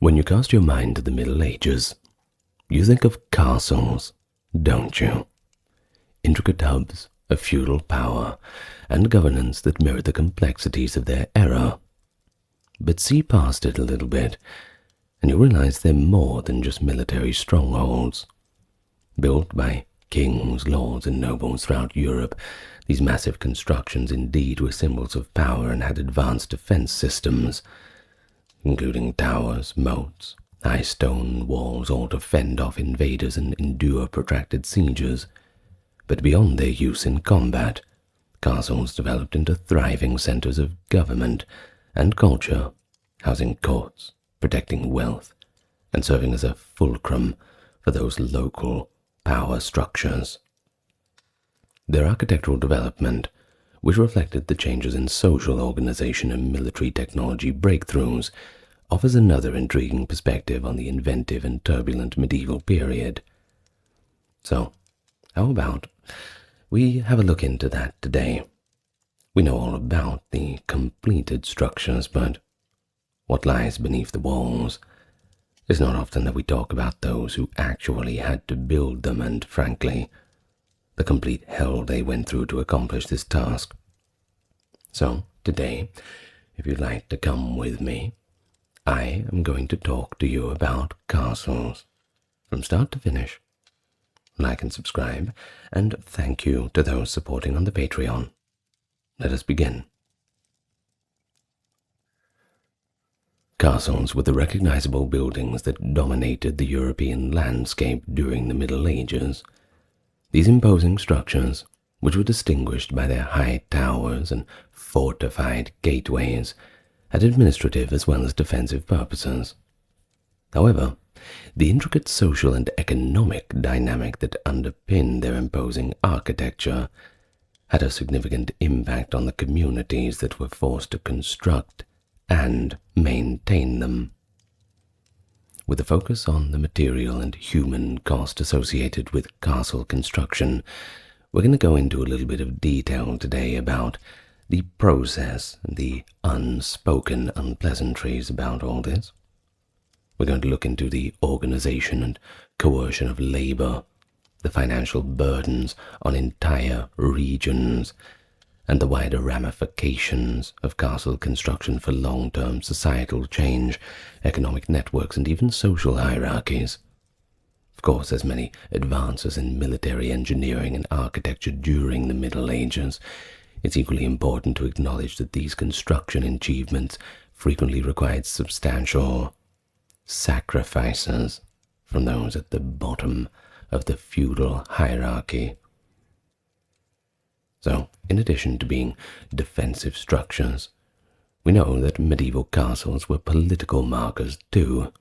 When you cast your mind to the Middle Ages, you think of castles, don't you? Intricate hubs of feudal power and governance that mirror the complexities of their era. But see past it a little bit, and you'll realize they're more than just military strongholds. Built by kings, lords, and nobles throughout Europe, these massive constructions indeed were symbols of power and had advanced defense systems, including towers, moats, high stone walls, all to fend off invaders and endure protracted sieges. But beyond their use in combat, castles developed into thriving centers of government and culture, housing courts, protecting wealth, and serving as a fulcrum for those local power structures. Their architectural development, which reflected the changes in social organization and military technology breakthroughs, offers another intriguing perspective on the inventive and turbulent medieval period. So, how about we have a look into that today? We know all about the completed structures, but what lies beneath the walls? It's not often that we talk about those who actually had to build them and, frankly, the complete hell they went through to accomplish this task. So, today, if you'd like to come with me, I am going to talk to you about castles, from start to finish. Like and subscribe, and thank you to those supporting on the Patreon. Let us begin. Castles were the recognizable buildings that dominated the European landscape during the Middle Ages. These imposing structures, which were distinguished by their high towers and fortified gateways, had administrative as well as defensive purposes. However, the intricate social and economic dynamic that underpinned their imposing architecture had a significant impact on the communities that were forced to construct and maintain them. With a focus on the material and human cost associated with castle construction, we're going to go into a little bit of detail today about the process and the unspoken unpleasantries about all this. We're going to look into the organization and coercion of labor, the financial burdens on entire regions, and the wider ramifications of castle construction for long-term societal change, economic networks, and even social hierarchies. Of course, as many advances in military engineering and architecture during the Middle Ages, it's equally important to acknowledge that these construction achievements frequently required substantial sacrifices from those at the bottom of the feudal hierarchy. So, in addition to being defensive structures, we know that medieval castles were political markers too.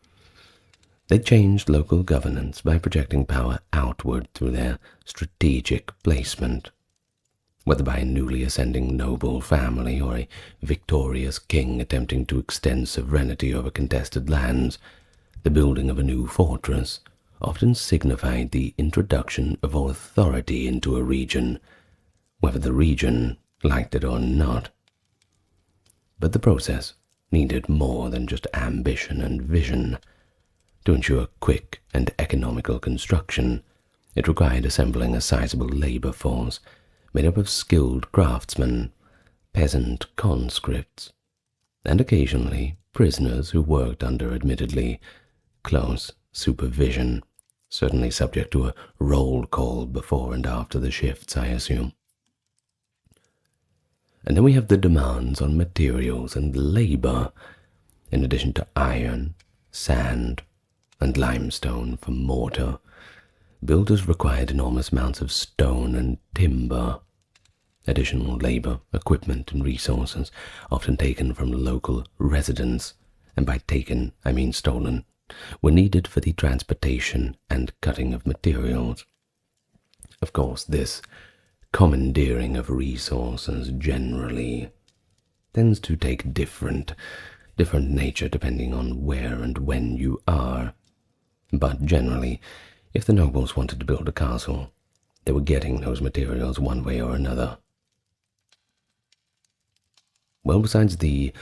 They changed local governance by projecting power outward through their strategic placement. Whether by a newly ascending noble family or a victorious king attempting to extend sovereignty over contested lands, the building of a new fortress often signified the introduction of authority into a region, whether the region liked it or not. But the process needed more than just ambition and vision. To ensure quick and economical construction, it required assembling a sizable labor force made up of skilled craftsmen, peasant conscripts, and occasionally prisoners who worked under admittedly close supervision, certainly subject to a roll call before and after the shifts, I assume. And then we have the demands on materials and labor, in addition to iron, sand, and limestone for mortar. Builders required enormous amounts of stone and timber. Additional labor, equipment, and resources, often taken from local residents, and by taken I mean stolen, were needed for the transportation and cutting of materials. Of course, this commandeering of resources generally tends to take different nature depending on where and when you are. But generally, if the nobles wanted to build a castle, they were getting those materials one way or another. Well, besides the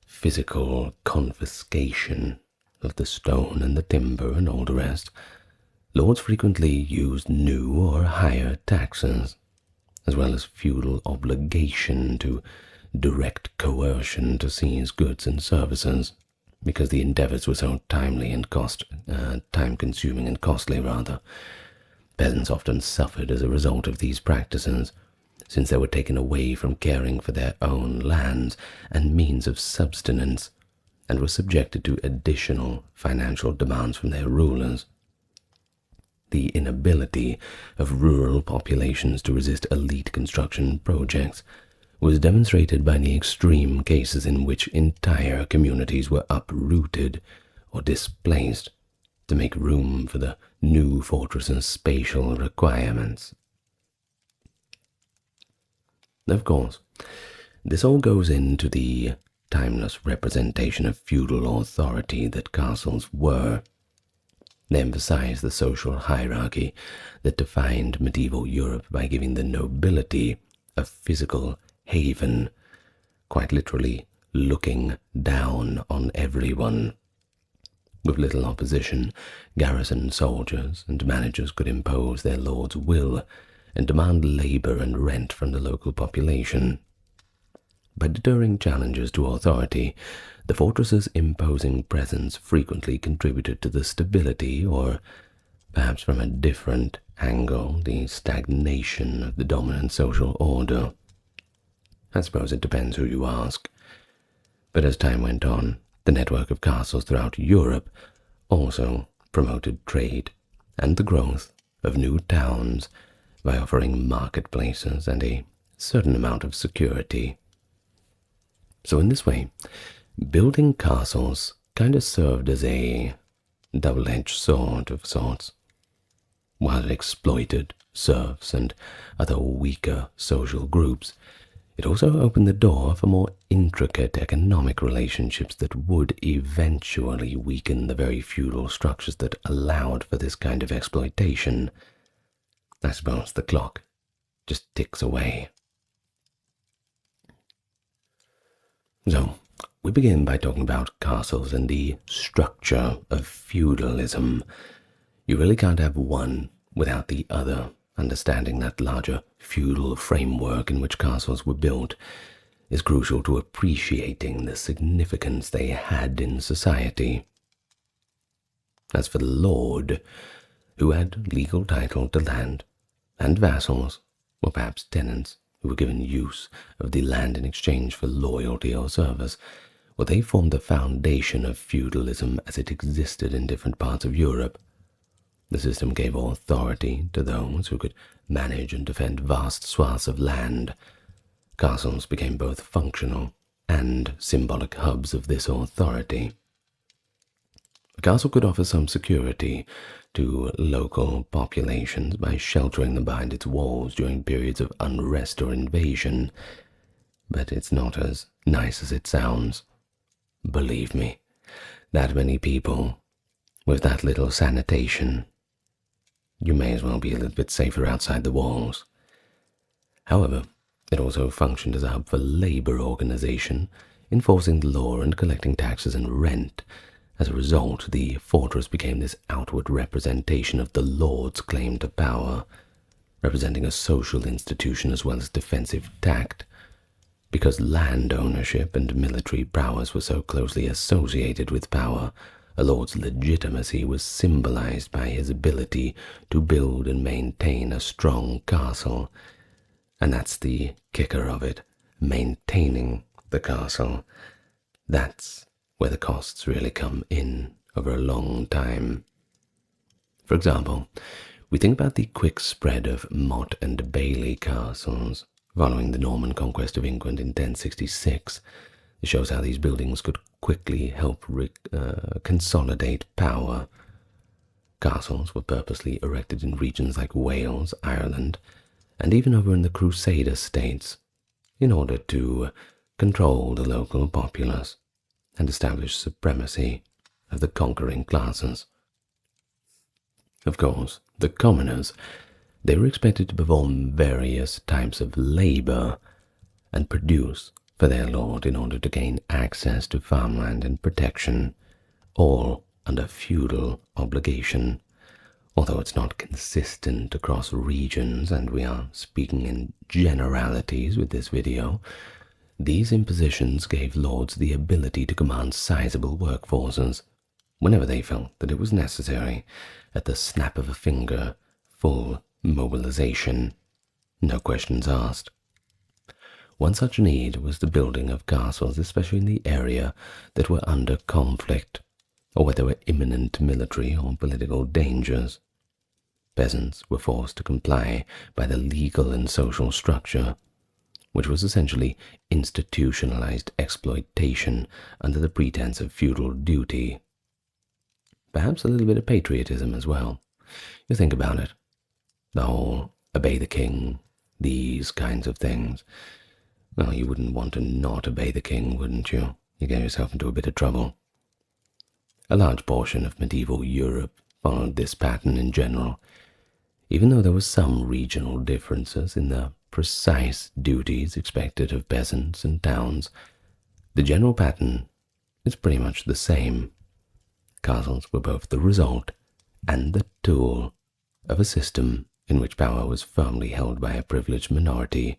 physical confiscation of the stone and the timber and all the rest, lords frequently used new or higher taxes, as well as feudal obligation to direct coercion to seize goods and services, because the endeavours were so timely and time-consuming and costly, rather. Peasants often suffered as a result of these practices, since they were taken away from caring for their own lands and means of subsistence, and were subjected to additional financial demands from their rulers. The inability of rural populations to resist elite construction projects was demonstrated by the extreme cases in which entire communities were uprooted or displaced to make room for the new fortress's spatial requirements. Of course, this all goes into the timeless representation of feudal authority that castles were. They emphasize the social hierarchy that defined medieval Europe by giving the nobility a physical haven, quite literally looking down on everyone. With little opposition, garrison soldiers and managers could impose their lord's will and demand labour and rent from the local population. By deterring challenges to authority, the fortress's imposing presence frequently contributed to the stability, or perhaps from a different angle, the stagnation of the dominant social order. I suppose it depends who you ask. But as time went on, the network of castles throughout Europe also promoted trade and the growth of new towns by offering marketplaces and a certain amount of security. So in this way, building castles kind of served as a double-edged sword of sorts. While it exploited serfs and other weaker social groups, it also opened the door for more intricate economic relationships that would eventually weaken the very feudal structures that allowed for this kind of exploitation. I suppose the clock just ticks away. So, we begin by talking about castles and the structure of feudalism. You really can't have one without the other. Understanding that larger feudal framework in which castles were built is crucial to appreciating the significance they had in society. As for the lord, who had legal title to land, and vassals, or perhaps tenants, who were given use of the land in exchange for loyalty or service, well, they formed the foundation of feudalism as it existed in different parts of Europe. The system gave authority to those who could manage and defend vast swaths of land. Castles became both functional and symbolic hubs of this authority. A castle could offer some security to local populations by sheltering them behind its walls during periods of unrest or invasion, but it's not as nice as it sounds. Believe me, that many people, with that little sanitation, you may as well be a little bit safer outside the walls. However, it also functioned as a hub for labor organization, enforcing the law and collecting taxes and rent. As a result, the fortress became this outward representation of the lord's claim to power, representing a social institution as well as defensive tact. Because land ownership and military prowess were so closely associated with power, a lord's legitimacy was symbolized by his ability to build and maintain a strong castle. And that's the kicker of it, maintaining the castle. That's where the costs really come in over a long time. For example, we think about the quick spread of motte and bailey castles following the Norman conquest of England in 1066. It shows how these buildings could quickly help consolidate power. Castles were purposely erected in regions like Wales, Ireland, and even over in the Crusader states, in order to control the local populace and establish supremacy of the conquering classes. Of course, the commoners, they were expected to perform various types of labor and produce for their lord in order to gain access to farmland and protection, all under feudal obligation. Although it's not consistent across regions, and we are speaking in generalities with this video, these impositions gave lords the ability to command sizable workforces whenever they felt that it was necessary. At the snap of a finger, full mobilization, no questions asked. One such need was the building of castles, especially in the area that were under conflict, or where there were imminent military or political dangers. Peasants were forced to comply by the legal and social structure, which was essentially institutionalized exploitation under the pretense of feudal duty. Perhaps a little bit of patriotism as well. You think about it. The whole obey the king, these kinds of things. Well, you wouldn't want to not obey the king, wouldn't you? You get yourself into a bit of trouble. A large portion of medieval Europe followed this pattern in general, even though there were some regional differences in the precise duties expected of peasants and towns. The general pattern is pretty much the same. Castles were both the result and the tool of a system in which power was firmly held by a privileged minority.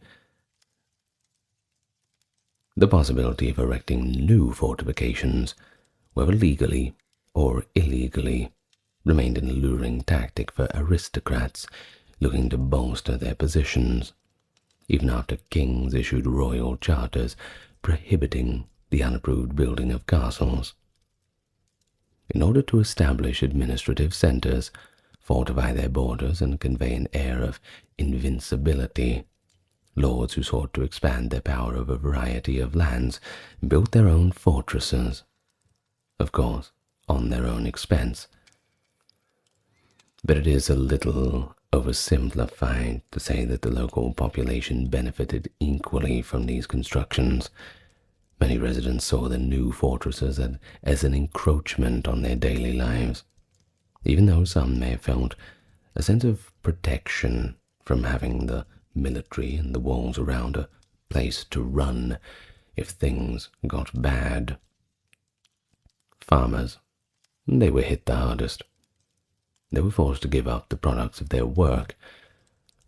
The possibility of erecting new fortifications, whether legally or illegally, remained an alluring tactic for aristocrats looking to bolster their positions, even after kings issued royal charters prohibiting the unapproved building of castles. In order to establish administrative centers, fortify their borders, and convey an air of invincibility, lords who sought to expand their power over a variety of lands built their own fortresses, of course, on their own expense. But it is a little oversimplified to say that the local population benefited equally from these constructions. Many residents saw the new fortresses as an encroachment on their daily lives, even though some may have felt a sense of protection from having the military and the walls around a place to run if things got bad. Farmers, they were hit the hardest. They were forced to give up the products of their work.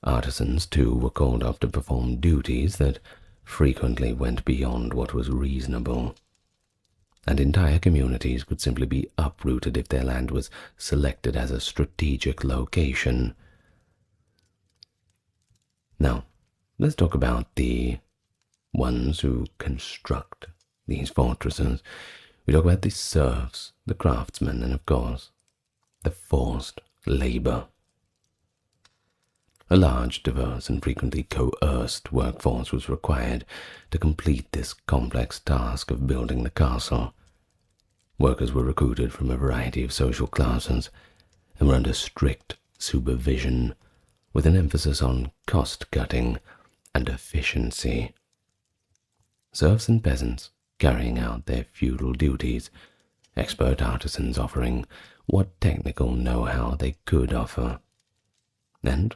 Artisans, too, were called up to perform duties that frequently went beyond what was reasonable, and entire communities could simply be uprooted if their land was selected as a strategic location. Now, let's talk about the ones who construct these fortresses. We talk about the serfs, the craftsmen, and of course, the forced labor. A large, diverse, and frequently coerced workforce was required to complete this complex task of building the castle. Workers were recruited from a variety of social classes and were under strict supervision, with an emphasis on cost-cutting and efficiency. Serfs and peasants carrying out their feudal duties, expert artisans offering what technical know-how they could offer, and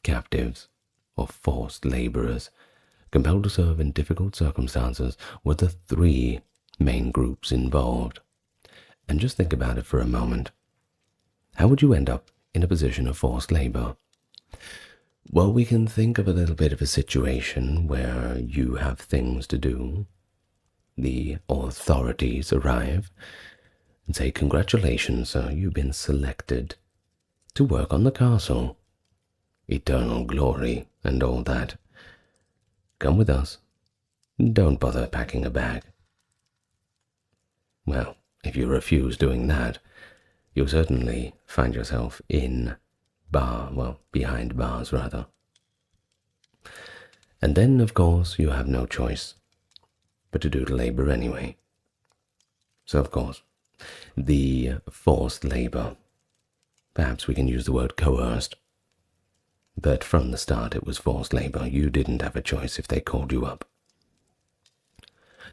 captives, or forced laborers, compelled to serve in difficult circumstances, were the three main groups involved. And just think about it for a moment. How would you end up in a position of forced labor? Well, we can think of a little bit of a situation where you have things to do. The authorities arrive and say, "Congratulations, sir, you've been selected to work on the castle. Eternal glory and all that. Come with us. Don't bother packing a bag." Well, if you refuse doing that, you'll certainly find yourself behind bars rather. And then, of course, you have no choice but to do the labor anyway. So, of course, the forced labor, perhaps we can use the word coerced, but from the start it was forced labor. You didn't have a choice if they called you up.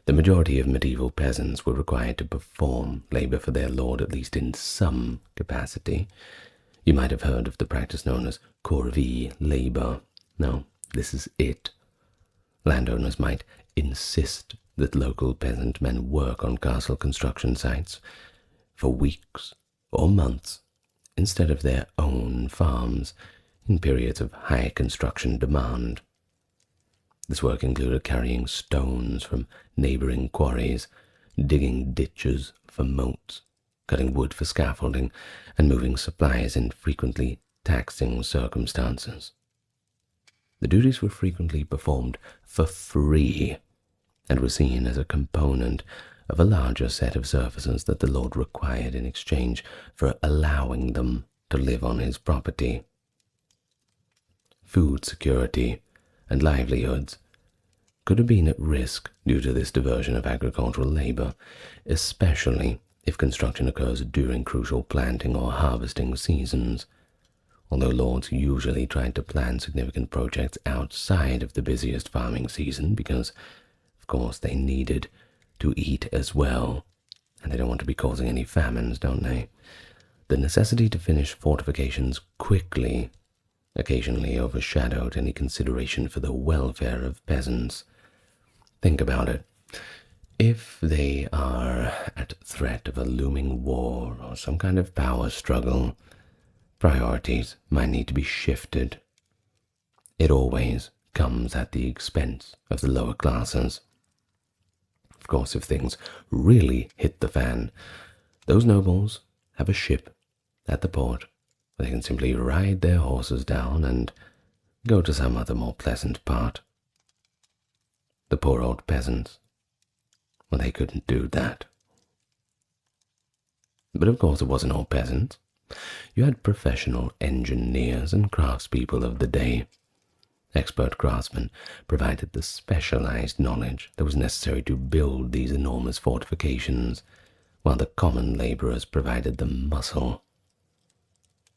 The majority of medieval peasants were required to perform labor for their lord, at least in some capacity. You might have heard of the practice known as corvée labor. No, this is it. Landowners might insist that local peasant men work on castle construction sites, for weeks or months instead of their own farms in periods of high construction demand. This work included carrying stones from neighboring quarries, digging ditches for moats, cutting wood for scaffolding, and moving supplies in frequently taxing circumstances. The duties were frequently performed for free and were seen as a component of a larger set of services that the lord required in exchange for allowing them to live on his property. Food security and livelihoods could have been at risk due to this diversion of agricultural labor, especially if construction occurs during crucial planting or harvesting seasons, although lords usually tried to plan significant projects outside of the busiest farming season because, of course, they needed to eat as well, and they don't want to be causing any famines, don't they? The necessity to finish fortifications quickly occasionally overshadowed any consideration for the welfare of peasants. Think about it. If they are at threat of a looming war or some kind of power struggle, priorities might need to be shifted. It always comes at the expense of the lower classes. Of course, if things really hit the fan, those nobles have a ship at the port where they can simply ride their horses down and go to some other more pleasant part. The poor old peasants, well, they couldn't do that. But of course it wasn't all peasants. You had professional engineers and craftspeople of the day. Expert craftsmen provided the specialized knowledge that was necessary to build these enormous fortifications, while the common laborers provided the muscle.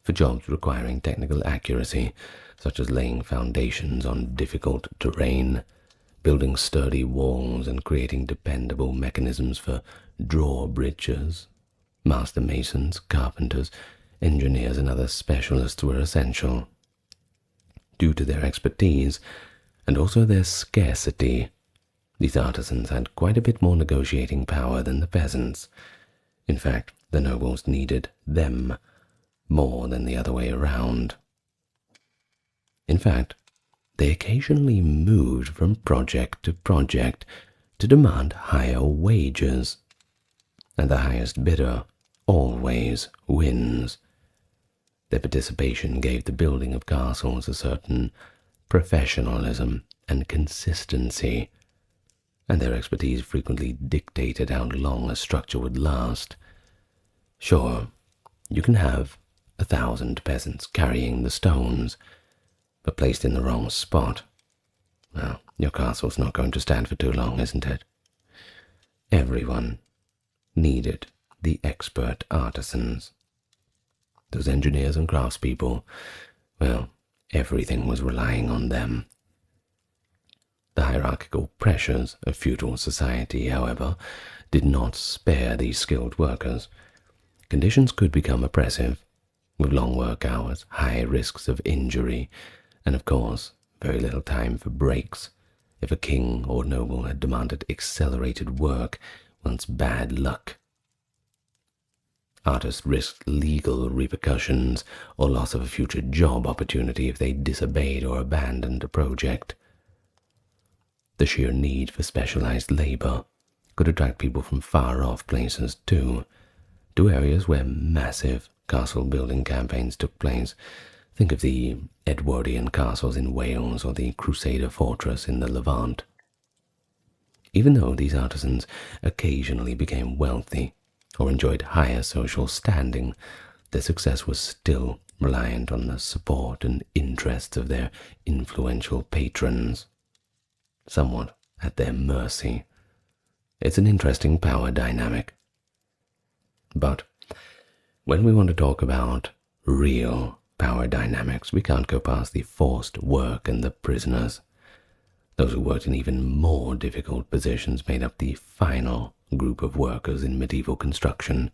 For jobs requiring technical accuracy, such as laying foundations on difficult terrain, building sturdy walls, and creating dependable mechanisms for drawbridges, master masons, carpenters, engineers, and other specialists were essential. Due to their expertise, and also their scarcity, these artisans had quite a bit more negotiating power than the peasants. In fact, the nobles needed them more than the other way around. In fact, they occasionally moved from project to project to demand higher wages, and the highest bidder always wins. Their participation gave the building of castles a certain professionalism and consistency, and their expertise frequently dictated how long a structure would last. Sure, you can have 1,000 peasants carrying the stones, but placed in the wrong spot, well, your castle's not going to stand for too long, isn't it? Everyone needed the expert artisans. Those engineers and craftspeople, well, everything was relying on them. The hierarchical pressures of feudal society, however, did not spare these skilled workers. Conditions could become oppressive, with long work hours, high risks of injury, and of course, very little time for breaks. If a king or noble had demanded accelerated work, once bad luck. Artists risked legal repercussions or loss of a future job opportunity if they disobeyed or abandoned a project. The sheer need for specialized labor could attract people from far-off places too, to areas where massive castle-building campaigns took place. Think of the Edwardian castles in Wales or the Crusader fortress in the Levant. Even though these artisans occasionally became wealthy or enjoyed higher social standing, their success was still reliant on the support and interests of their influential patrons, somewhat at their mercy. It's an interesting power dynamic. But when we want to talk about real power dynamics, we can't go past the forced work and the prisoners. Those who worked in even more difficult positions made up the final group of workers in medieval construction.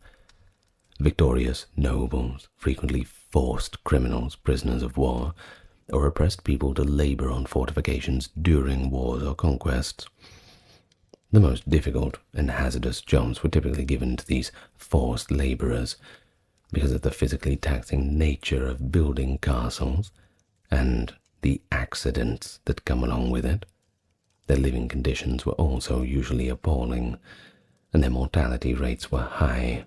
Victorious nobles frequently forced criminals, prisoners of war, or oppressed people to labor on fortifications during wars or conquests. The most difficult and hazardous jobs were typically given to these forced labourers because of the physically taxing nature of building castles and the accidents that come along with it. Their living conditions were also usually appalling, and their mortality rates were high.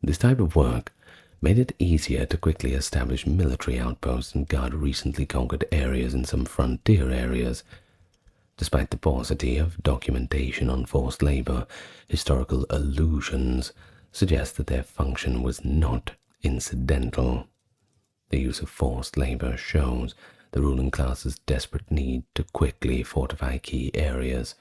This type of work made it easier to quickly establish military outposts and guard recently conquered areas in some frontier areas. Despite the paucity of documentation on forced labor, historical allusions suggest that their function was not incidental. The use of forced labor shows the ruling class's desperate need to quickly fortify key areas,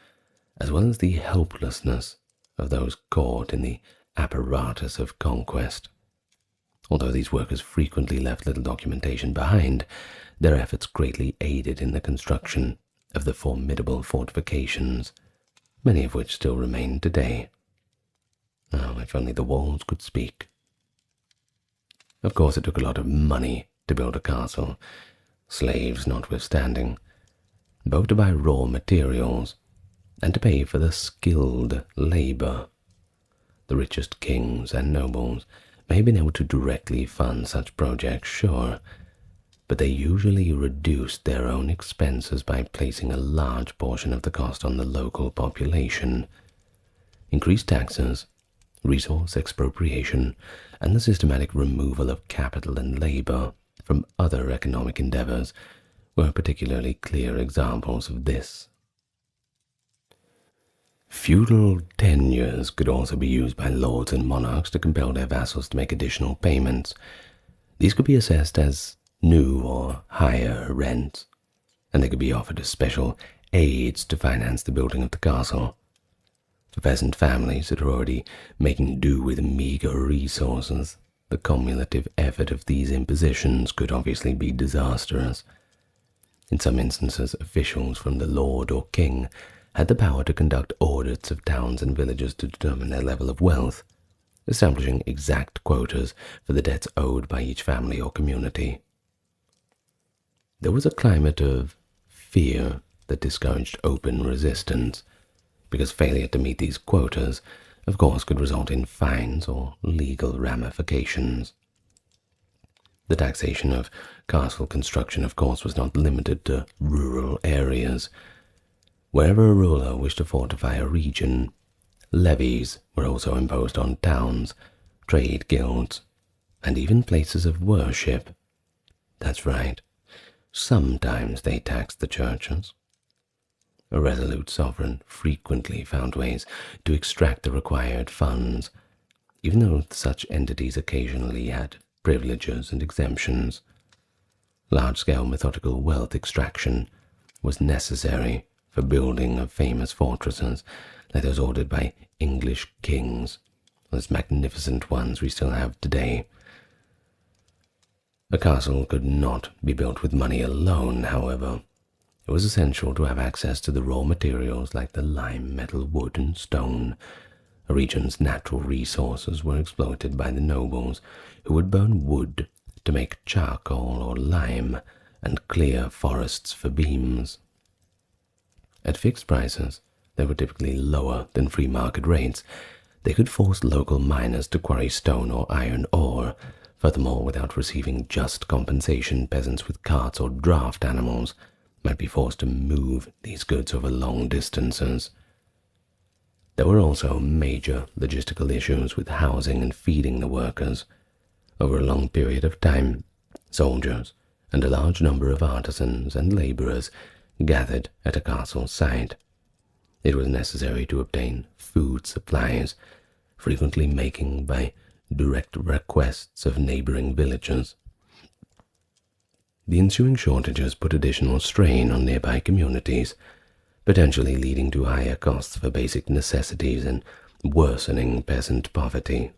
as well as the helplessness of those caught in the apparatus of conquest. Although these workers frequently left little documentation behind, their efforts greatly aided in the construction of the formidable fortifications, many of which still remain today. Oh, if only the walls could speak. Of course, it took a lot of money to build a castle, slaves notwithstanding, both to buy raw materials and to pay for the skilled labor. The richest kings and nobles may have been able to directly fund such projects, sure, but they usually reduced their own expenses by placing a large portion of the cost on the local population. Increased taxes, resource expropriation, and the systematic removal of capital and labor from other economic endeavors were particularly clear examples of this. Feudal tenures could also be used by lords and monarchs to compel their vassals to make additional payments. These could be assessed as new or higher rents, and they could be offered as special aids to finance the building of the castle. For peasant families that are already making do with meager resources, the cumulative effort of these impositions could obviously be disastrous. In some instances, officials from the lord or king had the power to conduct audits of towns and villages to determine their level of wealth, establishing exact quotas for the debts owed by each family or community. There was a climate of fear that discouraged open resistance, because failure to meet these quotas, of course, could result in fines or legal ramifications. The taxation of castle construction, of course, was not limited to rural areas. Wherever a ruler wished to fortify a region, levies were also imposed on towns, trade guilds, and even places of worship. That's right. Sometimes they taxed the churches. A resolute sovereign frequently found ways to extract the required funds, even though such entities occasionally had privileges and exemptions. Large-scale methodical wealth extraction was necessary for building of famous fortresses like those ordered by English kings, those magnificent ones we still have today. A castle could not be built with money alone, however. It was essential to have access to the raw materials like the lime, metal, wood, and stone. A region's natural resources were exploited by the nobles, who would burn wood to make charcoal or lime and clear forests for beams. At fixed prices, they were typically lower than free market rates. They could force local miners to quarry stone or iron ore. Furthermore, without receiving just compensation, peasants with carts or draft animals might be forced to move these goods over long distances. There were also major logistical issues with housing and feeding the workers. Over a long period of time, soldiers and a large number of artisans and laborers gathered at a castle site. It was necessary to obtain food supplies, frequently making by direct requests of neighboring villages. The ensuing shortages put additional strain on nearby communities, potentially leading to higher costs for basic necessities and worsening peasant poverty.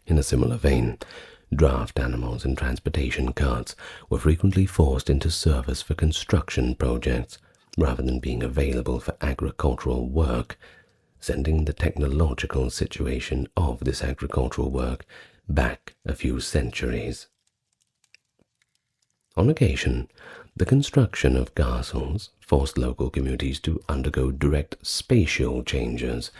In a similar vein, draft animals and transportation carts were frequently forced into service for construction projects rather than being available for agricultural work, sending the technological situation of this agricultural work back a few centuries. On occasion, The construction of castles forced local communities to undergo direct spatial changes.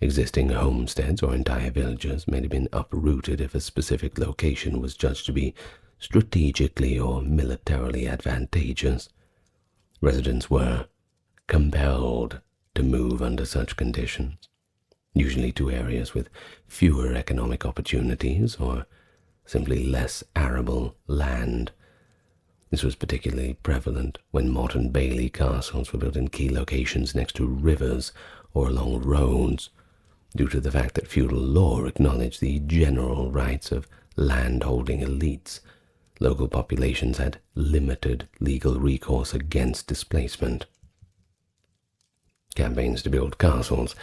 Existing homesteads or entire villages may have been uprooted if a specific location was judged to be strategically or militarily advantageous. Residents were compelled to move under such conditions, usually to areas with fewer economic opportunities or simply less arable land. This was particularly prevalent when modern bailey castles were built in key locations next to rivers or along roads, due to the fact that feudal law acknowledged the general rights of land-holding elites. Local populations had limited legal recourse against displacement. Campaigns to build castles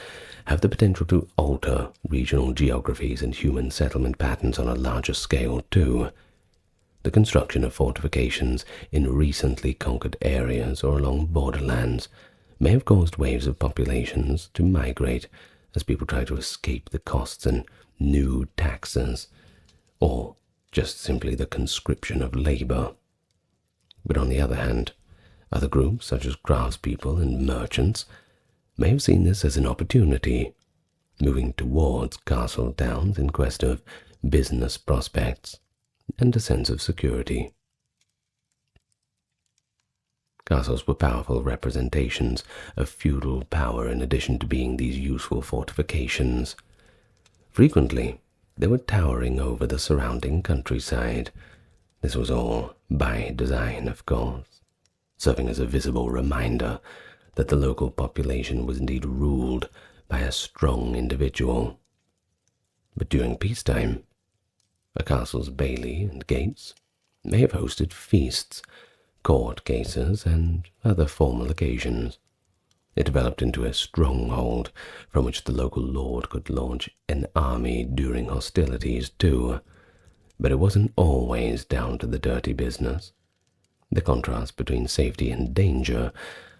have the potential to alter regional geographies and human settlement patterns on a larger scale too. The construction of fortifications in recently conquered areas or along borderlands may have caused waves of populations to migrate as people try to escape the costs and new taxes, or just simply the conscription of labor. But on the other hand, other groups such as craftspeople and merchants may have seen this as an opportunity, moving towards castle towns in quest of business prospects and a sense of security. Castles were powerful representations of feudal power in addition to being these useful fortifications. Frequently, they were towering over the surrounding countryside. This was all by design, of course, serving as a visible reminder that the local population was indeed ruled by a strong individual. But during peacetime, a castle's bailey and gates may have hosted feasts, court cases, and other formal occasions. It developed into a stronghold from which the local lord could launch an army during hostilities too. But it wasn't always down to the dirty business. The contrast between safety and danger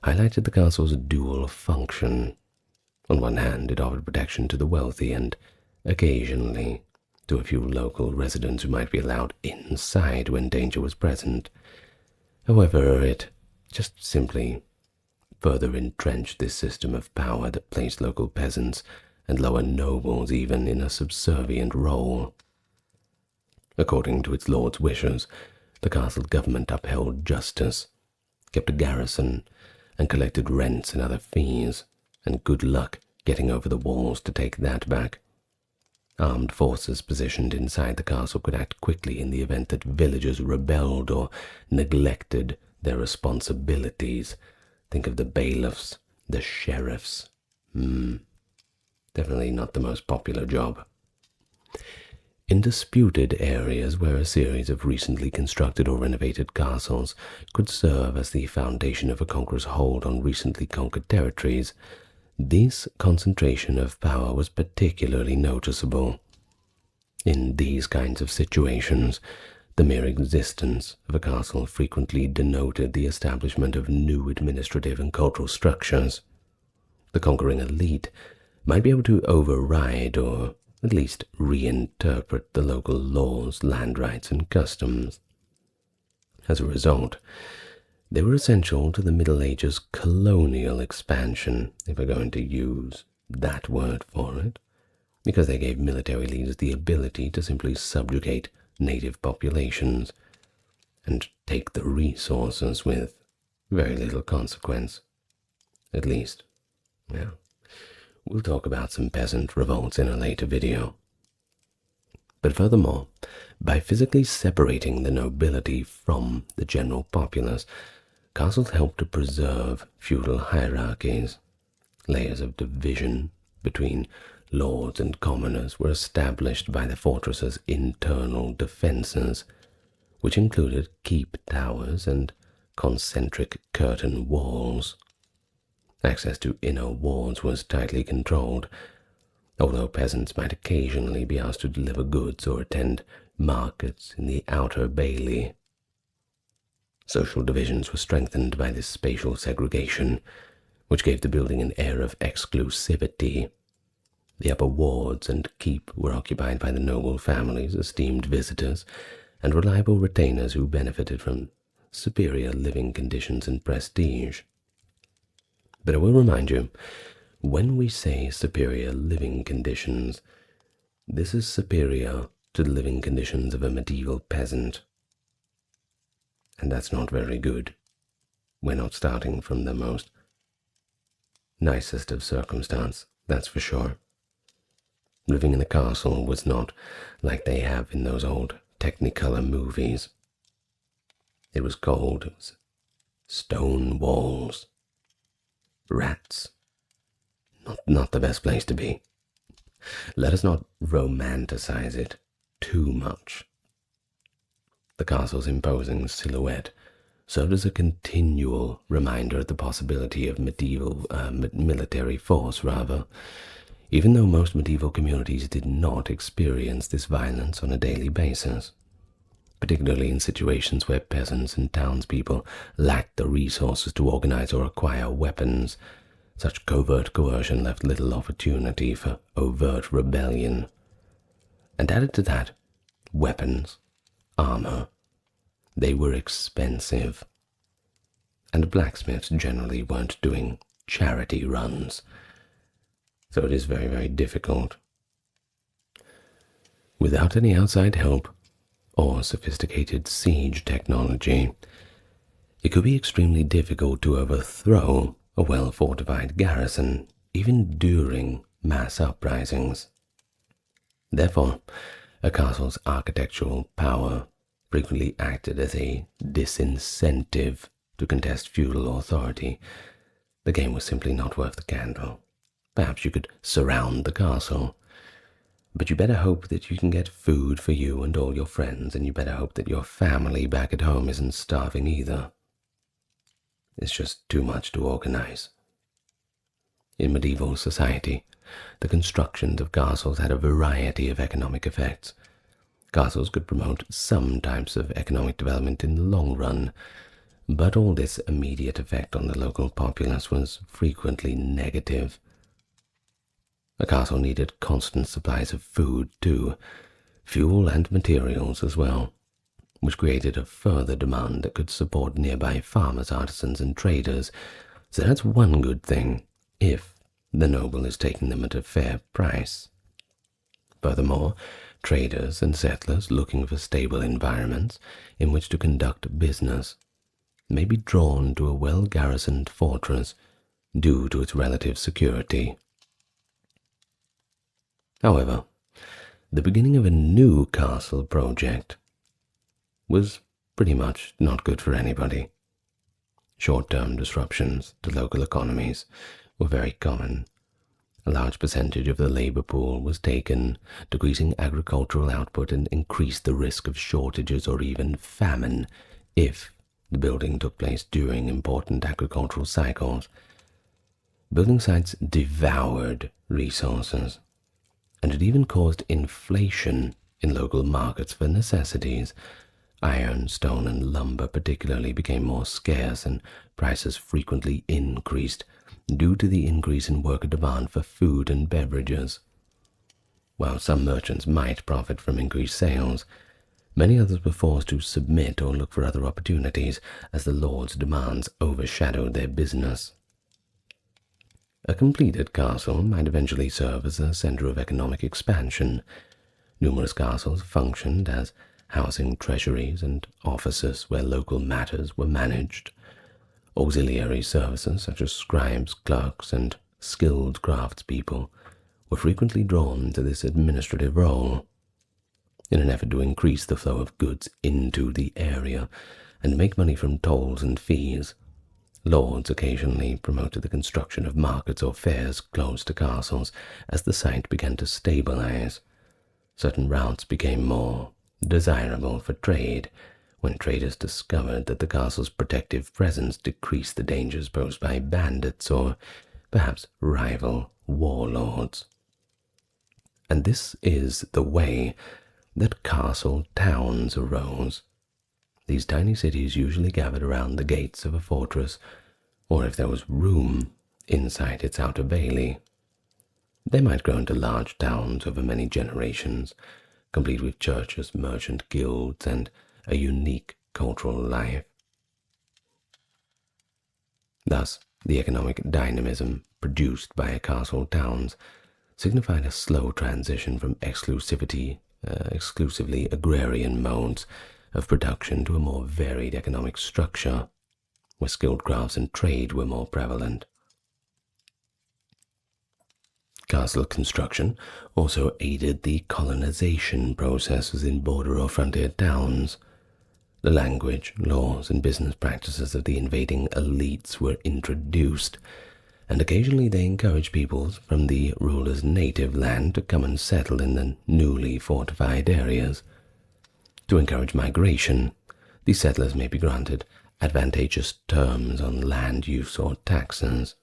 highlighted the castle's dual function. On one hand, it offered protection to the wealthy and, occasionally, to a few local residents who might be allowed inside when danger was present. However, it just simply further entrenched this system of power that placed local peasants and lower nobles even in a subservient role. According to its lord's wishes, the castle government upheld justice, kept a garrison, and collected rents and other fees, and good luck getting over the walls to take that back. Armed forces positioned inside the castle could act quickly in the event that villagers rebelled or neglected their responsibilities. Think of the bailiffs, the sheriffs. Definitely not the most popular job. In disputed areas where a series of recently constructed or renovated castles could serve as the foundation of a conqueror's hold on recently conquered territories, this concentration of power was particularly noticeable. In these kinds of situations, the mere existence of a castle frequently denoted the establishment of new administrative and cultural structures. The conquering elite might be able to override or at least reinterpret the local laws, land rights, and customs. As a result, they were essential to the Middle Ages' colonial expansion, if we're going to use that word for it, because they gave military leaders the ability to simply subjugate native populations and take the resources with very little consequence. At least, yeah. We'll talk about some peasant revolts in a later video. But furthermore, by physically separating the nobility from the general populace, castles helped to preserve feudal hierarchies. Layers of division between lords and commoners were established by the fortress's internal defenses, which included keep towers and concentric curtain walls. Access to inner wards was tightly controlled, although peasants might occasionally be asked to deliver goods or attend markets in the outer bailey. Social divisions were strengthened by this spatial segregation, which gave the building an air of exclusivity. The upper wards and keep were occupied by the noble families, esteemed visitors, and reliable retainers who benefited from superior living conditions and prestige. But I will remind you, when we say superior living conditions, this is superior to the living conditions of a medieval peasant. And that's not very good. We're not starting from the most nicest of circumstance, that's for sure. Living in a castle was not like they have in those old Technicolor movies. It was cold, it was stone walls, rats. Not the best place to be. Let us not romanticize it too much. The castle's imposing silhouette served as a continual reminder of the possibility of medieval military force, even though most medieval communities did not experience this violence on a daily basis, particularly in situations where peasants and townspeople lacked the resources to organize or acquire weapons. Such covert coercion left little opportunity for overt rebellion. And added to that, weapons, armor, they were expensive. And blacksmiths generally weren't doing charity runs. So it is very, very difficult. Without any outside help or sophisticated siege technology, it could be extremely difficult to overthrow a well-fortified garrison, even during mass uprisings. Therefore, a castle's architectural power frequently acted as a disincentive to contest feudal authority. The game was simply not worth the candle. Perhaps you could surround the castle, but you better hope that you can get food for you and all your friends, and you better hope that your family back at home isn't starving either. It's just too much to organize. In medieval society, the constructions of castles had a variety of economic effects. Castles could promote some types of economic development in the long run, but all this immediate effect on the local populace was frequently negative. A castle needed constant supplies of food too, fuel and materials as well, which created a further demand that could support nearby farmers, artisans, and traders. So that's one good thing, if the noble is taking them at a fair price. Furthermore, traders and settlers looking for stable environments in which to conduct business may be drawn to a well-garrisoned fortress due to its relative security. However, the beginning of a new castle project was pretty much not good for anybody. Short-term disruptions to local economies were very common. A large percentage of the labor pool was taken, decreasing agricultural output and increased the risk of shortages or even famine if the building took place during important agricultural cycles. Building sites devoured resources, and it even caused inflation in local markets for necessities. Iron, stone, and lumber particularly became more scarce, and prices frequently increased due to the increase in worker demand for food and beverages. While some merchants might profit from increased sales, many others were forced to submit or look for other opportunities as the lord's demands overshadowed their business. A completed castle might eventually serve as a center of economic expansion. Numerous castles functioned as housing treasuries and offices where local matters were managed. Auxiliary services such as scribes, clerks, and skilled craftspeople were frequently drawn to this administrative role. In an effort to increase the flow of goods into the area and make money from tolls and fees, lords occasionally promoted the construction of markets or fairs close to castles. As the site began to stabilize, certain routes became more desirable for trade when traders discovered that the castle's protective presence decreased the dangers posed by bandits or perhaps rival warlords. And this is the way that castle towns arose. These tiny cities usually gathered around the gates of a fortress, or if there was room, inside its outer bailey. They might grow into large towns over many generations, complete with churches, merchant guilds, and a unique cultural life. Thus, the economic dynamism produced by castle towns signified a slow transition from exclusively agrarian modes of production to a more varied economic structure, where skilled crafts and trade were more prevalent. Castle construction also aided the colonization process within border or frontier towns. The language, laws, and business practices of the invading elites were introduced, and occasionally they encouraged peoples from the ruler's native land to come and settle in the newly fortified areas. To encourage migration, these settlers may be granted advantageous terms on land use or taxes.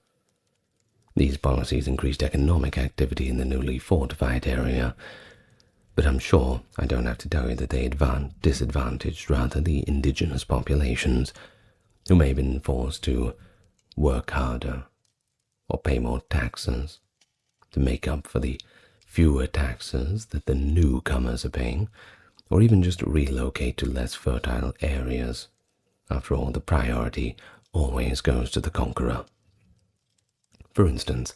These policies increased economic activity in the newly fortified area, but I'm sure I don't have to tell you that they disadvantaged rather the indigenous populations, who may have been forced to work harder or pay more taxes to make up for the fewer taxes that the newcomers are paying, or even just relocate to less fertile areas. After all, the priority always goes to the conqueror. For instance,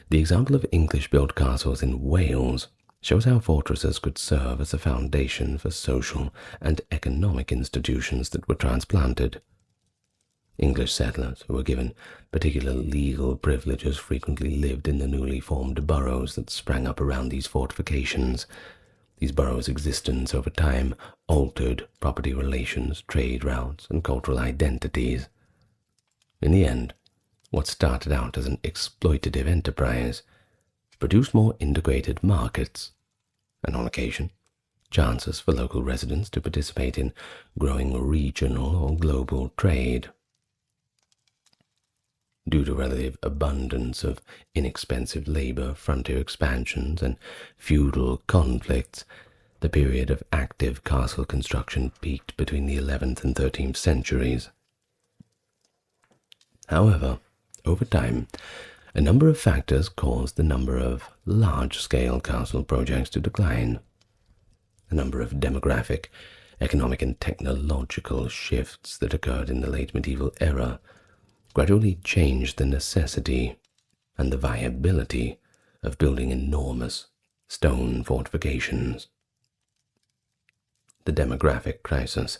the example of English-built castles in Wales shows how fortresses could serve as a foundation for social and economic institutions that were transplanted. English settlers who were given particular legal privileges frequently lived in the newly formed boroughs that sprang up around these fortifications. These boroughs' existence over time altered property relations, trade routes, and cultural identities. In the end, what started out as an exploitative enterprise produced more integrated markets, and on occasion, chances for local residents to participate in growing regional or global trade. Due to relative abundance of inexpensive labor, frontier expansions, and feudal conflicts, the period of active castle construction peaked between the 11th and 13th centuries. However, over time, a number of factors caused the number of large-scale castle projects to decline. A number of demographic, economic, and technological shifts that occurred in the late medieval era gradually changed the necessity and the viability of building enormous stone fortifications. The demographic crisis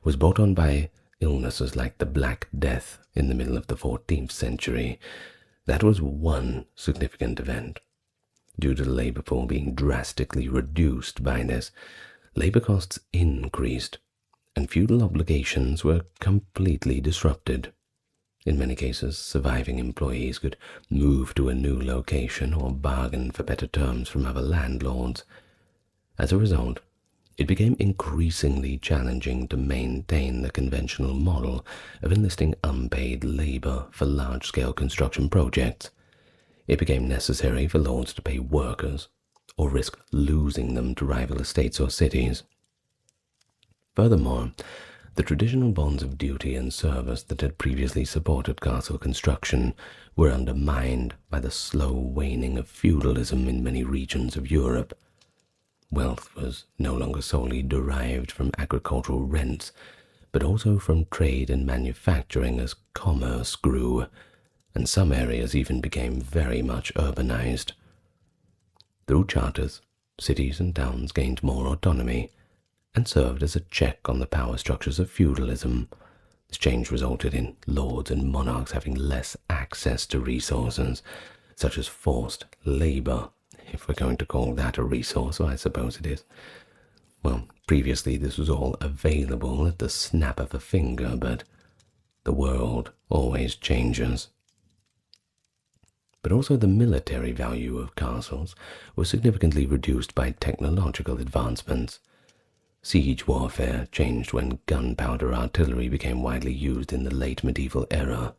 was brought on by illnesses like the Black Death in the middle of the 14th century. That was one significant event. Due to the labor pool being drastically reduced by this, labor costs increased, and feudal obligations were completely disrupted. In many cases, surviving employees could move to a new location or bargain for better terms from other landlords. As a result, it became increasingly challenging to maintain the conventional model of enlisting unpaid labor for large-scale construction projects. It became necessary for lords to pay workers or risk losing them to rival estates or cities. Furthermore, the traditional bonds of duty and service that had previously supported castle construction were undermined by the slow waning of feudalism in many regions of Europe. Wealth was no longer solely derived from agricultural rents, but also from trade and manufacturing as commerce grew, and some areas even became very much urbanized. Through charters, cities and towns gained more autonomy and served as a check on the power structures of feudalism. This change resulted in lords and monarchs having less access to resources, such as forced labor, if we're going to call that a resource, I suppose it is. Well, previously this was all available at the snap of a finger, but the world always changes. But also the military value of castles was significantly reduced by technological advancements. Siege warfare changed when gunpowder artillery became widely used in the late medieval era.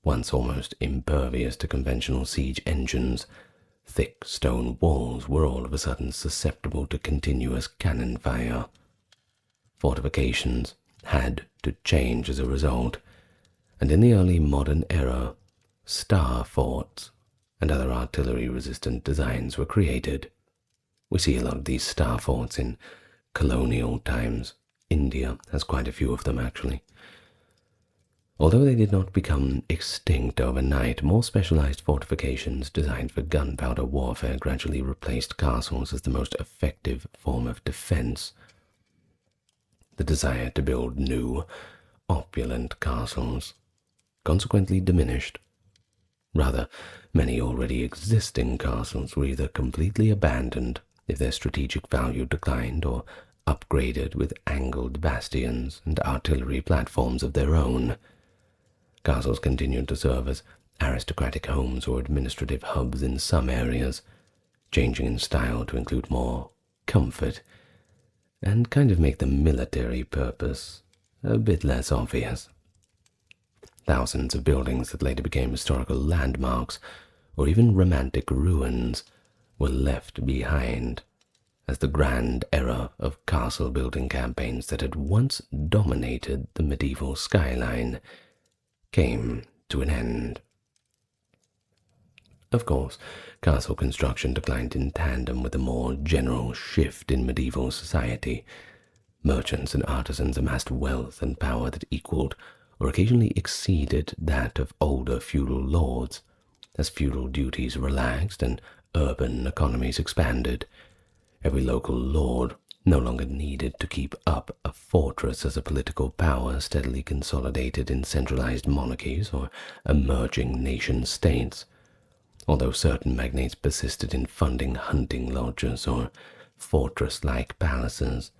Once almost impervious to conventional siege engines, thick stone walls were all of a sudden susceptible to continuous cannon fire. Fortifications had to change as a result, and in the early modern era, star forts and other artillery-resistant designs were created. We see a lot of these star forts in colonial times. India has quite a few of them, actually. Although they did not become extinct overnight, more specialized fortifications designed for gunpowder warfare gradually replaced castles as the most effective form of defense. The desire to build new, opulent castles consequently diminished. Rather, many already existing castles were either completely abandoned if their strategic value declined, or upgraded with angled bastions and artillery platforms of their own. Castles continued to serve as aristocratic homes or administrative hubs in some areas, changing in style to include more comfort and kind of make the military purpose a bit less obvious. Thousands of buildings that later became historical landmarks or even romantic ruins were left behind as the grand era of castle building campaigns that had once dominated the medieval skyline came to an end. Of course, castle construction declined in tandem with a more general shift in medieval society. Merchants and artisans amassed wealth and power that equaled or occasionally exceeded that of older feudal lords. As feudal duties relaxed and urban economies expanded, every local lord no longer needed to keep up a fortress as a political power steadily consolidated in centralized monarchies or emerging nation-states. Although certain magnates persisted in funding hunting lodges or fortress-like palaces,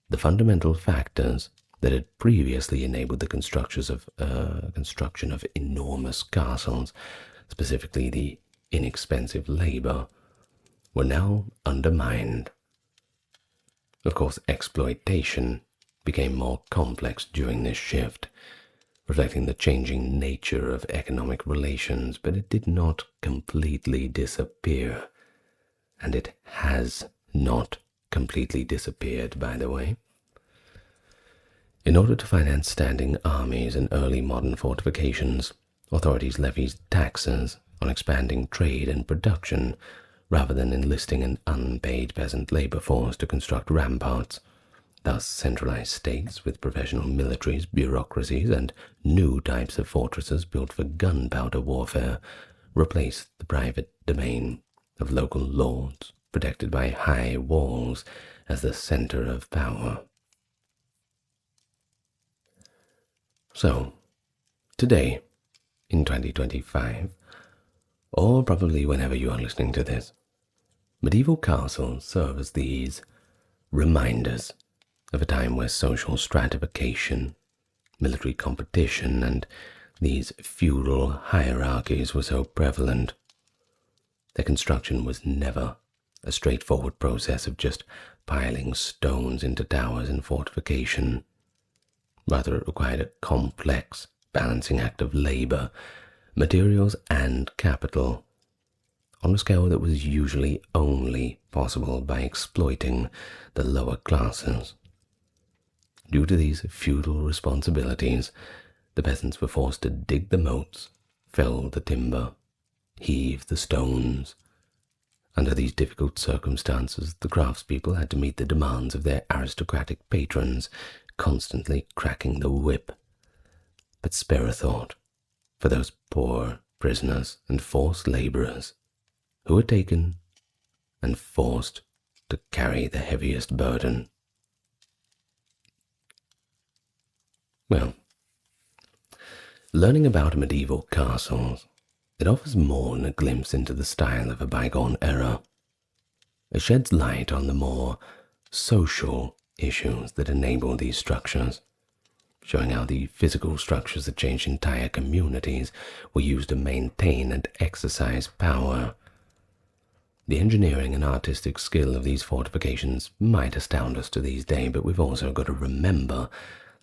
the fundamental factors that had previously enabled the construction of enormous castles, specifically the inexpensive labor, were now undermined. Of course, exploitation became more complex during this shift, reflecting the changing nature of economic relations, but it did not completely disappear. And it has not completely disappeared, by the way. In order to finance standing armies and early modern fortifications, authorities levied taxes on expanding trade and production, rather than enlisting an unpaid peasant labor force to construct ramparts. Thus, centralized states with professional militaries, bureaucracies, and new types of fortresses built for gunpowder warfare replaced the private domain of local lords, protected by high walls, as the center of power. So, today, in 2025, or probably whenever you are listening to this, medieval castles serve as these reminders of a time where social stratification, military competition, and these feudal hierarchies were so prevalent. Their construction was never a straightforward process of just piling stones into towers and fortification. Rather, it required a complex balancing act of labor, materials, and capital, on a scale that was usually only possible by exploiting the lower classes. Due to these feudal responsibilities, the peasants were forced to dig the moats, fell the timber, heave the stones. Under these difficult circumstances, the craftspeople had to meet the demands of their aristocratic patrons, constantly cracking the whip. But spare a thought for those poor prisoners and forced laborers who were taken and forced to carry the heaviest burden. Well, learning about medieval castles, it offers more than a glimpse into the style of a bygone era. It sheds light on the more social issues that enable these structures, showing how the physical structures that changed entire communities were used to maintain and exercise power. The engineering and artistic skill of these fortifications might astound us to these days, but we've also got to remember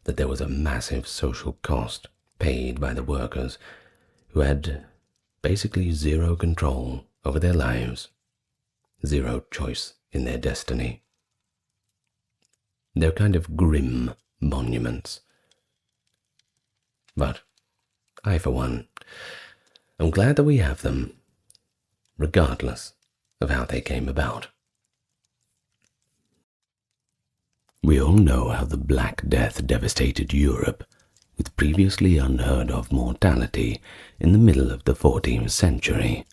that there was a massive social cost paid by the workers who had basically zero control over their lives, zero choice in their destiny. They're kind of grim monuments. But I, for one, am glad that we have them, regardless of how they came about. We all know how the Black Death devastated Europe, with previously unheard-of mortality in the middle of the 14th century.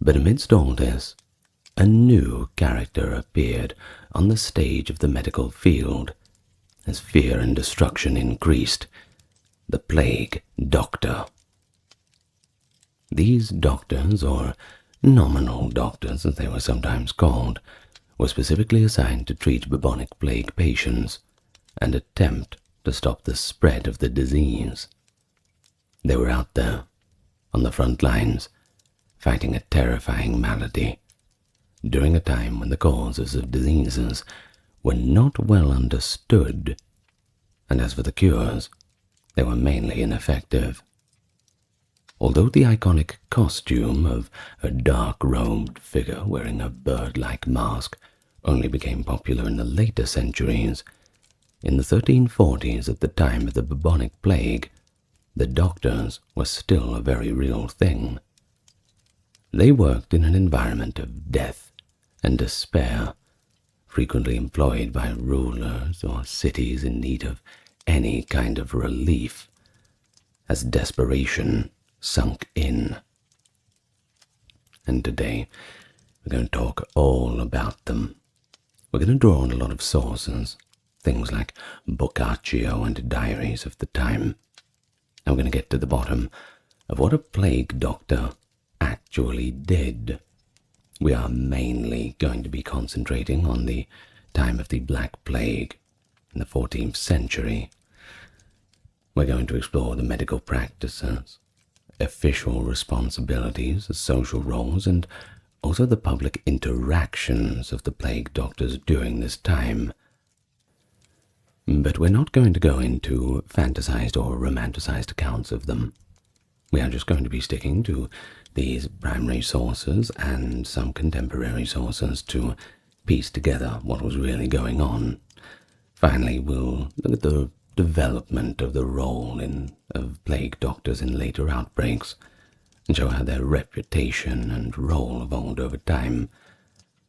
But amidst all this, a new character appeared on the stage of the medical field as fear and destruction increased: the plague doctor. These doctors, or nominal doctors as they were sometimes called, were specifically assigned to treat bubonic plague patients and attempt to stop the spread of the disease. They were out there, on the front lines, fighting a terrifying malady, during a time when the causes of diseases were not well understood, and as for the cures, they were mainly ineffective. Although the iconic costume of a dark-robed figure wearing a bird-like mask only became popular in the later centuries, in the 1340s, at the time of the bubonic plague, the doctors were still a very real thing. They worked in an environment of death and despair, frequently employed by rulers or cities in need of any kind of relief, as desperation sunk in. And today, we're going to talk all about them. We're going to draw on a lot of sources, things like Boccaccio and diaries of the time. And we're going to get to the bottom of what a plague doctor actually did. We are mainly going to be concentrating on the time of the Black Plague in the 14th century. We're going to explore the medical practices, official responsibilities, social roles, and also the public interactions of the plague doctors during this time. But we're not going to go into fantasized or romanticized accounts of them. We are just going to be sticking to these primary sources and some contemporary sources to piece together what was really going on. Finally, we'll look at the development of the role of plague doctors in later outbreaks and show how their reputation and role evolved over time.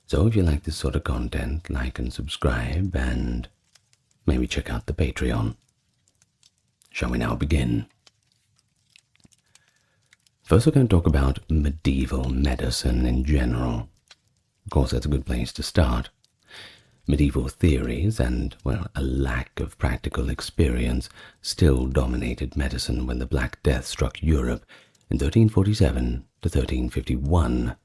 So if you like this sort of content, like and subscribe, and maybe check out the Patreon. Shall we now begin? First, we're going to talk about medieval medicine in general. Of course, that's a good place to start. Medieval theories and, well, a lack of practical experience still dominated medicine when the Black Death struck Europe in 1347 to 1351.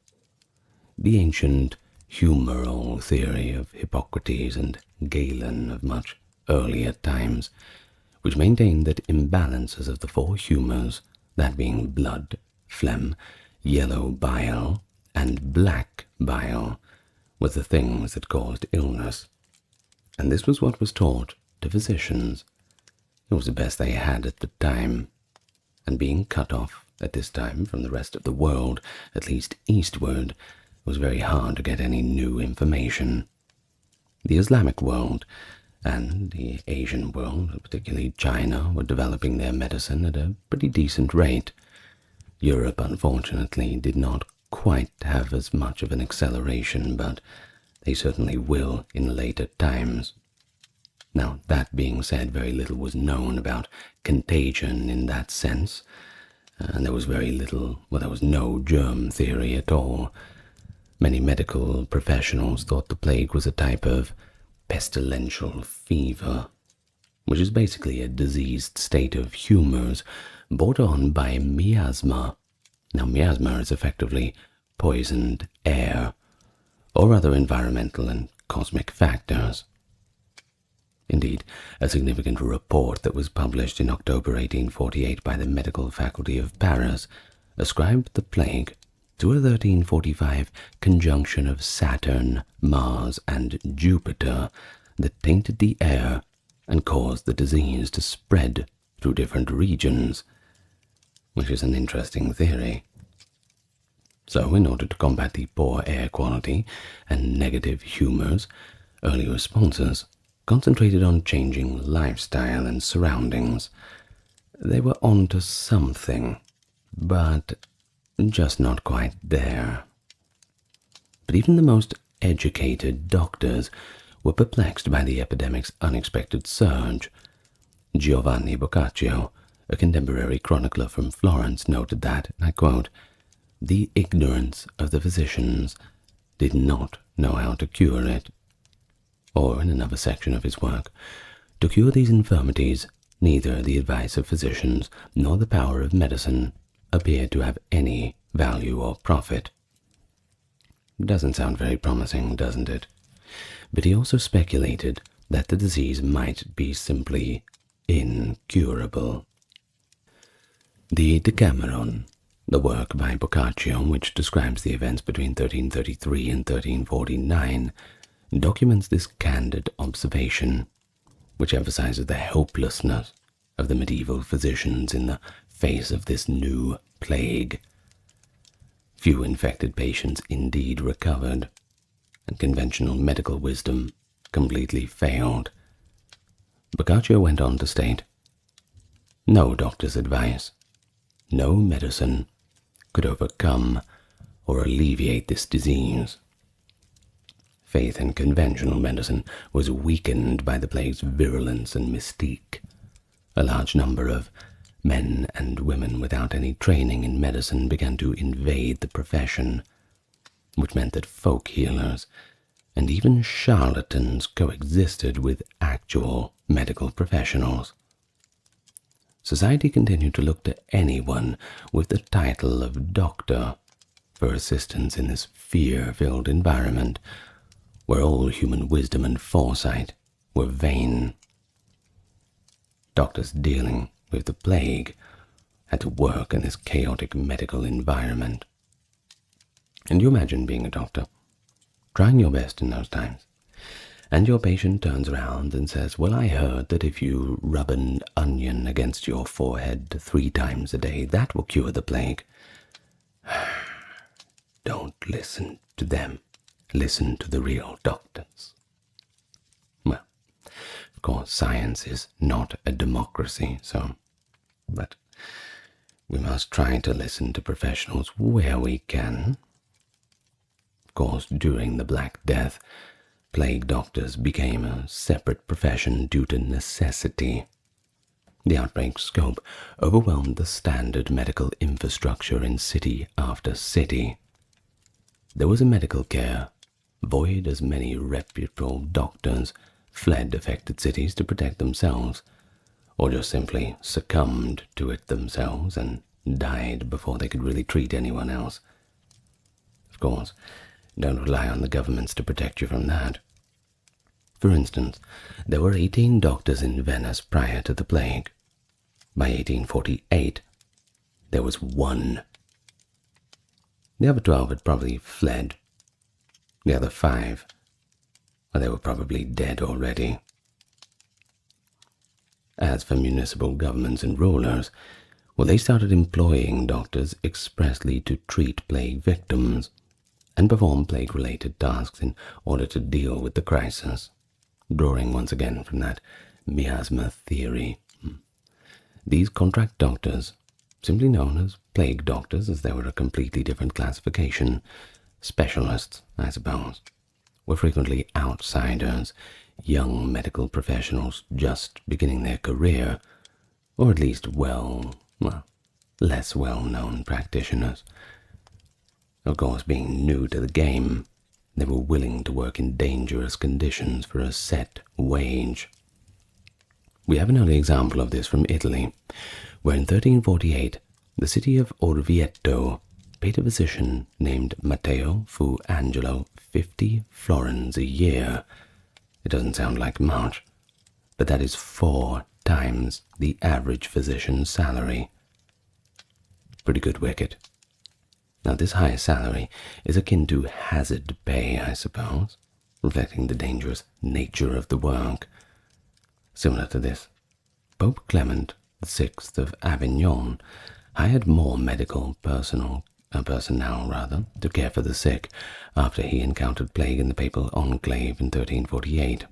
The ancient humoral theory of Hippocrates and Galen of much earlier times, which maintained that imbalances of the four humors, that being blood, phlegm, yellow bile, and black bile, were the things that caused illness, and this was what was taught to physicians. It was the best they had at the time, and being cut off at this time from the rest of the world, at least eastward, it was very hard to get any new information. The Islamic world and the Asian world, particularly China, were developing their medicine at a pretty decent rate. Europe, unfortunately, did not quite have as much of an acceleration, but they certainly will in later times. Now, that being said, very little was known about contagion in that sense, and there was very little, well, there was no germ theory at all. Many medical professionals thought the plague was a type of pestilential fever, which is basically a diseased state of humors brought on by miasma. Now, miasma is effectively poisoned air, or other environmental and cosmic factors. Indeed, a significant report that was published in October 1848 by the Medical Faculty of Paris ascribed the plague to a 1345 conjunction of Saturn, Mars, and Jupiter that tainted the air and caused the disease to spread through different regions, which is an interesting theory. So, in order to combat the poor air quality and negative humors, early responses concentrated on changing lifestyle and surroundings. They were onto something, but just not quite there. But even the most educated doctors were perplexed by the epidemic's unexpected surge. Giovanni Boccaccio, a contemporary chronicler from Florence, noted that, and I quote, "the ignorance of the physicians did not know how to cure it." Or, in another section of his work, "To cure these infirmities, neither the advice of physicians nor the power of medicine appeared to have any value or profit." Doesn't sound very promising, doesn't it? But he also speculated that the disease might be simply incurable. The Decameron, the work by Boccaccio which describes the events between 1333 and 1349, documents this candid observation, which emphasizes the helplessness of the medieval physicians in the face of this new plague. Few infected patients indeed recovered, and conventional medical wisdom completely failed. Boccaccio went on to state, "No doctor's advice, no medicine could overcome or alleviate this disease. Faith in conventional medicine was weakened by the plague's virulence and mystique. A large number of men and women without any training in medicine began to invade the profession, which meant that folk healers and even charlatans coexisted with actual medical professionals. Society continued to look to anyone with the title of doctor for assistance in this fear-filled environment where all human wisdom and foresight were vain. Doctors dealing with the plague had to work in this chaotic medical environment." And you imagine being a doctor, trying your best in those times, and your patient turns around and says, "Well, I heard that if you rub an onion against your forehead 3 times a day, that will cure the plague." Don't listen to them. Listen to the real doctors. Well, of course, science is not a democracy, but we must try to listen to professionals where we can. Of course, during the Black Death, plague doctors became a separate profession due to necessity. The outbreak's scope overwhelmed the standard medical infrastructure in city after city. There was a medical care void as many reputable doctors fled affected cities to protect themselves, or just simply succumbed to it themselves and died before they could really treat anyone else. Of course, don't rely on the governments to protect you from that. For instance, there were 18 doctors in Venice prior to the plague. By 1848, there was 1. The other 12 had probably fled. The other 5, well, they were probably dead already. As for municipal governments and rulers, well, they started employing doctors expressly to treat plague victims and perform plague-related tasks in order to deal with the crisis, drawing once again from that miasma theory. These contract doctors, simply known as plague doctors as they were a completely different classification, specialists, I suppose, were frequently outsiders, young medical professionals just beginning their career, or at least less well-known practitioners. Of course, being new to the game, they were willing to work in dangerous conditions for a set wage. We have an early example of this from Italy, where in 1348, the city of Orvieto paid a physician named Matteo Fu Angelo 50 florins a year. It doesn't sound like much, but that is 4 times the average physician's salary. Pretty good wicket. Now, this high salary is akin to hazard pay, I suppose, reflecting the dangerous nature of the work. Similar to this, Pope Clement VI of Avignon hired more medical personnel to care for the sick after he encountered plague in the papal enclave in 1348.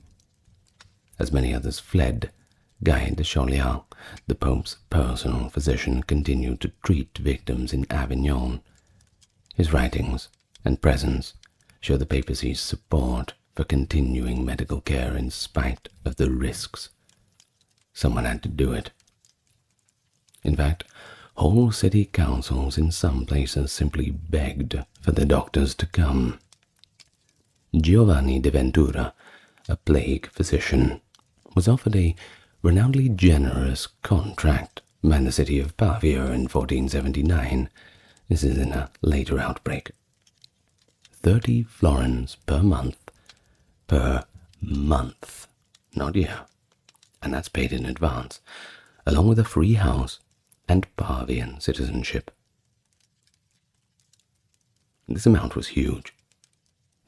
As many others fled, Guy de Chauliac, the Pope's personal physician, continued to treat victims in Avignon. His writings and presence show the papacy's support for continuing medical care in spite of the risks. someone had to do it. In fact, whole city councils in some places simply begged for the doctors to come. Giovanni de Ventura, a plague physician, was offered a renownedly generous contract by the city of Pavia in 1479. This is in a later outbreak. 30 florins per month, not year, and that's paid in advance, along with a free house and Pavian citizenship. This amount was huge.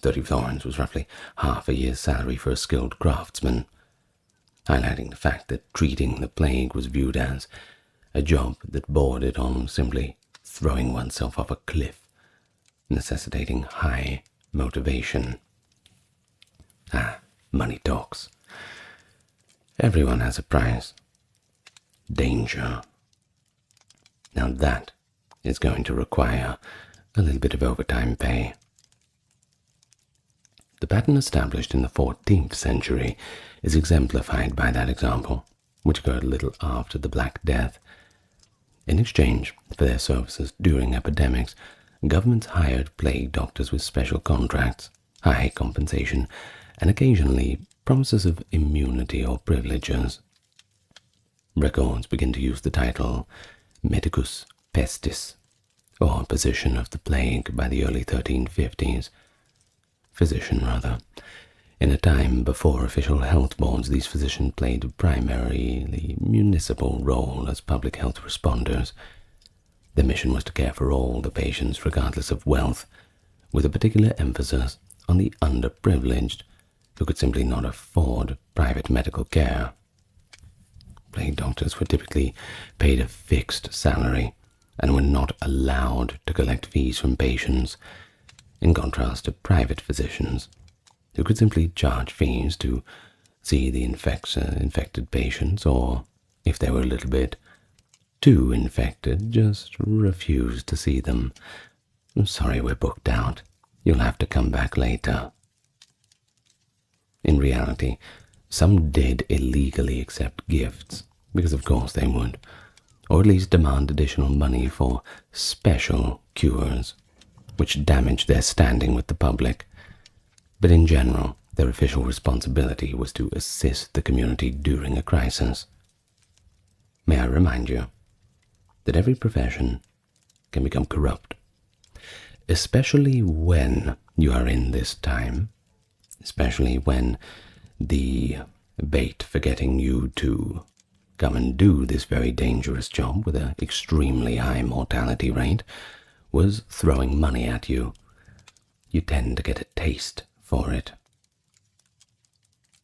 30 florins was roughly half a year's salary for a skilled craftsman, highlighting the fact that treating the plague was viewed as a job that bordered on simply throwing oneself off a cliff, necessitating high motivation. Money talks. Everyone has a price. Danger. Now that is going to require a little bit of overtime pay. The pattern established in the 14th century is exemplified by that example, which occurred a little after the Black Death. In exchange for their services during epidemics, governments hired plague doctors with special contracts, high compensation, and occasionally promises of immunity or privileges. Records begin to use the title medicus pestis, or physician of the plague, by the early 1350s. Physician, rather. In a time before official health boards, these physicians played a primarily municipal role as public health responders. Their mission was to care for all the patients regardless of wealth, with a particular emphasis on the underprivileged who could simply not afford private medical care. Plague doctors were typically paid a fixed salary and were not allowed to collect fees from patients, in contrast to private physicians, who could simply charge fees to see the infected patients, or, if they were a little bit too infected, just refuse to see them. I'm sorry, we're booked out. You'll have to come back later. In reality, some did illegally accept gifts, because of course they would, or at least demand additional money for special cures, which damaged their standing with the public. But in general, their official responsibility was to assist the community during a crisis. May I remind you that every profession can become corrupt, especially when you are in this time, especially when the bait for getting you to come and do this very dangerous job with an extremely high mortality rate was throwing money at you. You tend to get a taste for it.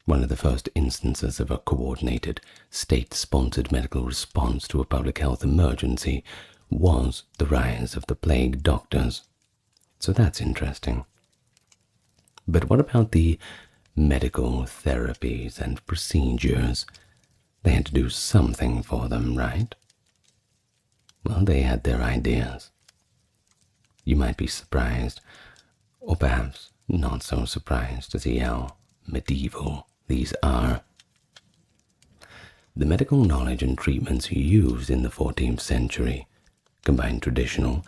One of the first instances of a coordinated, state-sponsored medical response to a public health emergency was the rise of the plague doctors. So that's interesting. But what about the medical therapies and procedures? They had to do something for them, right? Well, they had their ideas. You might be surprised, or perhaps not so surprised, to see how medieval these are. The medical knowledge and treatments used in the 14th century combined traditional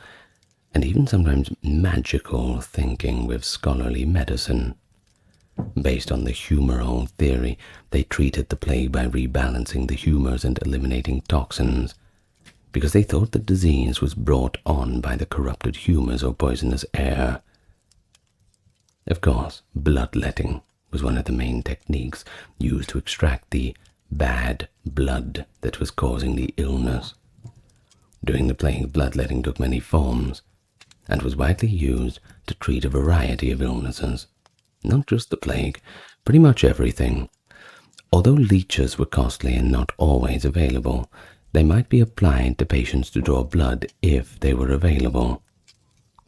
and even sometimes magical thinking with scholarly medicine. Based on the humoral theory, they treated the plague by rebalancing the humors and eliminating toxins, because they thought that disease was brought on by the corrupted humors or poisonous air. Of course, bloodletting was one of the main techniques used to extract the bad blood that was causing the illness. During the plague, bloodletting took many forms and was widely used to treat a variety of illnesses. Not just the plague, pretty much everything. Although leeches were costly and not always available, they might be applied to patients to draw blood if they were available.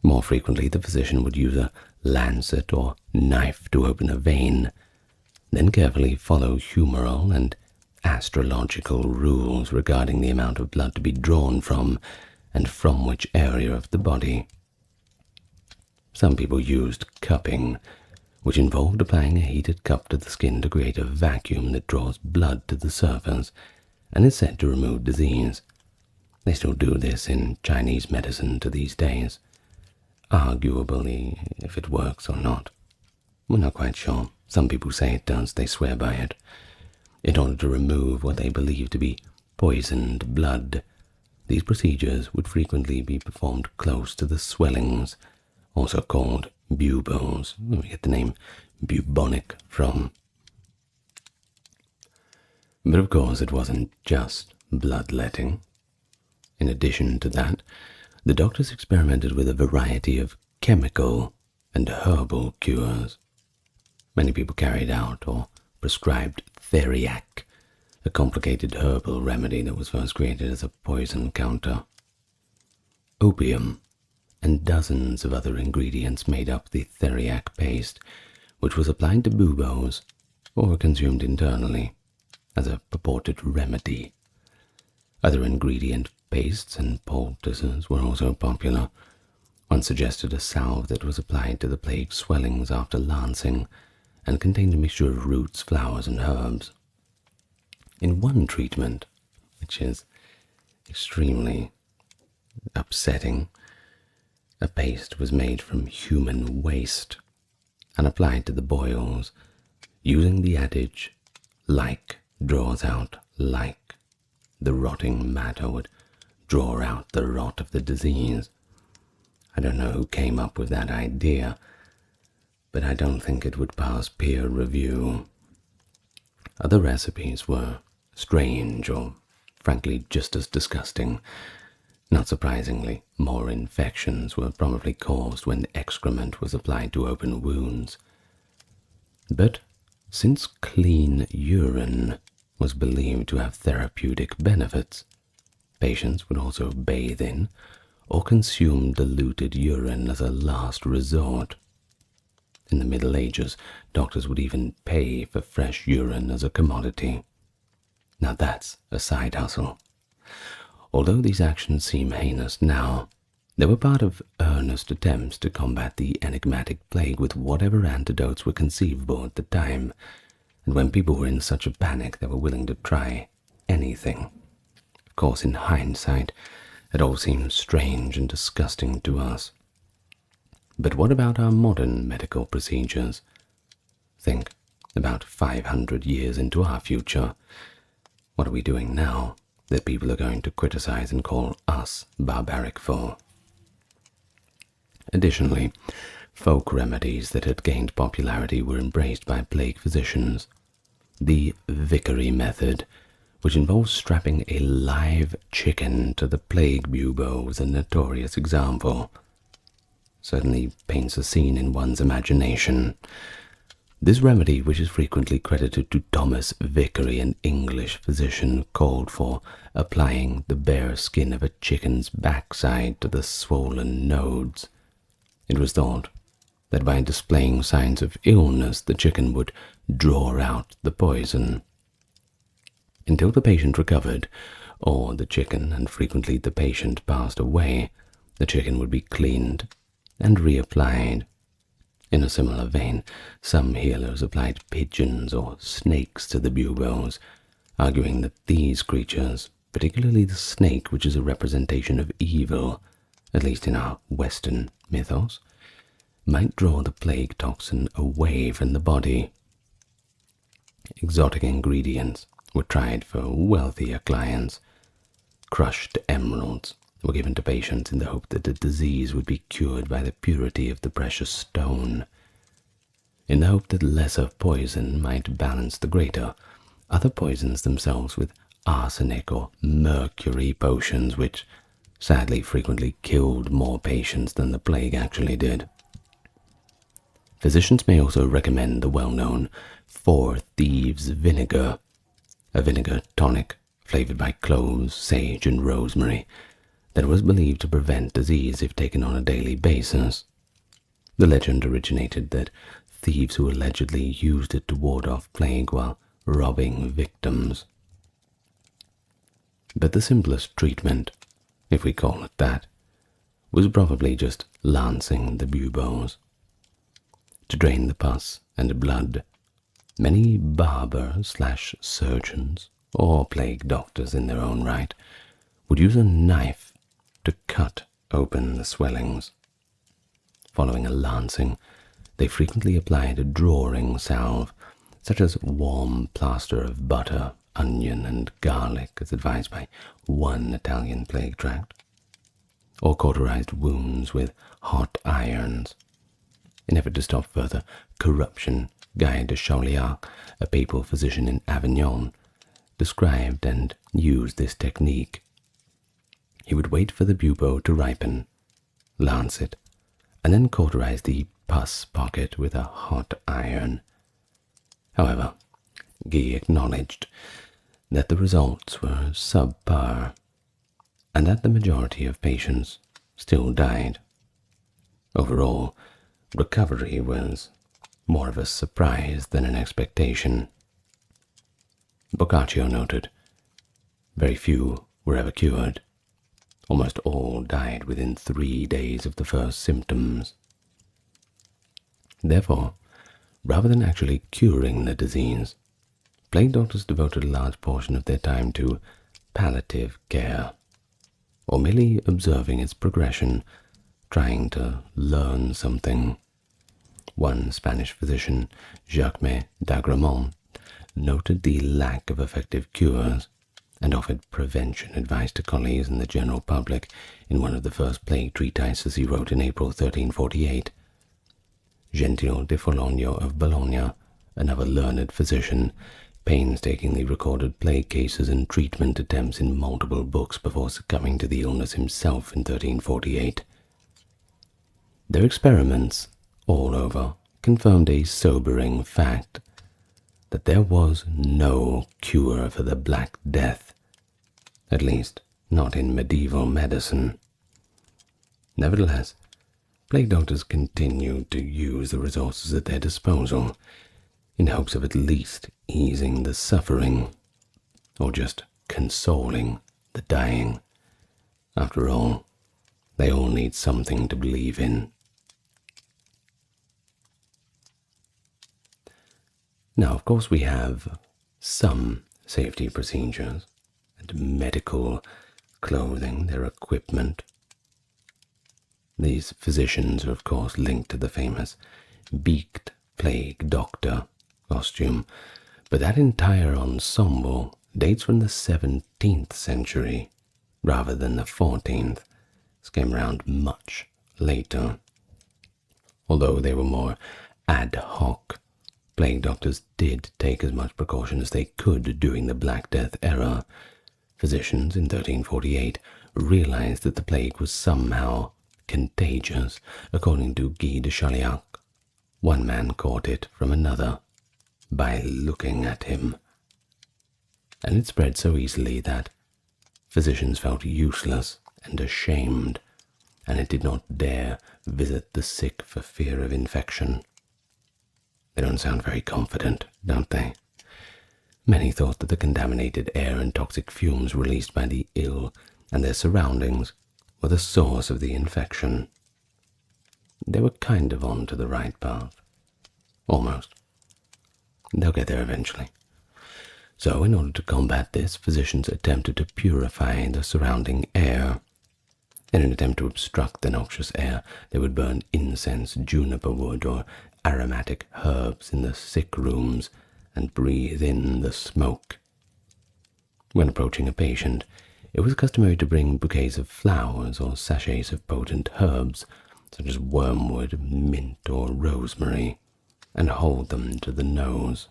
More frequently, the physician would use a lancet or knife to open a vein, then carefully follow humoral and astrological rules regarding the amount of blood to be drawn from and from which area of the body. Some people used cupping, which involved applying a heated cup to the skin to create a vacuum that draws blood to the surface and is said to remove disease. They still do this in Chinese medicine to these days. Arguably, if it works or not. We're not quite sure. Some people say it does, they swear by it. In order to remove what they believe to be poisoned blood, these procedures would frequently be performed close to the swellings, also called buboes. We get the name bubonic from. But of course it wasn't just bloodletting. In addition to that, the doctors experimented with a variety of chemical and herbal cures. Many people carried out or prescribed theriac, a complicated herbal remedy that was first created as a poison counter. Opium and dozens of other ingredients made up the theriac paste, which was applied to buboes or consumed internally as a purported remedy. Other ingredient pastes and poultices were also popular. One suggested a salve that was applied to the plague swellings after lancing and contained a mixture of roots, flowers, and herbs. In one treatment, which is extremely upsetting, a paste was made from human waste and applied to the boils, using the adage, like draws out like. The rotting matter would draw out the rot of the disease. I don't know who came up with that idea, but I don't think it would pass peer review. Other recipes were strange or, frankly, just as disgusting. Not surprisingly, more infections were probably caused when excrement was applied to open wounds. But since clean urine was believed to have therapeutic benefits, patients would also bathe in or consume diluted urine as a last resort. In the Middle Ages, doctors would even pay for fresh urine as a commodity. Now that's a side hustle. Although these actions seem heinous now, they were part of earnest attempts to combat the enigmatic plague with whatever antidotes were conceivable at the time, and when people were in such a panic they were willing to try anything. Of course, in hindsight, it all seems strange and disgusting to us. But what about our modern medical procedures? Think, about 500 years into our future. What are we doing now that people are going to criticize and call us barbaric for? Additionally, folk remedies that had gained popularity were embraced by plague physicians. The vicary method, which involves strapping a live chicken to the plague bubo, was a notorious example. Certainly paints a scene in one's imagination. This remedy, which is frequently credited to Thomas Vicary, an English physician, called for applying the bare skin of a chicken's backside to the swollen nodes. It was thought that by displaying signs of illness, the chicken would draw out the poison. Until the patient recovered, or the chicken, and frequently the patient, passed away, the chicken would be cleaned and reapplied. In a similar vein, some healers applied pigeons or snakes to the buboes, arguing that these creatures, particularly the snake, which is a representation of evil, at least in our Western mythos, might draw the plague toxin away from the body. Exotic ingredients were tried for wealthier clients. Crushed emeralds were given to patients in the hope that the disease would be cured by the purity of the precious stone. In the hope that lesser poison might balance the greater, other poisons themselves with arsenic or mercury potions, which sadly frequently killed more patients than the plague actually did. Physicians may also recommend the well-known Four Thieves vinegar, a vinegar tonic flavored by cloves, sage, and rosemary that was believed to prevent disease if taken on a daily basis. The legend originated that thieves who allegedly used it to ward off plague while robbing victims. But the simplest treatment, if we call it that, was probably just lancing the buboes. To drain the pus and blood, many barbers/surgeons or plague doctors in their own right, would use a knife to cut open the swellings. Following a lancing, they frequently applied a drawing salve, such as warm plaster of butter, onion, and garlic, as advised by one Italian plague tract, or cauterized wounds with hot irons. In effort to stop further corruption, Guy de Chauliac, a papal physician in Avignon, described and used this technique. He would wait for the bubo to ripen, lance it, and then cauterize the pus pocket with a hot iron. However, Guy acknowledged that the results were subpar, and that the majority of patients still died. Overall, recovery was more of a surprise than an expectation. Boccaccio noted, very few were ever cured. Almost all died within 3 days of the first symptoms. Therefore, rather than actually curing the disease, plague doctors devoted a large portion of their time to palliative care, or merely observing its progression, trying to learn something. One Spanish physician, Jacques d'Agremont, noted the lack of effective cures and offered prevention advice to colleagues and the general public in one of the first plague treatises he wrote in April 1348. Gentile de Fologno of Bologna, another learned physician, painstakingly recorded plague cases and treatment attempts in multiple books before succumbing to the illness himself in 1348. Their experiments, all over, confirmed a sobering fact, that there was no cure for the Black Death, at least not in medieval medicine. Nevertheless, plague doctors continued to use the resources at their disposal in hopes of at least easing the suffering, or just consoling the dying. After all, they all need something to believe in. Now, of course, we have some safety procedures and medical clothing, their equipment. These physicians are, of course, linked to the famous beaked plague doctor costume, but that entire ensemble dates from the 17th century rather than the 14th. This came around much later. Although they were more ad hoc, plague doctors did take as much precaution as they could during the Black Death era. Physicians in 1348 realized that the plague was somehow contagious, according to Guy de Chauliac. One man caught it from another by looking at him, and it spread so easily that physicians felt useless and ashamed, and it did not dare visit the sick for fear of infection. They don't sound very confident, don't they? Many thought that the contaminated air and toxic fumes released by the ill and their surroundings were the source of the infection. They were kind of on to the right path. Almost. They'll get there eventually. So, in order to combat this, physicians attempted to purify the surrounding air. In an attempt to obstruct the noxious air, they would burn incense, juniper wood, or aromatic herbs in the sick rooms and breathe in the smoke. When approaching a patient, it was customary to bring bouquets of flowers or sachets of potent herbs, such as wormwood, mint, or rosemary, and hold them to the nose.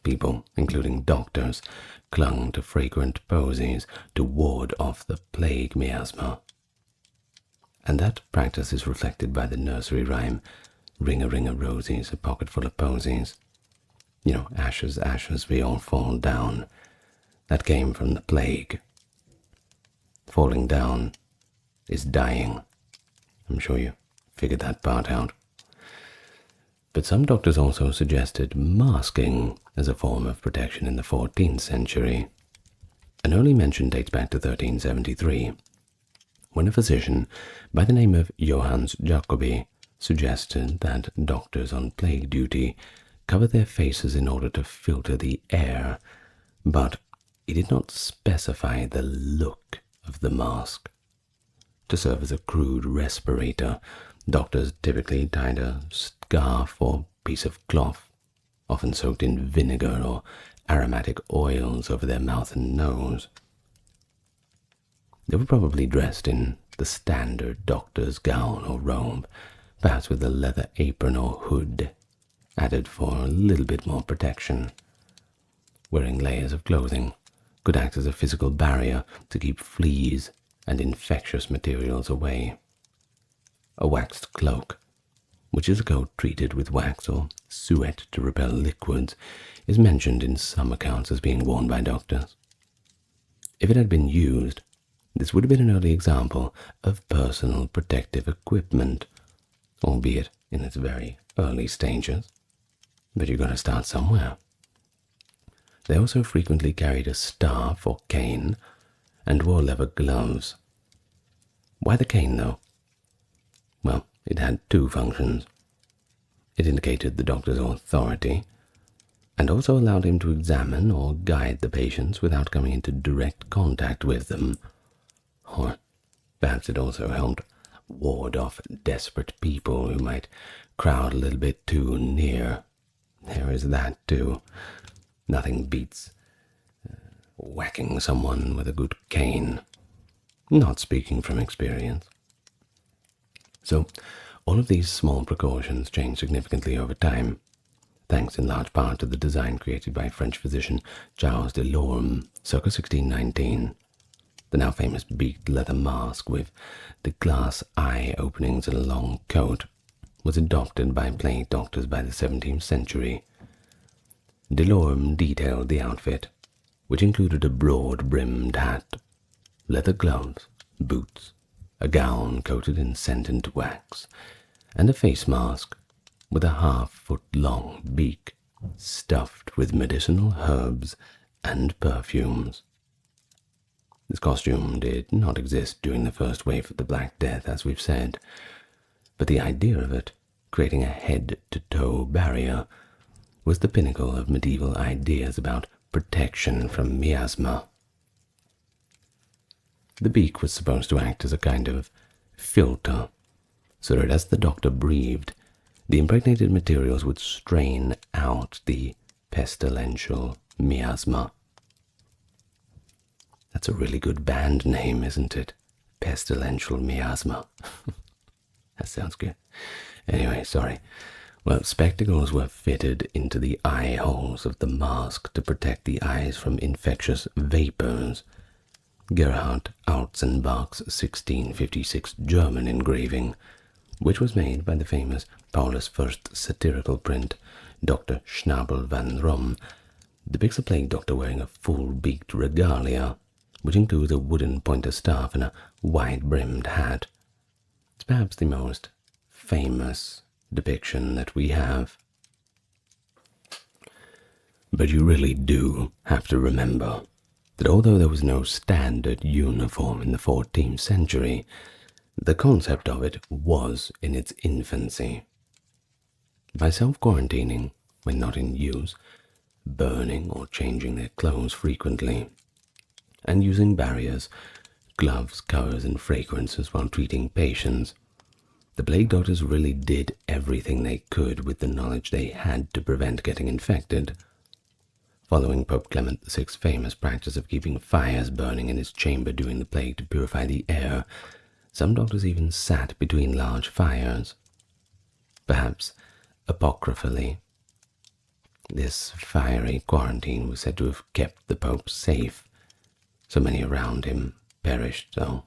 People, including doctors, clung to fragrant posies to ward off the plague miasma. And that practice is reflected by the nursery rhyme, "Ring-a-ring-a-rosies, a pocket full of posies." You know, ashes, ashes, we all fall down. That came from the plague. Falling down is dying. I'm sure you figured that part out. But some doctors also suggested masking as a form of protection in the 14th century. An early mention dates back to 1373, when a physician by the name of Johannes Jacobi suggested that doctors on plague duty cover their faces in order to filter the air, but he did not specify the look of the mask. To serve as a crude respirator, doctors typically tied a scarf or piece of cloth, often soaked in vinegar or aromatic oils, over their mouth and nose. They were probably dressed in the standard doctor's gown or robe, perhaps with a leather apron or hood, added for a little bit more protection. Wearing layers of clothing could act as a physical barrier to keep fleas and infectious materials away. A waxed cloak, which is a coat treated with wax or suet to repel liquids, is mentioned in some accounts as being worn by doctors. If it had been used, this would have been an early example of personal protective equipment, albeit in its very early stages. But you've got to start somewhere. They also frequently carried a staff or cane and wore leather gloves. Why the cane, though? Well, it had two functions. It indicated the doctor's authority, and also allowed him to examine or guide the patients without coming into direct contact with them. Or perhaps it also helped ward off desperate people who might crowd a little bit too near. There is that too. Nothing beats whacking someone with a good cane. Not speaking from experience. So, all of these small precautions changed significantly over time, thanks in large part to the design created by French physician Charles de Lorme, circa 1619. The now famous beaked leather mask with the glass eye openings and a long coat was adopted by plague doctors by the 17th century. De Lorme detailed the outfit, which included a broad-brimmed hat, leather gloves, boots, a gown coated in scented wax, and a face mask with a half-foot-long beak stuffed with medicinal herbs and perfumes. This costume did not exist during the first wave of the Black Death, as we've said, but the idea of it, creating a head-to-toe barrier, was the pinnacle of medieval ideas about protection from miasma. The beak was supposed to act as a kind of filter, so that as the doctor breathed, the impregnated materials would strain out the pestilential miasma. That's a really good band name, isn't it? Pestilential miasma. That sounds good. Anyway, sorry. Well, spectacles were fitted into the eye holes of the mask to protect the eyes from infectious vapors. Gerhard Autzenbach's 1656 German engraving, which was made by the famous Paulus I satirical print, Dr. Schnabel van Rom, depicts a plague doctor wearing a full beaked regalia, which includes a wooden pointer staff and a wide-brimmed hat. It's perhaps the most famous depiction that we have. But you really do have to remember that although there was no standard uniform in the 14th century, the concept of it was in its infancy. By self-quarantining when not in use, burning or changing their clothes frequently, and using barriers, gloves, covers, and fragrances while treating patients, the plague doctors really did everything they could with the knowledge they had to prevent getting infected. Following Pope Clement VI's famous practice of keeping fires burning in his chamber during the plague to purify the air, some doctors even sat between large fires. Perhaps apocryphally, this fiery quarantine was said to have kept the Pope safe. So many around him perished, though.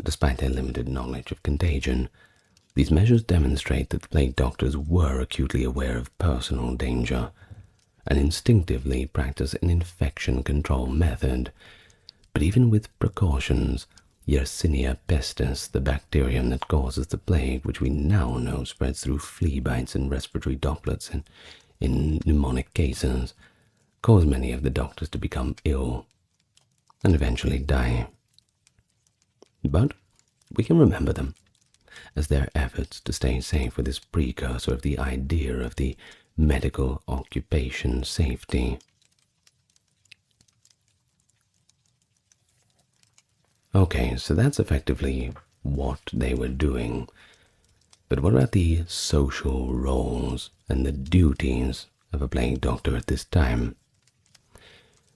Despite their limited knowledge of contagion, these measures demonstrate that the plague doctors were acutely aware of personal danger and instinctively practiced an infection control method. But even with precautions, Yersinia pestis, the bacterium that causes the plague, which we now know spreads through flea bites and respiratory droplets and in pneumonic cases, caused many of the doctors to become ill and eventually die. But we can remember them, as their efforts to stay safe were this precursor of the idea of the medical occupation safety, Okay, so that's effectively what they were doing. But what about the social roles and the duties of a plague doctor at this time?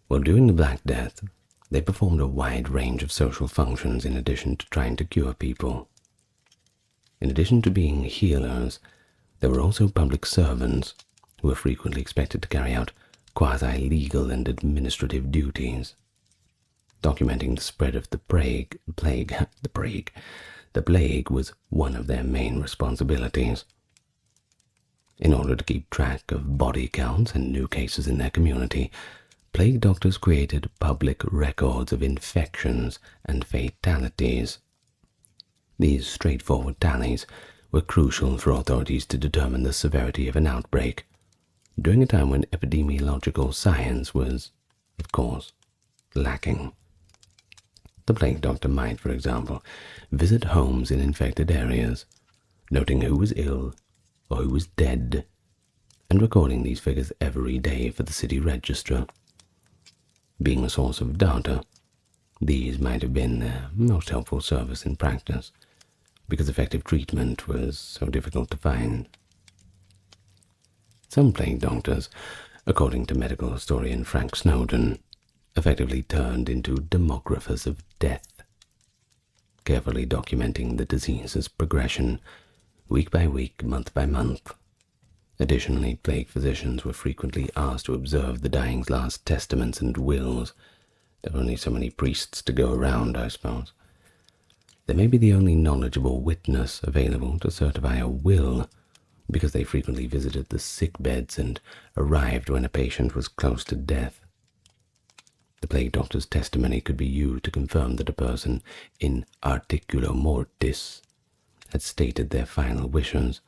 Well, during the Black Death, they performed a wide range of social functions in addition to trying to cure people. In addition to being healers, there were also public servants who were frequently expected to carry out quasi-legal and administrative duties. Documenting the spread of the plague was one of their main responsibilities. In order to keep track of body counts and new cases in their community, plague doctors created public records of infections and fatalities. These straightforward tallies were crucial for authorities to determine the severity of an outbreak, during a time when epidemiological science was, of course, lacking. The plague doctor might, for example, visit homes in infected areas, noting who was ill or who was dead, and recording these figures every day for the city register. Being a source of data, these might have been their most helpful service in practice, because effective treatment was so difficult to find. Some plague doctors, according to medical historian Frank Snowden, effectively turned into demographers of death, carefully documenting the disease's progression week by week, month by month. Additionally, plague physicians were frequently asked to observe the dying's last testaments and wills. There were only so many priests to go around, I suppose. They may be the only knowledgeable witness available to certify a will, because they frequently visited the sick beds and arrived when a patient was close to death. The plague doctor's testimony could be used to confirm that a person in articulo mortis had stated their final wishes,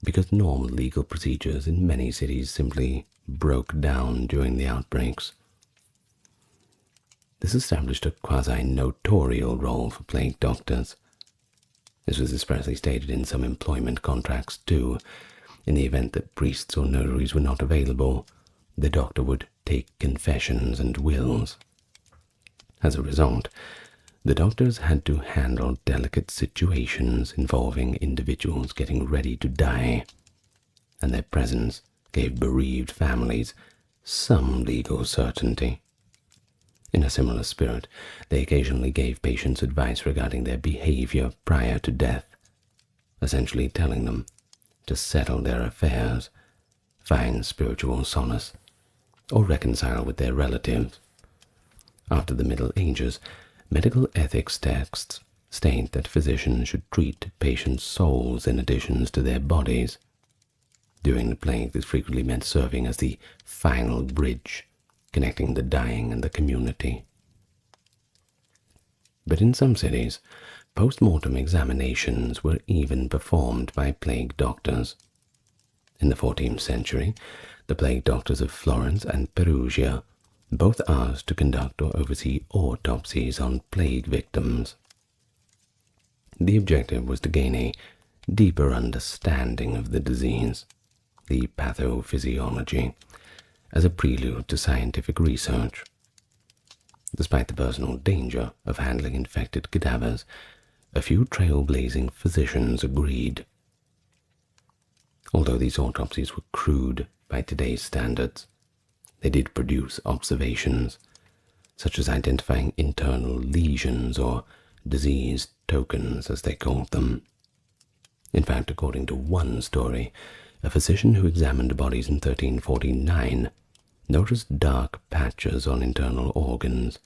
because normal legal procedures in many cities simply broke down during the outbreaks. This established a quasi-notorial role for plague doctors. This was expressly stated in some employment contracts too. In the event that priests or notaries were not available, the doctor would take confessions and wills. As a result, the doctors had to handle delicate situations involving individuals getting ready to die, and their presence gave bereaved families some legal certainty. In a similar spirit, they occasionally gave patients advice regarding their behavior prior to death, essentially telling them to settle their affairs, find spiritual solace, or reconcile with their relatives. After the Middle Ages, medical ethics texts state that physicians should treat patients' souls in addition to their bodies. During the plague, this frequently meant serving as the final bridge connecting the dying and the community. But in some cities, post-mortem examinations were even performed by plague doctors. In the 14th century, the plague doctors of Florence and Perugia both asked to conduct or oversee autopsies on plague victims. The objective was to gain a deeper understanding of the disease, the pathophysiology, as a prelude to scientific research. Despite the personal danger of handling infected cadavers, a few trailblazing physicians agreed. Although these autopsies were crude by today's standards, they did produce observations, such as identifying internal lesions or disease tokens, as they called them. In fact, according to one story, a physician who examined bodies in 1349 noticed dark patches on internal organs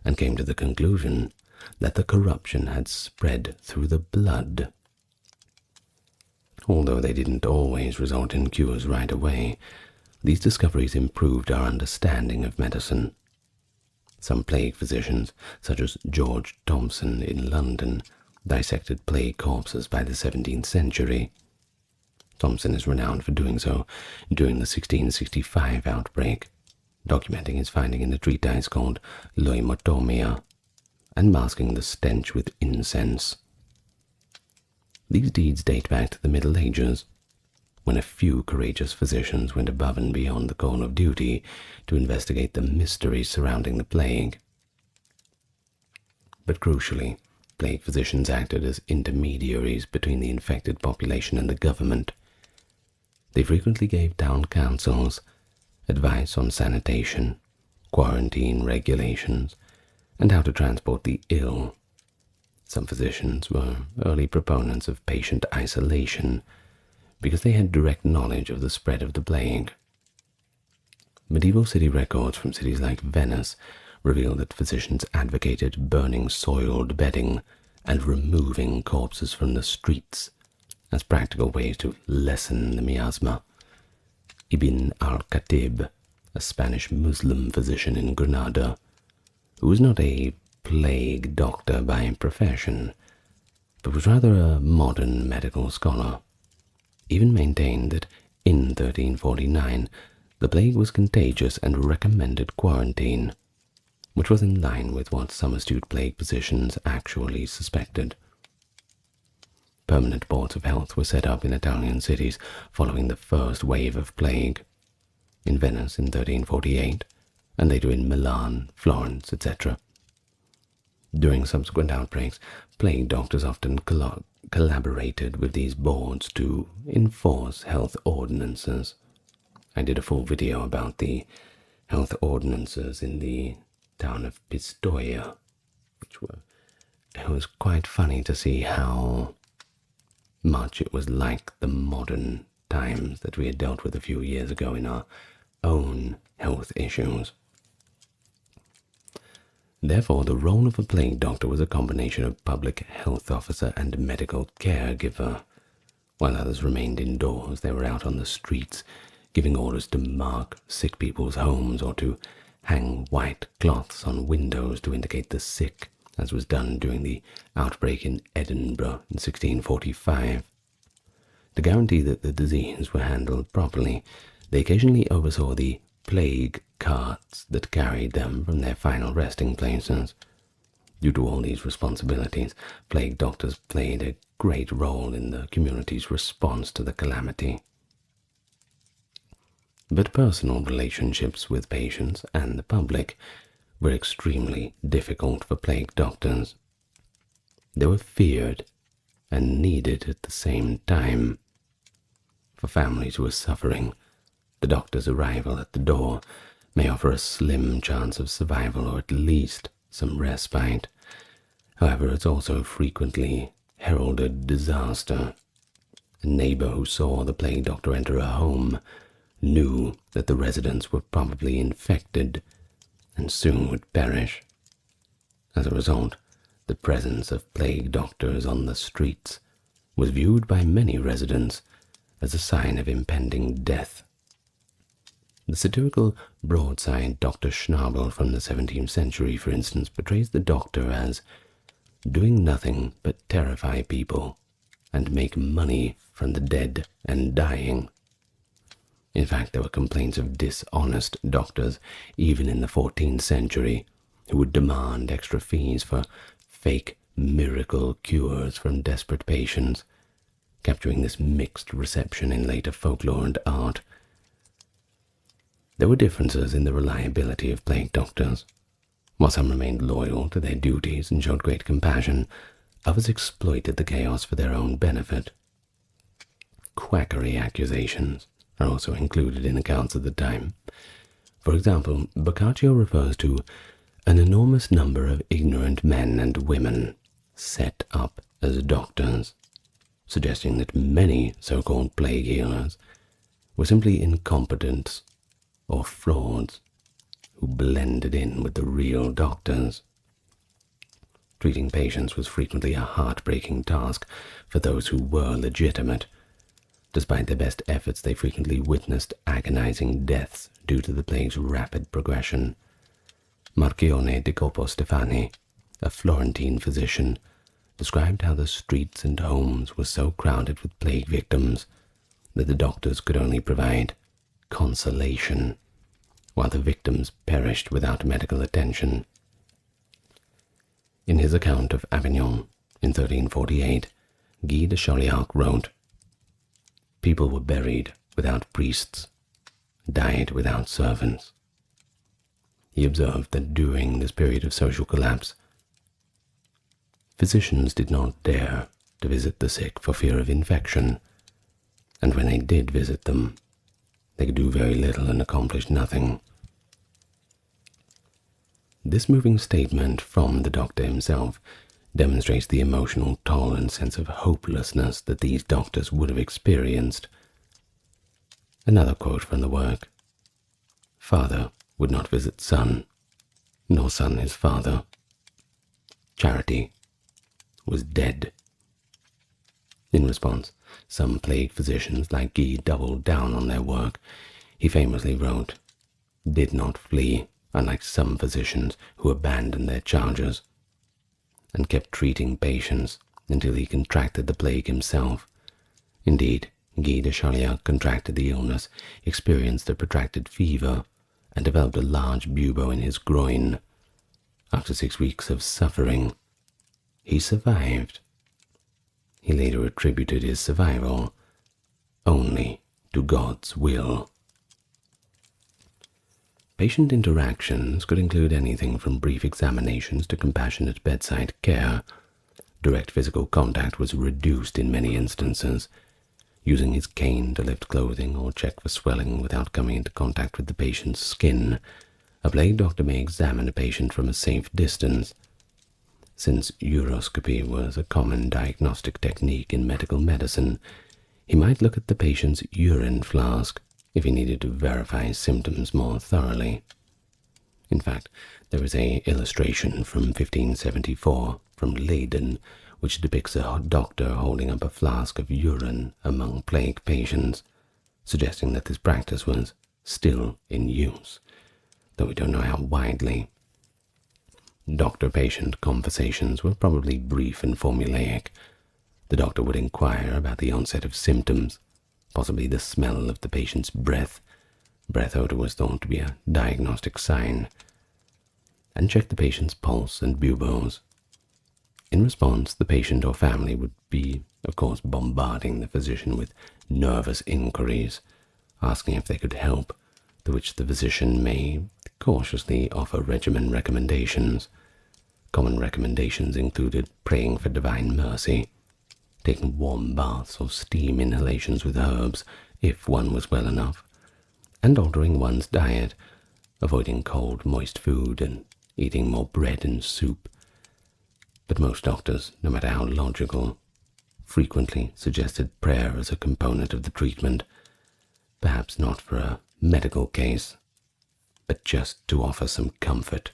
and came to the conclusion that the corruption had spread through the blood. Although they didn't always result in cures right away, these discoveries improved our understanding of medicine. Some plague physicians, such as George Thompson in London, dissected plague corpses by the 17th century. Thompson is renowned for doing so during the 1665 outbreak, documenting his finding in a treatise called Loimotomia, and masking the stench with incense. These deeds date back to the Middle Ages, when a few courageous physicians went above and beyond the call of duty to investigate the mysteries surrounding the plague. But crucially, plague physicians acted as intermediaries between the infected population and the government. They frequently gave town councils advice on sanitation, quarantine regulations, and how to transport the ill. Some physicians were early proponents of patient isolation because they had direct knowledge of the spread of the plague. Medieval city records from cities like Venice reveal that physicians advocated burning soiled bedding and removing corpses from the streets as practical ways to lessen the miasma. Ibn al-Khatib, a Spanish Muslim physician in Granada, who was not a plague doctor by profession, but was rather a modern medical scholar, even maintained that in 1349 the plague was contagious and recommended quarantine, which was in line with what some astute plague physicians actually suspected. Permanent boards of health were set up in Italian cities following the first wave of plague, in Venice in 1348, and later in Milan, Florence, etc. During subsequent outbreaks, plague doctors often collaborated with these boards to enforce health ordinances. I did a full video about the health ordinances in the town of Pistoia, it was quite funny to see how much it was like the modern times that we had dealt with a few years ago in our own health issues. Therefore, the role of a plague doctor was a combination of public health officer and medical caregiver. While others remained indoors, they were out on the streets, giving orders to mark sick people's homes or to hang white cloths on windows to indicate the sick, as was done during the outbreak in Edinburgh in 1645. To guarantee that the disease were handled properly, they occasionally oversaw the plague carts that carried them from their final resting places. Due to all these responsibilities, plague doctors played a great role in the community's response to the calamity. But personal relationships with patients and the public were extremely difficult for plague doctors. They were feared and needed at the same time. For families who are suffering, the doctor's arrival at the door may offer a slim chance of survival or at least some respite. However, it's also frequently heralded disaster. A neighbor who saw the plague doctor enter a home knew that the residents were probably infected and soon would perish. As a result, the presence of plague doctors on the streets was viewed by many residents as a sign of impending death. The satirical broadside Dr. Schnabel from the 17th century, for instance, portrays the doctor as doing nothing but terrify people and make money from the dead and dying. In fact, there were complaints of dishonest doctors, even in the 14th century, who would demand extra fees for fake miracle cures from desperate patients, capturing this mixed reception in later folklore and art. There were differences in the reliability of plague doctors. While some remained loyal to their duties and showed great compassion, others exploited the chaos for their own benefit. Quackery accusations are also included in accounts of the time. For example, Boccaccio refers to an enormous number of ignorant men and women set up as doctors, suggesting that many so-called plague healers were simply incompetents or frauds who blended in with the real doctors. Treating patients was frequently a heartbreaking task for those who were legitimate. Despite their best efforts, they frequently witnessed agonizing deaths due to the plague's rapid progression. Marchione di Capostefani, a Florentine physician, described how the streets and homes were so crowded with plague victims that the doctors could only provide consolation, while the victims perished without medical attention. In his account of Avignon in 1348, Guy de Chauliac wrote, "People were buried without priests, died without servants." He observed that during this period of social collapse, physicians did not dare to visit the sick for fear of infection, and when they did visit them, they could do very little and accomplish nothing. This moving statement from the doctor himself demonstrates the emotional toll and sense of hopelessness that these doctors would have experienced. Another quote from the work: "Father would not visit son, nor son his father. Charity was dead." In response, some plague physicians like Guy doubled down on their work. He famously wrote, "Did not flee, unlike some physicians who abandoned their charges," and kept treating patients until he contracted the plague himself. Indeed, Guy de Chauliac contracted the illness, experienced a protracted fever, and developed a large bubo in his groin. After 6 weeks of suffering, he survived. He later attributed his survival only to God's will. Patient interactions could include anything from brief examinations to compassionate bedside care. Direct physical contact was reduced in many instances. Using his cane to lift clothing or check for swelling without coming into contact with the patient's skin, a plague doctor may examine a patient from a safe distance. Since uroscopy was a common diagnostic technique in medical medicine, he might look at the patient's urine flask if he needed to verify symptoms more thoroughly. In fact, there is an illustration from 1574 from Leyden which depicts a doctor holding up a flask of urine among plague patients, suggesting that this practice was still in use, though we don't know how widely. Doctor-patient conversations were probably brief and formulaic. The doctor would inquire about the onset of symptoms, possibly the smell of the patient's breath. Breath odor was thought to be a diagnostic sign, and check the patient's pulse and buboes. In response, the patient or family would be, of course, bombarding the physician with nervous inquiries, asking if they could help, to which the physician may cautiously offer regimen recommendations. Common recommendations included praying for divine mercy, taking warm baths or steam inhalations with herbs if one was well enough, and altering one's diet, avoiding cold, moist food and eating more bread and soup. But most doctors, no matter how logical, frequently suggested prayer as a component of the treatment, perhaps not for a medical case, but just to offer some comfort.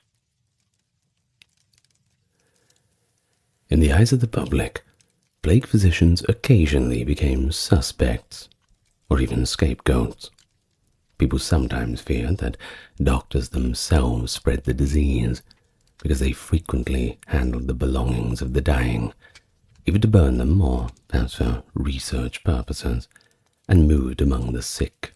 In the eyes of the public, plague physicians occasionally became suspects, or even scapegoats. People sometimes feared that doctors themselves spread the disease, because they frequently handled the belongings of the dying, either to burn them or as for research purposes, and moved among the sick.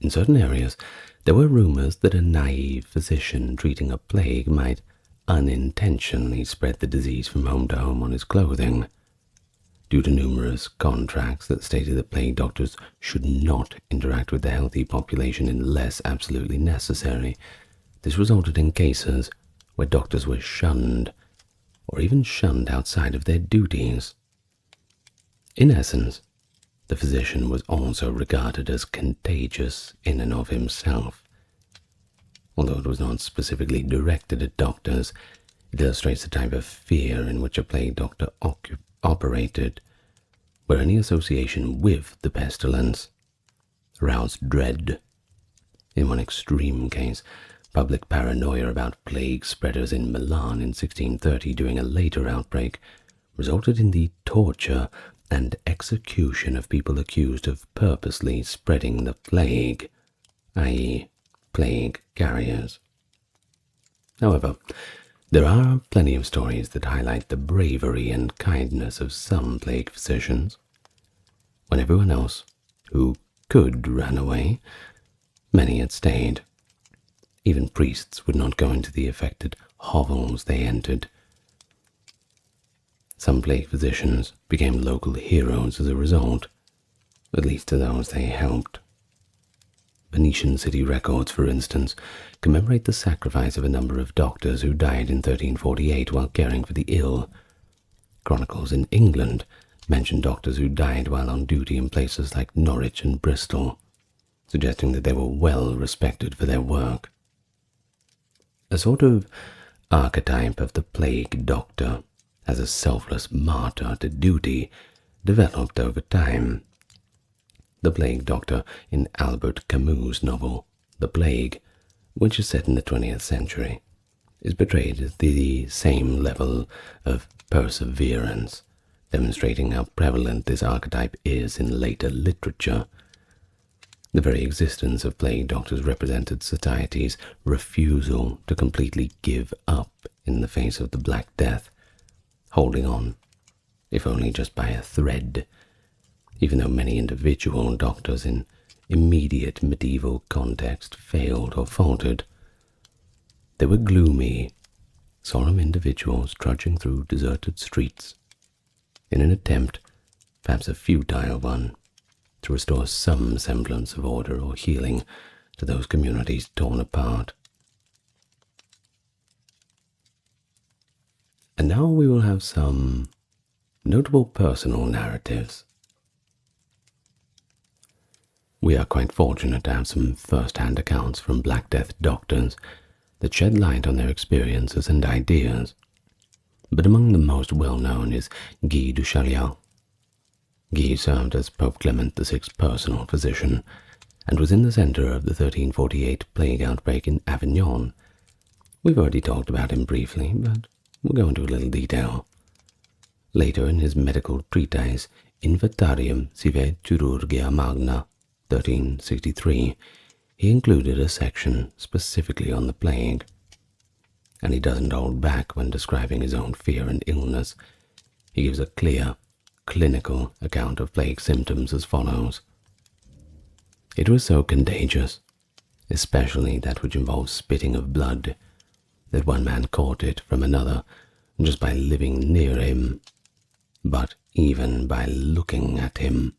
In certain areas, there were rumors that a naive physician treating a plague might unintentionally spread the disease from home to home on his clothing. Due to numerous contracts that stated that plague doctors should not interact with the healthy population unless absolutely necessary, this resulted in cases where doctors were shunned, or even shunned outside of their duties. In essence, the physician was also regarded as contagious in and of himself. Although it was not specifically directed at doctors, it illustrates the type of fear in which a plague doctor operated, where any association with the pestilence aroused dread. In one extreme case, public paranoia about plague spreaders in Milan in 1630 during a later outbreak resulted in the torture and execution of people accused of purposely spreading the plague, i.e., plague carriers. However, there are plenty of stories that highlight the bravery and kindness of some plague physicians. When everyone else who could ran away, many had stayed. Even priests would not go into the affected hovels they entered. Some plague physicians became local heroes as a result, at least to those they helped. Venetian city records, for instance, commemorate the sacrifice of a number of doctors who died in 1348 while caring for the ill. Chronicles in England mention doctors who died while on duty in places like Norwich and Bristol, suggesting that they were well respected for their work. A sort of archetype of the plague doctor as a selfless martyr to duty developed over time. The plague doctor in Albert Camus' novel, The Plague, which is set in the 20th century, is portrayed at the same level of perseverance, demonstrating how prevalent this archetype is in later literature. The very existence of plague doctors represented society's refusal to completely give up in the face of the Black Death, holding on, if only just by a thread. Even though many individual doctors in immediate medieval context failed or faltered, they were gloomy, solemn individuals trudging through deserted streets in an attempt, perhaps a futile one, to restore some semblance of order or healing to those communities torn apart. And now we will have some notable personal narratives. We are quite fortunate to have some first-hand accounts from Black Death doctors that shed light on their experiences and ideas, but among the most well-known is Guy de Chalier. Guy served as Pope Clement VI's personal physician and was in the center of the 1348 plague outbreak in Avignon. We've already talked about him briefly, but we'll go into a little detail. Later in his medical treatise, Inventarium Sive Chirurgia Magna, 1363, he included a section specifically on the plague, and he doesn't hold back when describing his own fear and illness. He gives a clear, clinical account of plague symptoms as follows. It was so contagious, especially that which involves spitting of blood, that one man caught it from another just by living near him, but even by looking at him.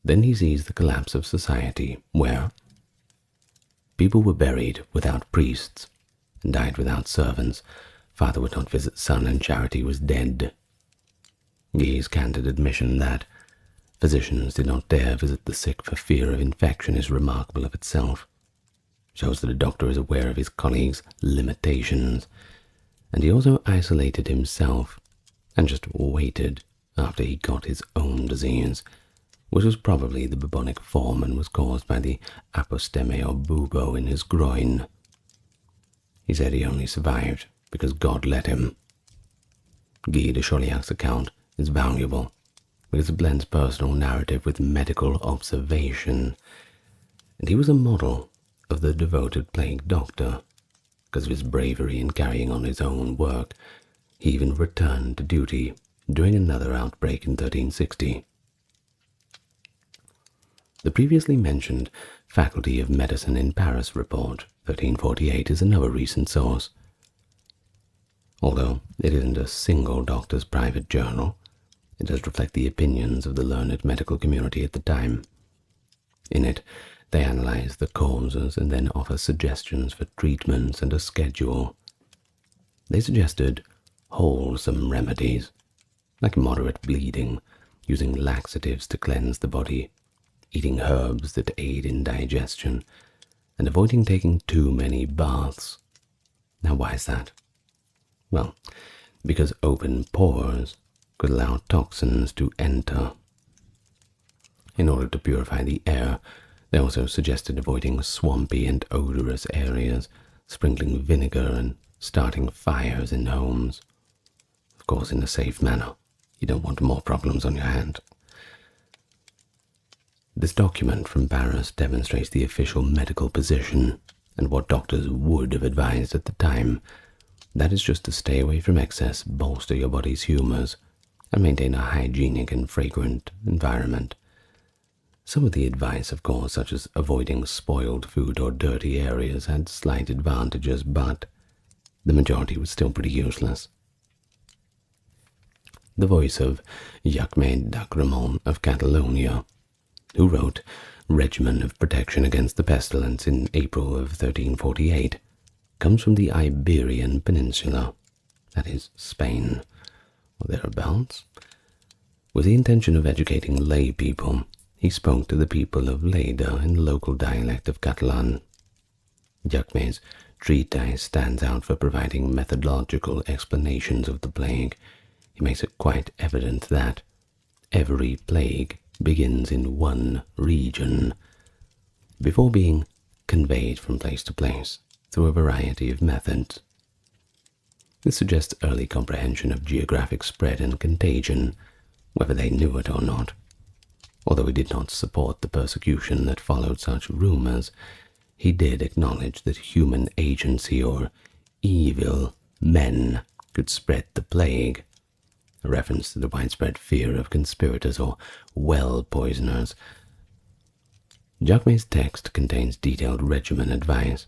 Then he sees the collapse of society, where people were buried without priests, and died without servants. Father would not visit son, and charity was dead. Guy's candid admission that physicians did not dare visit the sick for fear of infection is remarkable of itself. Shows that a doctor is aware of his colleagues' limitations, and he also isolated himself and just waited after he got his own disease, which was probably the bubonic form and was caused by the aposteme or bubo in his groin. He said he only survived because God let him. Guy de Chalier's account is valuable because it blends personal narrative with medical observation, and he was a model of the devoted plague doctor. Because of his bravery in carrying on his own work, he even returned to duty during another outbreak in 1360. The previously mentioned Faculty of Medicine in Paris report, 1348, is another recent source. Although it isn't a single doctor's private journal, it does reflect the opinions of the learned medical community at the time. In it, they analyze the causes and then offer suggestions for treatments and a schedule. They suggested wholesome remedies, like moderate bleeding, using laxatives to cleanse the body, eating herbs that aid in digestion, and avoiding taking too many baths. Now, why is that? Well, because open pores could allow toxins to enter. In order to purify the air, they also suggested avoiding swampy and odorous areas, sprinkling vinegar and starting fires in homes. Of course, in a safe manner. You don't want more problems on your hand. This document from Paris demonstrates the official medical position and what doctors would have advised at the time. That is just to stay away from excess, bolster your body's humors, and maintain a hygienic and fragrant environment. Some of the advice, of course, such as avoiding spoiled food or dirty areas, had slight advantages, but the majority was still pretty useless. The voice of Jacques d'Agremont of Catalonia, who wrote, regimen of protection against the pestilence in April of 1348 comes from the Iberian Peninsula, that is, Spain, or thereabouts. With the intention of educating lay people, he spoke to the people of Lleida in the local dialect of Catalan. Jacque's treatise stands out for providing methodological explanations of the plague. He makes it quite evident that every plague begins in one region, before being conveyed from place to place through a variety of methods. This suggests early comprehension of geographic spread and contagion, whether they knew it or not. Although he did not support the persecution that followed such rumors, he did acknowledge that human agency or evil men could spread the plague, a reference to the widespread fear of conspirators or well poisoners. Jacque's text contains detailed regimen advice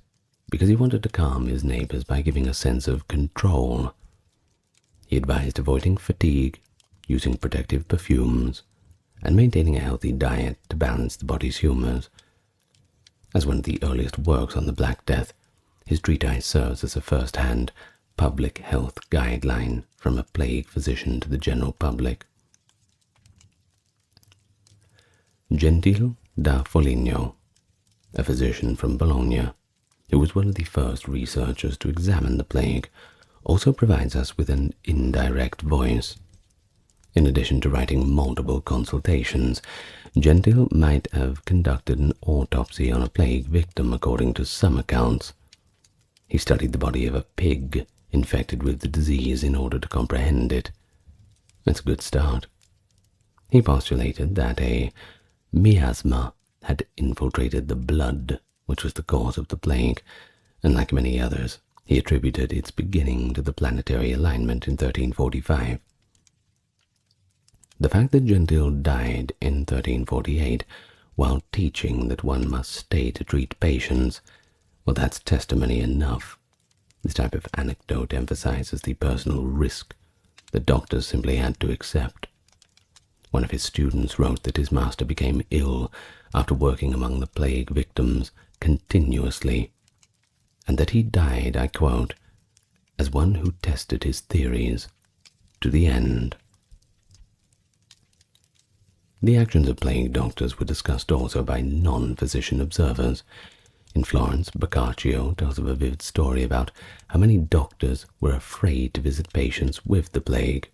because he wanted to calm his neighbors by giving a sense of control. He advised avoiding fatigue, using protective perfumes, and maintaining a healthy diet to balance the body's humors. As one of the earliest works on the Black Death, his treatise serves as a first-hand public health guideline from a plague physician to the general public. Gentile da Foligno, a physician from Bologna, who was one of the first researchers to examine the plague, also provides us with an indirect voice. In addition to writing multiple consultations, Gentile might have conducted an autopsy on a plague victim according to some accounts. He studied the body of a pig infected with the disease in order to comprehend it. That's a good start. He postulated that a miasma had infiltrated the blood, which was the cause of the plague, and like many others, he attributed its beginning to the planetary alignment in 1345. The fact that Gentile died in 1348 while teaching that one must stay to treat patients, well, that's testimony enough. This type of anecdote emphasizes the personal risk that doctors simply had to accept. One of his students wrote that his master became ill after working among the plague victims continuously, and that he died, I quote, as one who tested his theories to the end. The actions of plague doctors were discussed also by non-physician observers. In Florence, Boccaccio tells of a vivid story about how many doctors were afraid to visit patients with the plague,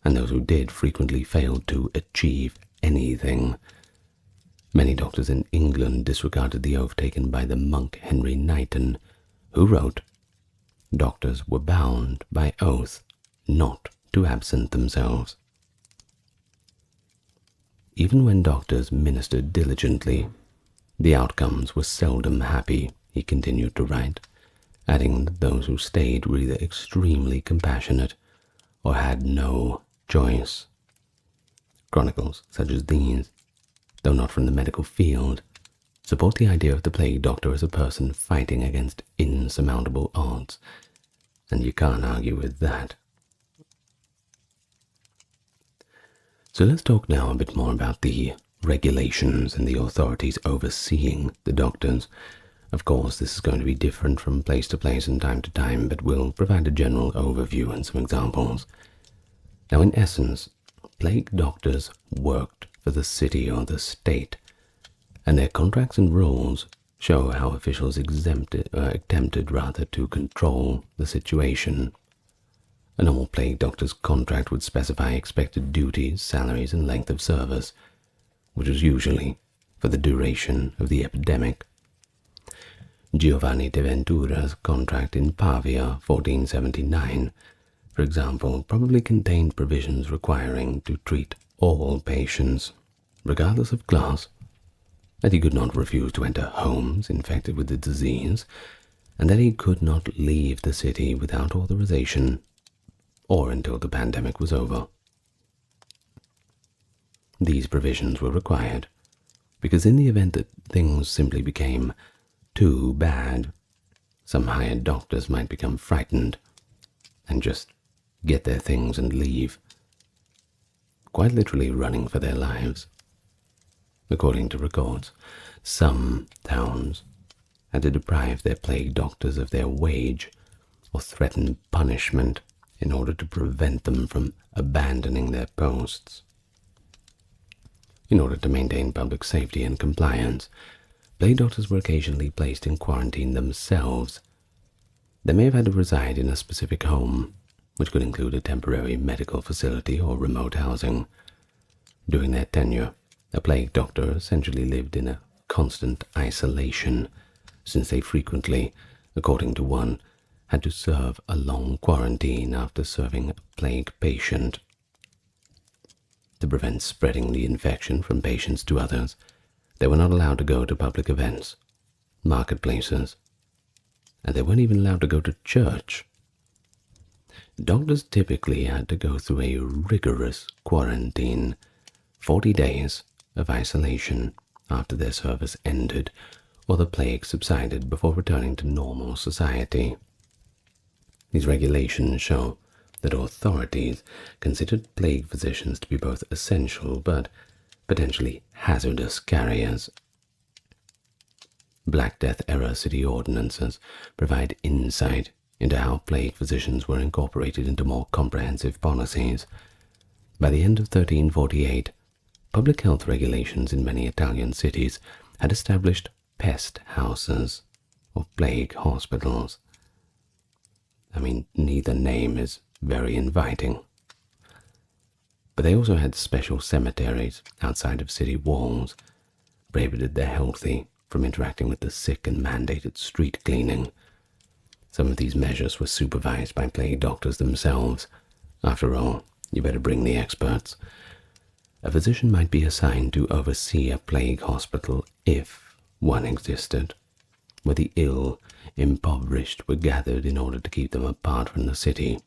and those who did frequently failed to achieve anything. Many doctors in England disregarded the oath taken by the monk Henry Knighton, who wrote, "Doctors were bound by oath not to absent themselves." Even when doctors ministered diligently, the outcomes were seldom happy, he continued to write, adding that those who stayed were either extremely compassionate or had no choice. Chronicles such as these, though not from the medical field, support the idea of the plague doctor as a person fighting against insurmountable odds, and you can't argue with that. So let's talk now a bit more about the regulations and the authorities overseeing the doctors. Of course, this is going to be different from place to place and time to time, but we'll provide a general overview and some examples. Now, in essence, plague doctors worked for the city or the state, and their contracts and rules show how officials attempted to control the situation. A normal plague doctor's contract would specify expected duties, salaries, and length of service, which was usually for the duration of the epidemic. Giovanni de Ventura's contract in Pavia, 1479, for example, probably contained provisions requiring to treat all patients, regardless of class, that he could not refuse to enter homes infected with the disease, and that he could not leave the city without authorization or until the pandemic was over. These provisions were required because in the event that things simply became too bad, some hired doctors might become frightened and just get their things and leave, quite literally running for their lives. According to records, some towns had to deprive their plague doctors of their wage or threaten punishment in order to prevent them from abandoning their posts. In order to maintain public safety and compliance, plague doctors were occasionally placed in quarantine themselves. They may have had to reside in a specific home, which could include a temporary medical facility or remote housing. During their tenure, a plague doctor essentially lived in a constant isolation, since they frequently, according to one, had to serve a long quarantine after serving a plague patient. To prevent spreading the infection from patients to others, they were not allowed to go to public events, marketplaces, and they weren't even allowed to go to church. Doctors typically had to go through a rigorous quarantine, 40 days of isolation after their service ended or the plague subsided before returning to normal society. These regulations show that authorities considered plague physicians to be both essential but potentially hazardous carriers. Black Death-era city ordinances provide insight into how plague physicians were incorporated into more comprehensive policies. By the end of 1348, public health regulations in many Italian cities had established pest houses or plague hospitals. Neither name is very inviting. But they also had special cemeteries outside of city walls, prohibited the healthy from interacting with the sick, and mandated street cleaning. Some of these measures were supervised by plague doctors themselves. After all, you better bring the experts. A physician might be assigned to oversee a plague hospital if one existed, where the ill, impoverished were gathered in order to keep them apart from the city.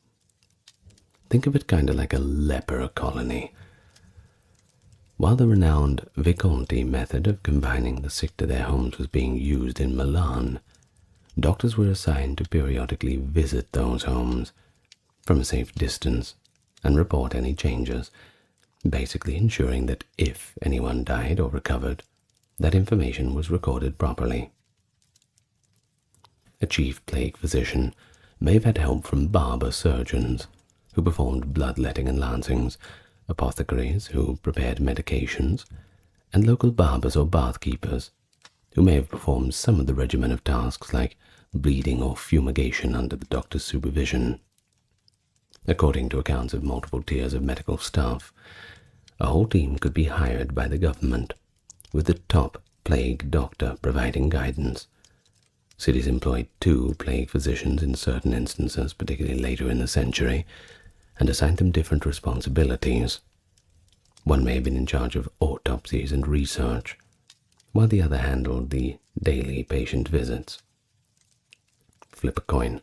Think of it kind of like a leper colony. While the renowned Visconti method of confining the sick to their homes was being used in Milan, doctors were assigned to periodically visit those homes from a safe distance and report any changes, basically ensuring that if anyone died or recovered, that information was recorded properly. A chief plague physician may have had help from barber surgeons, who performed bloodletting and lancings, apothecaries who prepared medications, and local barbers or bathkeepers, who may have performed some of the regimen of tasks like bleeding or fumigation under the doctor's supervision. According to accounts of multiple tiers of medical staff, a whole team could be hired by the government, with the top plague doctor providing guidance. Cities employed 2 plague physicians in certain instances, particularly later in the century, and assigned them different responsibilities. One may have been in charge of autopsies and research, while the other handled the daily patient visits. Flip a coin.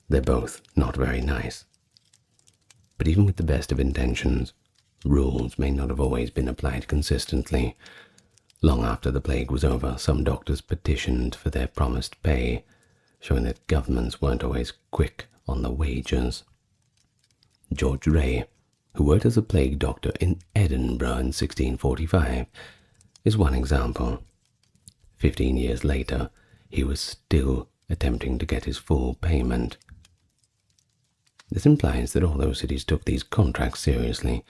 They're both not very nice. But even with the best of intentions, rules may not have always been applied consistently. Long after the plague was over, some doctors petitioned for their promised pay, showing that governments weren't always quick on the wages. George Ray, who worked as a plague doctor in Edinburgh in 1645, is one example. 15 years later, he was still attempting to get his full payment. This implies that although cities took these contracts seriously,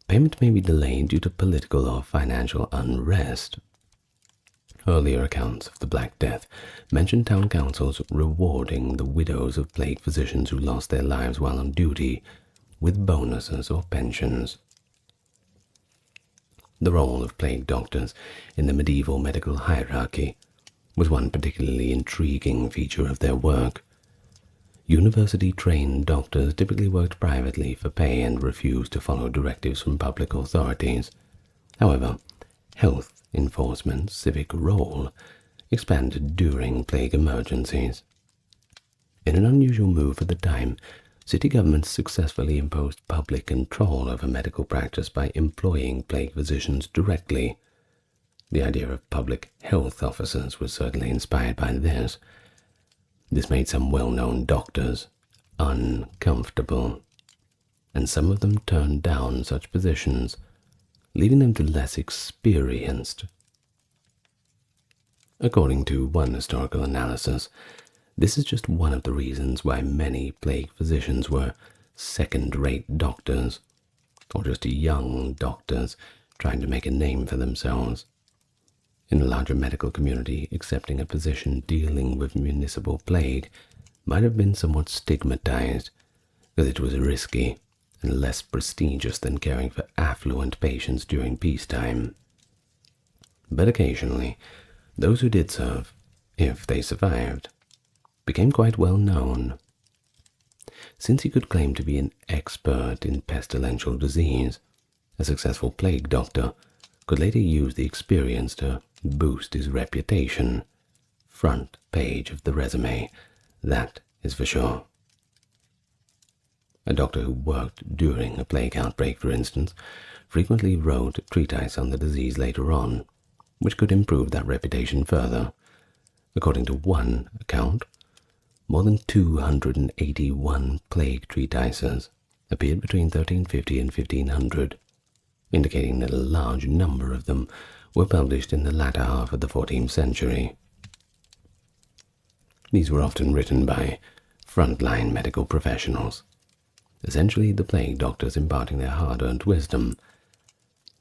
payment may be delayed due to political or financial unrest. Earlier accounts of the Black Death mention town councils rewarding the widows of plague physicians who lost their lives while on duty with bonuses or pensions. The role of plague doctors in the medieval medical hierarchy was one particularly intriguing feature of their work. University-trained doctors typically worked privately for pay and refused to follow directives from public authorities. However, health enforcement's civic role expanded during plague emergencies. In an unusual move at the time, city governments successfully imposed public control over medical practice by employing plague physicians directly. The idea of public health officers was certainly inspired by this. This made some well-known doctors uncomfortable, and some of them turned down such positions, leaving them to less experienced. According to one historical analysis, this is just one of the reasons why many plague physicians were second-rate doctors, or just young doctors trying to make a name for themselves. In the larger medical community, accepting a position dealing with municipal plague might have been somewhat stigmatized, because it was risky and less prestigious than caring for affluent patients during peacetime. But occasionally, those who did serve, if they survived, became quite well known. Since he could claim to be an expert in pestilential disease, a successful plague doctor could later use the experience to boost his reputation. Front page of the resume, that is for sure. A doctor who worked during a plague outbreak, for instance, frequently wrote a treatise on the disease later on, which could improve that reputation further. According to one account, more than 281 plague treatises appeared between 1350 and 1500, indicating that a large number of them were published in the latter half of the 14th century. These were often written by frontline medical professionals, essentially the plague doctors imparting their hard-earned wisdom,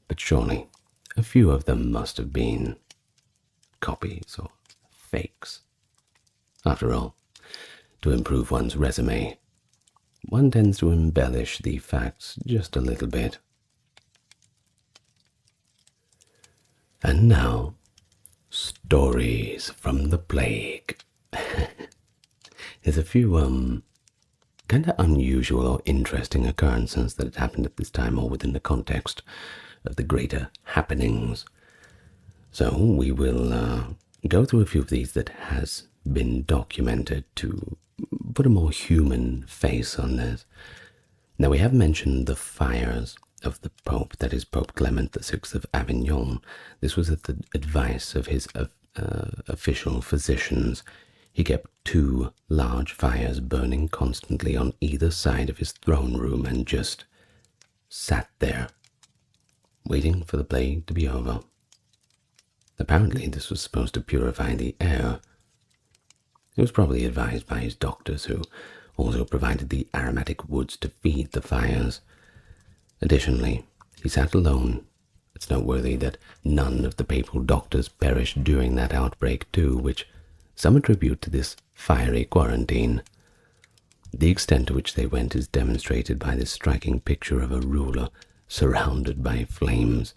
but surely a few of them must have been copies or fakes. After all, to improve one's resume, one tends to embellish the facts just a little bit. And now, stories from the plague. There's a few kind of unusual or interesting occurrences that had happened at this time, or within the context of the greater happenings. So we will go through a few of these that has been documented to put a more human face on this. Now, we have mentioned the fires of the Pope, that is Pope Clement VI of Avignon. This was at the advice of his official physicians. He kept 2 large fires burning constantly on either side of his throne room and just sat there, waiting for the plague to be over. Apparently, this was supposed to purify the air. It was probably advised by his doctors, who also provided the aromatic woods to feed the fires. Additionally, he sat alone. It's noteworthy that none of the papal doctors perished during that outbreak too, which some attribute to this fiery quarantine. The extent to which they went is demonstrated by this striking picture of a ruler surrounded by flames,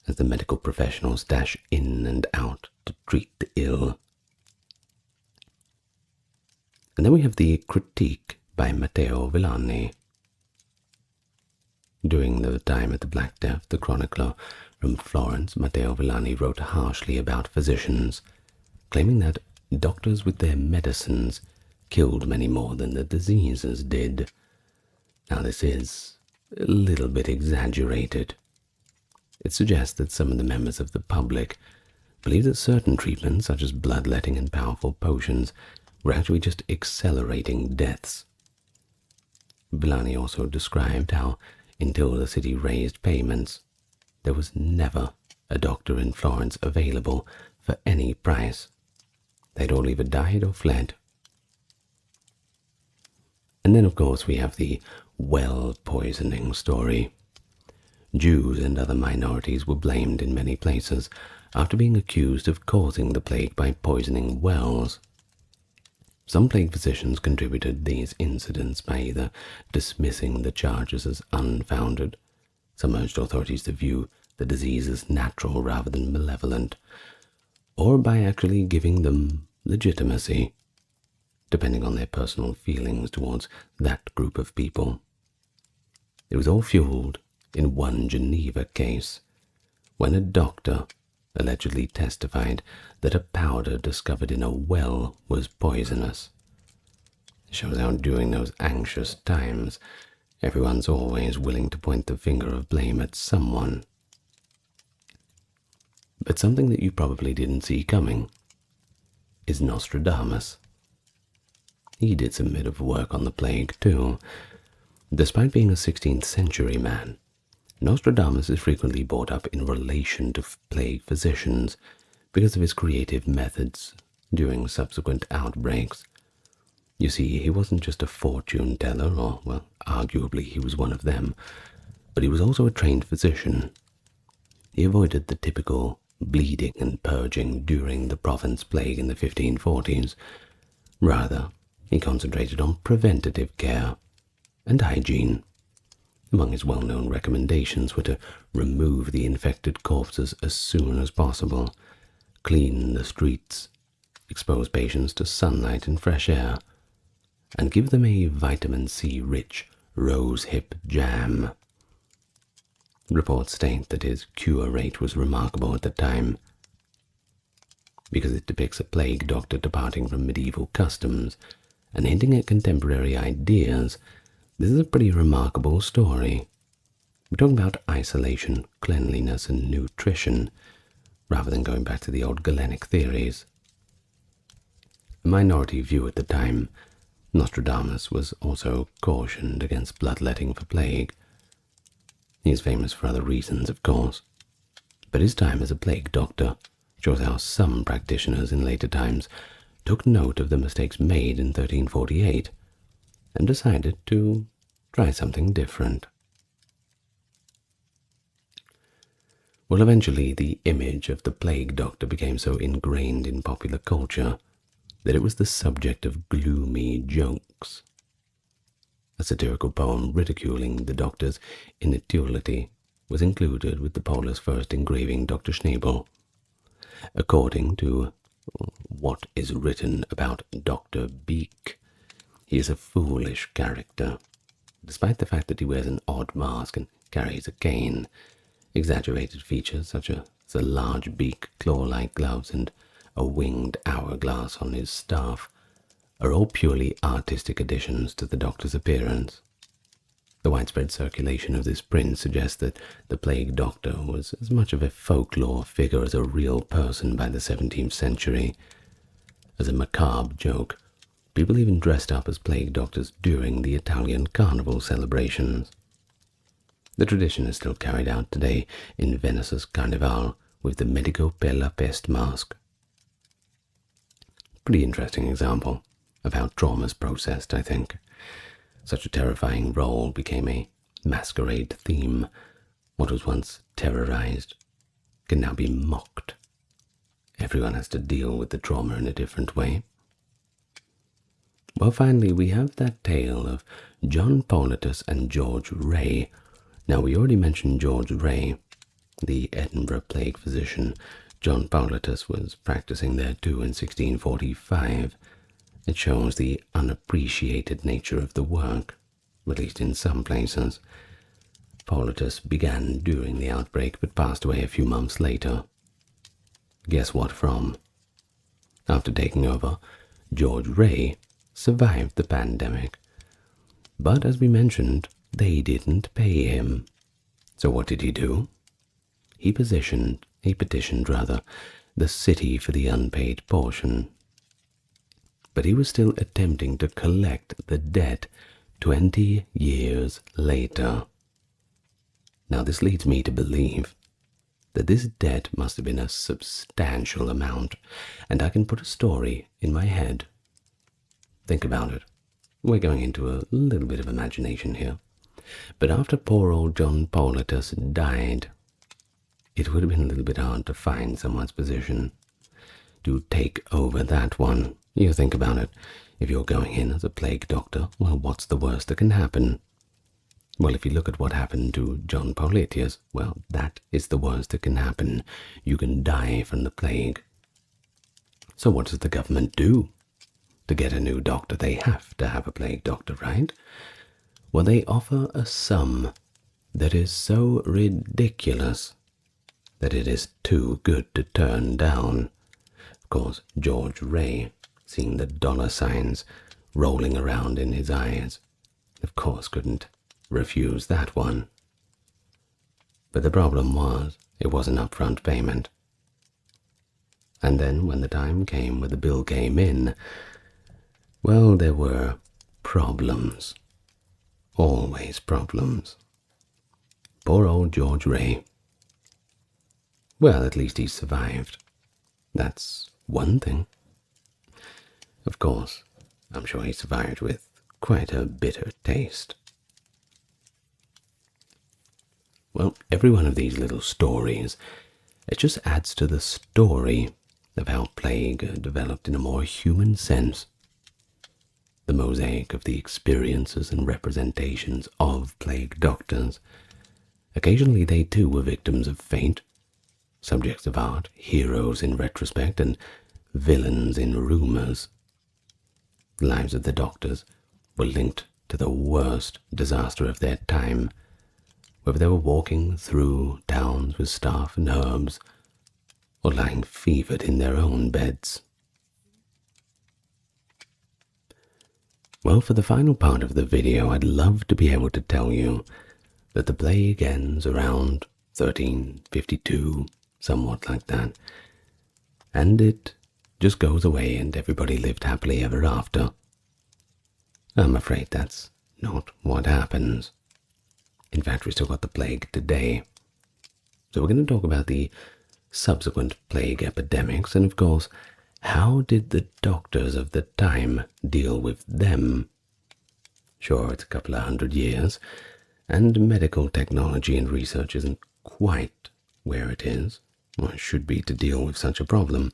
as the medical professionals dash in and out to treat the ill. And then we have the critique by Matteo Villani. During the time of the Black Death, the chronicler from Florence, Matteo Villani, wrote harshly about physicians, claiming that doctors with their medicines killed many more than the diseases did. Now, this is a little bit exaggerated. It suggests that some of the members of the public believed that certain treatments, such as bloodletting and powerful potions, were actually just accelerating deaths. Villani also described how, until the city raised payments, there was never a doctor in Florence available for any price. They'd all either died or fled. And then, of course, we have the well poisoning story. Jews and other minorities were blamed in many places after being accused of causing the plague by poisoning wells. Some plague physicians contributed these incidents by either dismissing the charges as unfounded. Some urged authorities to view the disease as natural rather than malevolent, or by actually giving them legitimacy, depending on their personal feelings towards that group of people. It was all fueled in one Geneva case, when a doctor allegedly testified that a powder discovered in a well was poisonous. It shows how during those anxious times, everyone's always willing to point the finger of blame at someone. But something that you probably didn't see coming is Nostradamus. He did some bit of work on the plague too. Despite being a 16th century man, Nostradamus is frequently brought up in relation to plague physicians because of his creative methods during subsequent outbreaks. You see, he wasn't just a fortune teller, or, well, arguably he was one of them, but he was also a trained physician. He avoided the typical bleeding and purging during the Provence plague in the 1540s. Rather, he concentrated on preventative care and hygiene. Among his well-known recommendations were to remove the infected corpses as soon as possible, clean the streets, expose patients to sunlight and fresh air, and give them a vitamin C-rich rosehip jam. Reports state that his cure rate was remarkable at the time. Because it depicts a plague doctor departing from medieval customs and hinting at contemporary ideas, this is a pretty remarkable story. We're talking about isolation, cleanliness, and nutrition, rather than going back to the old Galenic theories. A minority view at the time, Nostradamus was also cautioned against bloodletting for plague. He is famous for other reasons, of course, but his time as a plague doctor shows how some practitioners in later times took note of the mistakes made in 1348 and decided to try something different. Well, eventually the image of the plague doctor became so ingrained in popular culture that it was the subject of gloomy jokes. A satirical poem ridiculing the doctor's inutility was included with the Polish first engraving Dr. Schnabel. According to what is written about Dr. Beak, he is a foolish character, despite the fact that he wears an odd mask and carries a cane. Exaggerated features such as a large beak, claw-like gloves, and a winged hourglass on his staff are all purely artistic additions to the doctor's appearance. The widespread circulation of this print suggests that the plague doctor was as much of a folklore figure as a real person by the 17th century. As a macabre joke, people even dressed up as plague doctors during the Italian carnival celebrations. The tradition is still carried out today in Venice's Carnival with the Medico per la Peste mask. Pretty interesting example of how trauma is processed, I think. Such a terrifying role became a masquerade theme. What was once terrorized can now be mocked. Everyone has to deal with the trauma in a different way. Well, finally, we have that tale of John Politus and George Ray. Now, we already mentioned George Ray, the Edinburgh plague physician. John Politus was practicing there too in 1645. It shows the unappreciated nature of the work, at least in some places. Politus began during the outbreak but passed away a few months later. Guess what from? After taking over, George Ray survived the pandemic. But as we mentioned, they didn't pay him. So what did he do? He petitioned the city for the unpaid portion. But he was still attempting to collect the debt 20 years later. Now this leads me to believe that this debt must have been a substantial amount, and I can put a story in my head. Think about it. We're going into a little bit of imagination here. But after poor old John Politus died, it would have been a little bit hard to find someone's position to take over that one. You think about it. If you're going in as a plague doctor, well, what's the worst that can happen? Well, if you look at what happened to John Politus, well, that is the worst that can happen. You can die from the plague. So what does the government do? To get a new doctor, they have to have a plague doctor, right? Well, they offer a sum that is so ridiculous that it is too good to turn down. Of course, George Ray, seeing the dollar signs rolling around in his eyes, of course couldn't refuse that one. But the problem was, it was an upfront payment. And then when the time came where the bill came in, well, there were problems. Always problems. Poor old George Ray. Well, at least he survived. That's one thing. Of course, I'm sure he survived with quite a bitter taste. Well, every one of these little stories, it just adds to the story of how plague developed in a more human sense. The mosaic of the experiences and representations of plague doctors. Occasionally they too were victims of fate, subjects of art, heroes in retrospect, and villains in rumours. The lives of the doctors were linked to the worst disaster of their time, whether they were walking through towns with staff and herbs, or lying fevered in their own beds. Well, for the final part of the video, I'd love to be able to tell you that the plague ends around 1352, somewhat like that, and it just goes away and everybody lived happily ever after. I'm afraid that's not what happens. In fact, we still got the plague today. So we're going to talk about the subsequent plague epidemics, and of course, how did the doctors of the time deal with them? Sure, it's a couple of 100 years, and medical technology and research isn't quite where it is, or it should be, to deal with such a problem.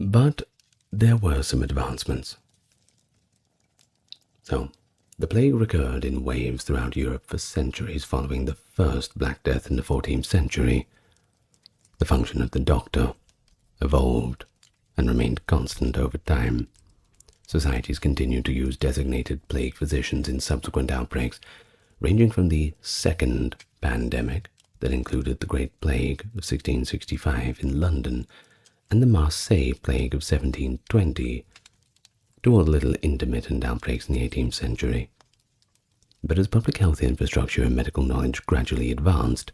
But there were some advancements. So, the plague recurred in waves throughout Europe for centuries following the first Black Death in the 14th century. The function of the doctor evolved and remained constant over time. Societies continued to use designated plague physicians in subsequent outbreaks, ranging from the second pandemic that included the Great Plague of 1665 in London and the Marseille Plague of 1720, to all the little intermittent outbreaks in the 18th century. But as public health infrastructure and medical knowledge gradually advanced,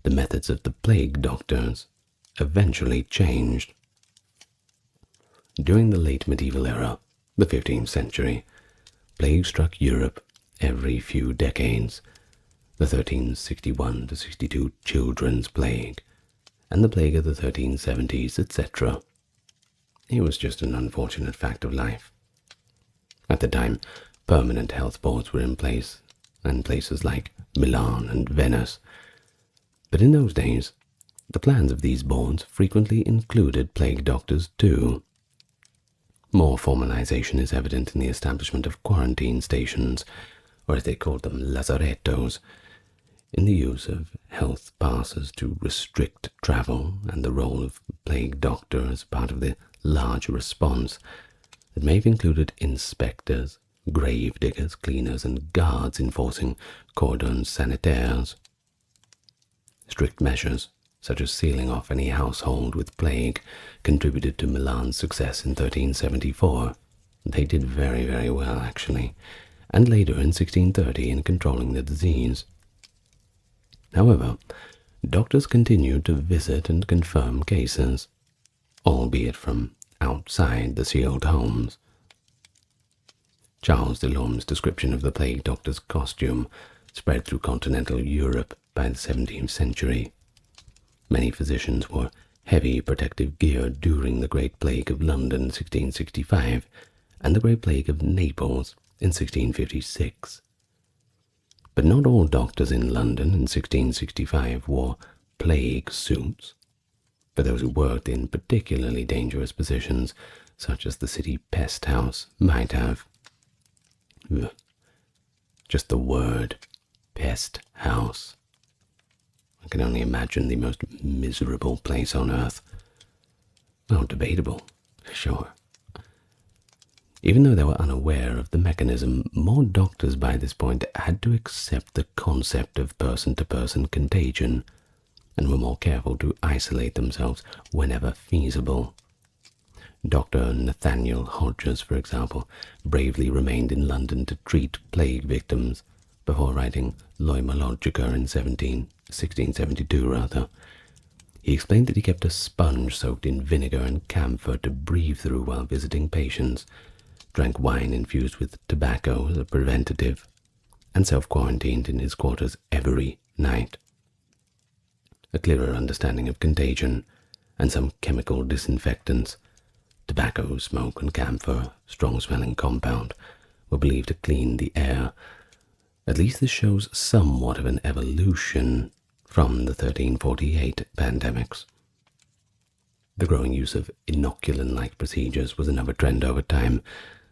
the methods of the plague doctors eventually changed. During the late medieval era, the 15th century, plague struck Europe every few decades. The 1361-62 Children's Plague, and the plague of the 1370s, etc. It was just an unfortunate fact of life. At the time, permanent health boards were in place, in places like Milan and Venice. But in those days, the plans of these boards frequently included plague doctors too. More formalization is evident in the establishment of quarantine stations, or as they called them, lazarettos, in the use of health passes to restrict travel, and the role of plague doctor as part of the large response that may have included inspectors, grave diggers, cleaners, and guards enforcing cordons sanitaires. Strict measures, such as sealing off any household with plague, contributed to Milan's success in 1374. They did very, very well, actually, and later in 1630 in controlling the disease. However, doctors continued to visit and confirm cases, albeit from outside the sealed homes. Charles Delorme's description of the plague doctor's costume spread through continental Europe by the 17th century. Many physicians wore heavy protective gear during the Great Plague of London in 1665 and the Great Plague of Naples in 1656. But not all doctors in London in 1665 wore plague suits. For those who worked in particularly dangerous positions, such as the city pest house, might have. Just the word pest house. I can only imagine the most miserable place on earth. Well, debatable, sure. Even though they were unaware of the mechanism, more doctors by this point had to accept the concept of person-to-person contagion, and were more careful to isolate themselves whenever feasible. Dr. Nathaniel Hodges, for example, bravely remained in London to treat plague victims before writing Loimologica in 1672. He explained that he kept a sponge soaked in vinegar and camphor to breathe through while visiting patients, drank wine infused with tobacco as a preventative, and self-quarantined in his quarters every night. A clearer understanding of contagion and some chemical disinfectants, tobacco, smoke, and camphor, strong-smelling compound, were believed to clean the air. At least this shows somewhat of an evolution from the 1348 pandemics. The growing use of inoculant-like procedures was another trend over time.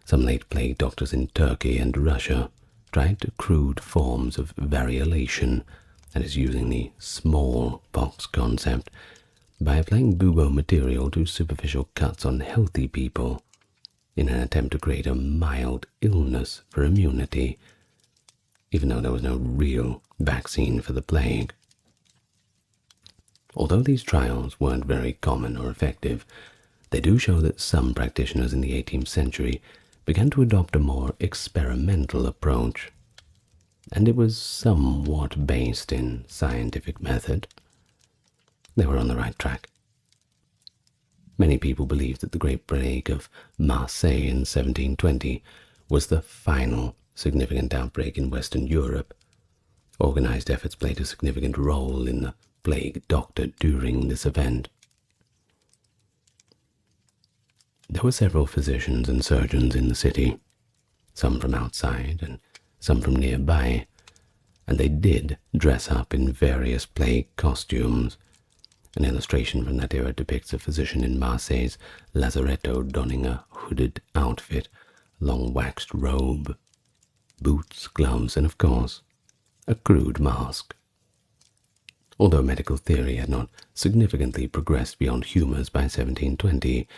Some late plague doctors in Turkey and Russia tried crude forms of variolation, that is, using the smallpox concept, by applying bubo material to superficial cuts on healthy people in an attempt to create a mild illness for immunity, even though there was no real vaccine for the plague. Although these trials weren't very common or effective, they do show that some practitioners in the 18th century began to adopt a more experimental approach, and it was somewhat based in scientific method. They were on the right track. Many people believed that the Great Plague of Marseille in 1720 was the final significant outbreak in Western Europe. Organized efforts played a significant role in the plague doctor during this event. There were several physicians and surgeons in the city, some from outside and some from nearby, and they did dress up in various plague costumes. An illustration from that era depicts a physician in Marseille's lazaretto donning a hooded outfit, long waxed robe, boots, gloves, and of course, a crude mask. Although medical theory had not significantly progressed beyond humours by 1720,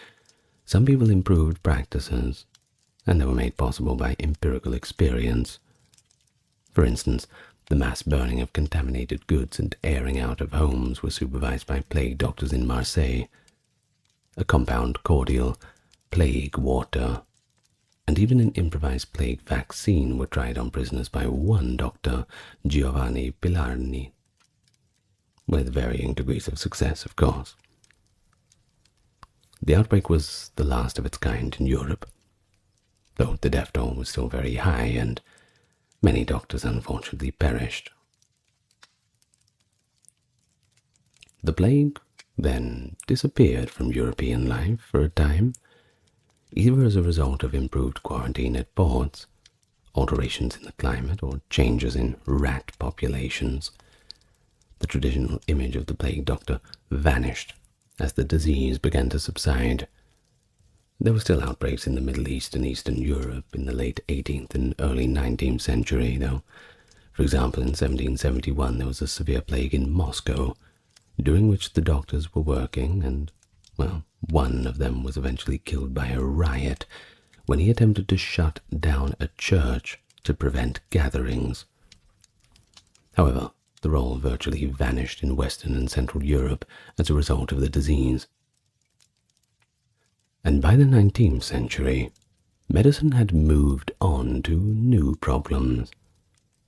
some people improved practices, and they were made possible by empirical experience. For instance, the mass burning of contaminated goods and airing out of homes was supervised by plague doctors in Marseille. A compound cordial, plague water, and even an improvised plague vaccine were tried on prisoners by one doctor, Giovanni Pilarni, with varying degrees of success, of course. The outbreak was the last of its kind in Europe, though the death toll was still very high and many doctors unfortunately perished. The plague then disappeared from European life for a time, either as a result of improved quarantine at ports, alterations in the climate, or changes in rat populations. The traditional image of the plague doctor vanished as the disease began to subside. There were still outbreaks in the Middle East and Eastern Europe in the late 18th and early 19th century, though. For example, in 1771 there was a severe plague in Moscow, during which the doctors were working, and, well, one of them was eventually killed by a riot when he attempted to shut down a church to prevent gatherings. However, the role virtually vanished in Western and Central Europe as a result of the disease. And by the 19th century, medicine had moved on to new problems,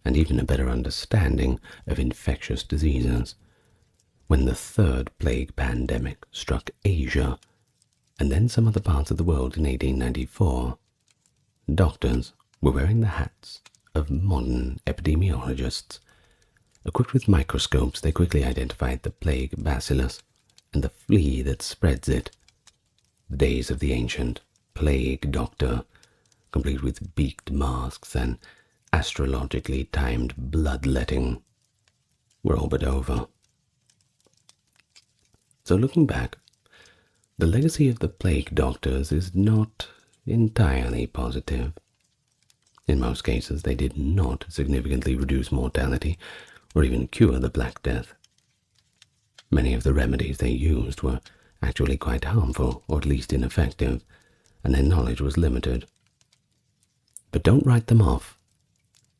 and even a better understanding of infectious diseases. When the third plague pandemic struck Asia, and then some other parts of the world in 1894, doctors were wearing the hats of modern epidemiologists. Equipped with microscopes, they quickly identified the plague bacillus and the flea that spreads it. The days of the ancient plague doctor, complete with beaked masks and astrologically timed bloodletting, were all but over. So looking back, the legacy of the plague doctors is not entirely positive. In most cases, they did not significantly reduce mortality or even cure the Black Death. Many of the remedies they used were actually quite harmful, or at least ineffective, and their knowledge was limited. But don't write them off.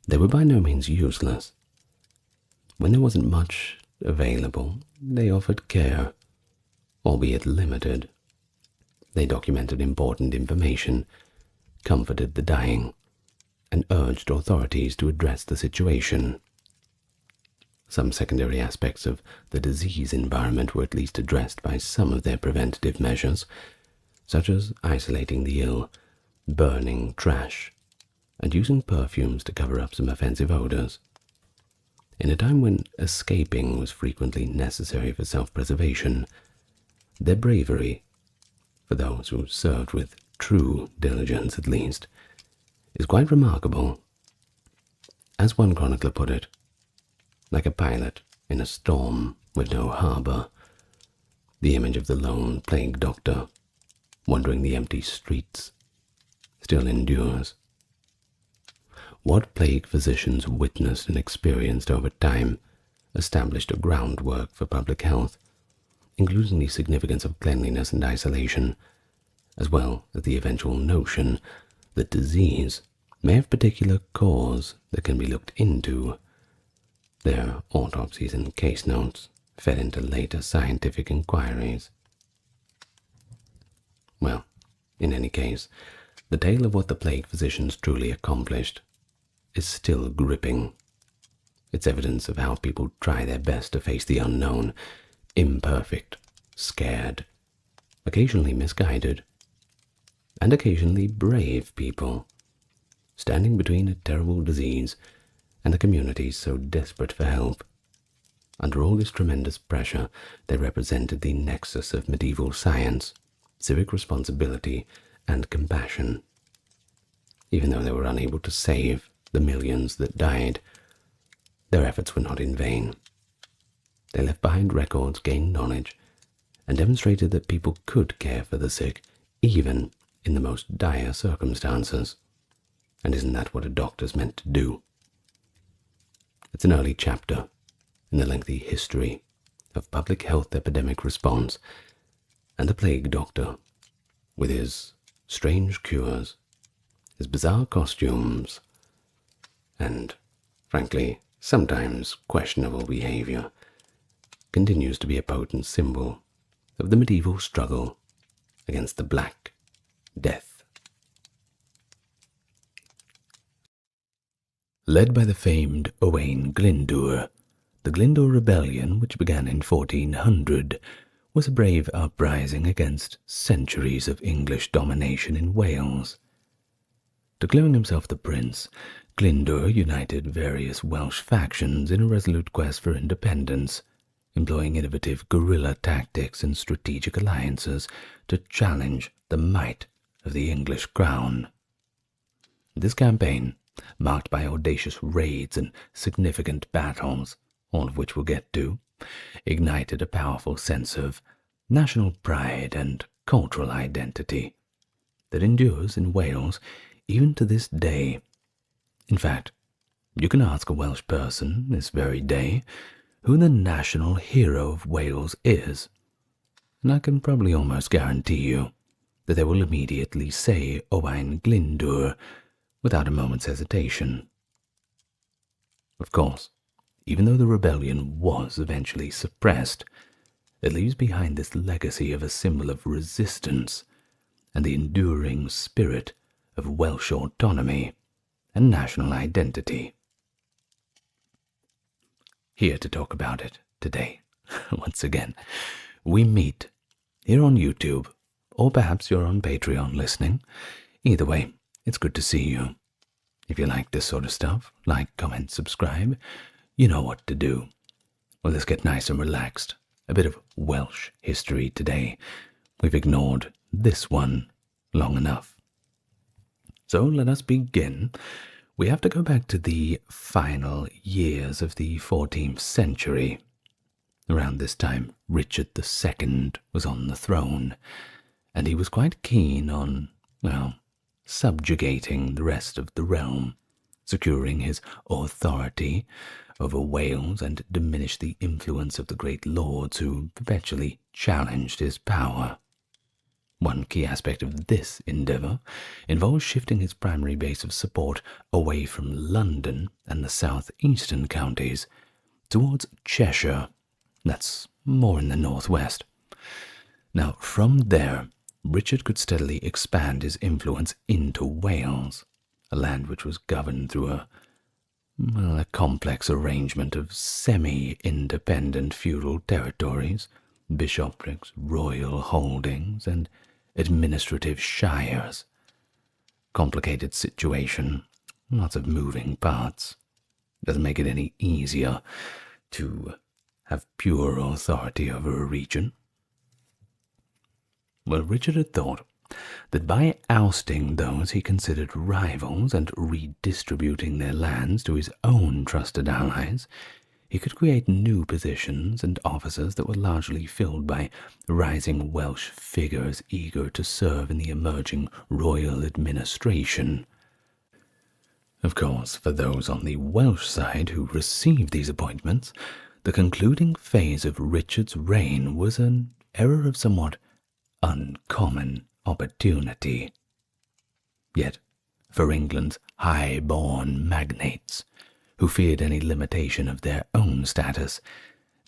They were by no means useless. When there wasn't much available, they offered care, albeit limited. They documented important information, comforted the dying, and urged authorities to address the situation. Some secondary aspects of the disease environment were at least addressed by some of their preventative measures, such as isolating the ill, burning trash, and using perfumes to cover up some offensive odors. In a time when escaping was frequently necessary for self-preservation, their bravery, for those who served with true diligence at least, is quite remarkable. As one chronicler put it, like a pilot in a storm with no harbour, the image of the lone plague doctor wandering the empty streets still endures. What plague physicians witnessed and experienced over time established a groundwork for public health, including the significance of cleanliness and isolation, as well as the eventual notion that disease may have particular cause that can be looked into. Their autopsies and case notes fed into later scientific inquiries. Well, in any case, the tale of what the plague physicians truly accomplished is still gripping. It's evidence of how people try their best to face the unknown, imperfect, scared, occasionally misguided, and occasionally brave people, standing between a terrible disease and a community so desperate for help. Under all this tremendous pressure, they represented the nexus of medieval science, civic responsibility, and compassion. Even though they were unable to save the millions that died, their efforts were not in vain. They left behind records, gained knowledge, and demonstrated that people could care for the sick, even in the most dire circumstances. And isn't that what a doctor's meant to do? It's an early chapter in the lengthy history of public health epidemic response, and the plague doctor, with his strange cures, his bizarre costumes, and, frankly, sometimes questionable behavior, continues to be a potent symbol of the medieval struggle against the Black Death. Led by the famed Owain Glyndŵr, the Glyndwr Rebellion, which began in 1400, was a brave uprising against centuries of English domination in Wales. Declaring himself the prince, Glyndŵr united various Welsh factions in a resolute quest for independence, employing innovative guerrilla tactics and strategic alliances to challenge the might of the English crown. This campaign, marked by audacious raids and significant battles, all of which we'll get to, ignited a powerful sense of national pride and cultural identity that endures in Wales even to this day. In fact, you can ask a Welsh person this very day who the national hero of Wales is, and I can probably almost guarantee you that they will immediately say Owain Glyndŵr without a moment's hesitation. Of course, even though the rebellion was eventually suppressed, it leaves behind this legacy of a symbol of resistance and the enduring spirit of Welsh autonomy and national identity. Here to talk about it today, once again, we meet here on YouTube, or perhaps you're on Patreon listening. Either way, it's good to see you. If you like this sort of stuff, like, comment, subscribe, you know what to do. Well, let's get nice and relaxed. A bit of Welsh history today. We've ignored this one long enough. So let us begin. We have to go back to the final years of the 14th century. Around this time, Richard II was on the throne, and he was quite keen on, well, subjugating the rest of the realm, securing his authority over Wales and diminish the influence of the great lords who perpetually challenged his power. One key aspect of this endeavour involves shifting his primary base of support away from London and the southeastern counties towards Cheshire. That's more in the northwest. Now, from there, Richard could steadily expand his influence into Wales, a land which was governed through a complex arrangement of semi-independent feudal territories, bishoprics, royal holdings, and administrative shires. Complicated situation, lots of moving parts. Doesn't make it any easier to have pure authority over a region. Well, Richard had thought that by ousting those he considered rivals and redistributing their lands to his own trusted allies, he could create new positions and offices that were largely filled by rising Welsh figures eager to serve in the emerging royal administration. Of course, for those on the Welsh side who received these appointments, the concluding phase of Richard's reign was an era of somewhat uncommon opportunity. Yet, for England's high-born magnates, who feared any limitation of their own status,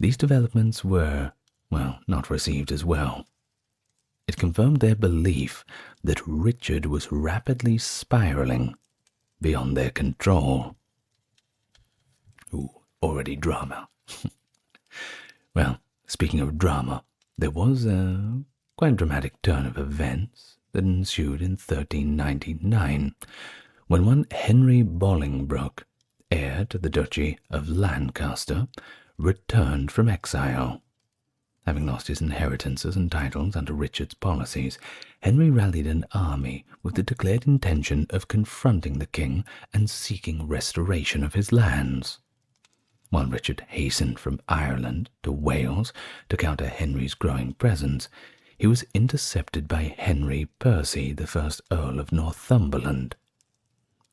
these developments were, well, not received as well. It confirmed their belief that Richard was rapidly spiraling beyond their control. Ooh, already drama. Well, speaking of drama, there was a quite dramatic turn of events that ensued in 1399, when one Henry Bolingbroke, heir to the Duchy of Lancaster, returned from exile. Having lost his inheritances and titles under Richard's policies, Henry rallied an army with the declared intention of confronting the king and seeking restoration of his lands. While Richard hastened from Ireland to Wales to counter Henry's growing presence, he was intercepted by Henry Percy, the first Earl of Northumberland.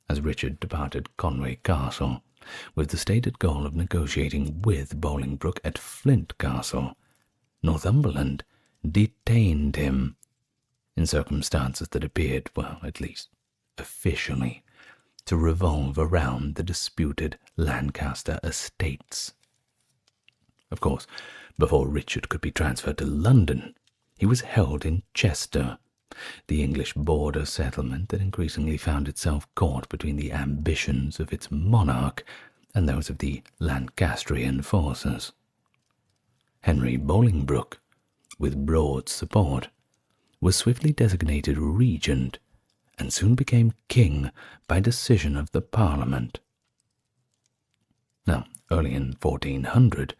As Richard departed Conway Castle, with the stated goal of negotiating with Bolingbroke at Flint Castle, Northumberland detained him in circumstances that appeared, well, at least officially, to revolve around the disputed Lancaster estates. Of course, before Richard could be transferred to London, he was held in Chester, the English border settlement that increasingly found itself caught between the ambitions of its monarch and those of the Lancastrian forces. Henry Bolingbroke, with broad support, was swiftly designated regent and soon became king by decision of the Parliament. Now, early in 1400,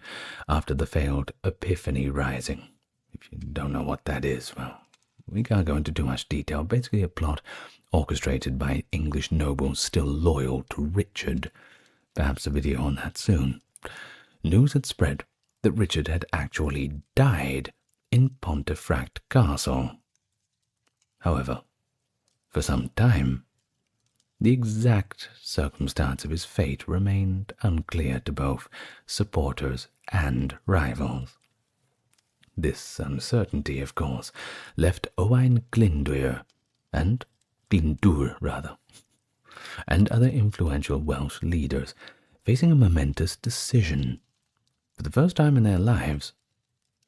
after the failed Epiphany Rising, if you don't know what that is, well, we can't go into too much detail. Basically a plot orchestrated by English nobles still loyal to Richard. Perhaps a video on that soon. News had spread that Richard had actually died in Pontefract Castle. However, for some time, the exact circumstance of his fate remained unclear to both supporters and rivals. This uncertainty, of course, left Owain Glyndŵr and other influential Welsh leaders facing a momentous decision. For the first time in their lives,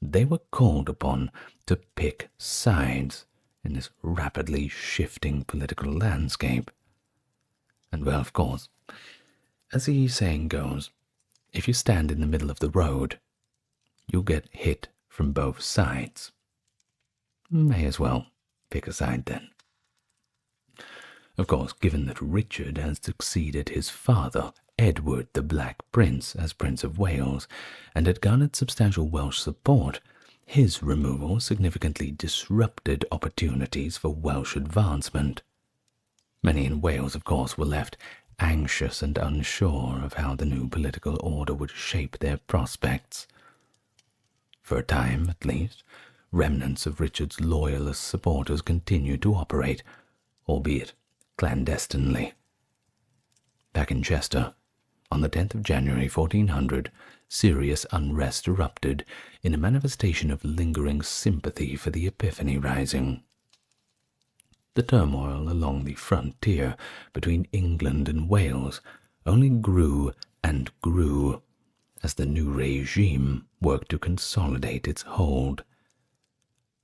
they were called upon to pick sides in this rapidly shifting political landscape. And well, of course, as the saying goes, if you stand in the middle of the road, you'll get hit from both sides. May as well pick a side then. Of course, given that Richard had succeeded his father, Edward the Black Prince, as Prince of Wales, and had garnered substantial Welsh support, his removal significantly disrupted opportunities for Welsh advancement. Many in Wales, of course, were left anxious and unsure of how the new political order would shape their prospects. For a time, at least, remnants of Richard's loyalist supporters continued to operate, albeit clandestinely. Back in Chester, on the 10th of January 1400, serious unrest erupted in a manifestation of lingering sympathy for the Epiphany Rising. The turmoil along the frontier between England and Wales only grew and grew as the new regime worked to consolidate its hold.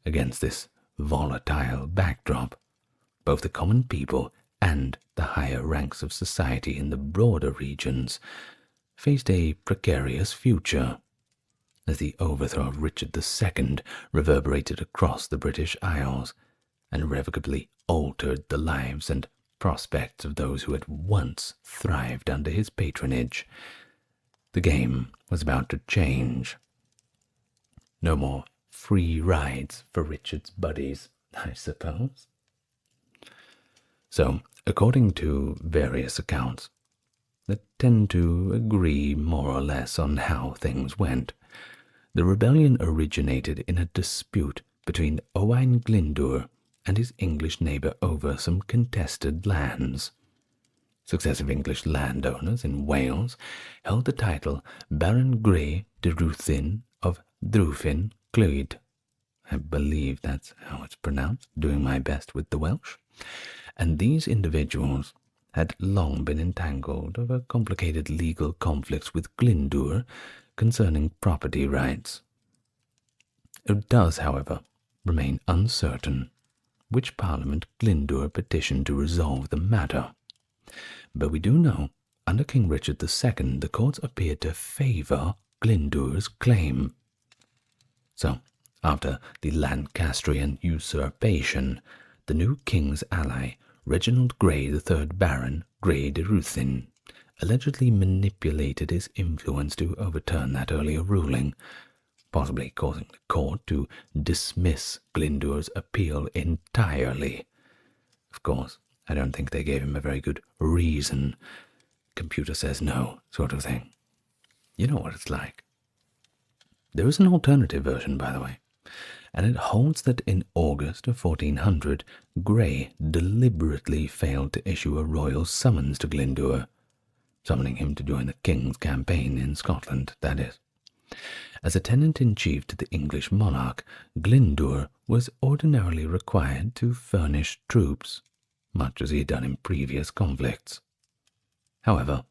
Against this volatile backdrop, both the common people and the higher ranks of society in the broader regions faced a precarious future, as the overthrow of Richard II reverberated across the British Isles and irrevocably altered the lives and prospects of those who had once thrived under his patronage. The game was about to change. No more free rides for Richard's buddies, I suppose. So, according to various accounts that tend to agree more or less on how things went, the rebellion originated in a dispute between Owain Glyndŵr and his English neighbour over some contested lands. Successive English landowners in Wales held the title Baron Grey de Ruthin of Drwfyn Clwyd. I believe that's how it's pronounced, doing my best with the Welsh. And these individuals had long been entangled over complicated legal conflicts with Glyndŵr concerning property rights. It does, however, remain uncertain which parliament Glyndŵr petitioned to resolve the matter. But we do know, under King Richard II, the courts appeared to favour Glyndŵr's claim. So, after the Lancastrian usurpation, the new king's ally, Reginald Grey, the third Baron Grey de Ruthin, allegedly manipulated his influence to overturn that earlier ruling, possibly causing the court to dismiss Glyndŵr's appeal entirely. Of course, I don't think they gave him a very good reason. Computer says no, sort of thing. You know what it's like. There is an alternative version, by the way, and it holds that in August of 1400, Grey deliberately failed to issue a royal summons to Glyndŵr, summoning him to join the king's campaign in Scotland, that is. As a tenant-in-chief to the English monarch, Glyndŵr was ordinarily required to furnish troops, much as he had done in previous conflicts. However,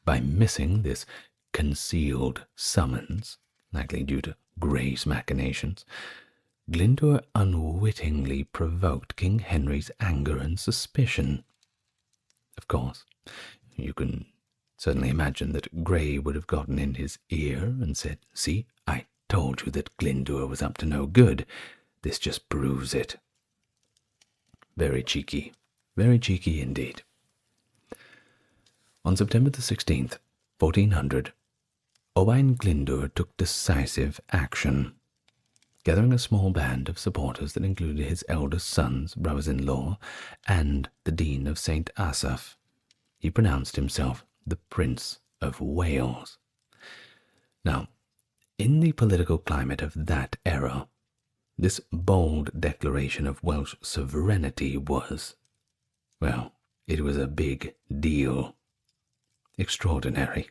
by missing this concealed summons, likely due to Grey's machinations, Glyndŵr unwittingly provoked King Henry's anger and suspicion. Of course, you can certainly imagine that Grey would have gotten in his ear and said, "See, I told you that Glyndŵr was up to no good. This just proves it." Very cheeky indeed. On September the 16th, 1400, Owain Glyndŵr took decisive action. Gathering a small band of supporters that included his eldest sons, brothers-in-law, and the Dean of St. Asaph, he pronounced himself the Prince of Wales. Now, in the political climate of that era, this bold declaration of Welsh sovereignty was, well, it was a big deal. Extraordinary.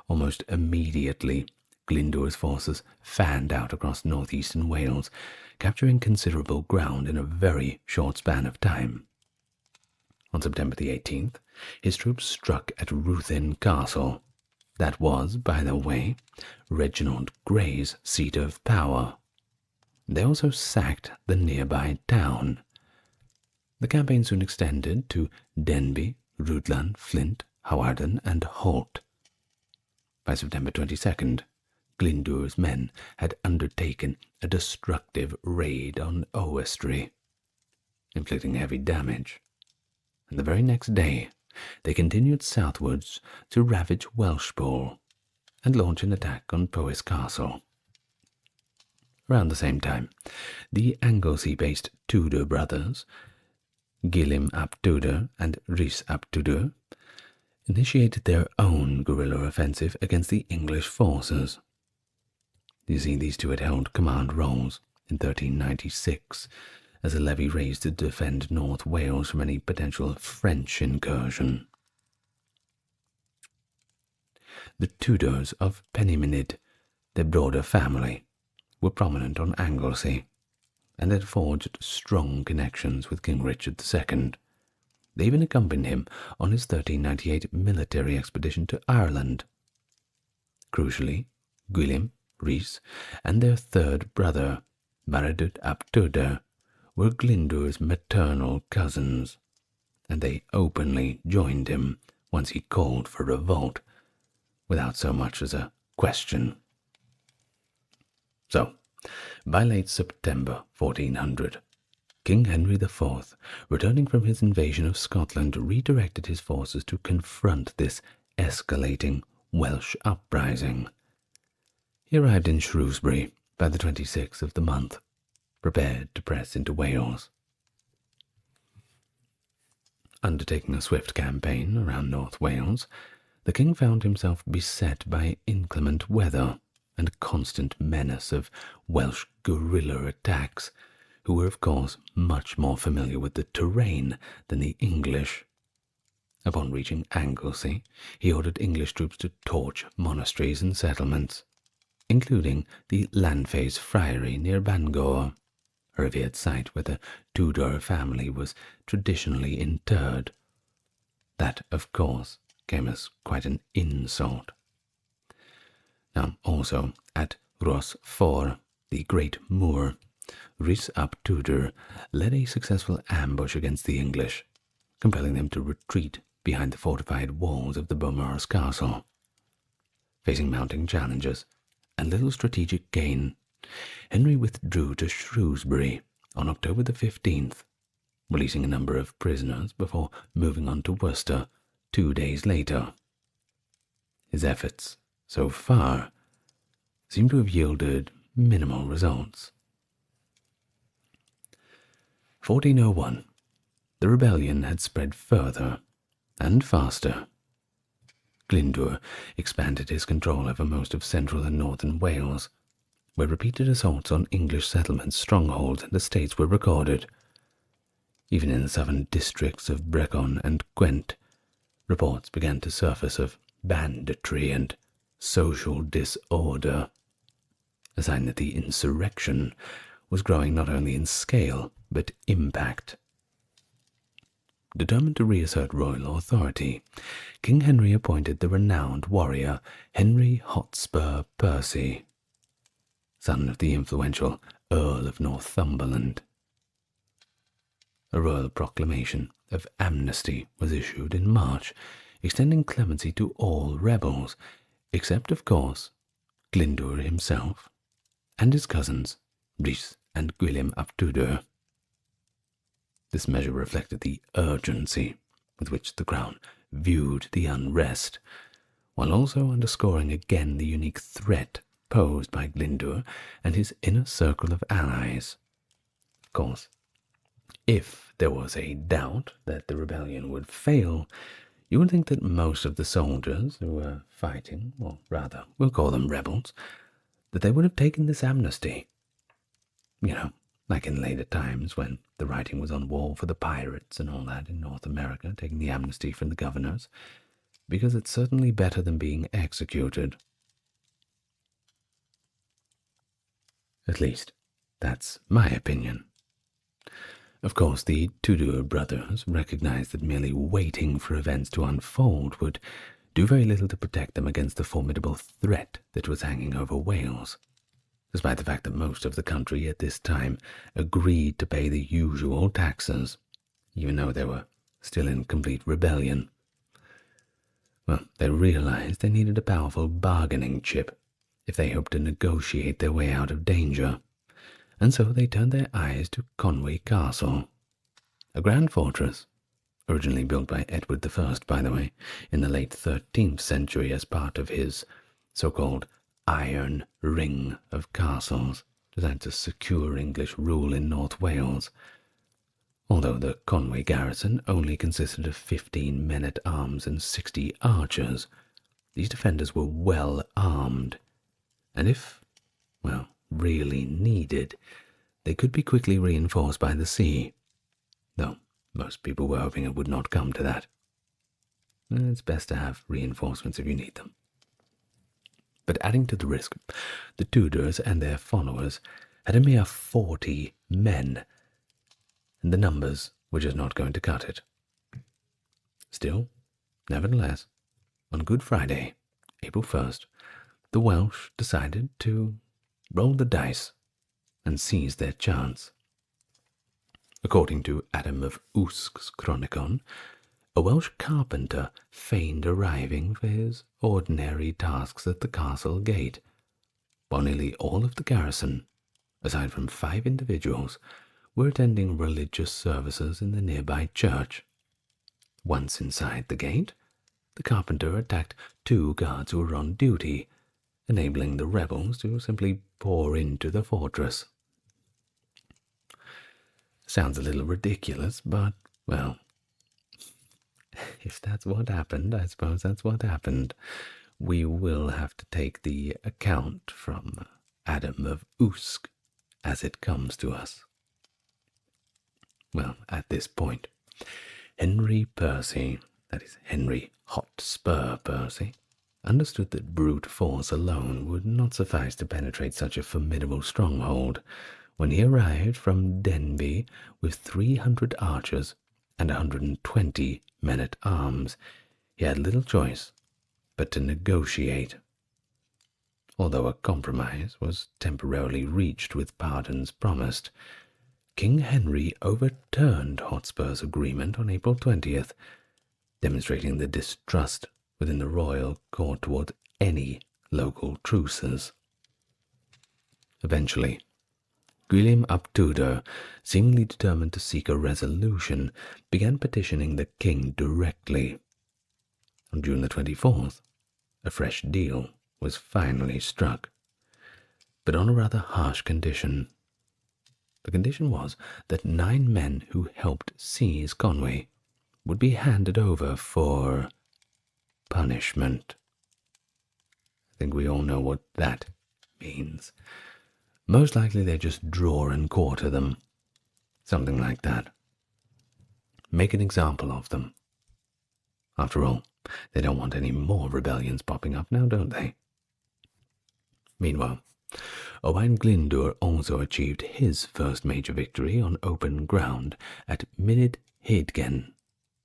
Almost immediately, Glyndŵr's forces fanned out across northeastern Wales, capturing considerable ground in a very short span of time. On September the 18th, his troops struck at Ruthin Castle. That was, by the way, Reginald Grey's seat of power. They also sacked the nearby town. The campaign soon extended to Denbigh, Rhuddlan, Flint, Hawarden, and Holt. By September 22nd, Glyndŵr's men had undertaken a destructive raid on Owestry, inflicting heavy damage. And the very next day, they continued southwards to ravage Welshpool and launch an attack on Powys Castle. Around the same time, the Anglesey-based Tudor brothers, Gilym ap Tudor and Rhys ap Tudor, initiated their own guerrilla offensive against the English forces. You see, these two had held command roles in 1396 as a levy raised to defend North Wales from any potential French incursion. The Tudors of Pennyminid, their broader family, were prominent on Anglesey and had forged strong connections with King Richard II. They even accompanied him on his 1398 military expedition to Ireland. Crucially, Gwilym, Rhys, and their third brother, Maredudd ap Tudor, were Glyndŵr's maternal cousins, and they openly joined him once he called for revolt, without so much as a question. So, by late September 1400, King Henry IV, returning from his invasion of Scotland, redirected his forces to confront this escalating Welsh uprising. He arrived in Shrewsbury by the 26th of the month, prepared to press into Wales. Undertaking a swift campaign around North Wales, the king found himself beset by inclement weather and constant menace of Welsh guerrilla attacks, who were of course much more familiar with the terrain than the English. Upon reaching Anglesey, he ordered English troops to torch monasteries and settlements, including the Llanfaes Friary near Bangor, a revered site where the Tudor family was traditionally interred. That, of course, came as quite an insult. Now, also at Rossfort, the Great Moor, Rhys ap Tudor led a successful ambush against the English, compelling them to retreat behind the fortified walls of the Beaumaris castle. Facing mounting challenges and little strategic gain, Henry withdrew to Shrewsbury on October the 15th, releasing a number of prisoners before moving on to Worcester 2 days later. His efforts, so far, seem to have yielded minimal results. 1401. The rebellion had spread further and faster. Glyndŵr expanded his control over most of central and northern Wales, where repeated assaults on English settlements, strongholds, and estates were recorded. Even in the southern districts of Brecon and Gwent, reports began to surface of banditry and social disorder, a sign that the insurrection was growing not only in scale but impact. Determined to reassert royal authority, King Henry appointed the renowned warrior Henry Hotspur Percy, son of the influential Earl of Northumberland. A royal proclamation of amnesty was issued in March, extending clemency to all rebels, except, of course, Glyndŵr himself and his cousins, Rhys and Gwilym ap Tudor. This measure reflected the urgency with which the crown viewed the unrest, while also underscoring again the unique threat posed by Glyndŵr and his inner circle of allies. Of course, if there was a doubt that the rebellion would fail, you would think that most of the soldiers who were fighting, or rather, we'll call them rebels, that they would have taken this amnesty. You know, like in later times when the writing was on wall for the pirates and all that in North America, taking the amnesty from the governors, because it's certainly better than being executed. At least, that's my opinion. Of course, the Tudor brothers recognized that merely waiting for events to unfold would do very little to protect them against the formidable threat that was hanging over Wales, despite the fact that most of the country at this time agreed to pay the usual taxes, even though they were still in complete rebellion. Well, they realized they needed a powerful bargaining chip if they hoped to negotiate their way out of danger, and so they turned their eyes to Conway Castle, a grand fortress, originally built by Edward I, by the way, in the late 13th century as part of his so-called Iron Ring of castles, designed to secure English rule in North Wales. Although the Conway garrison only consisted of 15 men-at-arms and 60 archers, these defenders were well armed, and if, well, really needed, they could be quickly reinforced by the sea, though most people were hoping it would not come to that. It's best to have reinforcements if you need them. But adding to the risk, the Tudors and their followers had a mere 40 men, and the numbers were just not going to cut it. Still, nevertheless, on Good Friday, April 1st, the Welsh decided to roll the dice and seize their chance. According to Adam of Usk's Chronicon, a Welsh carpenter feigned arriving for his ordinary tasks at the castle gate, while nearly all of the garrison, aside from 5 individuals, were attending religious services in the nearby church. Once inside the gate, the carpenter attacked 2 guards who were on duty, enabling the rebels to simply pour into the fortress. Sounds a little ridiculous, but, well, if that's what happened, I suppose that's what happened. We will have to take the account from Adam of Usk as it comes to us. Well, at this point, Henry Percy, that is Henry Hotspur Percy, understood that brute force alone would not suffice to penetrate such a formidable stronghold. When he arrived from Denbigh with 300 archers and 120 men-at-arms, he had little choice but to negotiate. Although a compromise was temporarily reached with pardons promised, King Henry overturned Hotspur's agreement on April 20th, demonstrating the distrust within the royal court toward any local truces. Eventually, Gwilym ap Tudor, seemingly determined to seek a resolution, began petitioning the king directly. On June the 24th, a fresh deal was finally struck, but on a rather harsh condition. The condition was that 9 men who helped seize Conway would be handed over for punishment. I think we all know what that means. Most likely they just draw and quarter them. Something like that. Make an example of them. After all, they don't want any more rebellions popping up now, don't they? Meanwhile, Owain Glyndŵr also achieved his first major victory on open ground at Mynyd Hydgen,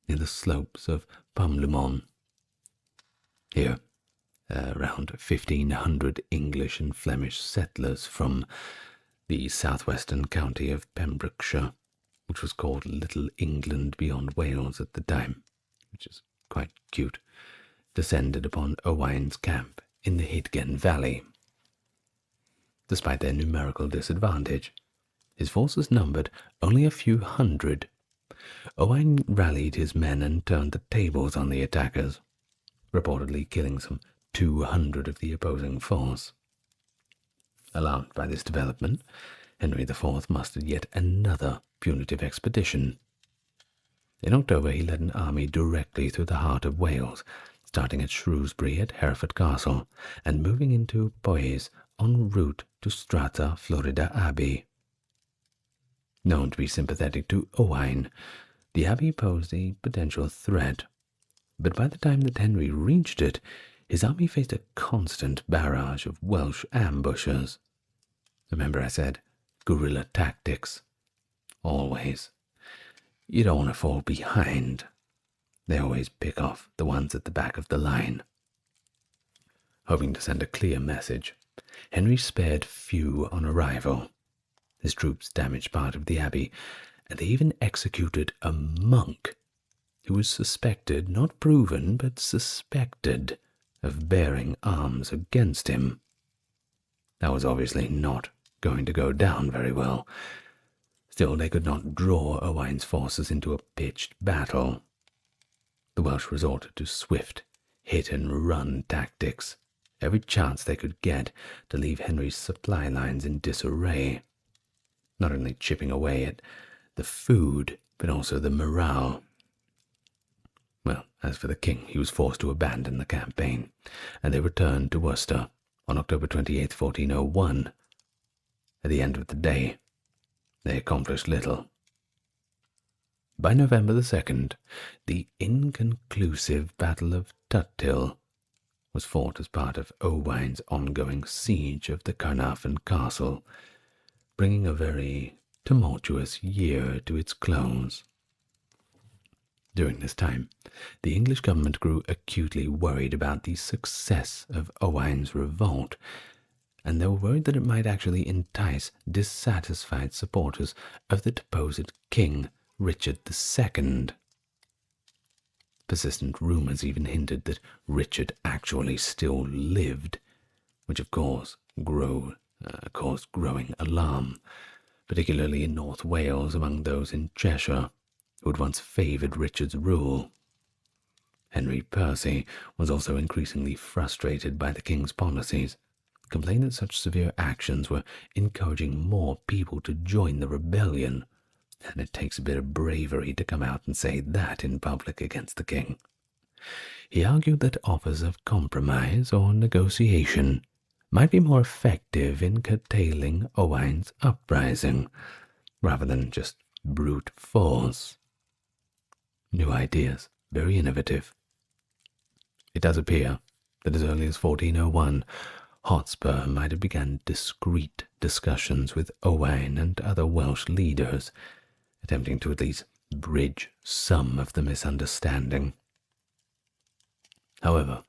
near the slopes of Pumlummon. Here, around 1,500 English and Flemish settlers from the southwestern county of Pembrokeshire, which was called Little England beyond Wales at the time, which is quite cute, descended upon Owain's camp in the Hydgen Valley. Despite their numerical disadvantage, his forces numbered only a few hundred. Owain rallied his men and turned the tables on the attackers, reportedly killing some 200 of the opposing force. Alarmed by this development, Henry IV mustered yet another punitive expedition. In October, he led an army directly through the heart of Wales, starting at Shrewsbury at Hereford Castle and moving into Powys en route to Strata Florida Abbey. Known to be sympathetic to Owain, the abbey posed a potential threat, but by the time that Henry reached it, his army faced a constant barrage of Welsh ambushers. Remember I said guerrilla tactics. Always. You don't want to fall behind. They always pick off the ones at the back of the line. Hoping to send a clear message, Henry spared few on arrival. His troops damaged part of the abbey, and they even executed a monk who was suspected, not proven, but suspected, of bearing arms against him. That was obviously not going to go down very well. Still, they could not draw Owain's forces into a pitched battle. The Welsh resorted to swift hit-and-run tactics, every chance they could get to leave Henry's supply lines in disarray, not only chipping away at the food, but also the morale. Well, as for the king, he was forced to abandon the campaign, and they returned to Worcester on October 28, 1401. At the end of the day, they accomplished little. By November the 2nd, the inconclusive Battle of Tuthill was fought as part of Owain's ongoing siege of the Carnarvon Castle, bringing a very tumultuous year to its close. During this time, the English government grew acutely worried about the success of Owain's revolt, and they were worried that it might actually entice dissatisfied supporters of the deposed King Richard II. Persistent rumors even hinted that Richard actually still lived, which of course caused growing alarm, particularly in North Wales among those in Cheshire who had once favoured Richard's rule. Henry Percy was also increasingly frustrated by the king's policies, complained that such severe actions were encouraging more people to join the rebellion, and it takes a bit of bravery to come out and say that in public against the king. He argued that offers of compromise or negotiation might be more effective in curtailing Owain's uprising, rather than just brute force. New ideas, very innovative. It does appear that as early as 1401, Hotspur might have begun discreet discussions with Owain and other Welsh leaders, attempting to at least bridge some of the misunderstanding. However,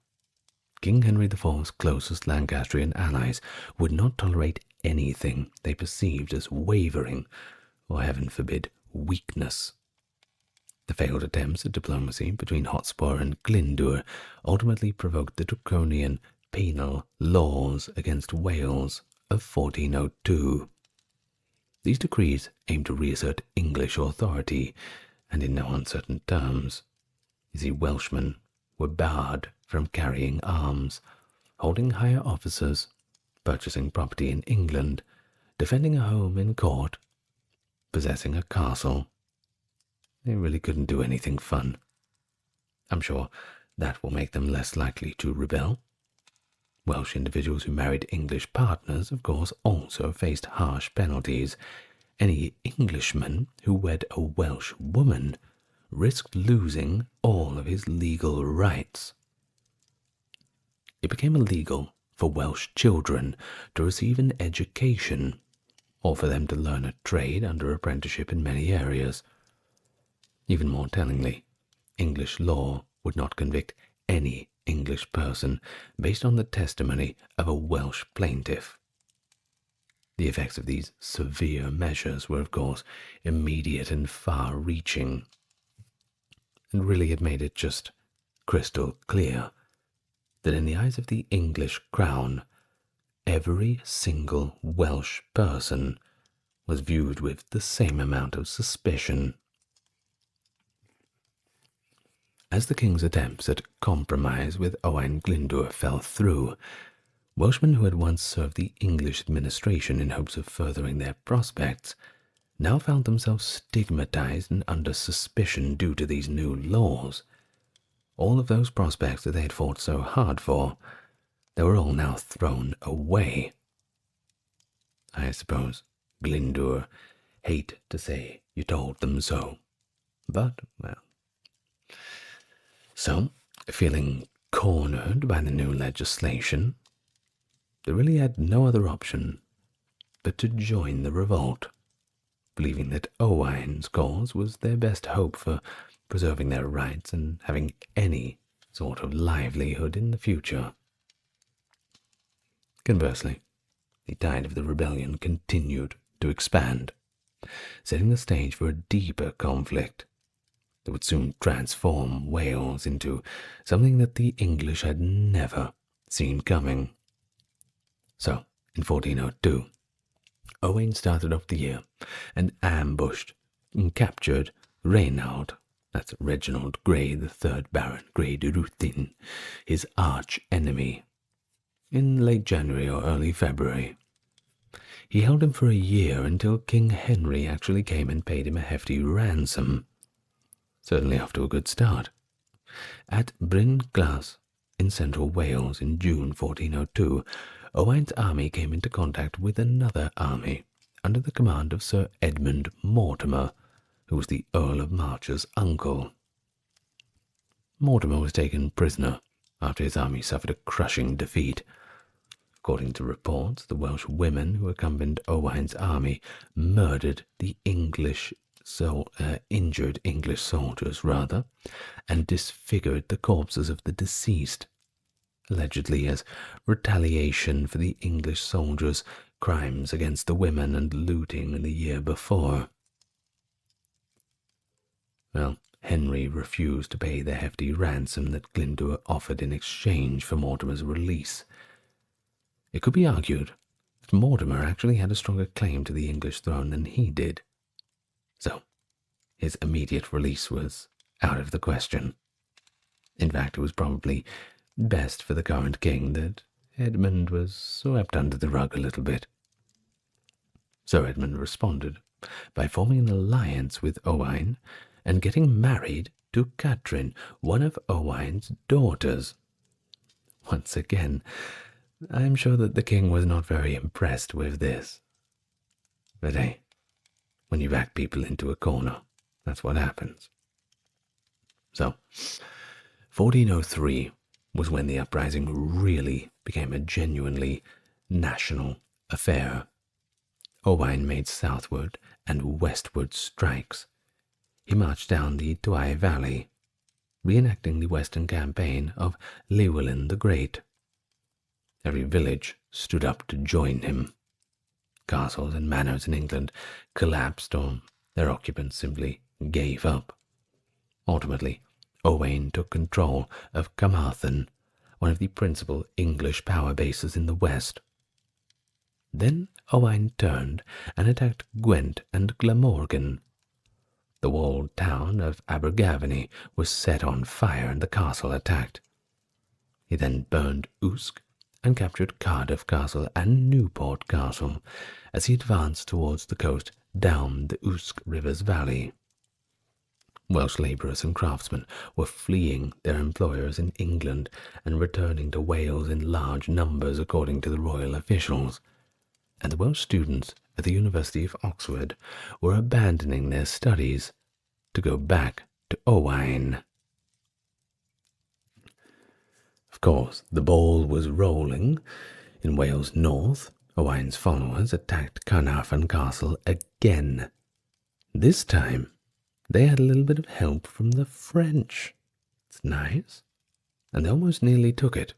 King Henry IV's closest Lancastrian allies would not tolerate anything they perceived as wavering, or heaven forbid, weakness. The failed attempts at diplomacy between Hotspur and Glyndŵr ultimately provoked the draconian penal laws against Wales of 1402. These decrees aimed to reassert English authority, and in no uncertain terms. The Welshmen were barred from carrying arms, holding higher offices, purchasing property in England, defending a home in court, possessing a castle. They really couldn't do anything fun. I'm sure that will make them less likely to rebel. Welsh individuals who married English partners, of course, also faced harsh penalties. Any Englishman who wed a Welsh woman risked losing all of his legal rights. It became illegal for Welsh children to receive an education, or for them to learn a trade under apprenticeship in many areas. Even more tellingly, English law would not convict any English person based on the testimony of a Welsh plaintiff. The effects of these severe measures were, of course, immediate and far-reaching, and really had made it just crystal clear that in the eyes of the English crown, every single Welsh person was viewed with the same amount of suspicion. As the king's attempts at compromise with Owain Glyndŵr fell through, Welshmen who had once served the English administration in hopes of furthering their prospects now found themselves stigmatized and under suspicion due to these new laws. All of those prospects that they had fought so hard for, they were all now thrown away. I suppose Glyndŵr hate to say you told them so, but, well. So, feeling cornered by the new legislation, they really had no other option but to join the revolt, believing that Owain's cause was their best hope for preserving their rights and having any sort of livelihood in the future. Conversely, the tide of the rebellion continued to expand, setting the stage for a deeper conflict that would soon transform Wales into something that the English had never seen coming. So, in 1402, Owain started off the year and ambushed and captured Reynald, that's Reginald Grey, the third Baron Grey de Ruthyn, his arch-enemy, in late January or early February. He held him for a year until King Henry actually came and paid him a hefty ransom. Certainly off to a good start. At Bryn Glas, in central Wales, in June 1402, Owain's army came into contact with another army under the command of Sir Edmund Mortimer, who was the Earl of March's uncle. Mortimer was taken prisoner after his army suffered a crushing defeat. According to reports, the Welsh women who accompanied Owain's army murdered the injured English soldiers, and disfigured the corpses of the deceased, allegedly as retaliation for the English soldiers' crimes against the women and looting in the year before. Well, Henry refused to pay the hefty ransom that Glyndŵr offered in exchange for Mortimer's release. It could be argued Mortimer actually had a stronger claim to the English throne than he did. So, his immediate release was out of the question. In fact, it was probably best for the current king that Edmund was swept under the rug a little bit. So Edmund responded by forming an alliance with Owain and getting married to Catrin, one of Owain's daughters. Once again, I'm sure that the king was not very impressed with this. But hey, when you back people into a corner, that's what happens. So, 1403 was when the uprising really became a genuinely national affair. Owain made southward and westward strikes. He marched down the Douai Valley, reenacting the western campaign of Llywelyn the Great. Every village stood up to join him. Castles and manors in England collapsed, or their occupants simply gave up. Ultimately, Owain took control of Carmarthen, one of the principal English power bases in the west. Then Owain turned and attacked Gwent and Glamorgan. The walled town of Abergavenny was set on fire and the castle attacked. He then burned Usk and captured Cardiff Castle and Newport Castle as he advanced towards the coast down the Usk River's valley. Welsh labourers and craftsmen were fleeing their employers in England and returning to Wales in large numbers according to the royal officials, and the Welsh students at the University of Oxford were abandoning their studies to go back to Owain. Of course, the ball was rolling. In Wales North, Owain's followers attacked Carnarvon Castle again. This time, they had a little bit of help from the French. It's nice. And they almost nearly took it.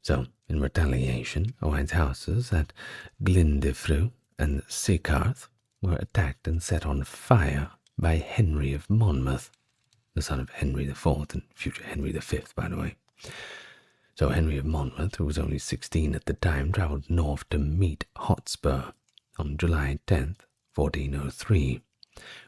So, in retaliation, Owain's houses at Glyndwr and Sycharth were attacked and set on fire by Henry of Monmouth, the son of Henry IV and future Henry V, by the way. So Henry of Monmouth, who was only 16 at the time, travelled north to meet Hotspur on July 10th, 1403,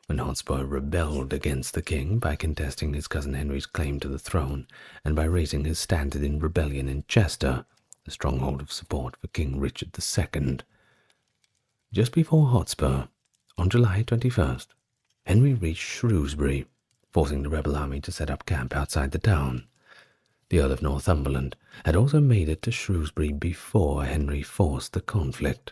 when Hotspur rebelled against the king by contesting his cousin Henry's claim to the throne and by raising his standard in rebellion in Chester, a stronghold of support for King Richard II. Just before Hotspur, on July 21st, Henry reached Shrewsbury, forcing the rebel army to set up camp outside the town. The Earl of Northumberland had also made it to Shrewsbury before Henry forced the conflict.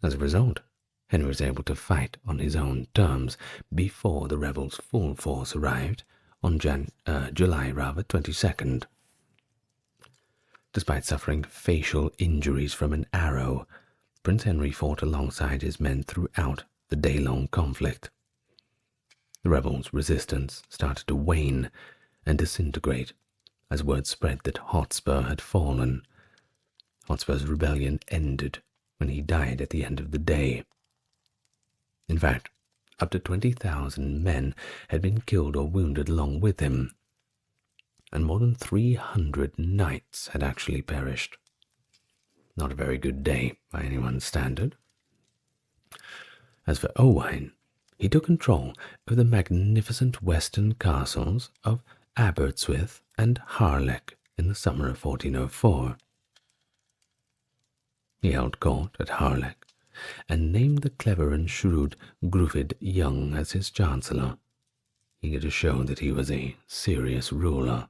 As a result, Henry was able to fight on his own terms before the rebels' full force arrived on July 22nd. Despite suffering facial injuries from an arrow, Prince Henry fought alongside his men throughout the day-long conflict. The rebels' resistance started to wane and disintegrate as word spread that Hotspur had fallen. Hotspur's rebellion ended when he died at the end of the day. In fact, up to 20,000 men had been killed or wounded along with him, and more than 300 knights had actually perished. Not a very good day by anyone's standard. As for Owain, he took control of the magnificent western castles of Aberystwyth and Harlech in the summer of 1404. He held court at Harlech and named the clever and shrewd Gruffydd Young as his chancellor, eager to show that he was a serious ruler.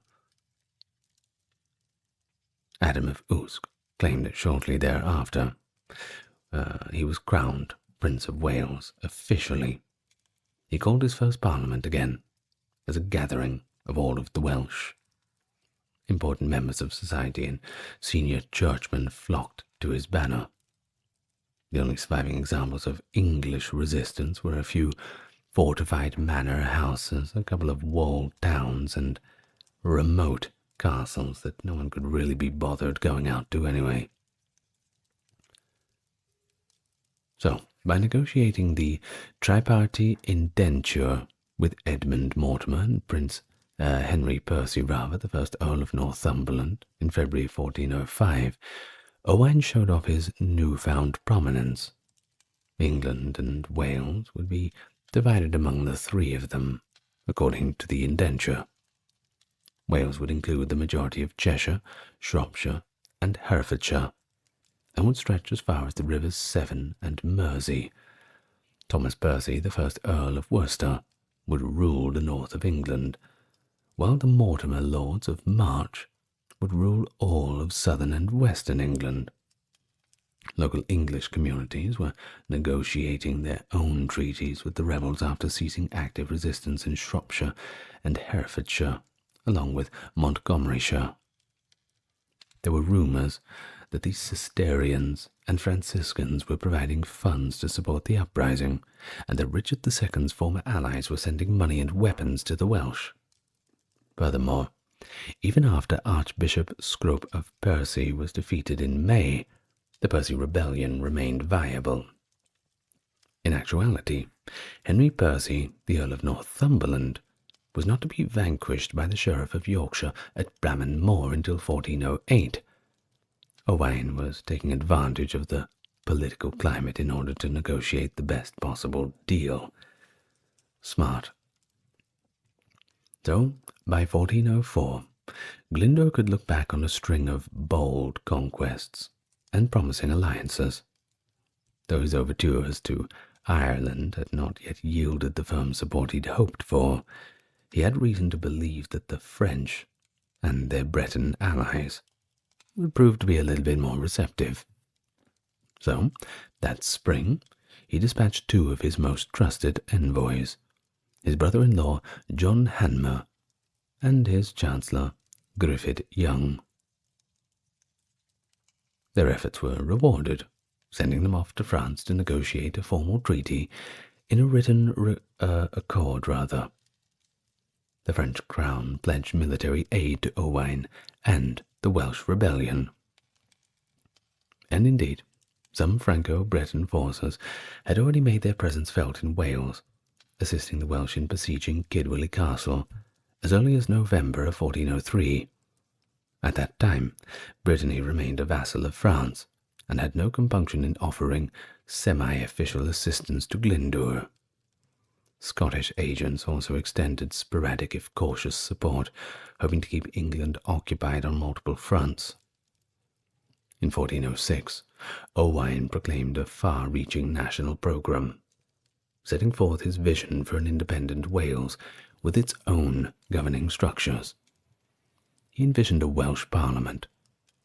Adam of Usk claimed that shortly thereafter he was crowned Prince of Wales officially. He called his first parliament again as a gathering of all of the Welsh. Important members of society and senior churchmen flocked to his banner. The only surviving examples of English resistance were a few fortified manor houses, a couple of walled towns, and remote castles that no one could really be bothered going out to anyway. So, by negotiating the tripartite indenture with Edmund Mortimer and Prince Henry Percy Rather, the first Earl of Northumberland, in February 1405, Owain showed off his newfound prominence. England and Wales would be divided among the three of them, according to the indenture. Wales would include the majority of Cheshire, Shropshire, and Herefordshire, and would stretch as far as the rivers Severn and Mersey. Thomas Percy, the first Earl of Worcester, would rule the north of England, while the Mortimer Lords of March would rule all of southern and western England. Local English communities were negotiating their own treaties with the rebels after ceasing active resistance in Shropshire and Herefordshire, along with Montgomeryshire. There were rumours that the Cistercians and Franciscans were providing funds to support the uprising, and that Richard II's former allies were sending money and weapons to the Welsh. Furthermore, even after Archbishop Scrope of Percy was defeated in May, the Percy Rebellion remained viable. In actuality, Henry Percy, the Earl of Northumberland, was not to be vanquished by the Sheriff of Yorkshire at Bramham Moor until 1408. Owain was taking advantage of the political climate in order to negotiate the best possible deal. Smart. So, by 1404, Glyndŵr could look back on a string of bold conquests and promising alliances. Though his overtures to Ireland had not yet yielded the firm support he'd hoped for, he had reason to believe that the French and their Breton allies would prove to be a little bit more receptive. So, that spring, he dispatched two of his most trusted envoys, his brother-in-law John Hanmer and his chancellor Griffith Young. Their efforts were rewarded, sending them off to France to negotiate a formal treaty in a written accord. The French crown pledged military aid to Owain and the Welsh rebellion. And indeed, some Franco-Breton forces had already made their presence felt in Wales, assisting the Welsh in besieging Kidwelly Castle as early as November of 1403. At that time, Brittany remained a vassal of France and had no compunction in offering semi-official assistance to Glyndŵr. Scottish agents also extended sporadic if cautious support, hoping to keep England occupied on multiple fronts. In 1406, Owain proclaimed a far-reaching national programme, setting forth his vision for an independent Wales with its own governing structures. He envisioned a Welsh parliament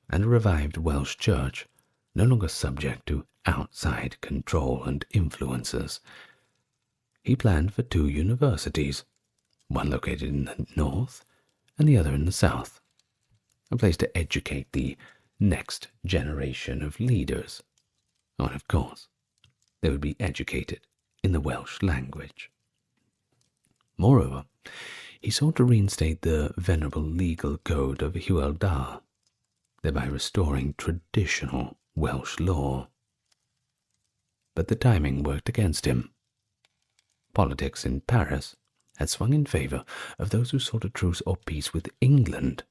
and a revived Welsh church, no longer subject to outside control and influences. He planned for two universities, one located in the north and the other in the south, a place to educate the next generation of leaders. And of course, they would be educated in the Welsh language. Moreover, he sought to reinstate the venerable legal code of Hywel Dda, thereby restoring traditional Welsh law. But the timing worked against him. Politics in Paris had swung in favour of those who sought a truce or peace with England,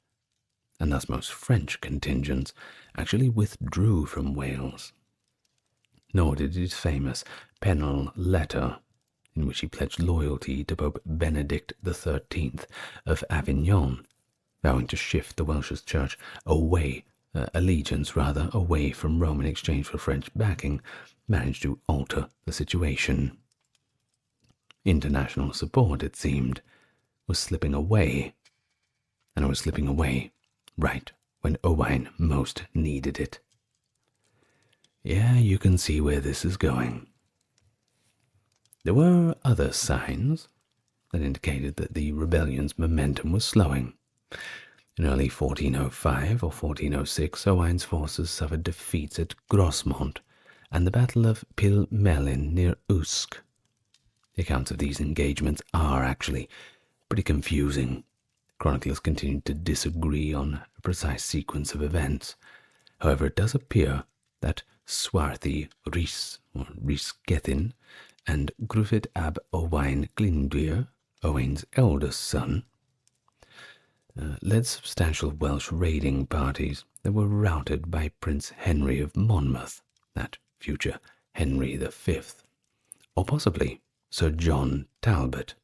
and thus most French contingents actually withdrew from Wales. Nor did his famous Pennell letter, in which he pledged loyalty to Pope Benedict XIII of Avignon, vowing to shift the Welsh church allegiance away from Rome in exchange for French backing, managed to alter the situation. International support, it seemed, was slipping away, and it was slipping away right when Owain most needed it. Yeah, you can see where this is going. There were other signs that indicated that the rebellion's momentum was slowing. In early 1405 or 1406, Owain's forces suffered defeats at Grosmont and the Battle of Pilmelin near Usk. The accounts of these engagements are actually pretty confusing. Chroniclers continue to disagree on a precise sequence of events. However, it does appear that Swarthy Rhys, or Rhys-Gethin, and Gruffydd ab Owain Glyndŵr, Owain's eldest son, led substantial Welsh raiding parties they were routed by Prince Henry of Monmouth, that future Henry V, or possibly Sir John Talbot.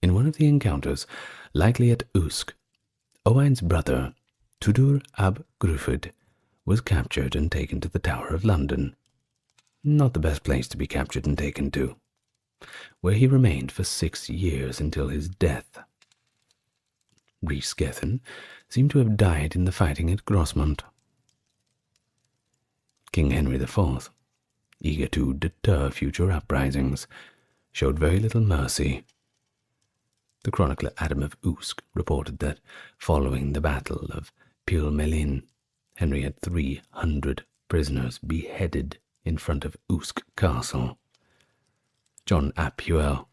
In one of the encounters, likely at Usk, Owain's brother, Tudur ab Gruffydd, was captured and taken to the Tower of London. Not the best place to be captured and taken to, where he remained for 6 years until his death. Rhys Gethin seemed to have died in the fighting at Grosmont. King Henry IV, eager to deter future uprisings, showed very little mercy. The chronicler Adam of Usk reported that, following the Battle of Pulmelin, Henry had 300 prisoners beheaded in front of Usk Castle. John ap Hywel,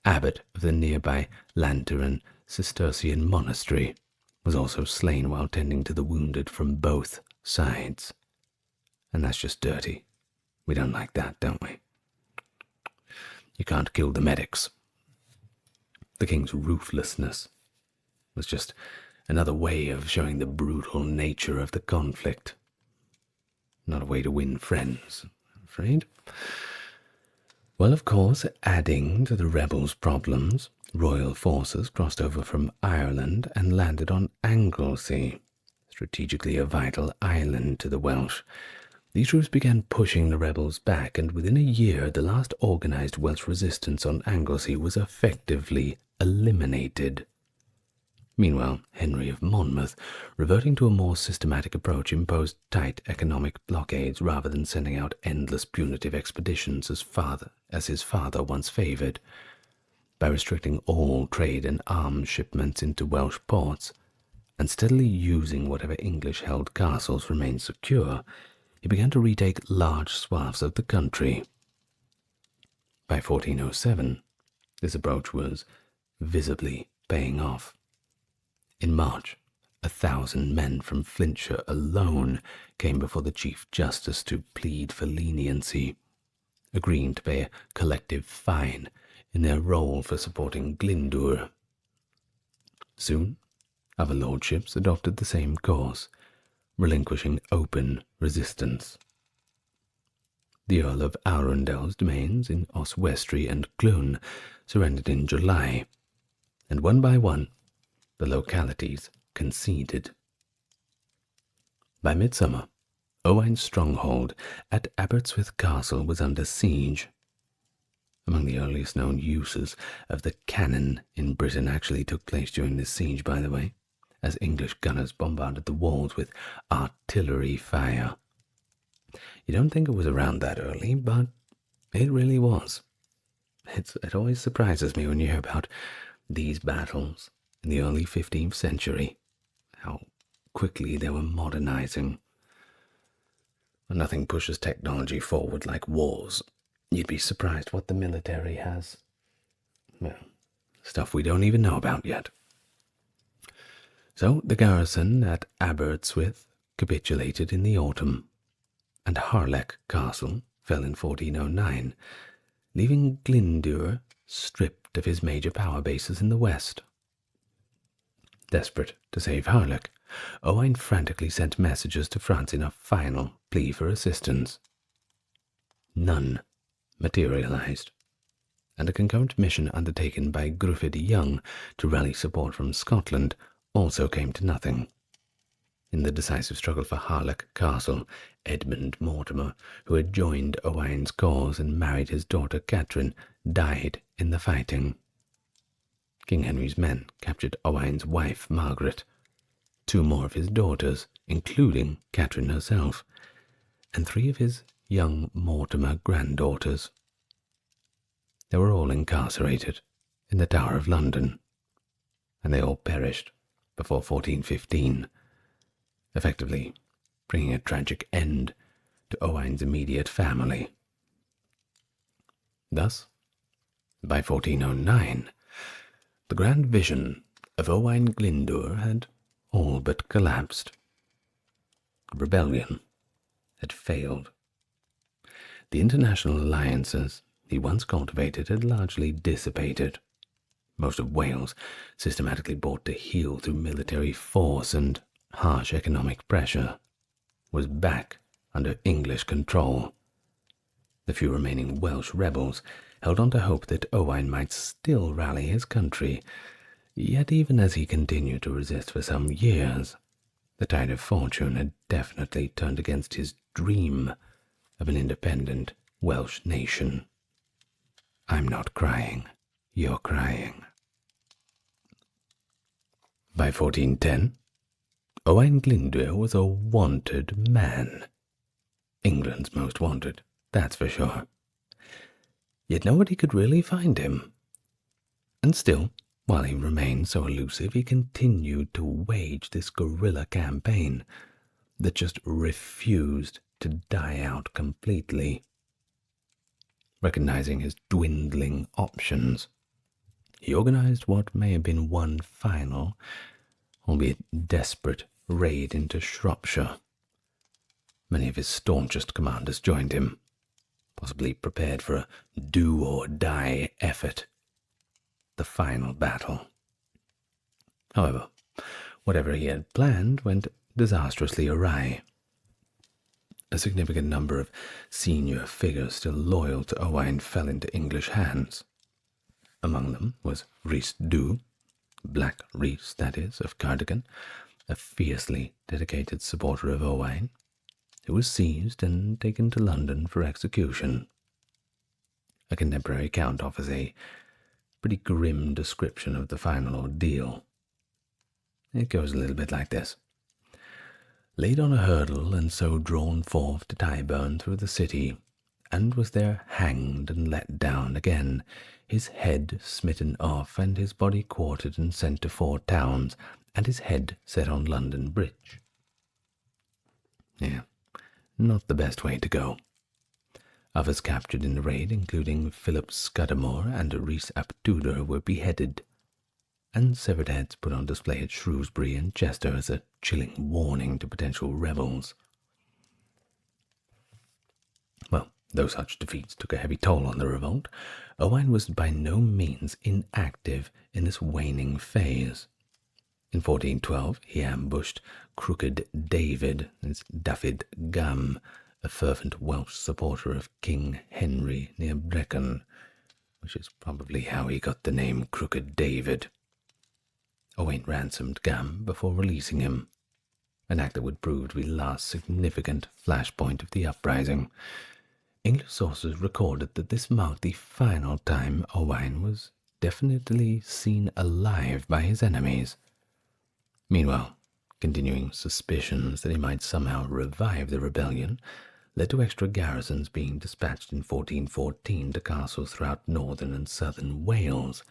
abbot of the nearby Llantyran Cistercian monastery, was also slain while tending to the wounded from both sides. And that's just dirty. We don't like that, don't we? You can't kill the medics. The king's ruthlessness was just another way of showing the brutal nature of the conflict. Not a way to win friends, I'm afraid. Well, of course, adding to the rebels' problems, royal forces crossed over from Ireland and landed on Anglesey, strategically a vital island to the Welsh. These troops began pushing the rebels back, and within a year the last organised Welsh resistance on Anglesey was effectively eliminated. Meanwhile, Henry of Monmouth, reverting to a more systematic approach, imposed tight economic blockades rather than sending out endless punitive expeditions as his father once favoured. By restricting all trade and arms shipments into Welsh ports, and steadily using whatever English-held castles remained secure, he began to retake large swaths of the country. By 1407, this approach was visibly paying off. In March, 1,000 men from Flintshire alone came before the Chief Justice to plead for leniency, agreeing to pay a collective fine in their role for supporting Glyndŵr. Soon, other lordships adopted the same course, relinquishing open resistance. The Earl of Arundel's domains in Oswestry and Clun surrendered in July, and one by one, the localities conceded. By midsummer, Owain's stronghold at Aberystwyth Castle was under siege. Among the earliest known uses of the cannon in Britain actually took place during this siege, by the way, as English gunners bombarded the walls with artillery fire. You don't think it was around that early, but it really was. It always surprises me when you hear about these battles in the early 15th century, how quickly they were modernizing. Nothing pushes technology forward like wars. You'd be surprised what the military has. Well, stuff we don't even know about yet. So the garrison at Aberystwyth capitulated in the autumn, and Harlech Castle fell in 1409, leaving Glyndŵr stripped of his major power bases in the west. Desperate to save Harlech, Owain frantically sent messages to France in a final plea for assistance. None materialized, and a concurrent mission undertaken by Gruffydd Young to rally support from Scotland also came to nothing. In the decisive struggle for Harlech Castle, Edmund Mortimer, who had joined Owain's cause and married his daughter Catherine, died in the fighting. King Henry's men captured Owain's wife Margaret, 2 more of his daughters, including Catherine herself, and 3 of his young Mortimer granddaughters. They were all incarcerated in the Tower of London, and they all perished before 1415, effectively bringing a tragic end to Owain's immediate family. Thus, by 1409, the grand vision of Owain Glyndŵr had all but collapsed. The rebellion had failed. The international alliances he once cultivated had largely dissipated. Most of Wales systematically brought to heel through military force, and harsh economic pressure, was back under English control. The few remaining Welsh rebels held on to hope that Owain might still rally his country, yet even as he continued to resist for some years, the tide of fortune had definitely turned against his dream of an independent Welsh nation. I'm not crying, you're crying. By 1410, Owain Glyndŵr was a wanted man. England's most wanted, that's for sure. Yet nobody could really find him. And still, while he remained so elusive, he continued to wage this guerrilla campaign that just refused to die out completely. Recognizing his dwindling options, he organized what may have been one final, albeit desperate, raid into Shropshire. Many of his staunchest commanders joined him, possibly prepared for a do-or-die effort, the final battle. However, whatever he had planned went disastrously awry. A significant number of senior figures still loyal to Owain fell into English hands. Among them was Rhys Dhu, Black Rhys, that is, of Cardigan, a fiercely dedicated supporter of Owain, who was seized and taken to London for execution. A contemporary account offers a pretty grim description of the final ordeal. It goes a little bit like this. Laid on a hurdle and so drawn forth to Tyburn through the city, and was there hanged and let down again, his head smitten off, and his body quartered and sent to 4 towns, and his head set on London Bridge. Yeah, not the best way to go. Others captured in the raid, including Philip Scudamore and Rhys ap Tudor, were beheaded, and severed heads put on display at Shrewsbury and Chester as a chilling warning to potential rebels. Well, though such defeats took a heavy toll on the revolt, Owain was by no means inactive in this waning phase. In 1412, he ambushed Crooked David, as Dafydd Gam, a fervent Welsh supporter of King Henry near Brecon, which is probably how he got the name Crooked David. Owain ransomed Gam before releasing him, an act that would prove to be the last significant flashpoint of the uprising. English sources recorded that this marked the final time Owain was definitely seen alive by his enemies. Meanwhile, continuing suspicions that he might somehow revive the rebellion led to extra garrisons being dispatched in 1414 to castles throughout northern and southern Wales,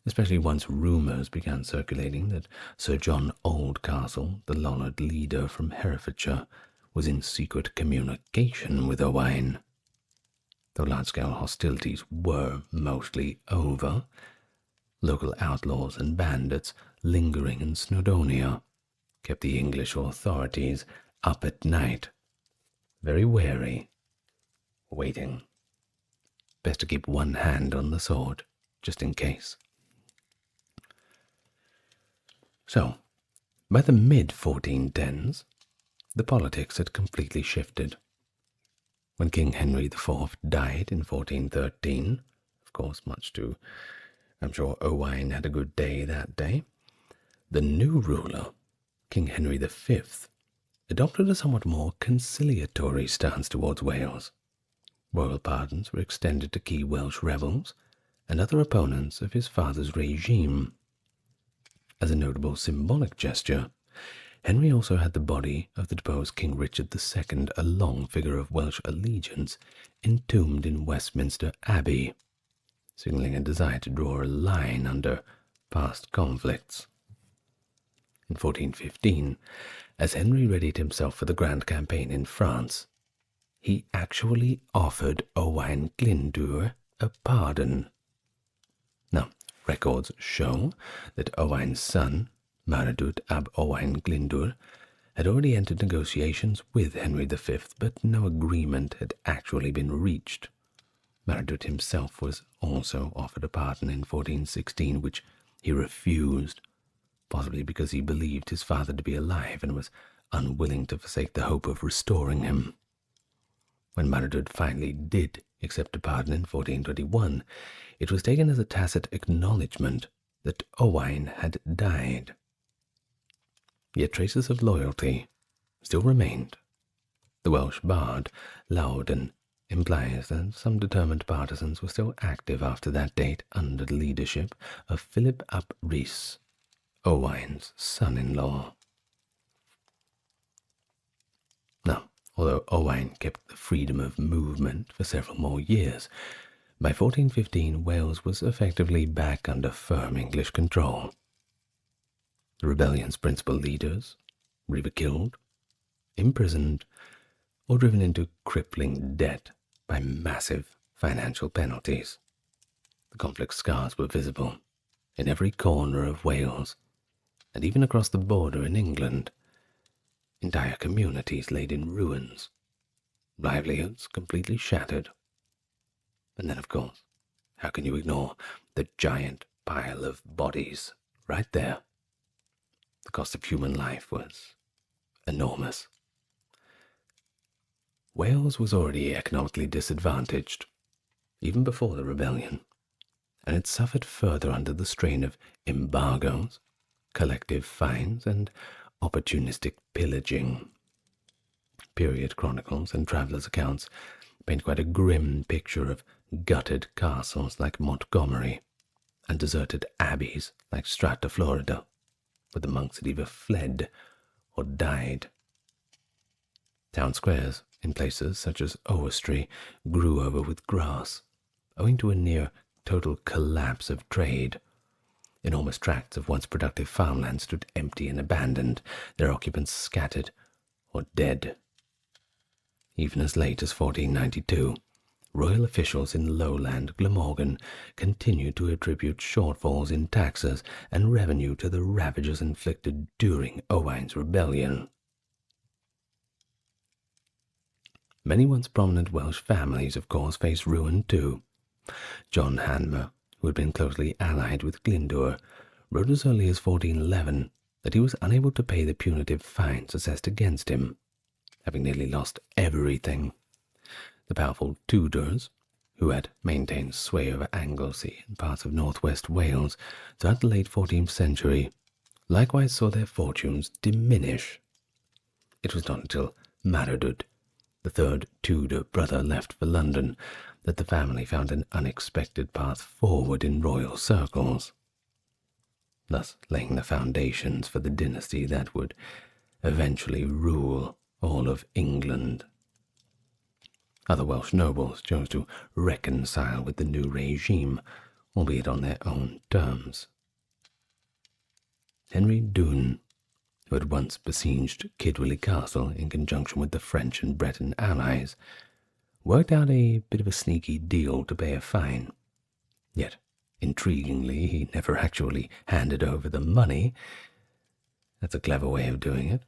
especially once rumours began circulating that Sir John Oldcastle, the Lollard leader from Herefordshire, was in secret communication with Owain. Though large-scale hostilities were mostly over, local outlaws and bandits lingering in Snowdonia kept the English authorities up at night, very wary, waiting. Best to keep one hand on the sword, just in case. So, by the mid-1410s, the politics had completely shifted. When King Henry IV died in 1413, of course I'm sure Owain had a good day that day, the new ruler, King Henry V, adopted a somewhat more conciliatory stance towards Wales. Royal pardons were extended to key Welsh rebels and other opponents of his father's regime. As a notable symbolic gesture, Henry also had the body of the deposed King Richard II, a long figure of Welsh allegiance, entombed in Westminster Abbey, signalling a desire to draw a line under past conflicts. In 1415, as Henry readied himself for the grand campaign in France, he actually offered Owain Glyndŵr a pardon. Now, records show that Owain's son, Maredudd ab Owain Glyndŵr, had already entered negotiations with Henry V, but no agreement had actually been reached. Maredudd himself was also offered a pardon in 1416, which he refused, possibly because he believed his father to be alive and was unwilling to forsake the hope of restoring him. When Maredudd finally did accept a pardon in 1421, it was taken as a tacit acknowledgment that Owain had died. Yet traces of loyalty still remained. The Welsh bard Lawdden implies that some determined partisans were still active after that date under the leadership of Philip ap Rhys, Owain's son-in-law. Now, although Owain kept the freedom of movement for several more years, by 1415 Wales was effectively back under firm English control. The rebellion's principal leaders were either killed, imprisoned, or driven into crippling debt by massive financial penalties. The conflict scars were visible in every corner of Wales, and even across the border in England. Entire communities laid in ruins, livelihoods completely shattered. And then, of course, how can you ignore the giant pile of bodies right there? The cost of human life was enormous. Wales was already economically disadvantaged, even before the rebellion, and it suffered further under the strain of embargoes, collective fines, and opportunistic pillaging. Period chronicles and travellers' accounts paint quite a grim picture of gutted castles like Montgomery and deserted abbeys like Strata Florida, where the monks had either fled or died. Town squares in places such as Owerstry grew over with grass, owing to a near total collapse of trade. Enormous tracts of once productive farmland stood empty and abandoned, their occupants scattered or dead. Even as late as 1492, royal officials in lowland Glamorgan continued to attribute shortfalls in taxes and revenue to the ravages inflicted during Owain's rebellion. Many once prominent Welsh families, of course, faced ruin too. John Hanmer, who had been closely allied with Glyndŵr, wrote as early as 1411 that he was unable to pay the punitive fines assessed against him, having nearly lost everything. The powerful Tudors, who had maintained sway over Anglesey and parts of northwest Wales throughout the late 14th century, likewise saw their fortunes diminish. It was not until Maredudd, the third Tudor brother, left for London, that the family found an unexpected path forward in royal circles, thus laying the foundations for the dynasty that would eventually rule all of England. Other Welsh nobles chose to reconcile with the new regime, albeit on their own terms. Henry Dune, who had once besieged Kidwelly Castle in conjunction with the French and Breton allies, worked out a bit of a sneaky deal to pay a fine. Yet, intriguingly, he never actually handed over the money. That's a clever way of doing it.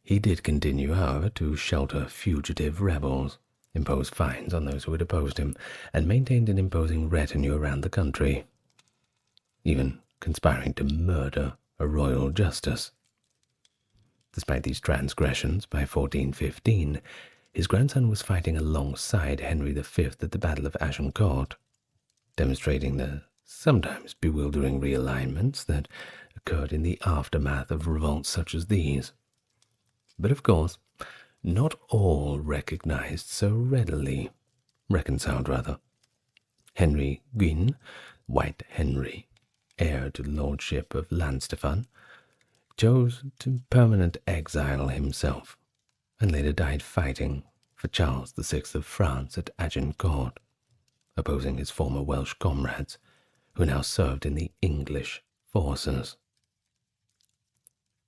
He did continue, however, to shelter fugitive rebels, impose fines on those who had opposed him, and maintained an imposing retinue around the country, even conspiring to murder a royal justice. Despite these transgressions, by 1415, his grandson was fighting alongside Henry V at the Battle of Agincourt, demonstrating the sometimes bewildering realignments that occurred in the aftermath of revolts such as these. But of course, not all recognized so readily, reconciled rather. Henry Gwyn, White Henry, heir to the lordship of Llanstefan, chose to permanent exile himself, and later died fighting for Charles VI of France at Agincourt, opposing his former Welsh comrades, who now served in the English forces.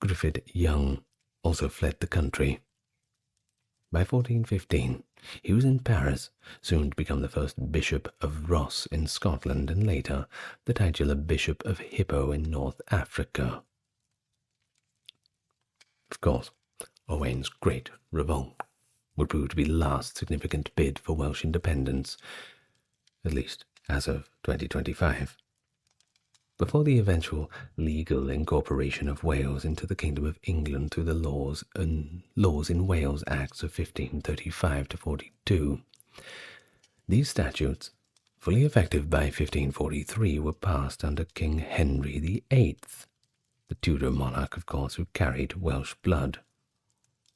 Griffith Young also fled the country. By 1415, he was in Paris, soon to become the first Bishop of Ross in Scotland and later the titular Bishop of Hippo in North Africa. Of course, Owain's Great Revolt would prove to be the last significant bid for Welsh independence, at least as of 2025. Before the eventual legal incorporation of Wales into the Kingdom of England through the Laws in Wales Acts of 1535 to 42, these statutes, fully effective by 1543, were passed under King Henry VIII, the Tudor monarch, of course, who carried Welsh blood,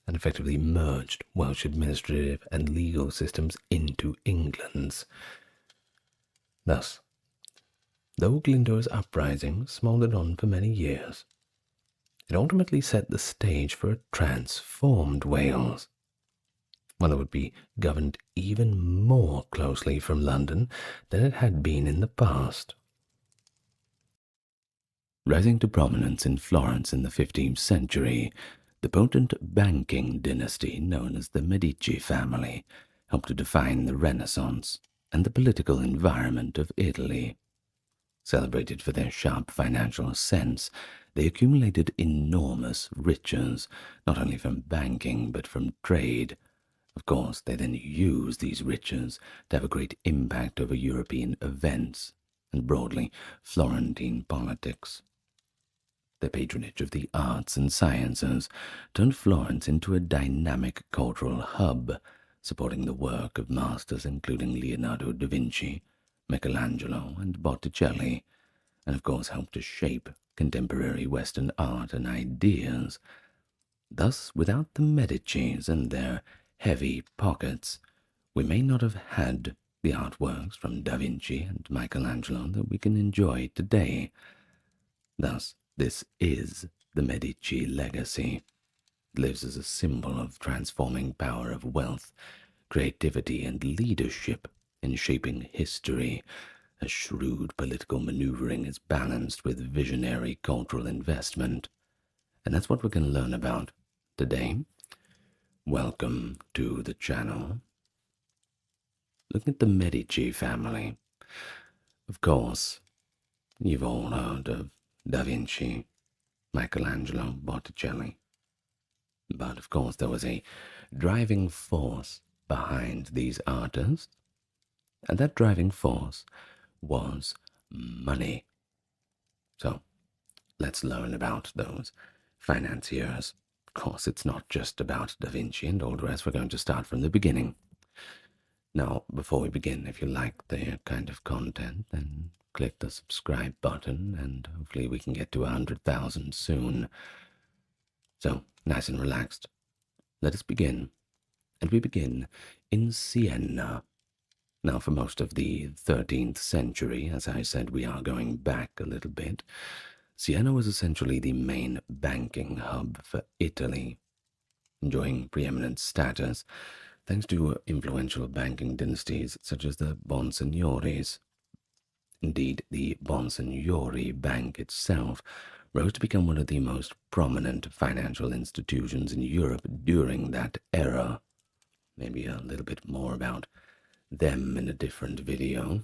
and effectively merged Welsh administrative and legal systems into England's. Thus, though Glyndwr's uprising smouldered on for many years, it ultimately set the stage for a transformed Wales, one that would be governed even more closely from London than it had been in the past. Rising to prominence in Florence in the 15th century, the potent banking dynasty known as the Medici family helped to define the Renaissance and the political environment of Italy. Celebrated for their sharp financial sense, they accumulated enormous riches, not only from banking but from trade. Of course, they then used these riches to have a great impact over European events and, broadly, Florentine politics. Their patronage of the arts and sciences turned Florence into a dynamic cultural hub, supporting the work of masters including Leonardo da Vinci, Michelangelo, and Botticelli, and of course helped to shape contemporary Western art and ideas. Thus, without the Medicis and their heavy pockets, we may not have had the artworks from Da Vinci and Michelangelo that we can enjoy today. Thus, this is the Medici legacy. It lives as a symbol of transforming power of wealth, creativity, and leadership in shaping history, as shrewd political maneuvering is balanced with visionary cultural investment. And that's what we're going to learn about today. Welcome to the channel. Looking at the Medici family. Of course, you've all heard of Da Vinci, Michelangelo, Botticelli. But of course there was a driving force behind these artists, and that driving force was money. So let's learn about those financiers. Of course, it's not just about Da Vinci and all the rest. We're going to start from the beginning. Now, before we begin, if you like the kind of content, then click the subscribe button, and hopefully we can get to 100,000 soon. So, nice and relaxed, let us begin. And we begin in Siena. Now, for most of the 13th century, as I said, we are going back a little bit, Siena was essentially the main banking hub for Italy, enjoying preeminent status thanks to influential banking dynasties such as the Bonsignoris. Indeed, the Bonsignori Bank itself rose to become one of the most prominent financial institutions in Europe during that era. Maybe a little bit more about them in a different video.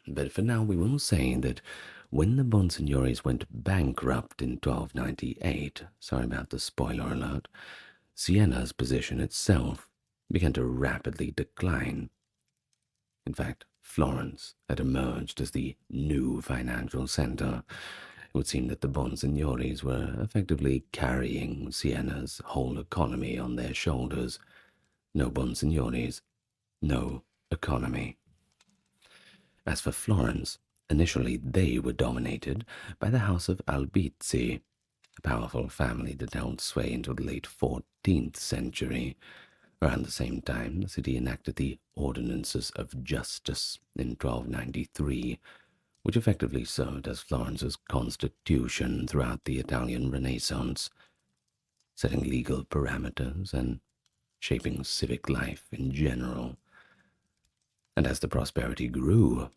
But for now, we will say that when the Bonsignoris went bankrupt in 1298, sorry about the spoiler alert, Siena's position itself began to rapidly decline. In fact, Florence had emerged as the new financial center. It would seem that the Bonsignoris were effectively carrying Siena's whole economy on their shoulders. No Bonsignoris, no economy. As for Florence, initially they were dominated by the House of Albizzi, a powerful family that held sway until the late 14th century. Around the same time, the city enacted the Ordinances of Justice in 1293, which effectively served as Florence's constitution throughout the Italian Renaissance, setting legal parameters and shaping civic life in general. And as the prosperity grew,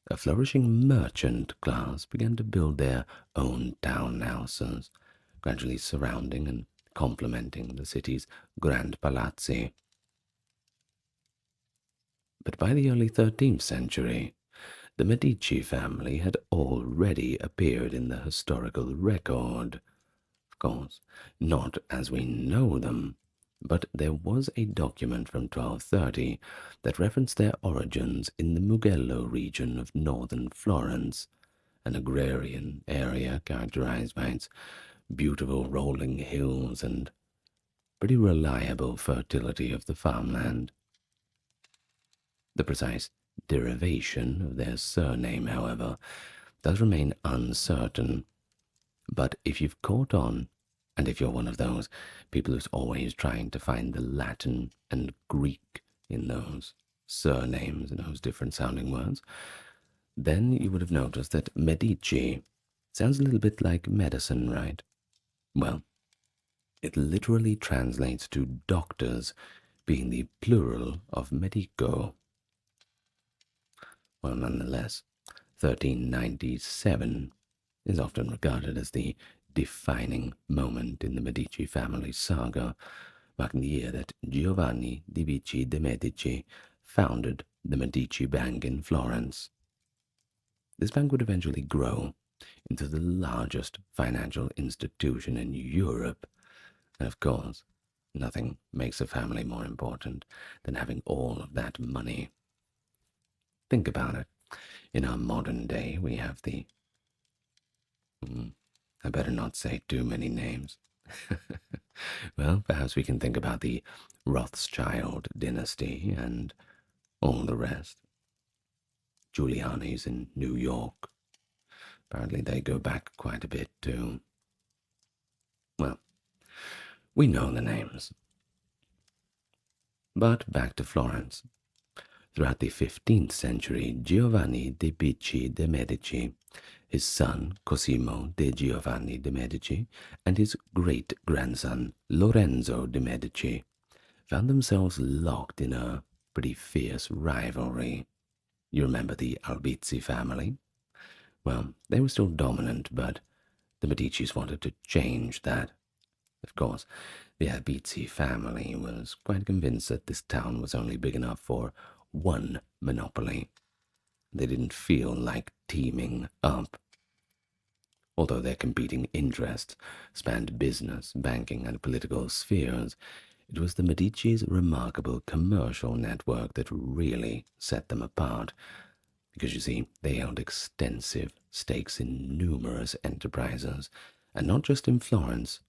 a flourishing merchant class began to build their own townhouses, gradually surrounding and complementing the city's grand palazzi. But by the early 13th century, the Medici family had already appeared in the historical record. Of course, not as we know them, but there was a document from 1230 that referenced their origins in the Mugello region of northern Florence, an agrarian area characterized by its beautiful rolling hills and pretty reliable fertility of the farmland. The precise derivation of their surname, however, does remain uncertain, but if you've caught on, and if you're one of those people who's always trying to find the Latin and Greek in those surnames and those different sounding words, then you would have noticed that Medici sounds a little bit like medicine, right? Well, it literally translates to doctors, being the plural of medico. Well, nonetheless, 1397 is often regarded as the defining moment in the Medici family saga, marking the year that Giovanni di Vici de' Medici founded the Medici Bank in Florence. This bank would eventually grow into the largest financial institution in Europe, and of course, nothing makes a family more important than having all of that money. Think about it. In our modern day, we have the... I better not say too many names. Well, perhaps we can think about the Rothschild dynasty and all the rest. Giuliani's in New York. Apparently they go back quite a bit too. Well, we know the names. But back to Florence. Throughout the 15th century, Giovanni de' Medici de' Medici, his son Cosimo de' Giovanni de' Medici, and his great-grandson Lorenzo de' Medici found themselves locked in a pretty fierce rivalry. You remember the Albizzi family? Well, they were still dominant, but the Medicis wanted to change that. Of course, the Albizzi family was quite convinced that this town was only big enough for one monopoly. They didn't feel like teaming up. Although their competing interests spanned business, banking, and political spheres, it was the Medici's remarkable commercial network that really set them apart, because you see, they held extensive stakes in numerous enterprises, and not just in Florence.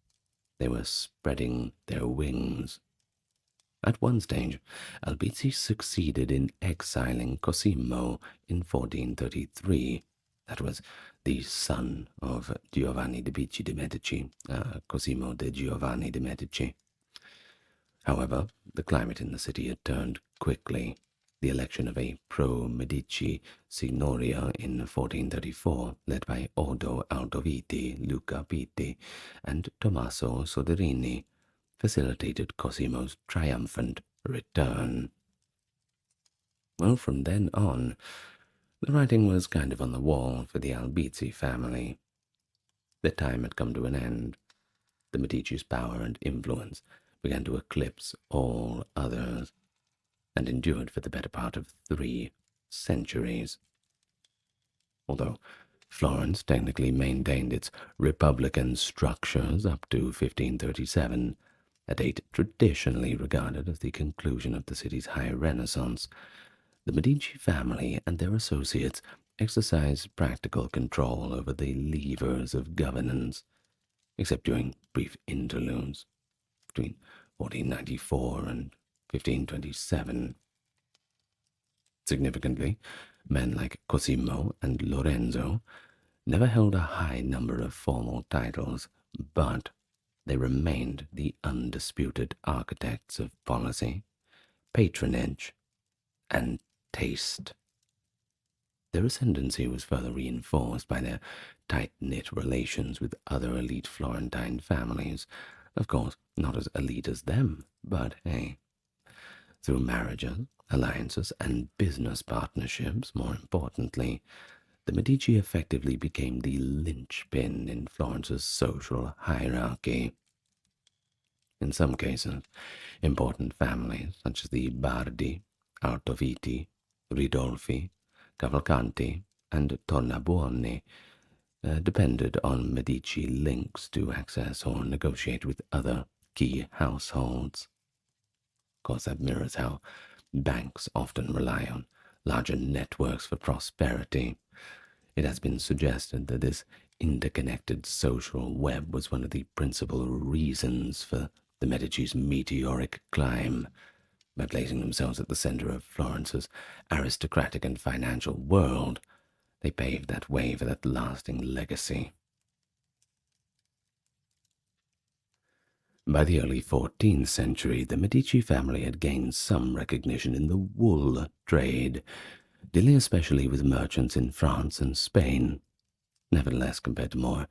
They were spreading their wings. At one stage, Albizzi succeeded in exiling Cosimo in 1433. That was the son of Giovanni de' Medici de' Medici, Cosimo de' Giovanni de' Medici. However, the climate in the city had turned quickly. The election of a pro-Medici signoria in 1434, led by Odo Aldoviti, Luca Pitti, and Tommaso Soderini, facilitated Cosimo's triumphant return. Well, from then on, the writing was kind of on the wall for the Albizzi family. Their time had come to an end. The Medici's power and influence began to eclipse all others, and endured for the better part of 3 centuries. Although Florence technically maintained its republican structures up to 1537, a date traditionally regarded as the conclusion of the city's high Renaissance, the Medici family and their associates exercised practical control over the levers of governance, except during brief interludes between 1494 and 1527. Significantly, men like Cosimo and Lorenzo never held a high number of formal titles, but they remained the undisputed architects of policy, patronage, and taste. Their ascendancy was further reinforced by their tight-knit relations with other elite Florentine families, of course not as elite as them, but hey. Through marriages, alliances, and business partnerships, more importantly, the Medici effectively became the linchpin in Florence's social hierarchy. In some cases, important families such as the Bardi, Altoviti, Ridolfi, Cavalcanti, and Tornabuoni depended on Medici links to access or negotiate with other key households. Of course, that mirrors how banks often rely on larger networks for prosperity. It has been suggested that this interconnected social web was one of the principal reasons for the Medici's meteoric climb. By placing themselves at the center of Florence's aristocratic and financial world, they paved that way for that lasting legacy. By the early 14th century, the Medici family had gained some recognition in the wool trade, dealing especially with merchants in France and Spain. Nevertheless, compared to more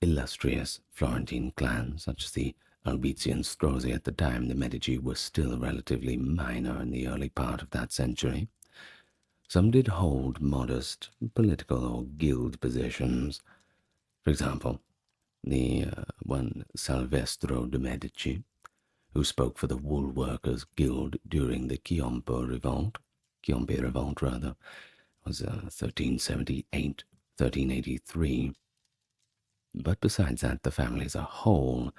illustrious Florentine clans, such as the Albizzi and Strozzi at the time, the Medici were still relatively minor in the early part of that century. Some did hold modest political or guild positions. For example, the one Salvestro de' Medici, who spoke for the wool workers' guild during the Chiompi Revolt, was 1378, 1383. But besides that, the family as a whole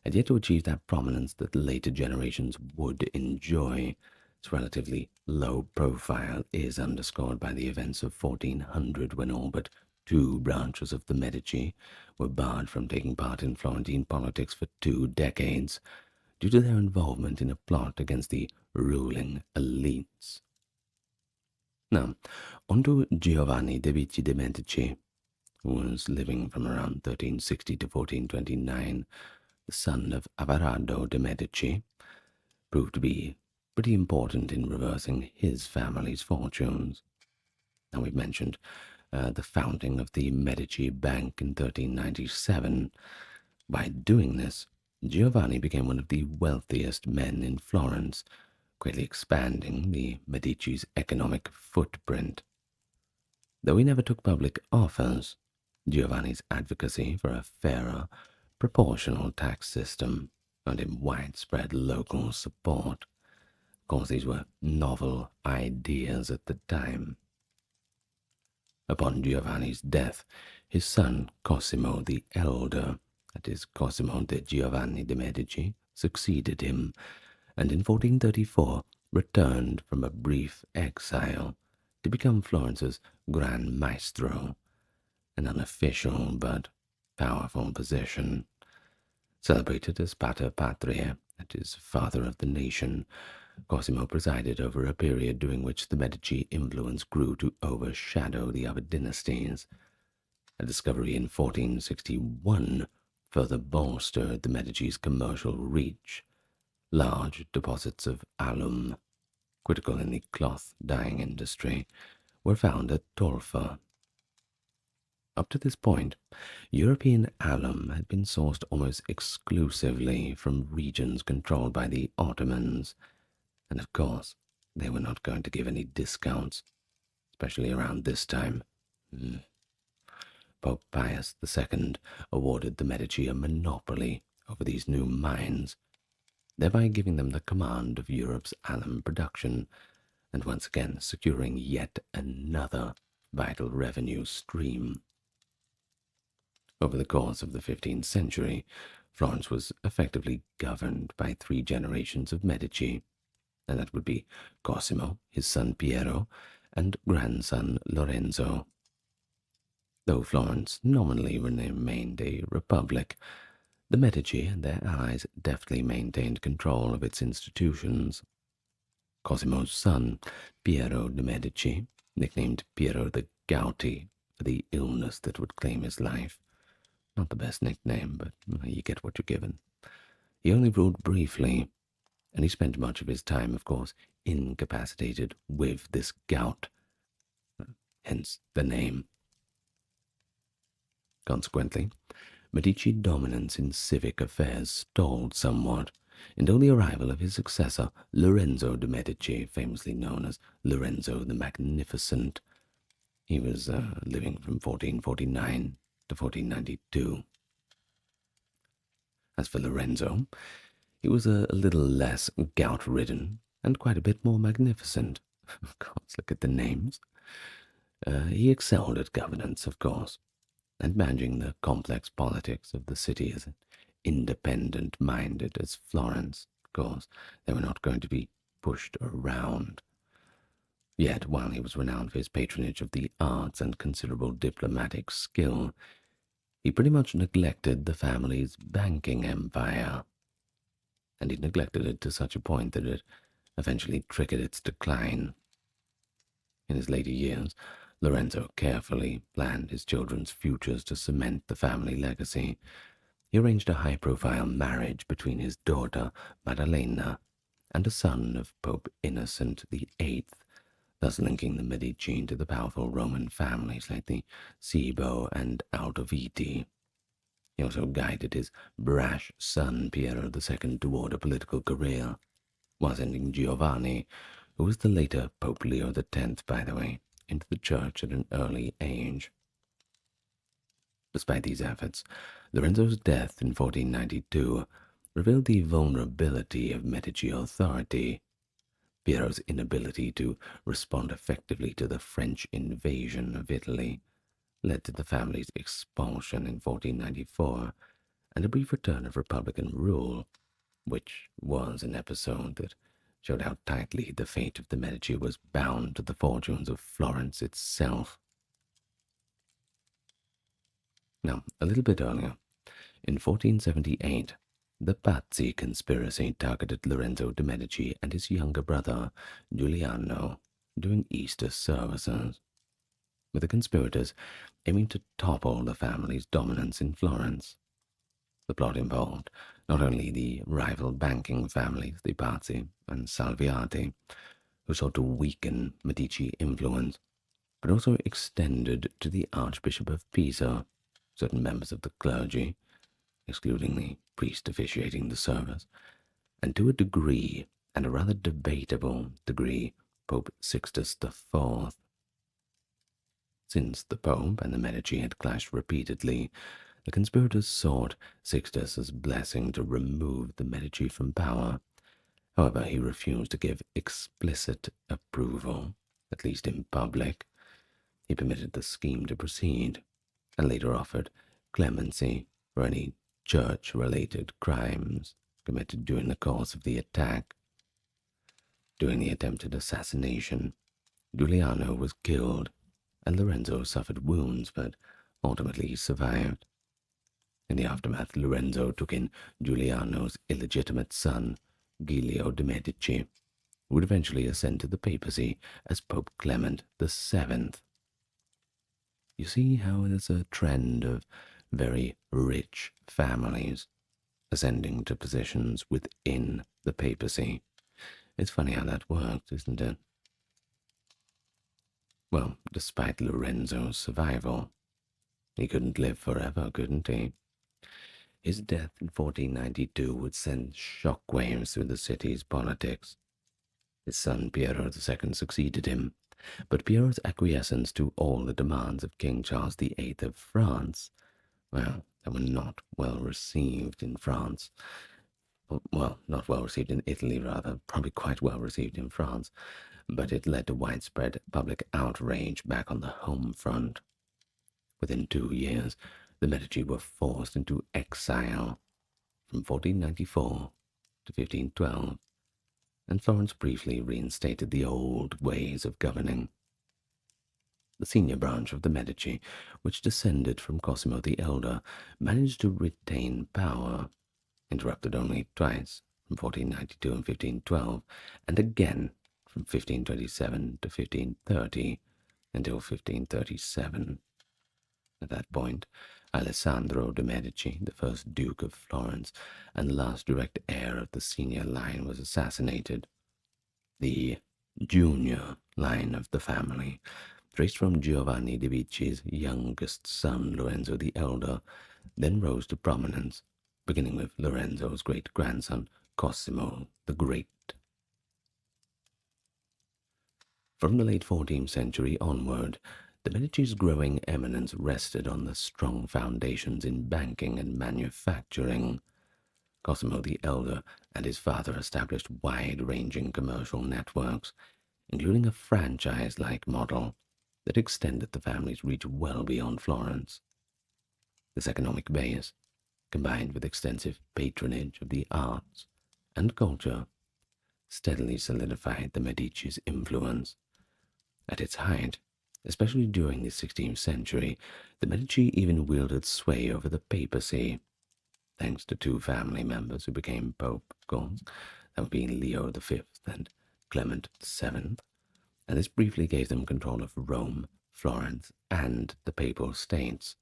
had yet to achieve that prominence that later generations would enjoy. Its relatively low profile is underscored by the events of 1400, when all but two branches of the Medici were barred from taking part in Florentine politics for 2 decades due to their involvement in a plot against the ruling elites. Now, on to Giovanni de' Medici, who was living from around 1360 to 1429, the son of Averardo de' Medici, proved to be pretty important in reversing his family's fortunes. Now, we've mentioned the founding of the Medici Bank in 1397. By doing this, Giovanni became one of the wealthiest men in Florence, greatly expanding the Medici's economic footprint. Though he never took public office, Giovanni's advocacy for a fairer, proportional tax system earned him widespread local support. Of course, these were novel ideas at the time. Upon Giovanni's death, his son Cosimo the Elder, that is Cosimo de' Giovanni de' Medici, succeeded him, and in 1434 returned from a brief exile to become Florence's Gran Maestro, an unofficial but powerful position. Celebrated as Pater Patriae, that is, Father of the Nation, Cosimo presided over a period during which the Medici influence grew to overshadow the other dynasties. A discovery in 1461 further bolstered the Medici's commercial reach. Large deposits of alum, critical in the cloth dyeing industry, were found at Tolfa. Up to this point, European alum had been sourced almost exclusively from regions controlled by the Ottomans, and of course, they were not going to give any discounts, especially around this time. Pope Pius II awarded the Medici a monopoly over these new mines, thereby giving them the command of Europe's alum production, and once again securing yet another vital revenue stream. Over the course of the 15th century, Florence was effectively governed by 3 generations of Medici, and that would be Cosimo, his son Piero, and grandson Lorenzo. Though Florence nominally remained a republic, the Medici and their allies deftly maintained control of its institutions. Cosimo's son, Piero de' Medici, nicknamed Piero the Gouty for the illness that would claim his life. Not the best nickname, but you get what you're given. He only ruled briefly, and he spent much of his time, of course, incapacitated with this gout, hence the name. Consequently, Medici dominance in civic affairs stalled somewhat until the arrival of his successor, Lorenzo de' Medici, famously known as Lorenzo the Magnificent. He was living from 1449 to 1492. As for Lorenzo, he was a little less gout-ridden and quite a bit more magnificent. Of course, look at the names. He excelled at governance, of course, and managing the complex politics of the city as independent-minded as Florence. Of course, they were not going to be pushed around. Yet, while he was renowned for his patronage of the arts and considerable diplomatic skill, he pretty much neglected the family's banking empire, and he neglected it to such a point that it eventually triggered its decline. In his later years, Lorenzo carefully planned his children's futures to cement the family legacy. He arranged a high-profile marriage between his daughter, Maddalena, and a son of Pope Innocent VIII, thus linking the Medici to the powerful Roman families like the Cibo and Aldoviti. He also guided his brash son Piero II toward a political career, while sending Giovanni, who was the later Pope Leo X, by the way, into the church at an early age. Despite these efforts, Lorenzo's death in 1492 revealed the vulnerability of Medici authority. Piero's inability to respond effectively to the French invasion of Italy led to the family's expulsion in 1494 and a brief return of Republican rule, which was an episode that showed how tightly the fate of the Medici was bound to the fortunes of Florence itself. Now, a little bit earlier, in 1478, the Pazzi conspiracy targeted Lorenzo de' Medici and his younger brother, Giuliano, during Easter services, with the conspirators aiming to topple the family's dominance in Florence. The plot involved not only the rival banking families, the Pazzi and Salviati, who sought to weaken Medici influence, but also extended to the Archbishop of Pisa, certain members of the clergy, excluding the priest officiating the service, and to a degree, and a rather debatable degree, Pope Sixtus IV. Since the Pope and the Medici had clashed repeatedly, the conspirators sought Sixtus's blessing to remove the Medici from power. However, he refused to give explicit approval, at least in public. He permitted the scheme to proceed, and later offered clemency for any church-related crimes committed during the course of the attack. During the attempted assassination, Giuliano was killed, and Lorenzo suffered wounds, but ultimately survived. In the aftermath, Lorenzo took in Giuliano's illegitimate son, Giulio de' Medici, who would eventually ascend to the papacy as Pope Clement VII. You see how there's a trend of very rich families ascending to positions within the papacy. It's funny how that works, isn't it? Well, despite Lorenzo's survival, he couldn't live forever, couldn't he? His death in 1492 would send shockwaves through the city's politics. His son Piero II succeeded him, but Piero's acquiescence to all the demands of King Charles VIII of France, well, they were not well received in France. Well, not well received in Italy, rather, probably quite well received in France, but it led to widespread public outrage back on the home front. Within 2 years, the Medici were forced into exile from 1494 to 1512, and Florence briefly reinstated the old ways of governing. The senior branch of the Medici, which descended from Cosimo the Elder, managed to retain power, interrupted only twice, from 1492 and 1512, and again from 1527 to 1530 until 1537. At that point, Alessandro de' Medici, the first Duke of Florence and last direct heir of the senior line, was assassinated. The junior line of the family, traced from Giovanni de' Medici's youngest son, Lorenzo the Elder, then rose to prominence, beginning with Lorenzo's great-grandson, Cosimo the Great. From the late 14th century onward, the Medici's growing eminence rested on the strong foundations in banking and manufacturing. Cosimo the Elder and his father established wide-ranging commercial networks, including a franchise-like model that extended the family's reach well beyond Florence. This economic base, combined with extensive patronage of the arts and culture, steadily solidified the Medici's influence, At its height, especially during the 16th century, the Medici even wielded sway over the papacy, thanks to two family members who became Pope, of course, that would be Leo V and Clement VII, and this briefly gave them control of Rome, Florence, and the Papal States.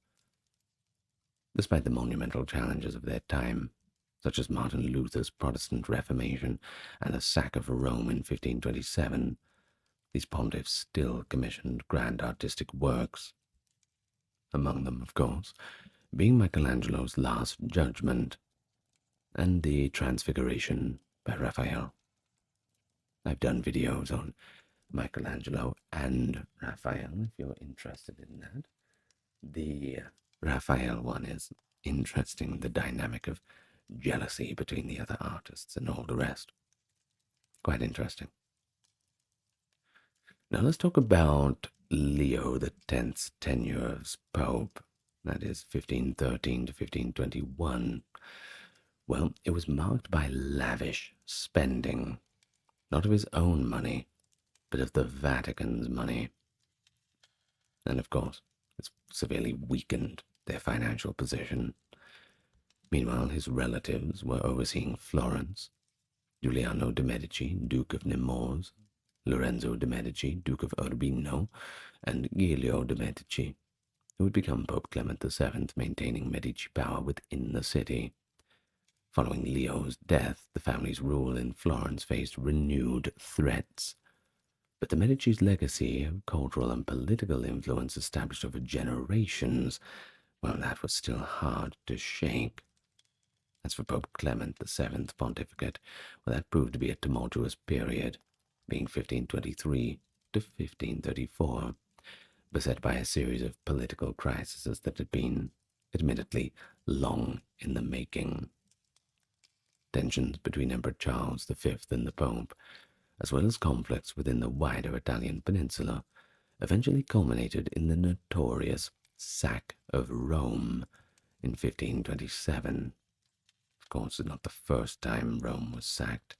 Despite the monumental challenges of their time, such as Martin Luther's Protestant Reformation and the sack of Rome in 1527, these pontiffs still commissioned grand artistic works, among them, of course, being Michelangelo's Last Judgment and the Transfiguration by Raphael. I've done videos on Michelangelo and Raphael, if you're interested in that. The Raphael one is interesting, the dynamic of jealousy between the other artists and all the rest. Quite interesting. Now let's talk about Leo X's tenure as Pope, that is 1513 to 1521. Well, it was marked by lavish spending, not of his own money, but of the Vatican's money. And of course, it's severely weakened their financial position. Meanwhile, his relatives were overseeing Florence, Giuliano de' Medici, Duke of Nemours, Lorenzo de' Medici, Duke of Urbino, and Giulio de' Medici, who would become Pope Clement VII, maintaining Medici power within the city. Following Leo's death, the family's rule in Florence faced renewed threats. But the Medici's legacy of cultural and political influence established over generations, well, that was still hard to shake. As for Pope Clement VII's pontificate, well, that proved to be a tumultuous period, being 1523 to 1534, beset by a series of political crises that had been, admittedly, long in the making. Tensions between Emperor Charles V and the Pope, as well as conflicts within the wider Italian peninsula, eventually culminated in the notorious sack of Rome in 1527. Of course, it's not the first time Rome was sacked.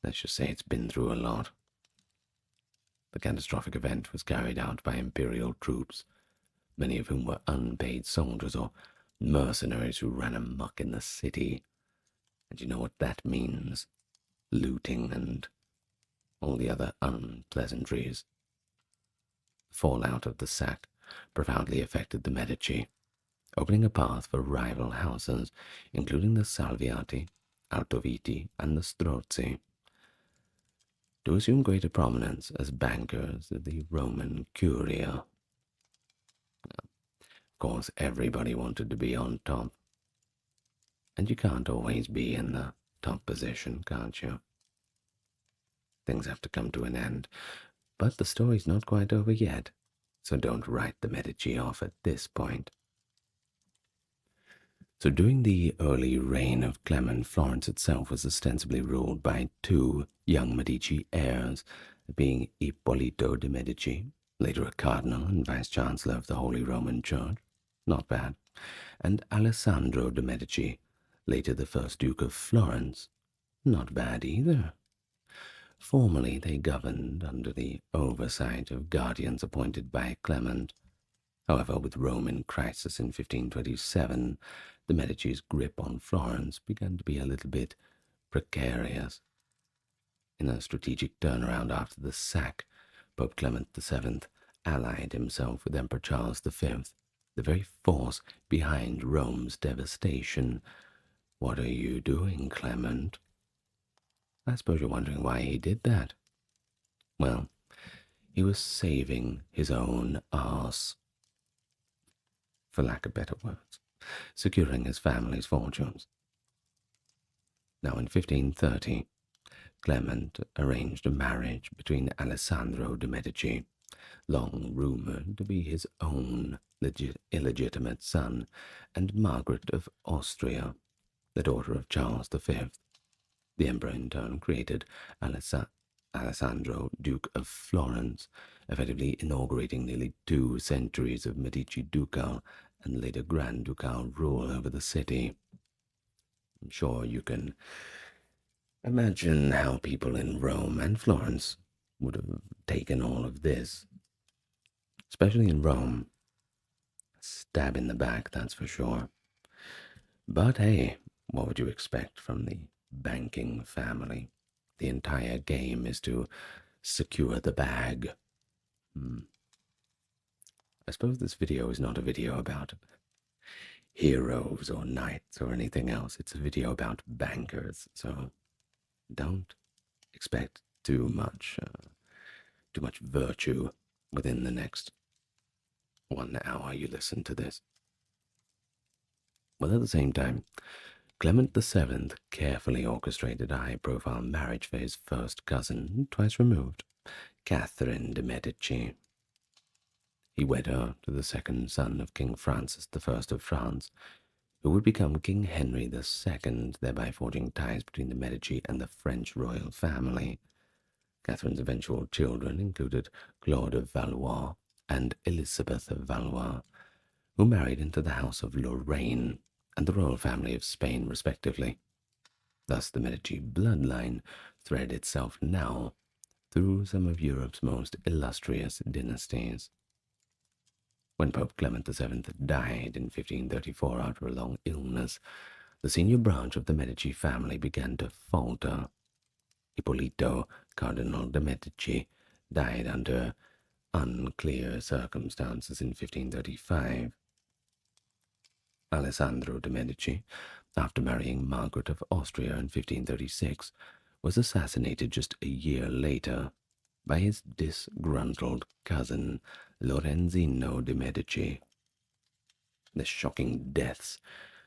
Let's just say it's been through a lot. The catastrophic event was carried out by imperial troops, many of whom were unpaid soldiers or mercenaries who ran amok in the city. And you know what that means? Looting and all the other unpleasantries. The fallout of the sack profoundly affected the Medici, opening a path for rival houses, including the Salviati, Altoviti, and the Strozzi, to assume greater prominence as bankers of the Roman Curia. Of course, everybody wanted to be on top, and you can't always be in the top position, can't you? Things have to come to an end, but the story's not quite over yet, so don't write the Medici off at this point. So during the early reign of Clement, Florence itself was ostensibly ruled by two young Medici heirs, being Ippolito de' Medici, later a cardinal and vice-chancellor of the Holy Roman Church, not bad, and Alessandro de' Medici, later the first Duke of Florence, not bad either. Formerly they governed under the oversight of guardians appointed by Clement. However, with Rome in crisis in 1527, the Medici's grip on Florence began to be a little bit precarious. In a strategic turnaround after the sack, Pope Clement VII allied himself with Emperor Charles V, the very force behind Rome's devastation. What are you doing, Clement? I suppose you're wondering why he did that. Well, he was saving his own arse, for lack of better words, securing his family's fortunes. Now in 1530, Clement arranged a marriage between Alessandro de' Medici, long rumored to be his own illegitimate son, and Margaret of Austria, the daughter of Charles V. The emperor in turn created Alessandro, Duke of Florence, effectively inaugurating nearly 2 centuries of Medici ducal and later Grand Ducal rule over the city. I'm sure you can imagine how people in Rome and Florence would have taken all of this, especially in Rome. Stab in the back, that's for sure. But hey, what would you expect from the banking family? The entire game is to secure the bag. I suppose this video is not a video about heroes or knights or anything else. It's a video about bankers, so don't expect too much virtue within the next 1 hour you listen to this. Well, at the same time, Clement VII carefully orchestrated a high-profile marriage for his first cousin, twice removed, Catherine de' Medici. He wed her to the second son of King Francis I of France, who would become King Henry II, thereby forging ties between the Medici and the French royal family. Catherine's eventual children included Claude of Valois and Elizabeth of Valois, who married into the House of Lorraine and the royal family of Spain, respectively. Thus the Medici bloodline threaded itself now through some of Europe's most illustrious dynasties. When Pope Clement VII died in 1534 after a long illness, the senior branch of the Medici family began to falter. Ippolito, Cardinal de' Medici, died under unclear circumstances in 1535. Alessandro de' Medici, after marrying Margaret of Austria in 1536, was assassinated just a year later by his disgruntled cousin Lorenzino de' Medici. The shocking deaths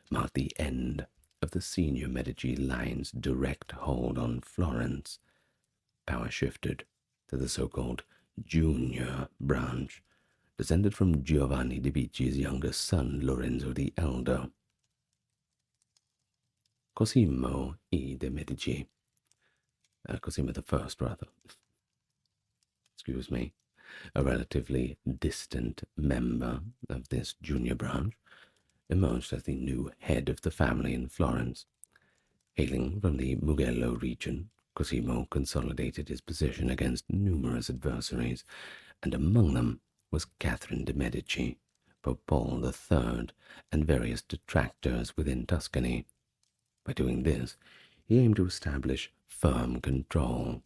marked the end of the senior Medici line's direct hold on Florence. Power shifted to the so-called junior branch, descended from Giovanni de' Medici's youngest son, Lorenzo the Elder. Cosimo I de' Medici, Cosimo I, rather, excuse me, a relatively distant member of this junior branch, emerged as the new head of the family in Florence. Hailing from the Mugello region, Cosimo consolidated his position against numerous adversaries, and among them was Catherine de' Medici, Pope Paul III, and various detractors within Tuscany. By doing this, he aimed to establish firm control.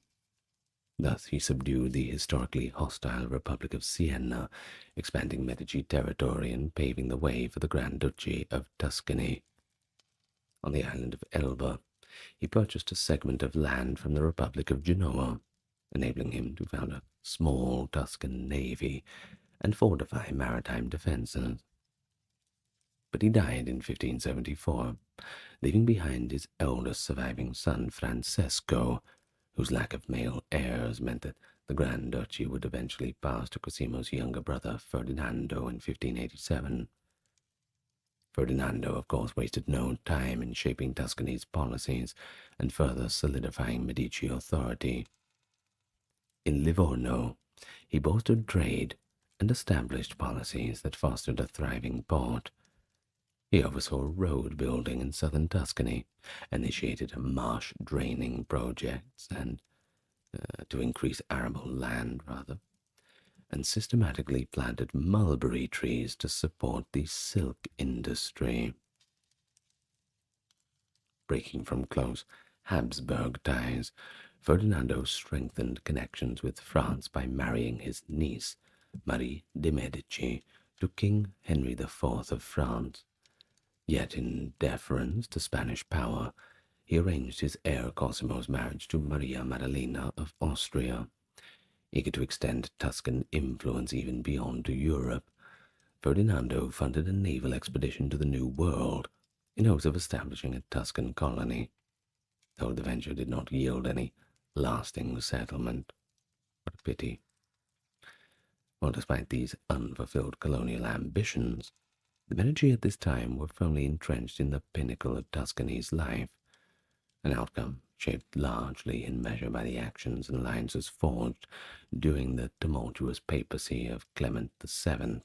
Thus he subdued the historically hostile Republic of Siena, expanding Medici territory and paving the way for the Grand Duchy of Tuscany. On the island of Elba, he purchased a segment of land from the Republic of Genoa, enabling him to found a small Tuscan navy and fortify maritime defenses. But he died in 1574, leaving behind his eldest surviving son, Francesco, whose lack of male heirs meant that the Grand Duchy would eventually pass to Cosimo's younger brother, Ferdinando, in 1587. Ferdinando, of course, wasted no time in shaping Tuscany's policies and further solidifying Medici authority. In Livorno, he bolstered trade and established policies that fostered a thriving port. He oversaw road building in southern Tuscany, initiated marsh draining projects to increase arable land, and systematically planted mulberry trees to support the silk industry. Breaking from close Habsburg ties, Ferdinando strengthened connections with France by marrying his niece, Marie de' Medici, to King Henry IV of France. Yet in deference to Spanish power, he arranged his heir Cosimo's marriage to Maria Maddalena of Austria. Eager to extend Tuscan influence even beyond to Europe, Ferdinando funded a naval expedition to the New World in hopes of establishing a Tuscan colony, though the venture did not yield any lasting settlement. What a pity. Well, despite these unfulfilled colonial ambitions, the Medici at this time were firmly entrenched in the pinnacle of Tuscany's life, an outcome shaped largely in measure by the actions and alliances forged during the tumultuous papacy of Clement VII.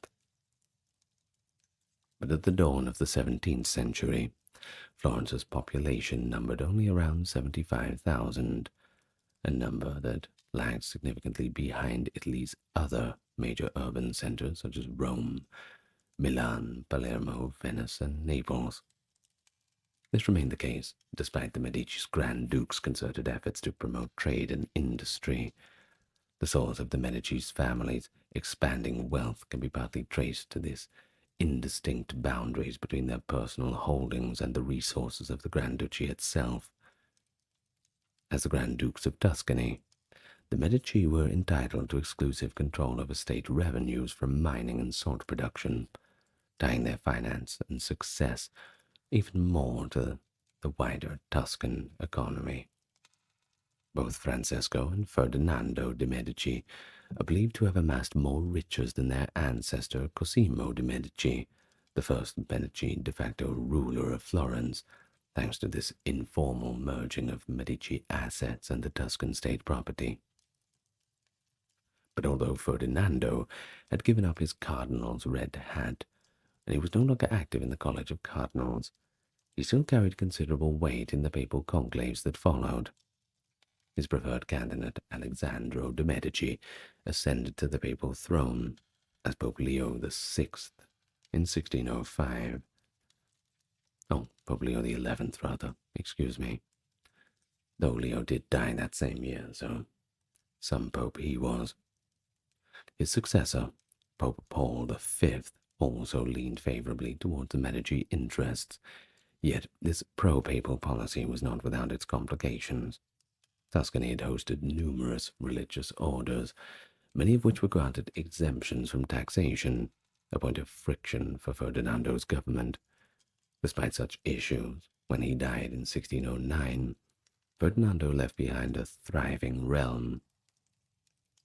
But at the dawn of the 17th century, Florence's population numbered only around 75,000, a number that lagged significantly behind Italy's other major urban centers such as Rome, Milan, Palermo, Venice, and Naples. This remained the case despite the Medici's Grand Duke's concerted efforts to promote trade and industry. The source of the Medici's family's expanding wealth can be partly traced to this indistinct boundaries between their personal holdings and the resources of the Grand Duchy itself. As the Grand Dukes of Tuscany, the Medici were entitled to exclusive control over state revenues from mining and salt production, tying their finance and success even more to the wider Tuscan economy. Both Francesco and Ferdinando de' Medici are believed to have amassed more riches than their ancestor Cosimo de' Medici, the first Medici de facto ruler of Florence, thanks to this informal merging of Medici assets and the Tuscan state property. But although Ferdinando had given up his cardinal's red hat, and he was no longer active in the College of Cardinals, he still carried considerable weight in the papal conclaves that followed. His preferred candidate, Alessandro de' Medici, ascended to the papal throne as Pope Leo VI in 1605. Pope Leo XI, rather, excuse me. Though Leo did die that same year, so some pope he was. His successor, Pope Paul V, also leaned favorably towards the Medici interests, yet this pro-papal policy was not without its complications. Tuscany had hosted numerous religious orders, many of which were granted exemptions from taxation, a point of friction for Ferdinando's government. Despite such issues, when he died in 1609, Ferdinando left behind a thriving realm.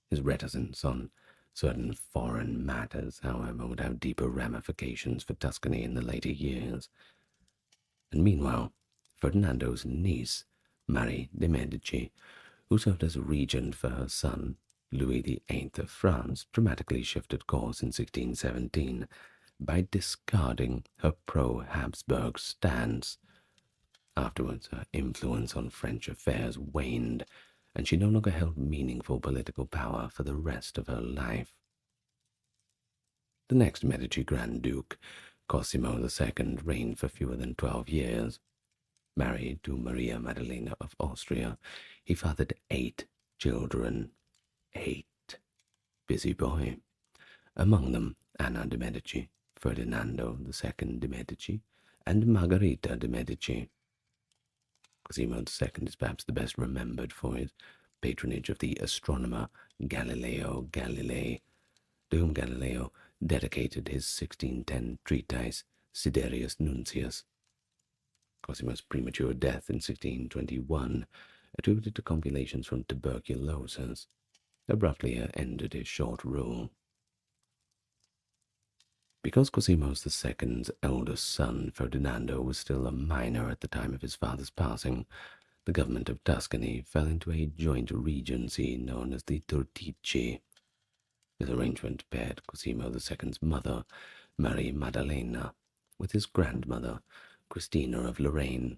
His reticence on certain foreign matters, however, would have deeper ramifications for Tuscany in the later years. And meanwhile, Ferdinando's niece, Marie de' Medici, who served as regent for her son, Louis VIII of France, dramatically shifted course in 1617 by discarding her pro-Habsburg stance. Afterwards, her influence on French affairs waned, and she no longer held meaningful political power for the rest of her life. The next Medici Grand Duke, Cosimo II, reigned for fewer than 12 years. Married to Maria Maddalena of Austria, he fathered 8 children. 8. Busy boy. Among them, Anna de' Medici, Ferdinando II de' Medici, and Margherita de' Medici. Cosimo II is perhaps the best remembered for his patronage of the astronomer Galileo Galilei, to whom Galileo dedicated his 1610 treatise Sidereus Nuncius. Cosimo's premature death in 1621, attributed to compilations from tuberculosis, abruptly ended his short rule. Because Cosimo II's eldest son, Ferdinando, was still a minor at the time of his father's passing, the government of Tuscany fell into a joint regency known as the Turtici. This arrangement paired Cosimo II's mother, Marie Maddalena, with his grandmother, Christina of Lorraine.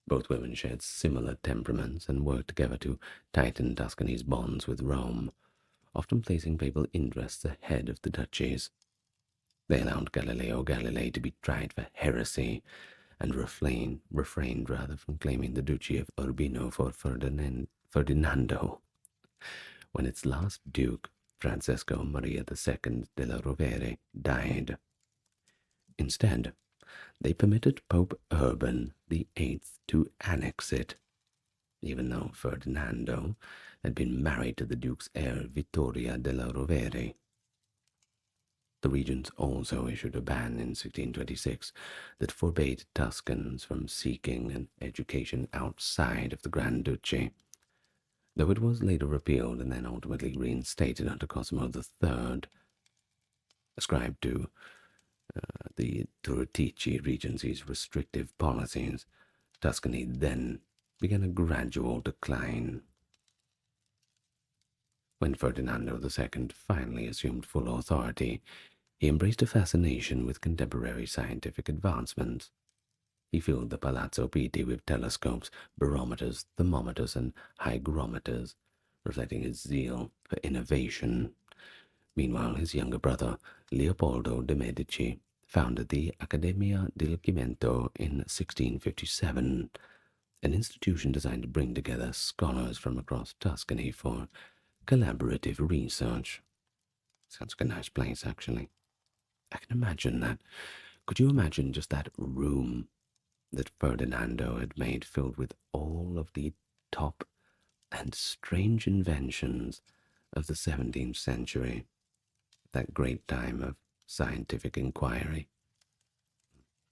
Both women shared similar temperaments and worked together to tighten Tuscany's bonds with Rome, often placing papal interests ahead of the duchies. They allowed Galileo Galilei to be tried for heresy and refrained from claiming the Duchy of Urbino for Ferdinando. When its last duke, Francesco Maria II della Rovere, died. Instead, they permitted Pope Urban VIII to annex it, even though Ferdinando had been married to the duke's heir Vittoria della Rovere. The regents also issued a ban in 1626 that forbade Tuscans from seeking an education outside of the Grand Duchy, though it was later repealed and then ultimately reinstated under Cosimo III. Ascribed to the Turtici regency's restrictive policies, Tuscany then began a gradual decline. When Ferdinando II finally assumed full authority, he embraced a fascination with contemporary scientific advancements. He filled the Palazzo Pitti with telescopes, barometers, thermometers, and hygrometers, reflecting his zeal for innovation. Meanwhile, his younger brother, Leopoldo de' Medici, founded the Accademia del Cimento in 1657, an institution designed to bring together scholars from across Tuscany for collaborative research. Sounds like a nice place, actually. I can imagine that. Could you imagine just that room that Ferdinando had made filled with all of the top and strange inventions of the 17th century, that great time of scientific inquiry?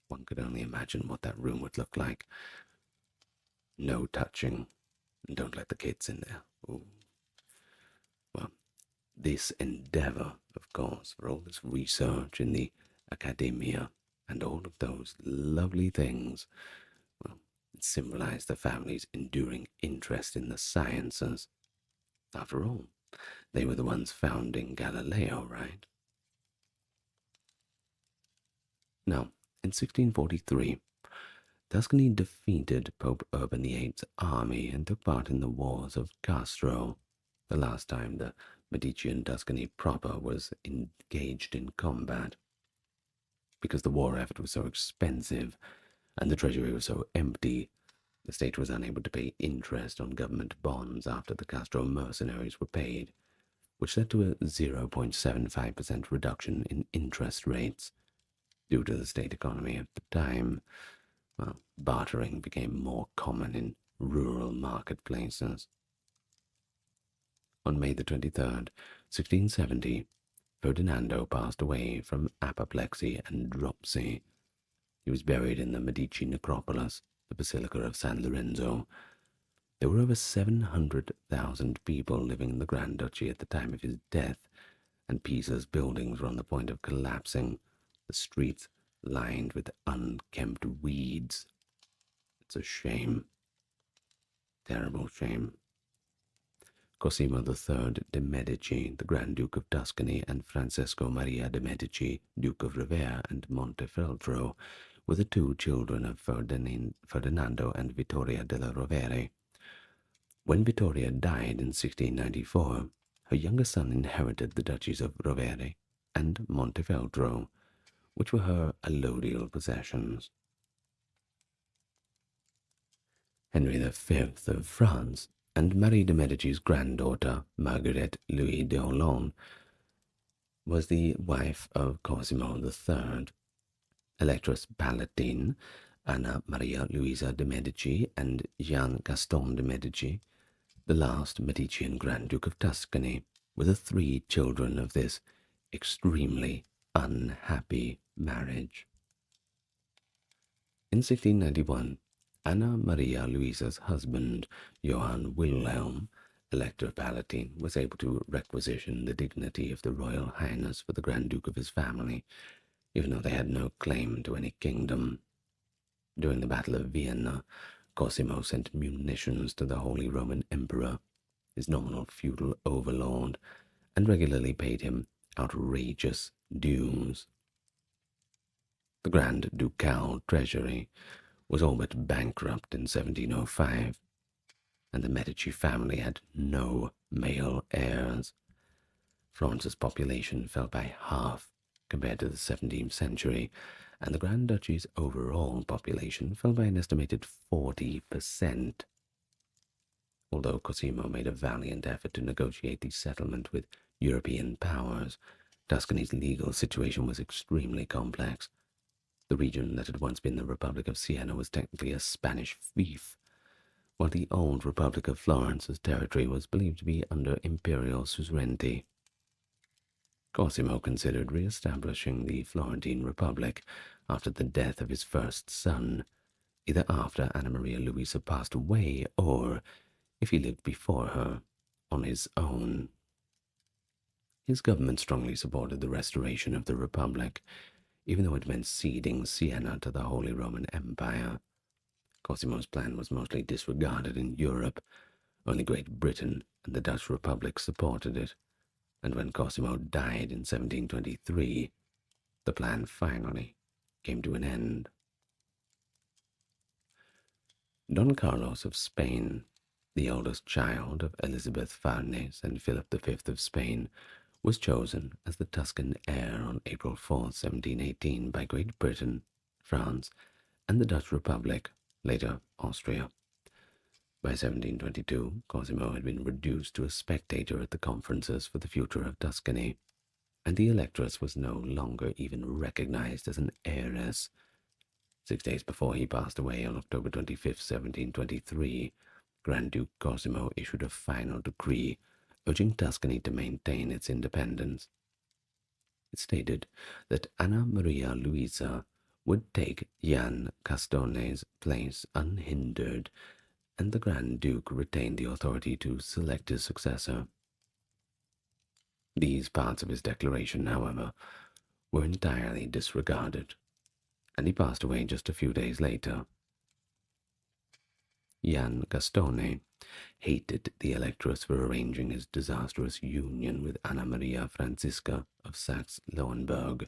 One could only imagine what that room would look like. No touching. Don't let the kids in there. Ooh. Well, this endeavor, of course, for all this research in the Academia and all of those lovely things, well, it symbolized the family's enduring interest in the sciences. After all, they were the ones founding Galileo, right? Now, in 1643, Tuscany defeated Pope Urban VIII's army and took part in the Wars of Castro, the last time the Medici and Tuscany proper was engaged in combat. Because the war effort was so expensive and the treasury was so empty, the state was unable to pay interest on government bonds after the Castro mercenaries were paid, which led to a 0.75% reduction in interest rates. Due to the state economy at the time, well, bartering became more common in rural marketplaces. On May the 23rd, 1670, Ferdinando passed away from apoplexy and dropsy. He was buried in the Medici necropolis, the Basilica of San Lorenzo. There were over 700,000 people living in the Grand Duchy at the time of his death, and Pisa's buildings were on the point of collapsing, the streets lined with unkempt weeds. It's a shame. Terrible shame. Cosimo III de' Medici, the Grand Duke of Tuscany, and Francesco Maria de' Medici, Duke of Rovere and Montefeltro, were the two children of Ferdinando and Vittoria della Rovere. When Vittoria died in 1694, her younger son inherited the duchies of Rovere and Montefeltro, which were her allodial possessions. Henry V of France and Marie de' Medici's granddaughter, Marguerite Louis de Hollande, was the wife of Cosimo III. Electress Palatine, Anna Maria Luisa de' Medici, and Jean Gaston de' Medici, the last Medicean Grand Duke of Tuscany, were the three children of this extremely unhappy marriage. In 1691, Anna Maria Luisa's husband, Johann Wilhelm, Elector Palatine, was able to requisition the dignity of the Royal Highness for the Grand Duke of his family, even though they had no claim to any kingdom. During the Battle of Vienna, Cosimo sent munitions to the Holy Roman Emperor, his nominal feudal overlord, and regularly paid him outrageous dues. The Grand Ducal Treasury was all but bankrupt in 1705, and the Medici family had no male heirs. Florence's population fell by half compared to the 17th century, and the Grand Duchy's overall population fell by an estimated 40%. Although Cosimo made a valiant effort to negotiate the settlement with European powers, Tuscany's legal situation was extremely complex. The region that had once been the Republic of Siena was technically a Spanish fief, while the old Republic of Florence's territory was believed to be under imperial suzerainty. Cosimo considered re-establishing the Florentine Republic after the death of his first son, either after Anna Maria Luisa passed away or, if he lived before her, on his own. His government strongly supported the restoration of the Republic, even though it meant ceding Siena to the Holy Roman Empire. Cosimo's plan was mostly disregarded in Europe. Only Great Britain and the Dutch Republic supported it, and when Cosimo died in 1723, the plan finally came to an end. Don Carlos of Spain, the eldest child of Elizabeth Farnese and Philip V of Spain, was chosen as the Tuscan heir on April 4, 1718 by Great Britain, France, and the Dutch Republic, later Austria. By 1722, Cosimo had been reduced to a spectator at the conferences for the future of Tuscany, and the electress was no longer even recognized as an heiress. 6 days before he passed away on October 25, 1723, Grand Duke Cosimo issued a final decree urging Tuscany to maintain its independence. It stated that Anna Maria Luisa would take Jan Castone's place unhindered, and the Grand Duke retained the authority to select his successor. These parts of his declaration, however, were entirely disregarded, and he passed away just a few days later. Jan Castone hated the electress for arranging his disastrous union with Anna Maria Francisca of Saxe-Lauenburg,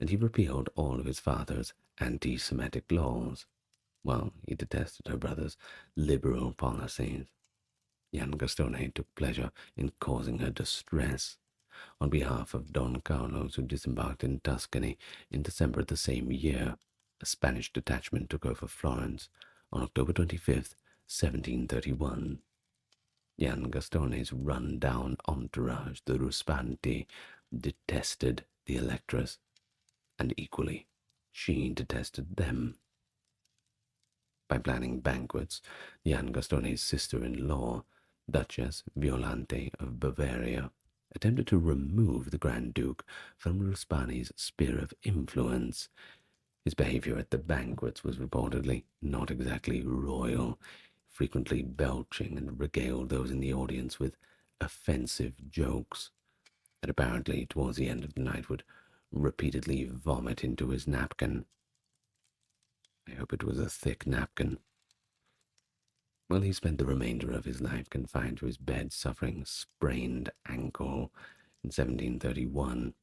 and he repealed all of his father's anti-Semitic laws, while he detested her brother's liberal policies. Jan Castone took pleasure in causing her distress. On behalf of Don Carlos, who disembarked in Tuscany in December of the same year, a Spanish detachment took over Florence on October 25, 1731. Jan Castone's run-down entourage, the Ruspanti, detested the electress, and equally, she detested them. By planning banquets, Jan Castone's sister-in-law, Duchess Violante of Bavaria, attempted to remove the Grand Duke from Ruspani's sphere of influence. His behavior at the banquets was reportedly not exactly royal, frequently belching and regaled those in the audience with offensive jokes, and apparently towards the end of the night would repeatedly vomit into his napkin. I hope it was a thick napkin. Well, he spent the remainder of his life confined to his bed, suffering a sprained ankle in 1731.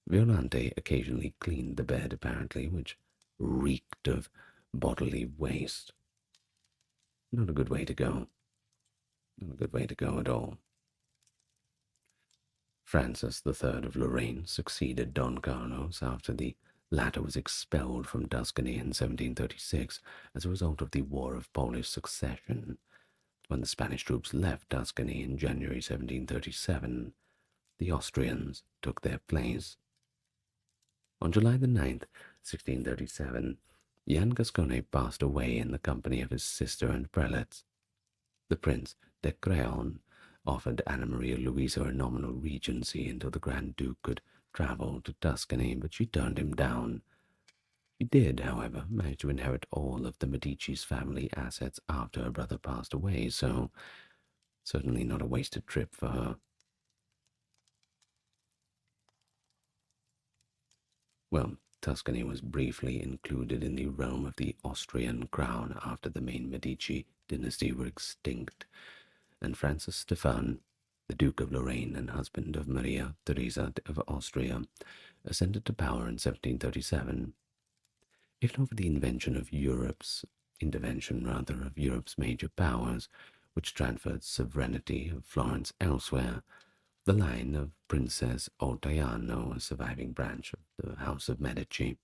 Violante occasionally cleaned the bed, apparently, which reeked of bodily waste. Not a good way to go. Not a good way to go at all. Francis III of Lorraine succeeded Don Carlos after the latter was expelled from Tuscany in 1736 as a result of the War of Polish Succession. When the Spanish troops left Tuscany in January 1737, the Austrians took their place. On July the 9th, 1637, Jan Gascone passed away in the company of his sister and prelates. The Prince de Craon offered Anna Maria Luisa a nominal regency until the Grand Duke could travel to Tuscany, but she turned him down. She did, however, manage to inherit all of the Medici's family assets after her brother passed away, so certainly not a wasted trip for her. Well, Tuscany was briefly included in the realm of the Austrian crown after the main Medici Dynasty were extinct, and Francis Stefan, the Duke of Lorraine and husband of Maria Theresa of Austria, ascended to power in 1737. If not for the intervention of Europe's major powers, which transferred sovereignty of Florence elsewhere, the line of Princess Ottaiano, a surviving branch of the House of Medici,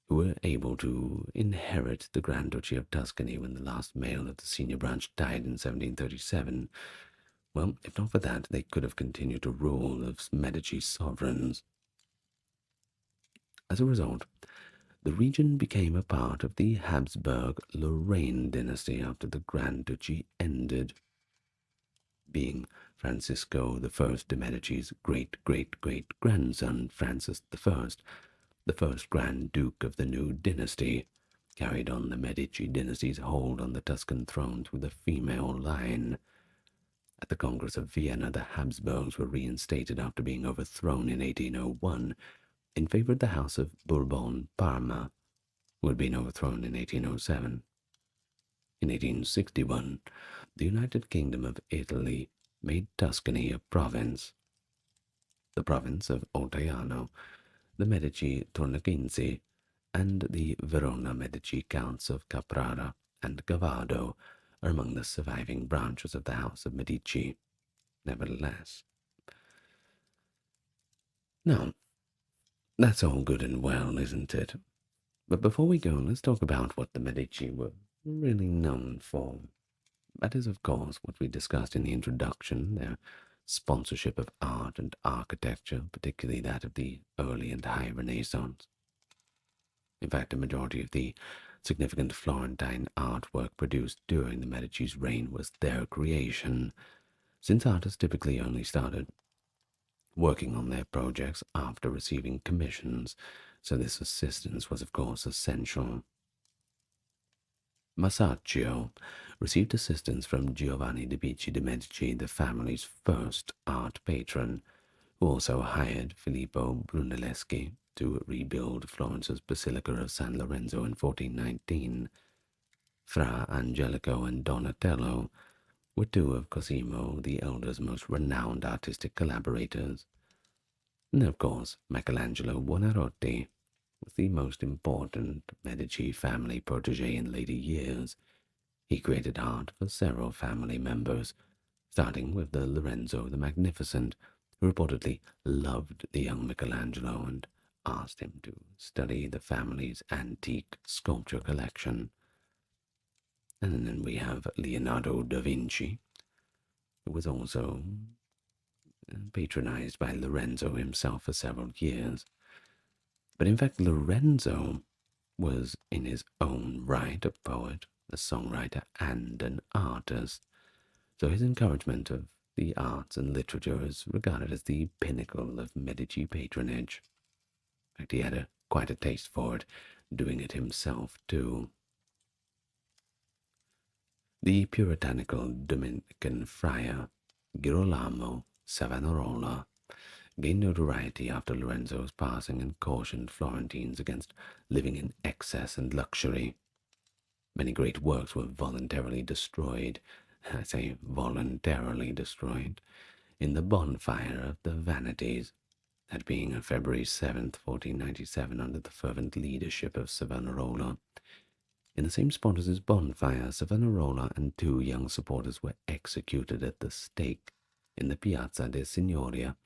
who were able to inherit the Grand Duchy of Tuscany when the last male of the senior branch died in 1737. Well, if not for that, they could have continued to rule as Medici sovereigns. As a result, the region became a part of the Habsburg-Lorraine dynasty after the Grand Duchy ended. Being Francisco I de' Medici's great-great-great-grandson, Francis I, the first Grand Duke of the new dynasty, carried on the Medici dynasty's hold on the Tuscan throne through the female line. At the Congress of Vienna, the Habsburgs were reinstated after being overthrown in 1801 in favor of the House of Bourbon-Parma, who had been overthrown in 1807. In 1861, the United Kingdom of Italy made Tuscany a province. The province of Ottaiano, the Medici Tornaquinci, and the Verona Medici Counts of Caprara and Gavado are among the surviving branches of the House of Medici, nevertheless. Now, that's all good and well, isn't it? But before we go, let's talk about what the Medici were really known for. That is, of course, what we discussed in the introduction, their sponsorship of art and architecture, particularly that of the early and high Renaissance. In fact, a majority of the significant Florentine artwork produced during the Medici's reign was their creation, since artists typically only started working on their projects after receiving commissions, so this assistance was of course essential. Masaccio received assistance from Giovanni de' Medici, the family's first art patron, who also hired Filippo Brunelleschi to rebuild Florence's Basilica of San Lorenzo in 1419. Fra Angelico and Donatello were two of Cosimo the Elder's most renowned artistic collaborators. And of course, Michelangelo Buonarroti was the most important Medici family protege in later years. He created art for several family members, starting with the Lorenzo the Magnificent, who reportedly loved the young Michelangelo and asked him to study the family's antique sculpture collection. And then we have Leonardo da Vinci, who was also patronized by Lorenzo himself for several years. But in fact, Lorenzo was in his own right a poet, a songwriter, and an artist, so his encouragement of the arts and literature is regarded as the pinnacle of Medici patronage. In fact, he had quite a taste for it, doing it himself too. The puritanical Dominican friar Girolamo Savonarola gained notoriety after Lorenzo's passing and cautioned Florentines against living in excess and luxury. Many great works were voluntarily destroyed, I say voluntarily destroyed, in the bonfire of the Vanities, that being on February 7th, 1497, under the fervent leadership of Savonarola. In the same spot as his bonfire, Savonarola and two young supporters were executed at the stake in the Piazza de Signoria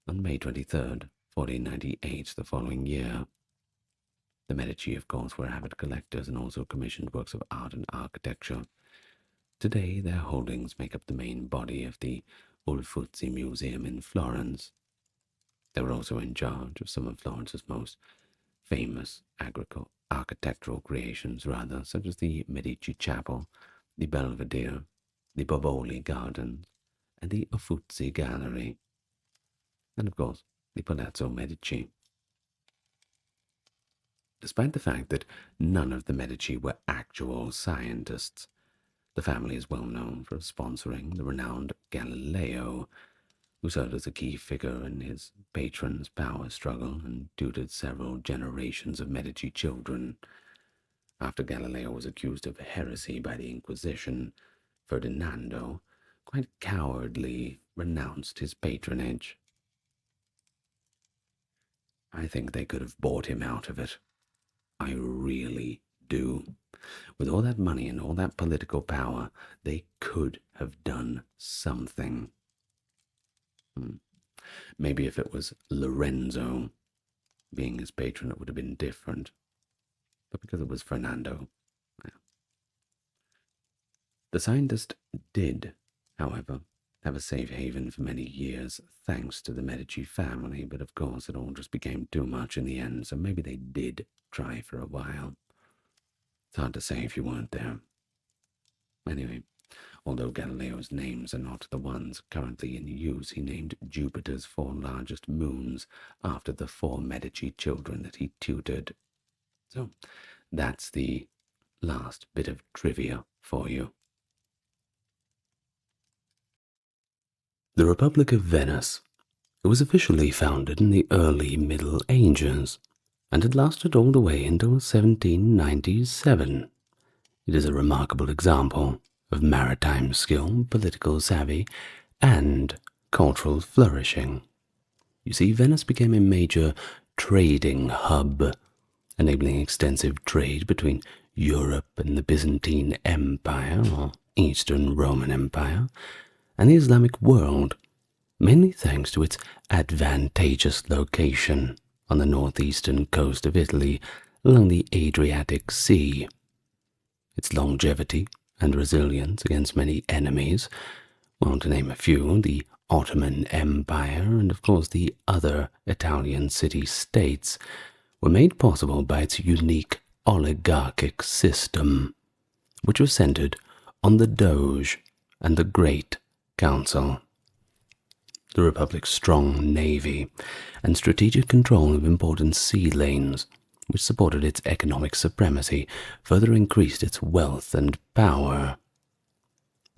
on May 23rd, 1498, the following year. The Medici, of course, were avid collectors and also commissioned works of art and architecture. Today, their holdings make up the main body of the Uffizi Museum in Florence. They were also in charge of some of Florence's most famous architectural creations, such as the Medici Chapel, the Belvedere, the Boboli Gardens, and the Uffizi Gallery, and of course, the Palazzo Medici. Despite the fact that none of the Medici were actual scientists, the family is well known for sponsoring the renowned Galileo, who served as a key figure in his patron's power struggle and tutored several generations of Medici children. After Galileo was accused of heresy by the Inquisition, Ferdinando quite cowardly renounced his patronage. I think they could have bought him out of it. I really do. With all that money and all that political power, they could have done something. Maybe if it was Lorenzo being his patron, it would have been different. But because it was Fernando, well. The scientist did, however, have a safe haven for many years, thanks to the Medici family, but of course it all just became too much in the end, so maybe they did try for a while. It's hard to say if you weren't there. Anyway, although Galileo's names are not the ones currently in use, he named Jupiter's 4 largest moons after the 4 Medici children that he tutored. So that's the last bit of trivia for you. The Republic of Venice. It was officially founded in the early Middle Ages, and had lasted all the way until 1797. It is a remarkable example of maritime skill, political savvy, and cultural flourishing. You see, Venice became a major trading hub, enabling extensive trade between Europe and the Byzantine Empire, or Eastern Roman Empire, and the Islamic world, mainly thanks to its advantageous location on the northeastern coast of Italy along the Adriatic Sea. Its longevity and resilience against many enemies, well, to name a few, the Ottoman Empire and of course the other Italian city-states, were made possible by its unique oligarchic system, which was centered on the Doge and the Great Council. The Republic's strong navy and strategic control of important sea lanes, which supported its economic supremacy, further increased its wealth and power.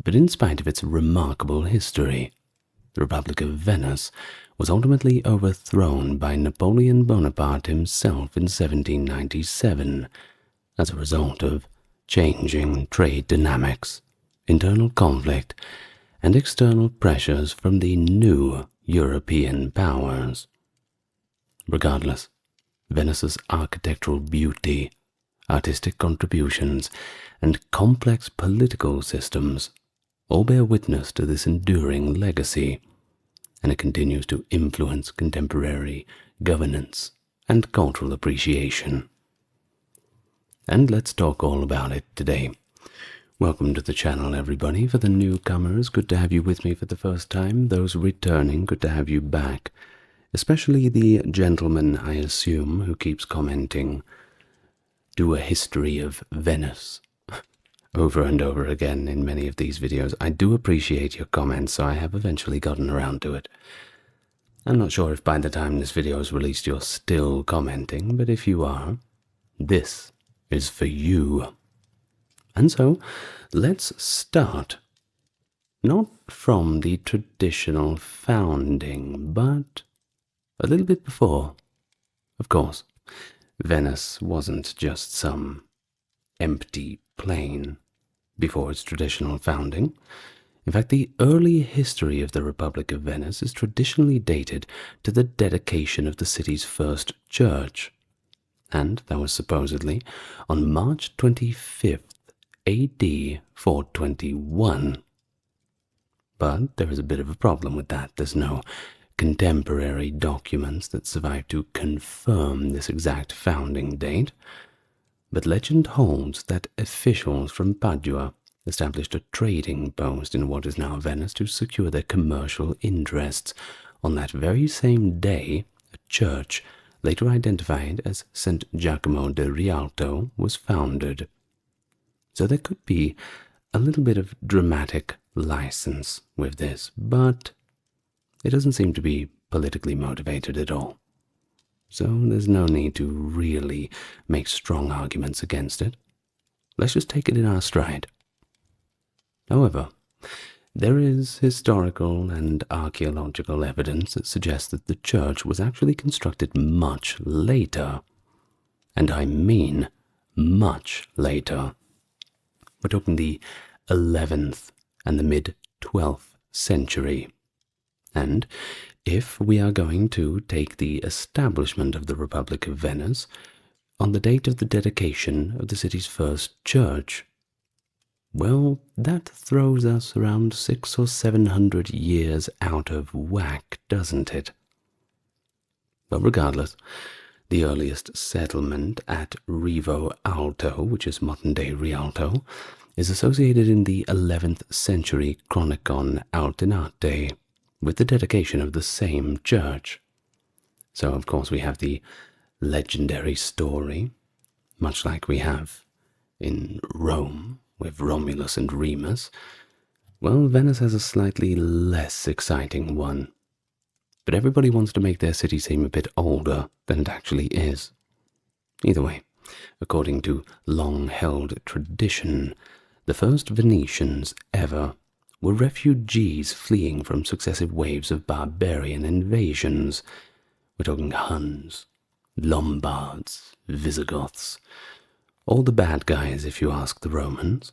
But in spite of its remarkable history, the Republic of Venice was ultimately overthrown by Napoleon Bonaparte himself in 1797 as a result of changing trade dynamics, internal conflict, and external pressures from the new European powers. Regardless, Venice's architectural beauty, artistic contributions, and complex political systems all bear witness to this enduring legacy, and it continues to influence contemporary governance and cultural appreciation. And let's talk all about it today. Welcome to the channel, everybody. For the newcomers, good to have you with me for the first time. Those returning, good to have you back. Especially the gentleman, I assume, who keeps commenting, "Do a history of Venice," over and over again in many of these videos. I do appreciate your comments, so I have eventually gotten around to it. I'm not sure if by the time this video is released you're still commenting, but if you are, this is for you. And so, let's start, not from the traditional founding, but a little bit before. Of course, Venice wasn't just some empty plain before its traditional founding. In fact, the early history of the Republic of Venice is traditionally dated to the dedication of the city's first church, and that was supposedly on March 25th, AD 421. But there is a bit of a problem with that. There's no contemporary documents that survive to confirm this exact founding date, but legend holds that officials from Padua established a trading post in what is now Venice to secure their commercial interests. On that very same day, a church, later identified as St. Giacomo de Rialto, was founded. So there could be a little bit of dramatic license with this, but it doesn't seem to be politically motivated at all. So there's no need to really make strong arguments against it. Let's just take it in our stride. However, there is historical and archaeological evidence that suggests that the church was actually constructed much later. And I mean much later. We're talking the 11th and the mid-12th century. And if we are going to take the establishment of the Republic of Venice on the date of the dedication of the city's first church, well, that throws us around 600 or 700 years out of whack, doesn't it? But regardless, the earliest settlement at Rivo Alto, which is modern-day Rialto, is associated in the 11th century Chronicon Altinate with the dedication of the same church. So, of course, we have the legendary story, much like we have in Rome with Romulus and Remus. Well, Venice has a slightly less exciting one. But everybody wants to make their city seem a bit older than it actually is. Either way, according to long-held tradition, the first Venetians ever were refugees fleeing from successive waves of barbarian invasions. We're talking Huns, Lombards, Visigoths, all the bad guys if you ask the Romans.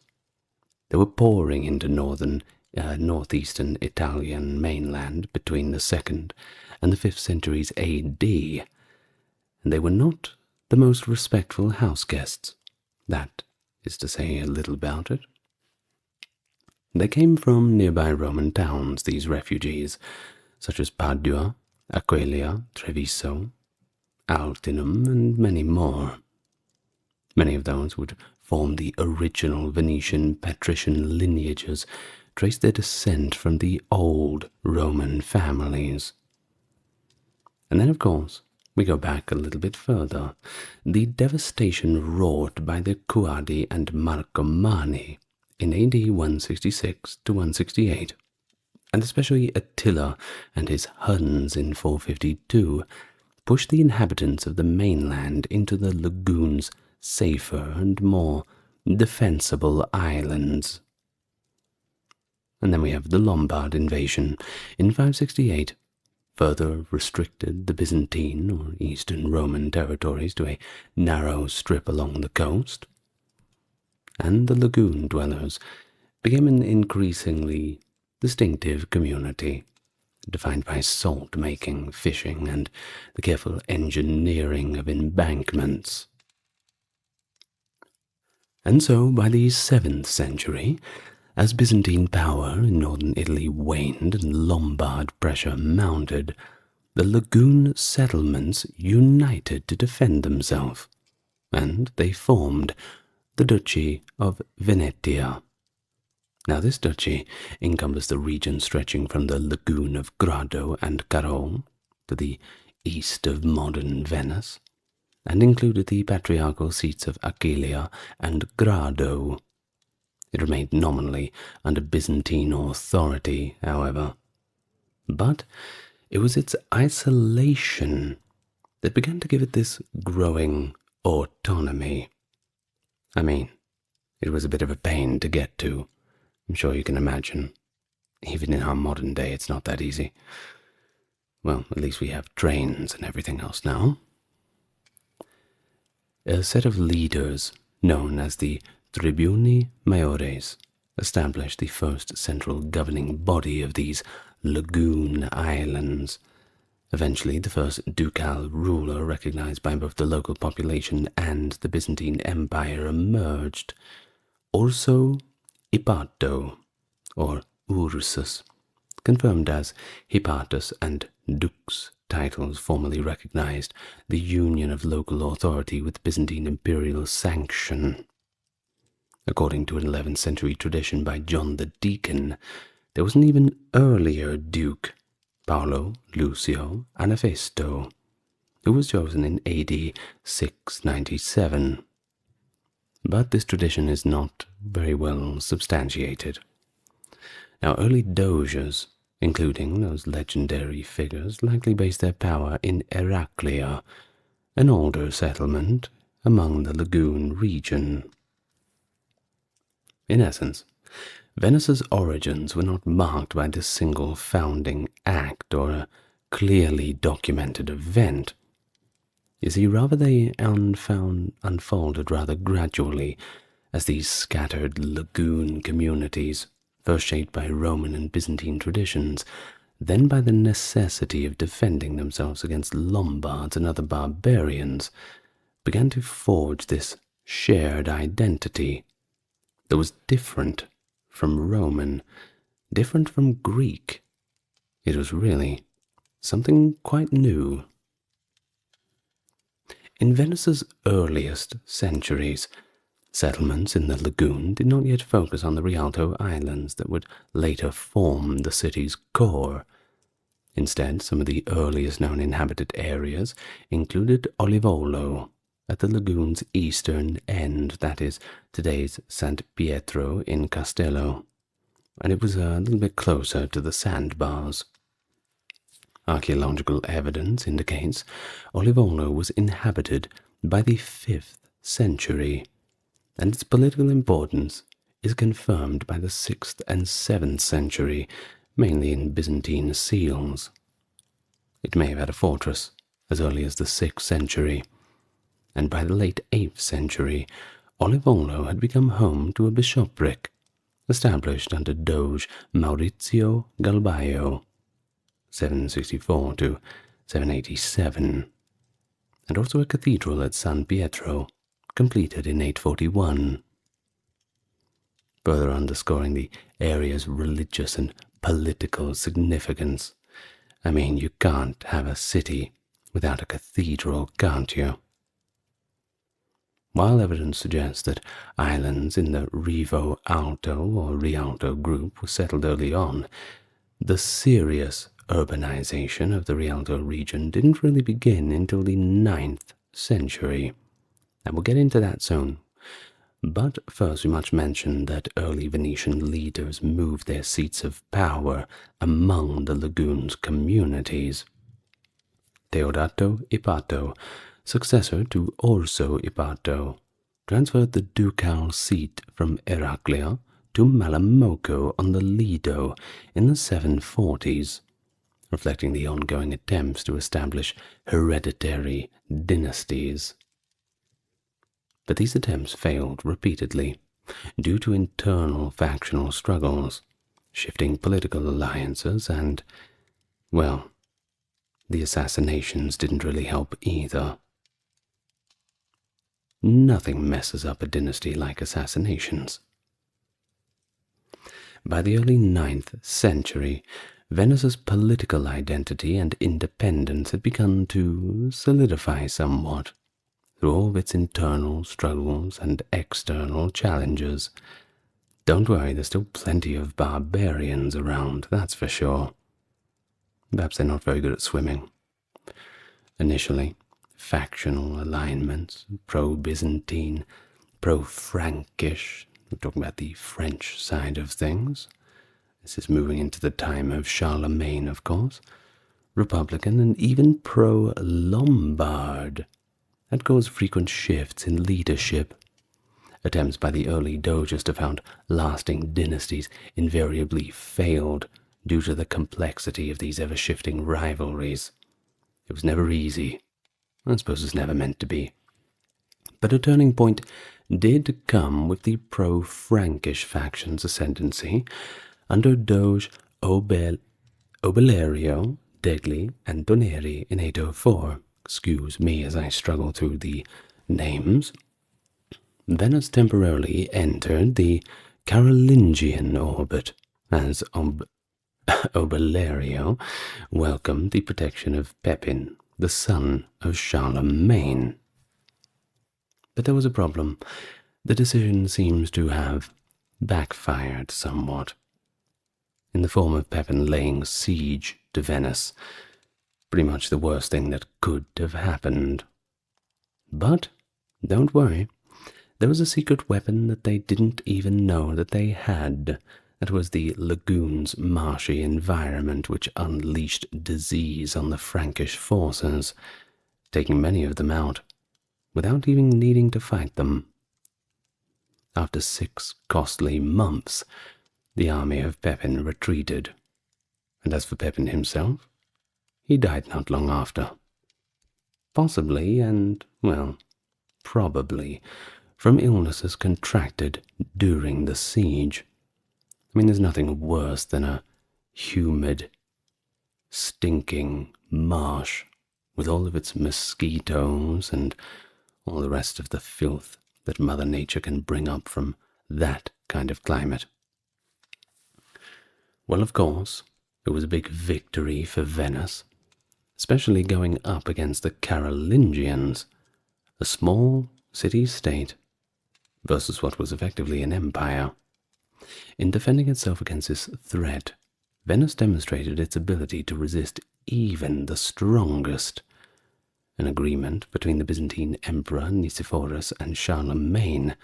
They were pouring into northeastern Italian mainland between the 2nd and the 5th centuries AD, and they were not the most respectful house guests, that is to say a little about it. They came from nearby Roman towns, these refugees, such as Padua, Aquileia, Treviso, Altinum, and many more. Many of those would form the original Venetian patrician lineages, trace their descent from the old Roman families. And then, of course, we go back a little bit further. The devastation wrought by the Quadi and Marcomanni in AD 166 to 168, and especially Attila and his Huns in 452, pushed the inhabitants of the mainland into the lagoon's safer and more defensible islands. And then we have the Lombard invasion in 568, further restricted the Byzantine or Eastern Roman territories to a narrow strip along the coast, and the lagoon dwellers became an increasingly distinctive community, defined by salt-making, fishing, and the careful engineering of embankments. And so, by the 7th century, as Byzantine power in northern Italy waned and Lombard pressure mounted, the lagoon settlements united to defend themselves, and they formed the Duchy of Venetia. Now this duchy encompassed the region stretching from the lagoon of Grado and Carol to the east of modern Venice, and included the patriarchal seats of Aquileia and Grado. It remained nominally under Byzantine authority, however. But it was its isolation that began to give it this growing autonomy. I mean, it was a bit of a pain to get to. I'm sure you can imagine. Even in our modern day, it's not that easy. Well, at least we have trains and everything else now. A set of leaders, known as the Tribuni Maiores, established the first central governing body of these lagoon islands. Eventually, the first ducal ruler recognized by both the local population and the Byzantine Empire emerged. Also, Hipparto, or Ursus, confirmed as Hipparchus and Dux titles formally recognized the union of local authority with Byzantine imperial sanction. According to an 11th century tradition by John the Deacon, there was an even earlier duke, Paolo Lucio Anafesto, who was chosen in AD 697. But this tradition is not very well substantiated. Now, early doges, including those legendary figures, likely based their power in Heraclea, an older settlement among the lagoon region. In essence, Venice's origins were not marked by this single founding act or a clearly documented event. You see, rather they unfolded rather gradually as these scattered lagoon communities, first shaped by Roman and Byzantine traditions, then by the necessity of defending themselves against Lombards and other barbarians, began to forge this shared identity that was different from Roman, different from Greek. It was really something quite new. In Venice's earliest centuries, settlements in the lagoon did not yet focus on the Rialto Islands that would later form the city's core. Instead, some of the earliest known inhabited areas included Olivolo, at the lagoon's eastern end, that is, today's San Pietro in Castello, and it was a little bit closer to the sandbars. Archaeological evidence indicates Olivolo was inhabited by the 5th century, and its political importance is confirmed by the 6th and 7th century, mainly in Byzantine seals. It may have had a fortress as early as the 6th century, and by the late 8th century, Olivolo had become home to a bishopric, established under Doge Maurizio Galbaio, 764 to 787, and also a cathedral at San Pietro, completed in 841. further underscoring the area's religious and political significance. I mean, you can't have a city without a cathedral, can't you? While evidence suggests that islands in the Rivo Alto or Rialto group were settled early on, the serious urbanization of the Rialto region didn't really begin until the 9th century, and we'll get into that soon. But first we must mention that early Venetian leaders moved their seats of power among the lagoon's communities. Teodato Ipato, successor to Orso Ipato, transferred the ducal seat from Eraclea to Malamocco on the Lido in the 740s, reflecting the ongoing attempts to establish hereditary dynasties. But these attempts failed repeatedly due to internal factional struggles, shifting political alliances, and, well, the assassinations didn't really help either. Nothing messes up a dynasty like assassinations. By the early 9th century, Venice's political identity and independence had begun to solidify somewhat through all of its internal struggles and external challenges. Don't worry, there's still plenty of barbarians around, that's for sure. Perhaps they're not very good at swimming. Initially, factional alignments, pro-Byzantine, pro-Frankish. We're talking about the French side of things. This is moving into the time of Charlemagne, of course. Republican and even pro-Lombard. That caused frequent shifts in leadership. Attempts by the early doges to found lasting dynasties invariably failed due to the complexity of these ever-shifting rivalries. It was never easy. I suppose it's never meant to be. But a turning point did come with the pro-Frankish faction's ascendancy under Doge Obelerio degli Antoneri in 804. Excuse me as I struggle through the names. Venice temporarily entered the Carolingian orbit as Obelerio welcomed the protection of Pepin, the son of Charlemagne. But there was a problem. The decision seems to have backfired somewhat, in the form of Pepin laying siege to Venice. Pretty much the worst thing that could have happened. But don't worry, there was a secret weapon that they didn't even know that they had. That was the lagoon's marshy environment, which unleashed disease on the Frankish forces, taking many of them out, without even needing to fight them. After 6 costly months, the army of Pepin retreated, and as for Pepin himself, he died not long after. Possibly, and, well, probably, from illnesses contracted during the siege. I mean, there's nothing worse than a humid, stinking marsh with all of its mosquitoes and all the rest of the filth that Mother Nature can bring up from that kind of climate. Well, of course, it was a big victory for Venice, especially going up against the Carolingians, a small city-state, versus what was effectively an empire. In defending itself against this threat, Venice demonstrated its ability to resist even the strongest. An agreement between the Byzantine Emperor Nicephorus and Charlemagne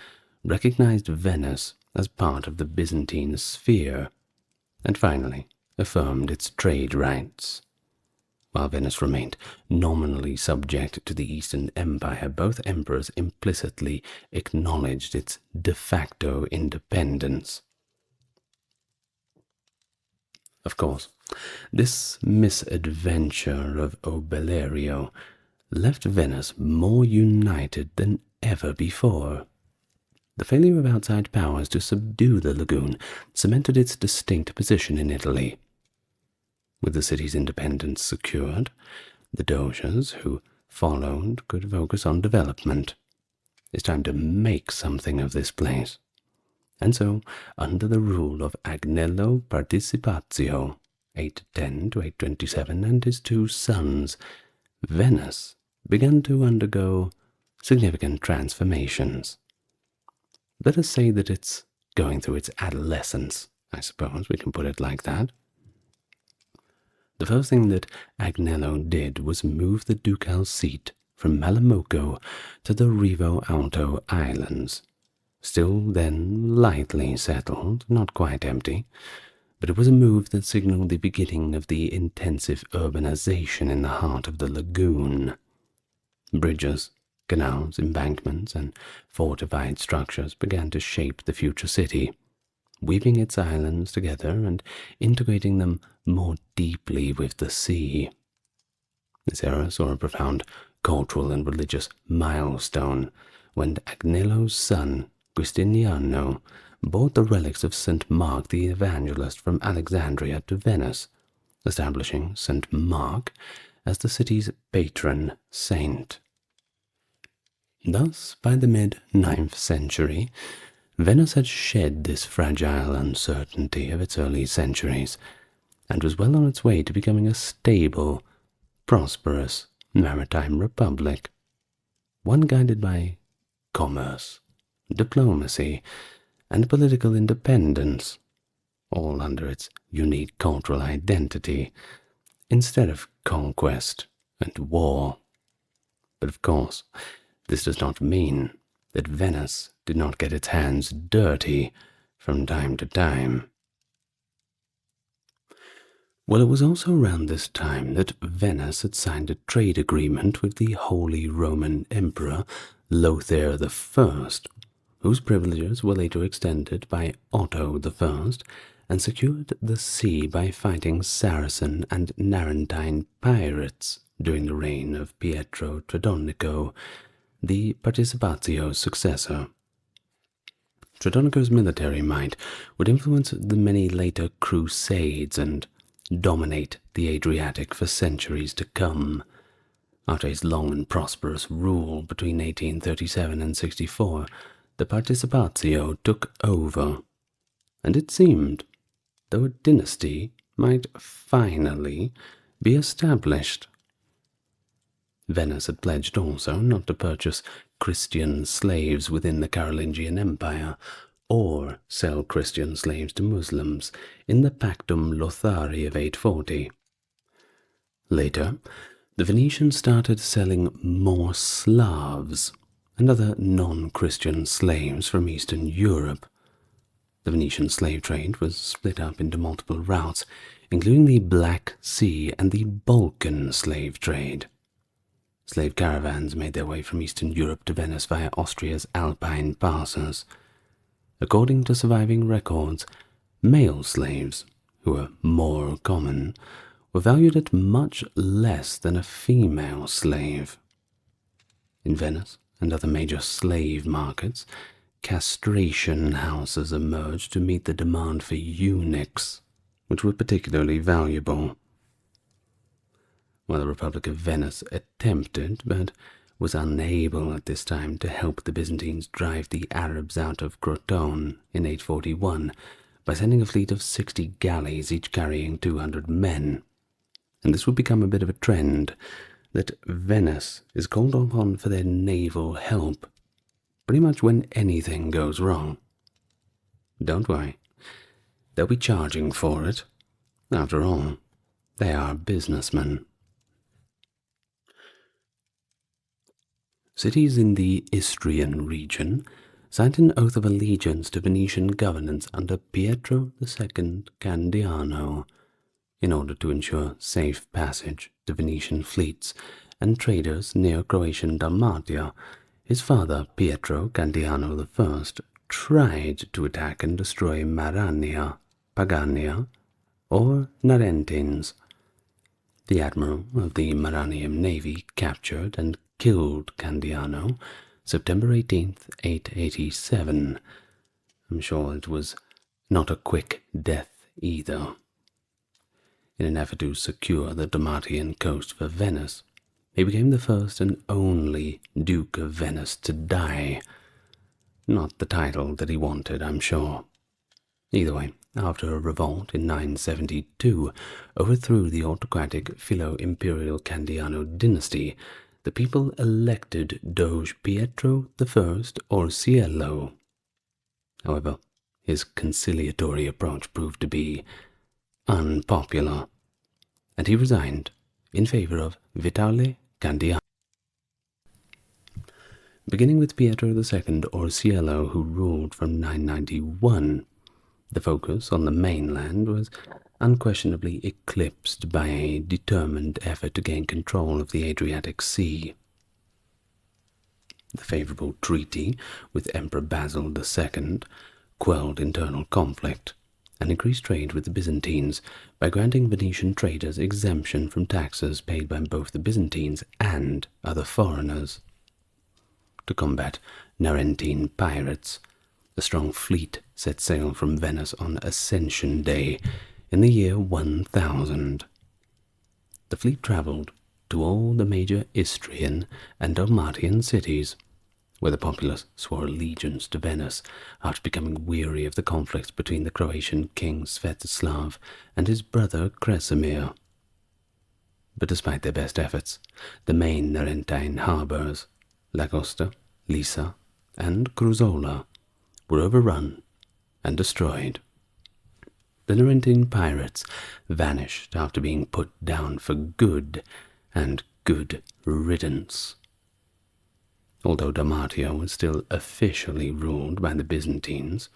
recognized Venice as part of the Byzantine sphere, and finally affirmed its trade rights. While Venice remained nominally subject to the Eastern Empire, both emperors implicitly acknowledged its de facto independence. Of course, this misadventure of Obelerio left Venice more united than ever before. The failure of outside powers to subdue the lagoon cemented its distinct position in Italy. With the city's independence secured, the doges who followed could focus on development. It's time to make something of this place. and so, under the rule of Agnello Participazio, 810 to 827, and his two sons, Venice began to undergo significant transformations. Let us say that it's going through its adolescence, I suppose we can put it like that. The first thing that Agnello did was move the ducal seat from Malamocco to the Rivo Alto Islands, still then lightly settled, not quite empty, but it was a move that signaled the beginning of the intensive urbanization in the heart of the lagoon. Bridges, canals, embankments, and fortified structures began to shape the future city, weaving its islands together and integrating them more deeply with the sea. This era saw a profound cultural and religious milestone when Agnello's son, Giustiniano, brought the relics of St. Mark the Evangelist from Alexandria to Venice, establishing St. Mark as the city's patron saint. Thus, by the mid-9th century, Venice had shed this fragile uncertainty of its early centuries, and was well on its way to becoming a stable, prosperous maritime republic, one guided by commerce, diplomacy, and political independence, all under its unique cultural identity, instead of conquest and war. But of course, this does not mean that Venice did not get its hands dirty from time to time. Well, it was also around this time that Venice had signed a trade agreement with the Holy Roman Emperor Lothair I, whose privileges were later extended by Otto I and secured the sea by fighting Saracen and Narentine pirates during the reign of Pietro Tredonico, the Participazio's successor. Tredonico's military might would influence the many later crusades and dominate the Adriatic for centuries to come. After his long and prosperous rule between 1837 and 64, the Participazio took over, and it seemed, though a dynasty might finally be established. Venice had pledged also not to purchase Christian slaves within the Carolingian Empire, or sell Christian slaves to Muslims in the Pactum Lothari of 840. Later, the Venetians started selling more Slavs and other non-Christian slaves from Eastern Europe. The Venetian slave trade was split up into multiple routes, including the Black Sea and the Balkan slave trade. Slave caravans made their way from Eastern Europe to Venice via Austria's Alpine passes. According to surviving records, male slaves, who were more common, were valued at much less than a female slave. In Venice and other major slave markets, castration houses emerged to meet the demand for eunuchs, which were particularly valuable. While the Republic of Venice attempted, but was unable at this time to help the Byzantines drive the Arabs out of Crotone in 841 by sending a fleet of 60 galleys, each carrying 200 men. And this would become a bit of a trend, that Venice is called upon for their naval help pretty much when anything goes wrong. Don't worry, they'll be charging for it. After all, they are businessmen. Cities in the Istrian region signed an oath of allegiance to Venetian governance under Pietro II Candiano in order to ensure safe passage to Venetian fleets and traders near Croatian Dalmatia. His father, Pietro Candiano I, tried to attack and destroy Marania, Pagania, or Narentines. The admiral of the Maranian navy captured and killed Candiano September 18th, 887. I'm sure it was not a quick death either. In an effort to secure the Dalmatian coast for Venice, he became the first and only Duke of Venice to die. not the title that he wanted, I'm sure. Either way, after a revolt in 972 overthrew the autocratic Philo-Imperial Candiano dynasty, the people elected Doge Pietro I Orsiello. However, his conciliatory approach proved to be unpopular, and he resigned in favor of Vitale Candiano. Beginning with Pietro II Orsiello, who ruled from 991, the focus on the mainland was unquestionably eclipsed by a determined effort to gain control of the Adriatic Sea. The favourable treaty with Emperor Basil II quelled internal conflict and increased trade with the Byzantines by granting Venetian traders exemption from taxes paid by both the Byzantines and other foreigners. To combat Narentine pirates, a strong fleet set sail from Venice on Ascension Day in the year 1000. The fleet travelled to all the major Istrian and Dalmatian cities, where the populace swore allegiance to Venice after becoming weary of the conflicts between the Croatian king Svetoslav and his brother Kresimir. But despite their best efforts, the main Narentine harbours, Lagosta, Lisa, and Cruzola, were overrun and destroyed. The Narentine pirates vanished after being put down for good, and good riddance. Although Dalmatia was still officially ruled by the Byzantines,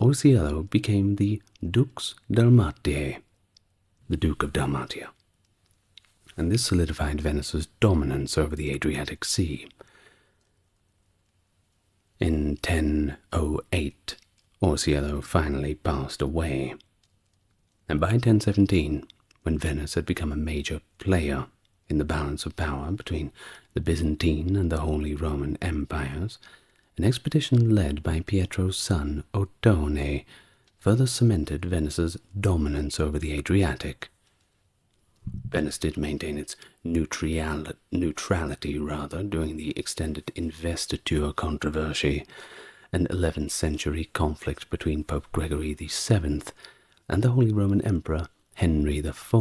Orsiello became the Dux Dalmatiae, the Duke of Dalmatia, and this solidified Venice's dominance over the Adriatic Sea. In 1008, Orsiello finally passed away, and by 1017, when Venice had become a major player in the balance of power between the Byzantine and the Holy Roman Empires, an expedition led by Pietro's son Ottone further cemented Venice's dominance over the Adriatic. Venice did maintain its neutrality during the extended investiture controversy, an 11th century conflict between Pope Gregory VII and the Holy Roman Emperor Henry IV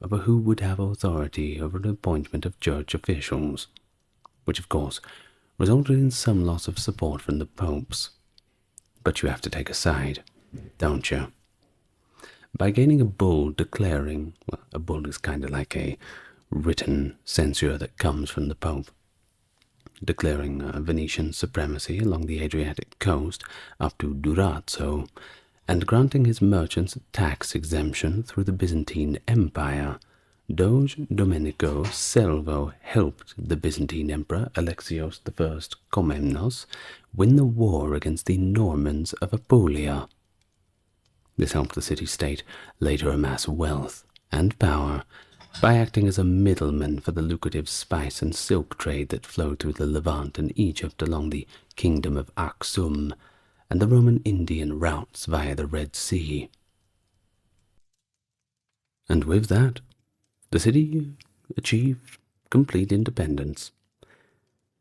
over who would have authority over the appointment of church officials, which of course resulted in some loss of support from the popes. But you have to take a side, don't you? By gaining a bull declaring, well, a bull is kind of like a written censure that comes from the Pope, declaring Venetian supremacy along the Adriatic coast up to Durazzo, and granting his merchants tax exemption through the Byzantine Empire, Doge Domenico Selvo helped the Byzantine Emperor Alexios I Komnenos win the war against the Normans of Apulia. This helped the city-state later amass wealth and power by acting as a middleman for the lucrative spice and silk trade that flowed through the Levant and Egypt along the Kingdom of Aksum and the Roman Indian routes via the Red Sea. And with that, the city achieved complete independence,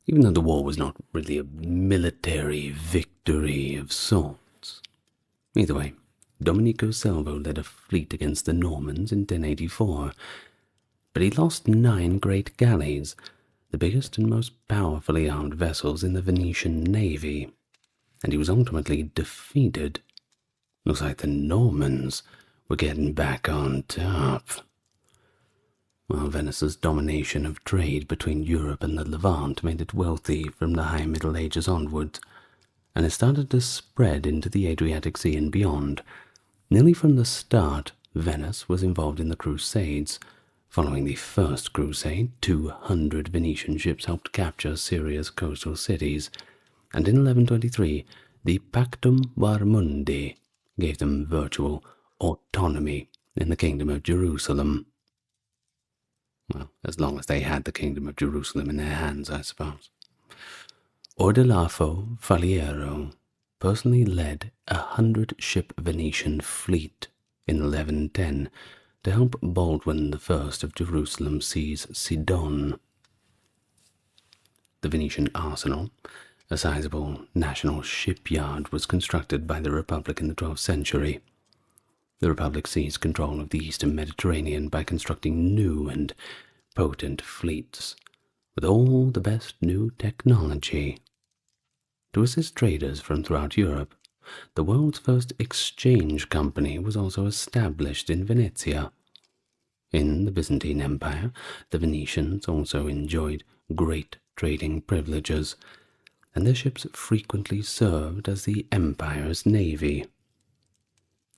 even though the war was not really a military victory of sorts. Either way, Domenico Selvo led a fleet against the Normans in 1084, but he lost 9 great galleys, the biggest and most powerfully armed vessels in the Venetian navy, and he was ultimately defeated. Looks like the Normans were getting back on top. While Venice's domination of trade between Europe and the Levant made it wealthy from the High Middle Ages onward, and it started to spread into the Adriatic Sea and beyond. Nearly from the start, Venice was involved in the Crusades. Following the First Crusade, 200 Venetian ships helped capture Syria's coastal cities, and in 1123, the Pactum Warmundi gave them virtual autonomy in the Kingdom of Jerusalem. Well, as long as they had the Kingdom of Jerusalem in their hands, I suppose. Ordelafo Faliero personally led 100-ship Venetian fleet in 1110 to help Baldwin I of Jerusalem seize Sidon. The Venetian arsenal A sizable national shipyard was constructed by the Republic in the 12th century. The Republic seized control of the eastern Mediterranean by constructing new and potent fleets with all the best new technology. To assist traders from throughout Europe, the world's first exchange company was also established in Venezia. In the Byzantine Empire, the Venetians also enjoyed great trading privileges, and their ships frequently served as the empire's navy.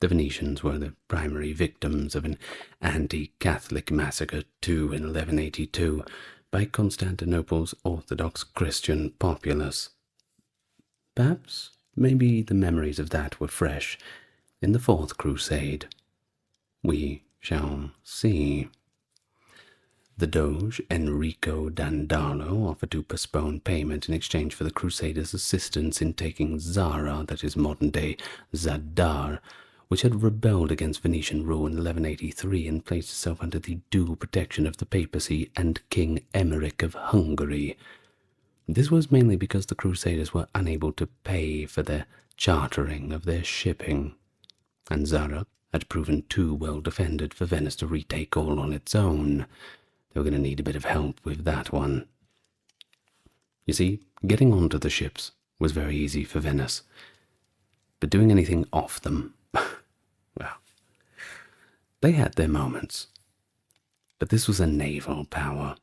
The Venetians were the primary victims of an anti-Catholic massacre too in 1182 by Constantinople's Orthodox Christian populace. Perhaps, maybe the memories of that were fresh in the Fourth Crusade. We shall see. The Doge Enrico Dandalo offered to postpone payment in exchange for the Crusaders' assistance in taking Zara, that is modern-day Zadar, which had rebelled against Venetian rule in 1183 and placed itself under the due protection of the papacy and King Emmerich of Hungary. This was mainly because the Crusaders were unable to pay for the chartering of their shipping, and Zara had proven too well defended for Venice to retake all on its own. They were going to need a bit of help with that one. You see, getting onto the ships was very easy for Venice, but doing anything off them, well, they had their moments. But this was a naval power.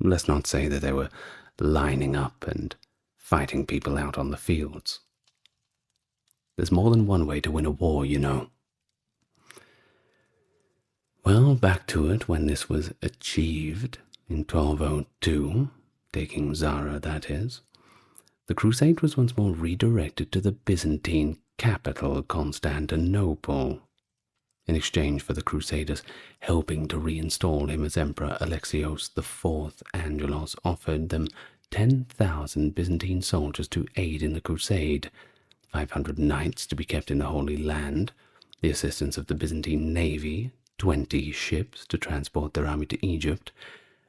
Let's not say that they were lining up and fighting people out on the fields. There's more than one way to win a war, you know. Well, back to it when this was achieved in 1202, taking Zara, that is. The crusade was once more redirected to the Byzantine capital, Constantinople. In exchange for the Crusaders helping to reinstall him as Emperor, Alexios IV Angelos offered them 10,000 Byzantine soldiers to aid in the crusade, 500 knights to be kept in the Holy Land, the assistance of the Byzantine navy, 20 ships to transport their army to Egypt,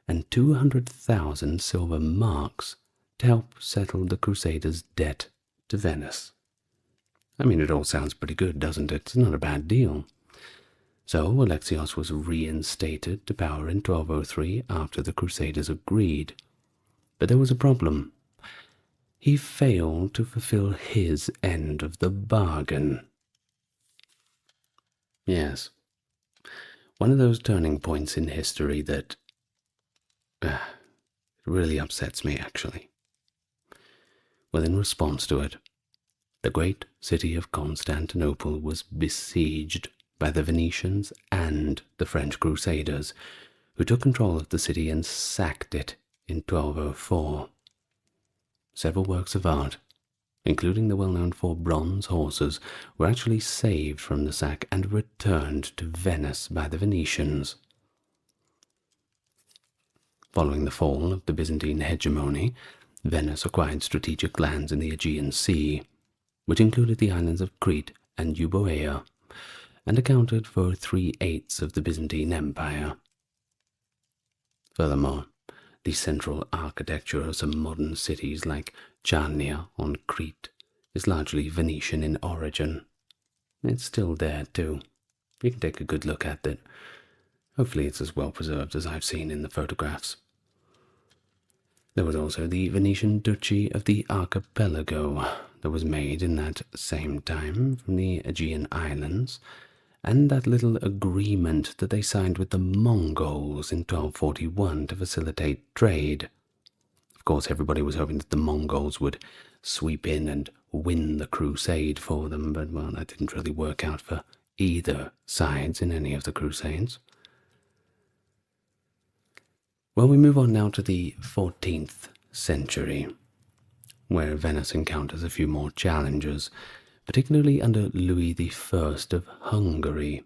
and 200,000 silver marks to help settle the Crusaders' debt to Venice. I mean, it all sounds pretty good, doesn't it? It's not a bad deal. So Alexios was reinstated to power in 1203 after the Crusaders agreed. But there was a problem. He failed to fulfill his end of the bargain. Yes, one of those turning points in history that really upsets me, actually. Well, in response to it, the great city of Constantinople was besieged by the Venetians and the French Crusaders, who took control of the city and sacked it in 1204. Several works of art, including the well-known 4 bronze horses, were actually saved from the sack and returned to Venice by the Venetians. Following the fall of the Byzantine hegemony, Venice acquired strategic lands in the Aegean Sea, which included the islands of Crete and Euboea, and accounted for 3/8 of the Byzantine Empire. Furthermore, the central architecture of some modern cities like Chania on Crete is largely Venetian in origin. It's still there too. You can take a good look at it. Hopefully it's as well preserved as I've seen in the photographs. There was also the Venetian Duchy of the Archipelago that was made in that same time from the Aegean Islands, and that little agreement that they signed with the Mongols in 1241 to facilitate trade. Of course, everybody was hoping that the Mongols would sweep in and win the crusade for them, but, well, that didn't really work out for either sides in any of the crusades. Well, we move on now to the 14th century, where Venice encounters a few more challenges, particularly under Louis I of Hungary.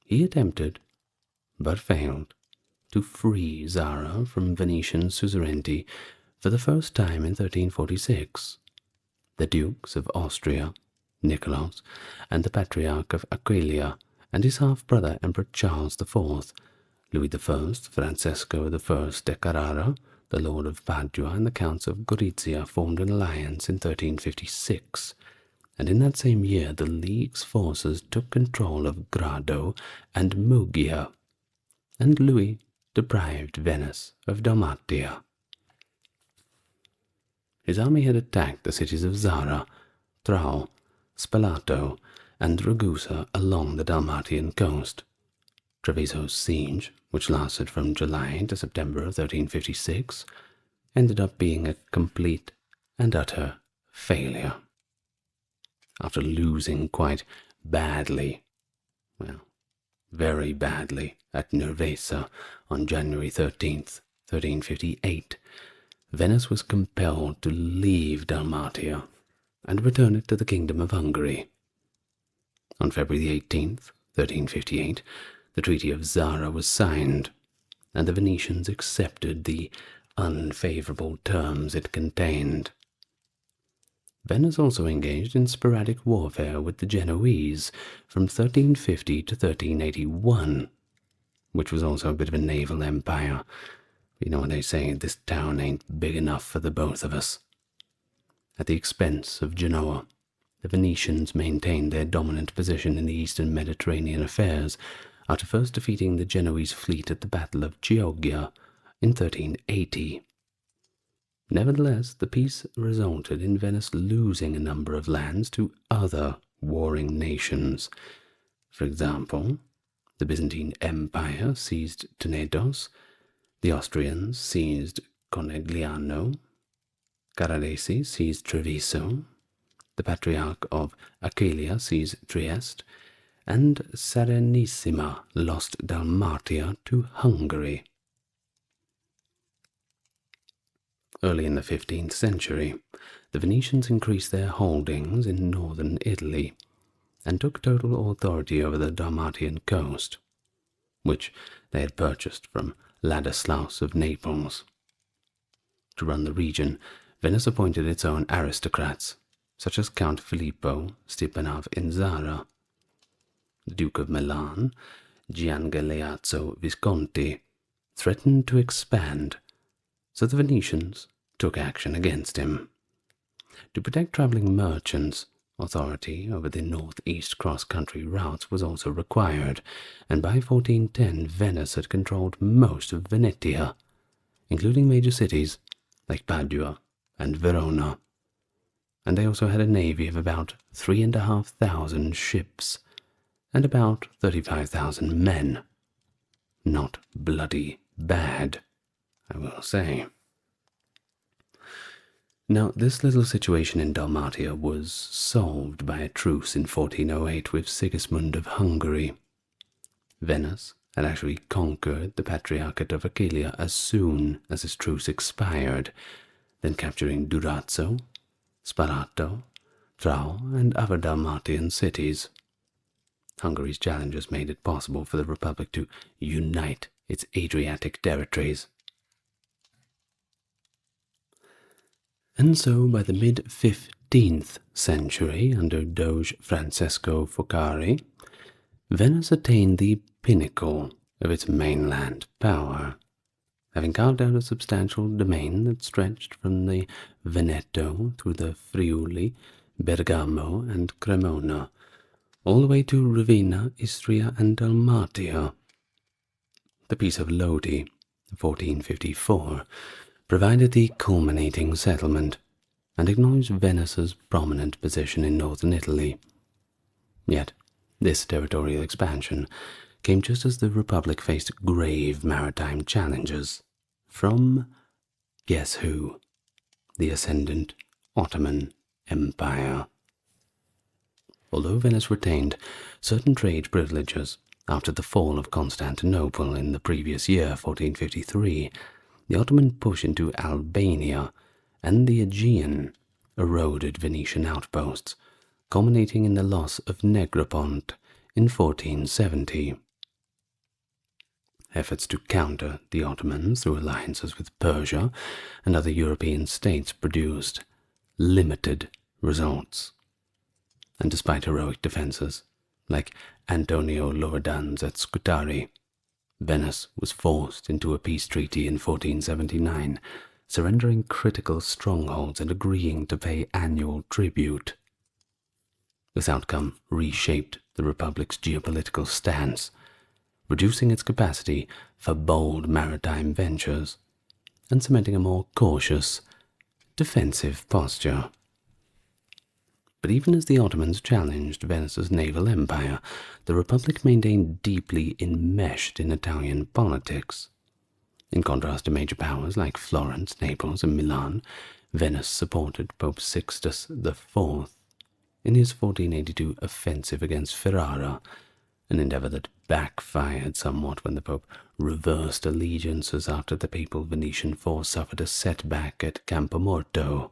He attempted, but failed, to free Zara from Venetian suzerainty for the first time in 1346. The Dukes of Austria, Nicholas, and the Patriarch of Aquileia, and his half-brother Emperor Charles IV, Louis I, Francesco I de Carrara, the Lord of Padua and the Counts of Gorizia formed an alliance in 1356, and in that same year the League's forces took control of Grado and Muggia, and Louis deprived Venice of Dalmatia. His army had attacked the cities of Zara, Trau, Spalato, and Ragusa along the Dalmatian coast. Treviso's siege, which lasted from July to September of 1356, ended up being a complete and utter failure. After losing quite badly, well, very badly, at Nervesa on January 13th, 1358, Venice was compelled to leave Dalmatia and return it to the Kingdom of Hungary. On February 18th, 1358, the Treaty of Zara was signed, and the Venetians accepted the unfavorable terms it contained. Venice also engaged in sporadic warfare with the Genoese from 1350 to 1381, which was also a bit of a naval empire. You know what they say, this town ain't big enough for the both of us. At the expense of Genoa, the Venetians maintained their dominant position in the eastern Mediterranean affairs after first defeating the Genoese fleet at the Battle of Chioggia in 1380. Nevertheless, the peace resulted in Venice losing a number of lands to other warring nations. For example, the Byzantine Empire seized Tenedos, the Austrians seized Conegliano, Carraresi seized Treviso, the Patriarch of Aquileia seized Trieste, and Serenissima lost Dalmatia to Hungary. Early in the 15th century, the Venetians increased their holdings in northern Italy and took total authority over the Dalmatian coast, which they had purchased from Ladislaus of Naples. To run the region, Venice appointed its own aristocrats, such as Count Filippo Stipanov in Zara. The Duke of Milan, Gian Galeazzo Visconti, threatened to expand, so the Venetians took action against him. To protect traveling merchants, authority over the northeast cross-country routes was also required, and by 1410 Venice had controlled most of Venetia, including major cities like Padua and Verona. And they also had a navy of about 3,500 ships and about 35,000 men. Not bloody bad, I will say. Now, this little situation in Dalmatia was solved by a truce in 1408 with Sigismund of Hungary. Venice had actually conquered the Patriarchate of Aquileia as soon as this truce expired, then capturing Durazzo, Spalato, Trau, and other Dalmatian cities. Hungary's challenges made it possible for the Republic to unite its Adriatic territories. And so, by the mid-15th century, under Doge Francesco Foccari, Venice attained the pinnacle of its mainland power, having carved out a substantial domain that stretched from the Veneto through the Friuli, Bergamo, and Cremona, all the way to Ravenna, Istria, and Dalmatia. The Peace of Lodi, 1454, provided the culminating settlement and acknowledged Venice's prominent position in northern Italy. Yet, this territorial expansion came just as the Republic faced grave maritime challenges from, guess who? The ascendant Ottoman Empire. Although Venice retained certain trade privileges after the fall of Constantinople in the previous year, 1453, the Ottoman push into Albania and the Aegean eroded Venetian outposts, culminating in the loss of Negropont in 1470. Efforts to counter the Ottomans through alliances with Persia and other European states produced limited results. And despite heroic defenses, like Antonio Loredan's at Scutari, Venice was forced into a peace treaty in 1479, surrendering critical strongholds and agreeing to pay annual tribute. This outcome reshaped the Republic's geopolitical stance, reducing its capacity for bold maritime ventures and cementing a more cautious, defensive posture. But even as the Ottomans challenged Venice's naval empire, the Republic maintained deeply enmeshed in Italian politics. In contrast to major powers like Florence, Naples, and Milan, Venice supported Pope Sixtus IV in his 1482 offensive against Ferrara, an endeavour that backfired somewhat when the Pope reversed allegiances after the papal Venetian force suffered a setback at Campomorto.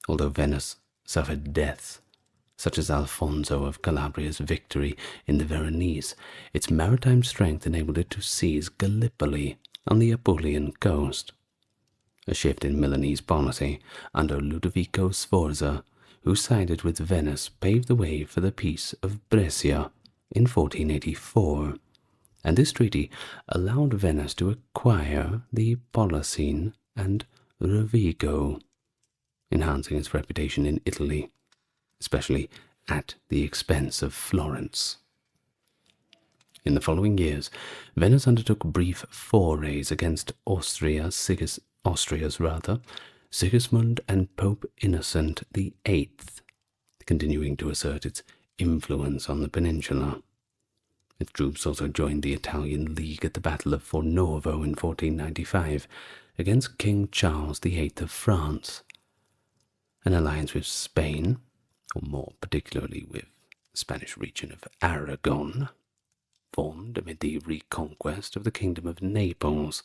Although Venice suffered deaths, such as Alfonso of Calabria's victory in the Veronese, its maritime strength enabled it to seize Gallipoli on the Apulian coast. A shift in Milanese policy under Ludovico Sforza, who sided with Venice, paved the way for the Peace of Brescia in 1484, and this treaty allowed Venice to acquire the Polesine and Rovigo, enhancing its reputation in Italy, especially at the expense of Florence. In the following years, Venice undertook brief forays against Sigismund and Pope Innocent VIII, continuing to assert its influence on the peninsula. Its troops also joined the Italian League at the Battle of Fornovo in 1495 against King Charles VIII of France. An alliance with Spain, or more particularly with the Spanish region of Aragon, formed amid the reconquest of the Kingdom of Naples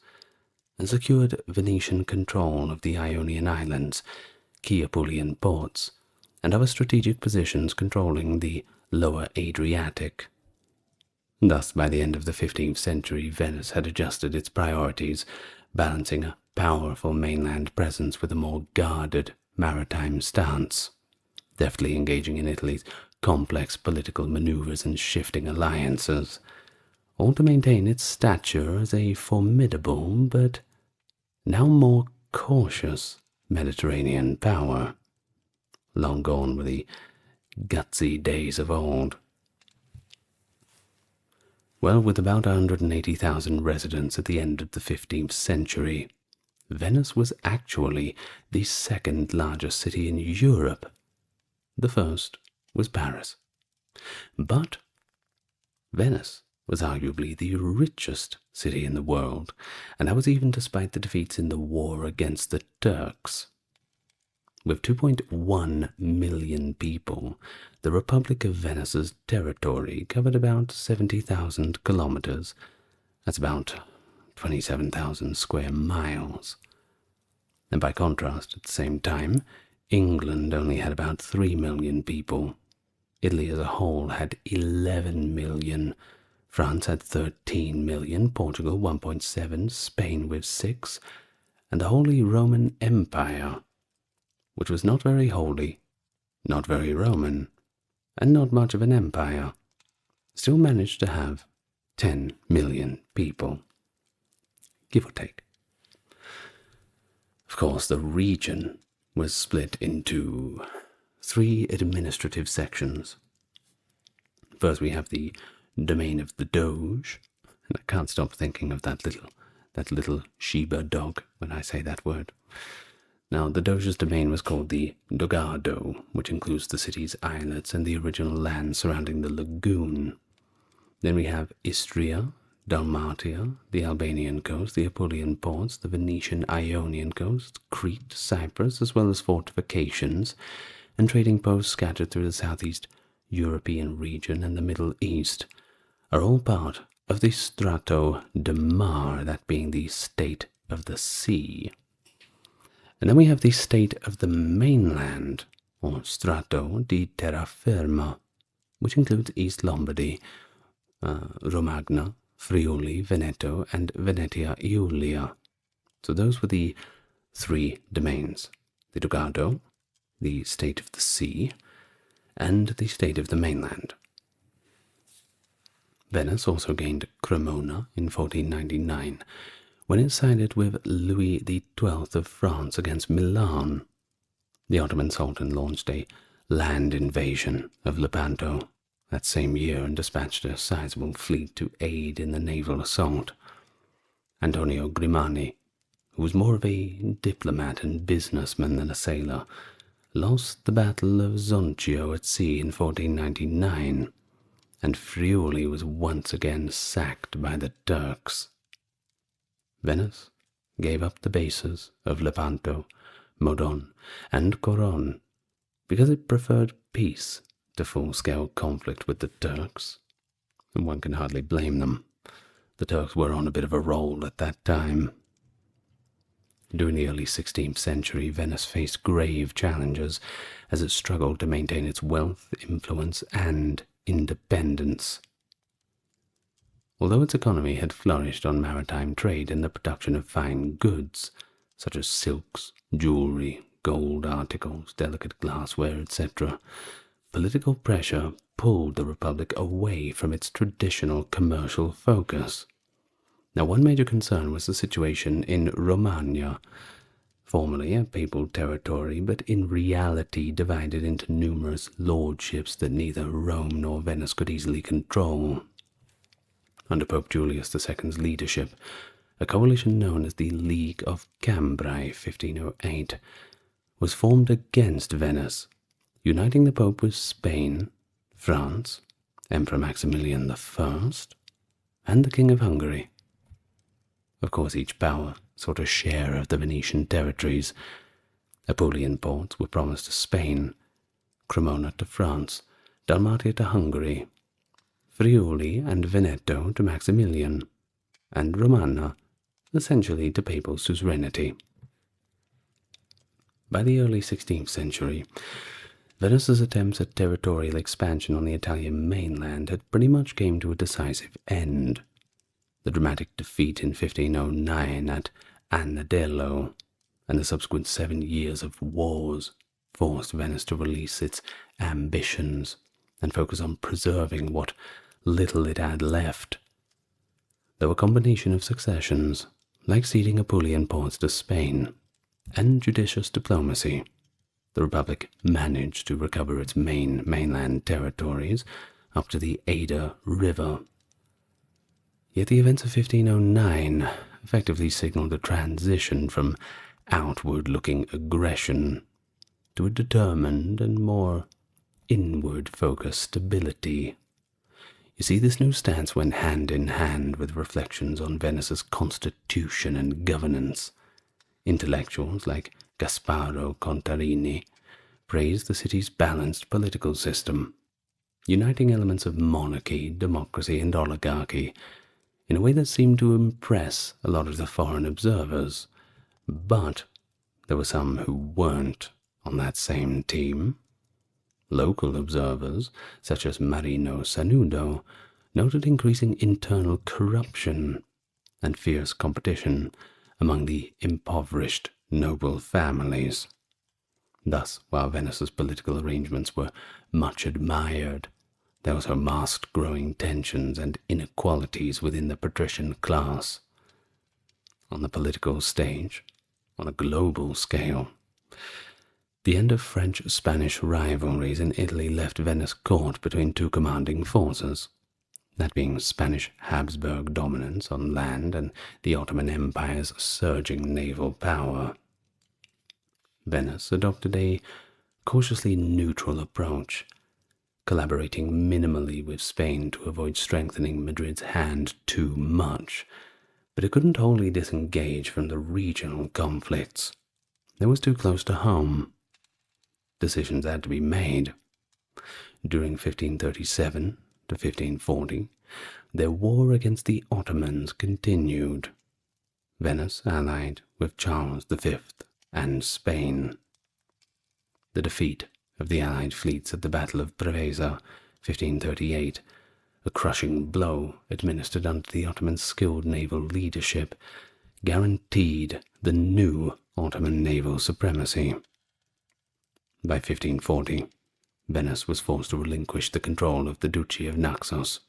and secured Venetian control of the Ionian Islands, key Apulian ports, and other strategic positions controlling the lower Adriatic. Thus, by the end of the 15th century, Venice had adjusted its priorities, balancing a powerful mainland presence with a more guarded maritime stance, deftly engaging in Italy's complex political maneuvers and shifting alliances, all to maintain its stature as a formidable but now more cautious Mediterranean power. Long gone were the gutsy days of old. Well, with about 180,000 residents at the end of the 15th century, Venice was actually the second largest city in Europe. The first was Paris. But Venice was arguably the richest city in the world, and that was even despite the defeats in the war against the Turks. With 2.1 million people, the Republic of Venice's territory covered about 70,000 kilometers. That's about 27,000 square miles. And by contrast, at the same time, England only had about 3 million people. Italy as a whole had 11 million. France had 13 million, Portugal 1.7, Spain with 6, and the Holy Roman Empire, which was not very holy, not very Roman, and not much of an empire, still managed to have 10 million people, give or take. Of course, the region was split into 3 administrative sections. First, we have the domain of the Doge, and I can't stop thinking of that little Shiba dog when I say that word. Now, the Doge's domain was called the Dogado, which includes the city's islets and the original land surrounding the lagoon. Then we have Istria, Dalmatia, the Albanian coast, the Apulian ports, the Venetian Ionian coast, Crete, Cyprus, as well as fortifications and trading posts scattered through the southeast European region and the Middle East, are all part of the Strato de Mar, that being the state of the sea. And then we have the state of the mainland, or Strato di Terraferma, which includes East Lombardy, Romagna, Friuli, Veneto, and Venetia Iulia. So those were the 3 domains: the Dogado, the state of the sea, and the state of the mainland. Venice also gained Cremona in 1499, when it sided with Louis XII of France against Milan. The Ottoman Sultan launched a land invasion of Lepanto that same year and dispatched a sizable fleet to aid in the naval assault. Antonio Grimani, who was more of a diplomat and businessman than a sailor, lost the Battle of Zonchio at sea in 1499, and Friuli was once again sacked by the Turks. Venice gave up the bases of Lepanto, Modon, and Coron because it preferred peace to full-scale conflict with the Turks, and one can hardly blame them. The Turks were on a bit of a roll at that time. During the early 16th century, Venice faced grave challenges as it struggled to maintain its wealth, influence, and independence. Although its economy had flourished on maritime trade and the production of fine goods, such as silks, jewelry, gold articles, delicate glassware, etc., political pressure pulled the Republic away from its traditional commercial focus. Now, one major concern was the situation in Romagna, formerly a papal territory, but in reality divided into numerous lordships that neither Rome nor Venice could easily control. Under Pope Julius II's leadership, a coalition known as the League of Cambrai 1508 was formed against Venice, uniting the Pope with Spain, France, Emperor Maximilian I, and the King of Hungary. Of course, each power sought a share of the Venetian territories. Apulian ports were promised to Spain, Cremona to France, Dalmatia to Hungary, Friuli and Veneto to Maximilian, and Romagna essentially to papal suzerainty. By the early 16th century, Venice's attempts at territorial expansion on the Italian mainland had pretty much came to a decisive end. The dramatic defeat in 1509 at Anadello and the subsequent 7 years of wars forced Venice to release its ambitions and focus on preserving what little it had left. Though a combination of successions, like ceding Apulian ports to Spain, and judicious diplomacy, the Republic managed to recover its mainland territories up to the Ada River. Yet the events of 1509 effectively signaled a transition from outward-looking aggression to a determined and more inward-focused stability. You see, this new stance went hand in hand with reflections on Venice's constitution and governance. Intellectuals like Gasparo Contarini praised the city's balanced political system, uniting elements of monarchy, democracy, and oligarchy in a way that seemed to impress a lot of the foreign observers. But there were some who weren't on that same team. Local observers, such as Marino Sanudo, noted increasing internal corruption and fierce competition among the impoverished noble families. Thus, while Venice's political arrangements were much admired, there was her masked growing tensions and inequalities within the patrician class. On the political stage, on a global scale, the end of French-Spanish rivalries in Italy left Venice caught between two commanding forces, that being Spanish Habsburg dominance on land and the Ottoman Empire's surging naval power. Venice adopted a cautiously neutral approach, collaborating minimally with Spain to avoid strengthening Madrid's hand too much, but it couldn't wholly disengage from the regional conflicts. It was too close to home. Decisions had to be made. During 1537 to 1540, their war against the Ottomans continued. Venice allied with Charles V and Spain. The defeat of the Allied fleets at the Battle of Preveza, 1538, a crushing blow administered under the Ottoman skilled naval leadership, guaranteed the new Ottoman naval supremacy. By 1540, Venice was forced to relinquish the control of the Duchy of Naxos.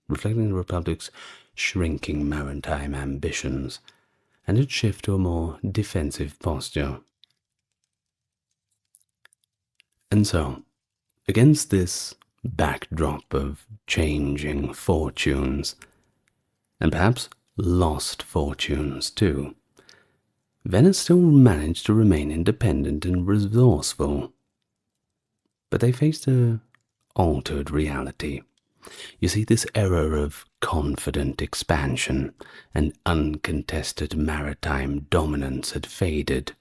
reflecting the Republic's shrinking maritime ambitions and its shift to a more defensive posture. And so, against this backdrop of changing fortunes, and perhaps lost fortunes too, Venice still managed to remain independent and resourceful. But they faced an altered reality. You see, this era of confident expansion and uncontested maritime dominance had faded.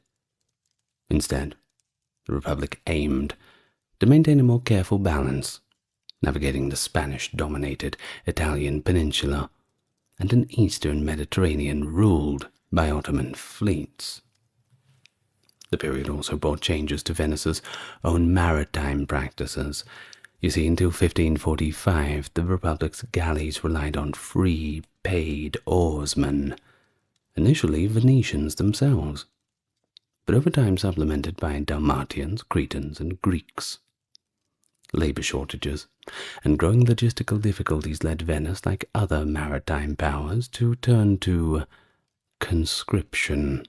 Instead, the Republic aimed to maintain a more careful balance, navigating the Spanish-dominated Italian peninsula and an eastern Mediterranean ruled by Ottoman fleets. The period also brought changes to Venice's own maritime practices. You see, until 1545, the Republic's galleys relied on free, paid oarsmen, initially Venetians themselves, but over time supplemented by Dalmatians, Cretans, and Greeks. Labor shortages and growing logistical difficulties led Venice, like other maritime powers, to turn to conscription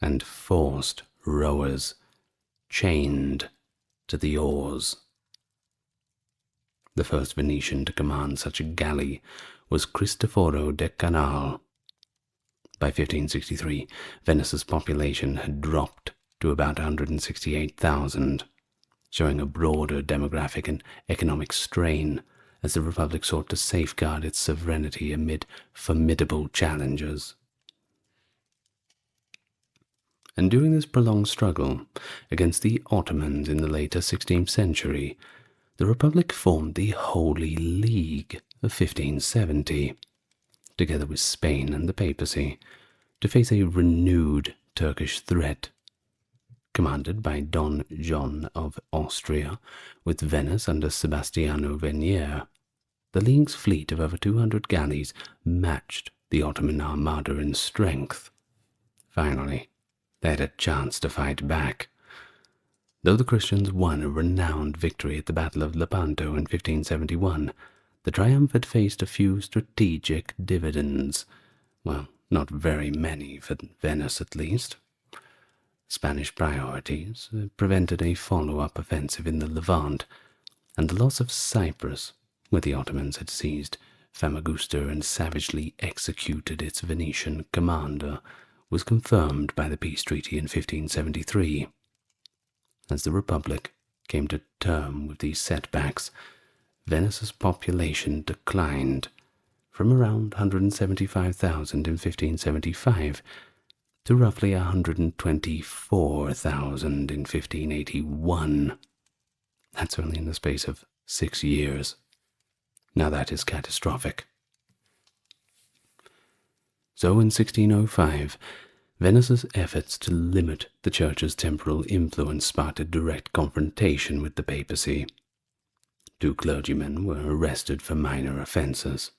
and forced rowers chained to the oars. The first Venetian to command such a galley was Cristoforo de Canal. By 1563, Venice's population had dropped to about 168,000, showing a broader demographic and economic strain as the Republic sought to safeguard its sovereignty amid formidable challenges. And during this prolonged struggle against the Ottomans in the later 16th century, the Republic formed the Holy League of 1570, together with Spain and the papacy, to face a renewed Turkish threat. Commanded by Don John of Austria, with Venice under Sebastiano Venier, the League's fleet of over 200 galleys matched the Ottoman armada in strength. Finally, they had a chance to fight back. Though the Christians won a renowned victory at the Battle of Lepanto in 1571, the triumph had faced a few strategic dividends. Well, not very many for Venice at least. Spanish priorities prevented a follow-up offensive in the Levant, and the loss of Cyprus, where the Ottomans had seized Famagusta and savagely executed its Venetian commander, was confirmed by the peace treaty in 1573. As the Republic came to term with these setbacks, Venice's population declined from around 175,000 in 1575 to roughly 124,000 in 1581. That's only in the space of 6 years. Now that is catastrophic. So in 1605, Venice's efforts to limit the Church's temporal influence sparked a direct confrontation with the papacy. 2 clergymen were arrested for minor offences,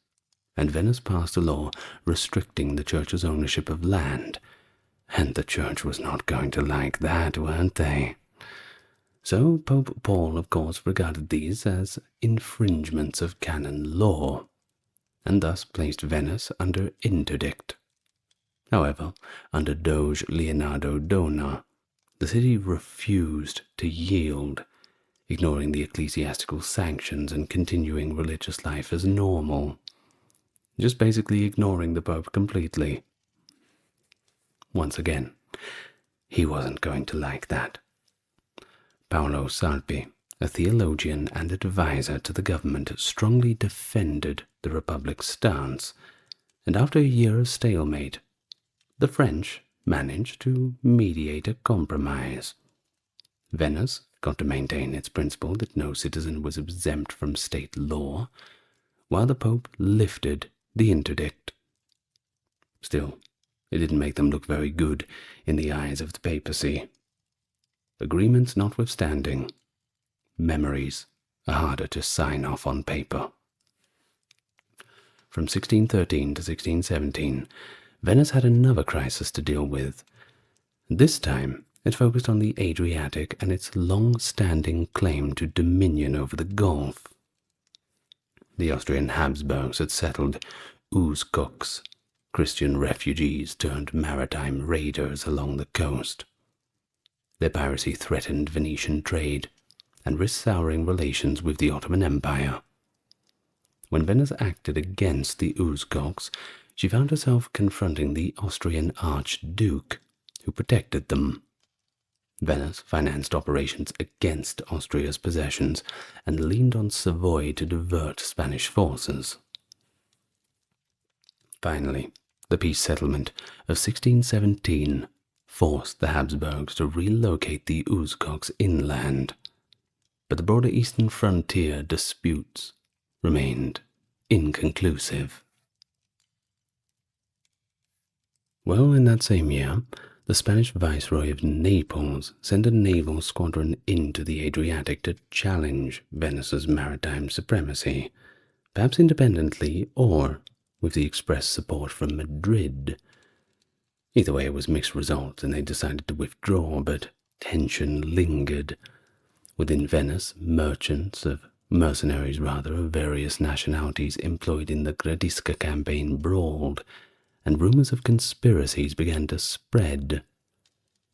and Venice passed a law restricting the Church's ownership of land. And the Church was not going to like that, weren't they? So Pope Paul, of course, regarded these as infringements of canon law, and thus placed Venice under interdict. However, under Doge Leonardo Dona, the city refused to yield, ignoring the ecclesiastical sanctions and continuing religious life as normal, just basically ignoring the Pope completely. Once again, he wasn't going to like that. Paolo Sarpi, a theologian and advisor to the government, strongly defended the Republic's stance, and after a year of stalemate, the French managed to mediate a compromise. Venice got to maintain its principle that no citizen was exempt from state law, while the Pope lifted the interdict. Still, it didn't make them look very good in the eyes of the papacy. Agreements notwithstanding, memories are harder to sign off on paper. From 1613 to 1617, Venice had another crisis to deal with. This time, it focused on the Adriatic and its long-standing claim to dominion over the Gulf. the Austrian Habsburgs had settled Uzkoks, Christian refugees turned maritime raiders along the coast. Their piracy threatened Venetian trade and risked souring relations with the Ottoman Empire. When Venice acted against the Uzkoks, she found herself confronting the Austrian Archduke, who protected them. Venice financed operations against Austria's possessions and leaned on Savoy to divert Spanish forces. Finally, the peace settlement of 1617 forced the Habsburgs to relocate the Uzkoks inland, but the broader eastern frontier disputes remained inconclusive. Well, in that same year, the Spanish Viceroy of Naples sent a naval squadron into the Adriatic to challenge Venice's maritime supremacy, perhaps independently or with the express support from Madrid. Either way, it was mixed results, and they decided to withdraw, but tension lingered. Within Venice, mercenaries of various nationalities employed in the Gradisca campaign brawled, and rumors of conspiracies began to spread.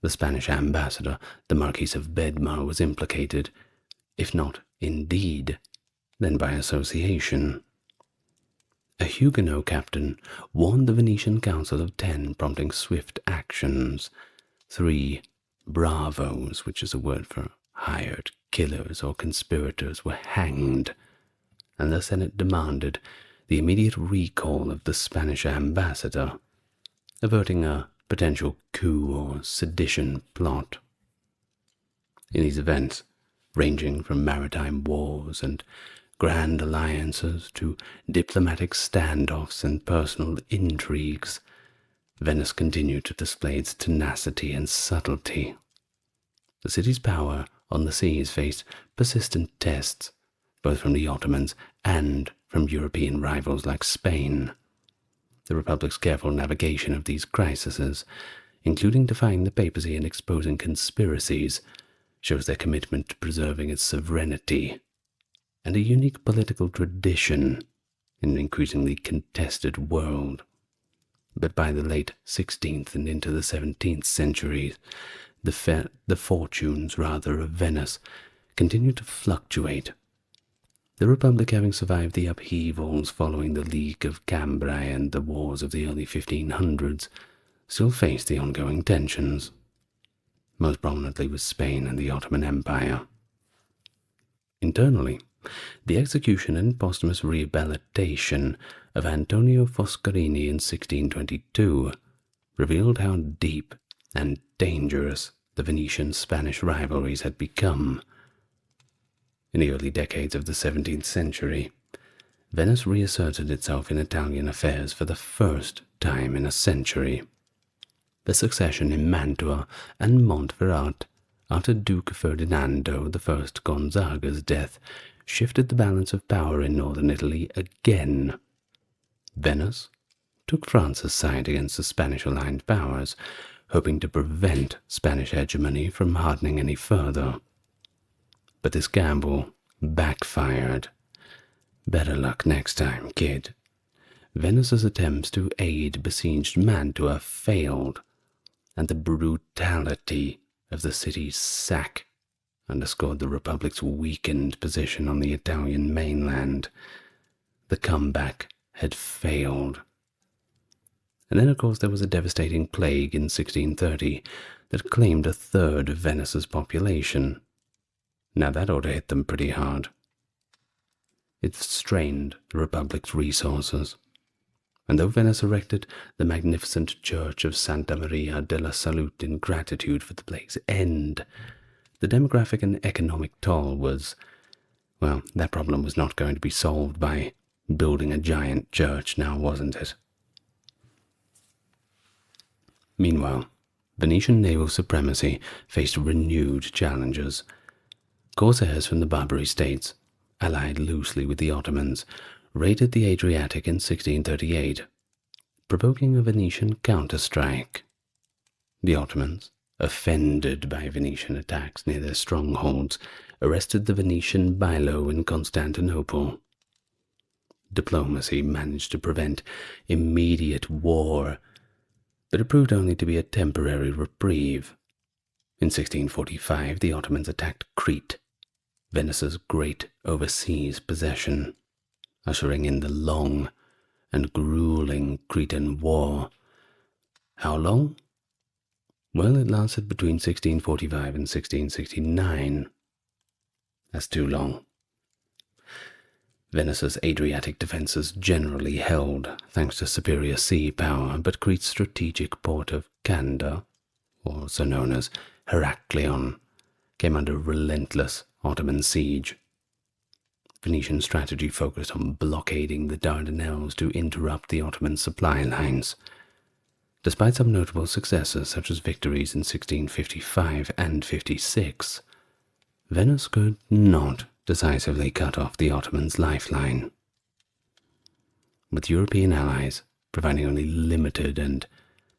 The Spanish ambassador, the Marquis of Bedmar, was implicated, if not indeed, then by association. A Huguenot captain warned the Venetian Council of 10, prompting swift actions. 3 bravos, which is a word for hired killers or conspirators, were hanged, and the Senate demanded the immediate recall of the Spanish ambassador, averting a potential coup or sedition plot. In these events, ranging from maritime wars and grand alliances to diplomatic standoffs and personal intrigues, Venice continued to display its tenacity and subtlety. The city's power on the seas faced persistent tests, both from the Ottomans and from European rivals like Spain. The Republic's careful navigation of these crises, including defying the papacy and exposing conspiracies, shows their commitment to preserving its sovereignty and a unique political tradition in an increasingly contested world. But by the late 16th and into the 17th centuries, the fortunes of Venice continued to fluctuate. The Republic, having survived the upheavals following the League of Cambrai and the wars of the early 1500s, still faced the ongoing tensions, most prominently with Spain and the Ottoman Empire. Internally, the execution and posthumous rehabilitation of Antonio Foscarini in 1622 revealed how deep and dangerous the Venetian-Spanish rivalries had become. In the early decades of the 17th century, Venice reasserted itself in Italian affairs for the first time in a century. The succession in Mantua and Montferrat after Duke Ferdinando I Gonzaga's death shifted the balance of power in northern Italy again. Venice took France's side against the Spanish-aligned powers, hoping to prevent Spanish hegemony from hardening any further. But this gamble backfired. Better luck next time, kid. Venice's attempts to aid besieged Mantua failed, and the brutality of the city's sack underscored the Republic's weakened position on the Italian mainland. The comeback had failed. And then, of course, there was a devastating plague in 1630 that claimed a third of Venice's population. Now that ought to hit them pretty hard. It strained the Republic's resources, and though Venice erected the magnificent church of Santa Maria della Salute in gratitude for the plague's end, the demographic and economic toll was, well, that problem was not going to be solved by building a giant church, now wasn't it? Meanwhile, Venetian naval supremacy faced renewed challenges. Corsairs from the Barbary states, allied loosely with the Ottomans, raided the Adriatic in 1638, provoking a Venetian counterstrike. The Ottomans, offended by Venetian attacks near their strongholds, arrested the Venetian bailo in Constantinople. diplomacy managed to prevent immediate war, but it proved only to be a temporary reprieve. In 1645, the Ottomans attacked Crete, Venice's great overseas possession, ushering in the long and grueling Cretan War. How long? Well, it lasted between 1645 and 1669. That's too long. Venice's Adriatic defences generally held, thanks to superior sea power, but Crete's strategic port of Canda, also known as Heraklion, came under relentless Ottoman siege. Venetian strategy focused on blockading the Dardanelles to interrupt the Ottoman supply lines. Despite some notable successes, such as victories in 1655 and 56, Venice could not decisively cut off the Ottomans' lifeline. With European allies providing only limited and,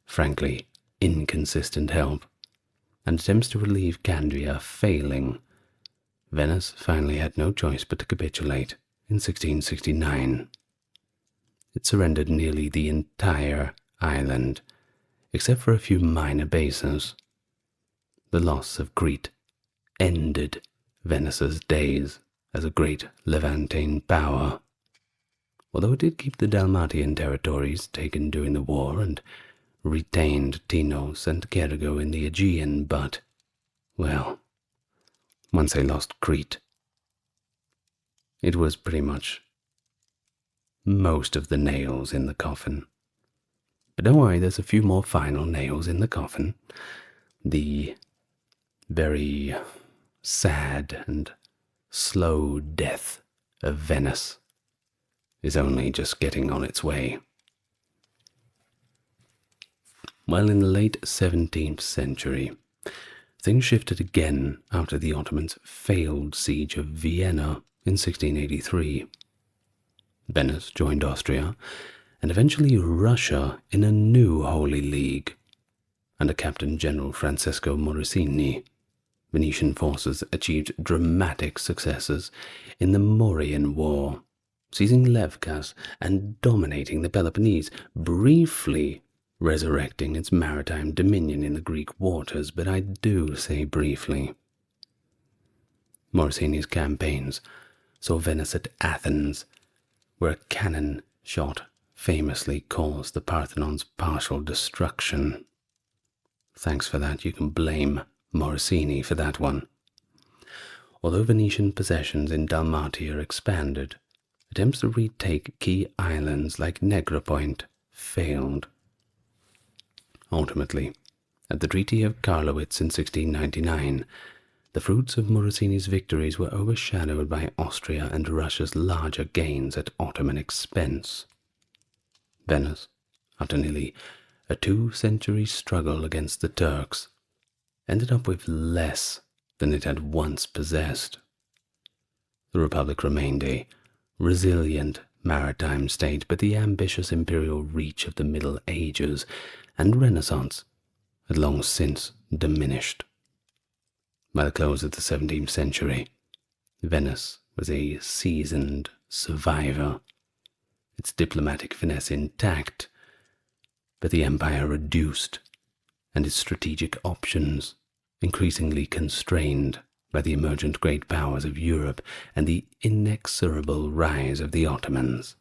frankly, inconsistent help, and attempts to relieve Candia failing, Venice finally had no choice but to capitulate in 1669. It surrendered nearly the entire island, except for a few minor bases. The loss of Crete ended Venice's days as a great Levantine power, although it did keep the Dalmatian territories taken during the war and retained Tinos and Cergo in the Aegean, but, well, once they lost Crete, it was pretty much most of the nails in the coffin. But don't worry, there's a few more final nails in the coffin. The very sad and slow death of Venice is only just getting on its way. Well, in the late 17th century, things shifted again after the Ottomans' failed siege of Vienna in 1683. Venice joined Austria, and eventually Russia in a new Holy League. Under Captain General Francesco Morosini, Venetian forces achieved dramatic successes in the Mauryan War, seizing Lefkas and dominating the Peloponnese, briefly resurrecting its maritime dominion in the Greek waters, but I do say briefly. Morosini's campaigns saw Venice at Athens, where a cannon shot famously caused the Parthenon's partial destruction. Thanks for that. You can blame Morosini for that one. Although Venetian possessions in Dalmatia expanded, attempts to retake key islands like Negropoint failed. Ultimately, at the Treaty of Karlowitz in 1699, the fruits of Morosini's victories were overshadowed by Austria and Russia's larger gains at Ottoman expense. Venice, after nearly a 2-century struggle against the Turks, ended up with less than it had once possessed. The Republic remained a resilient maritime state, but the ambitious imperial reach of the Middle Ages and Renaissance had long since diminished. By the close of the 17th century, Venice was a seasoned survivor, its diplomatic finesse intact, but the empire reduced and its strategic options increasingly constrained by the emergent great powers of Europe and the inexorable rise of the Ottomans.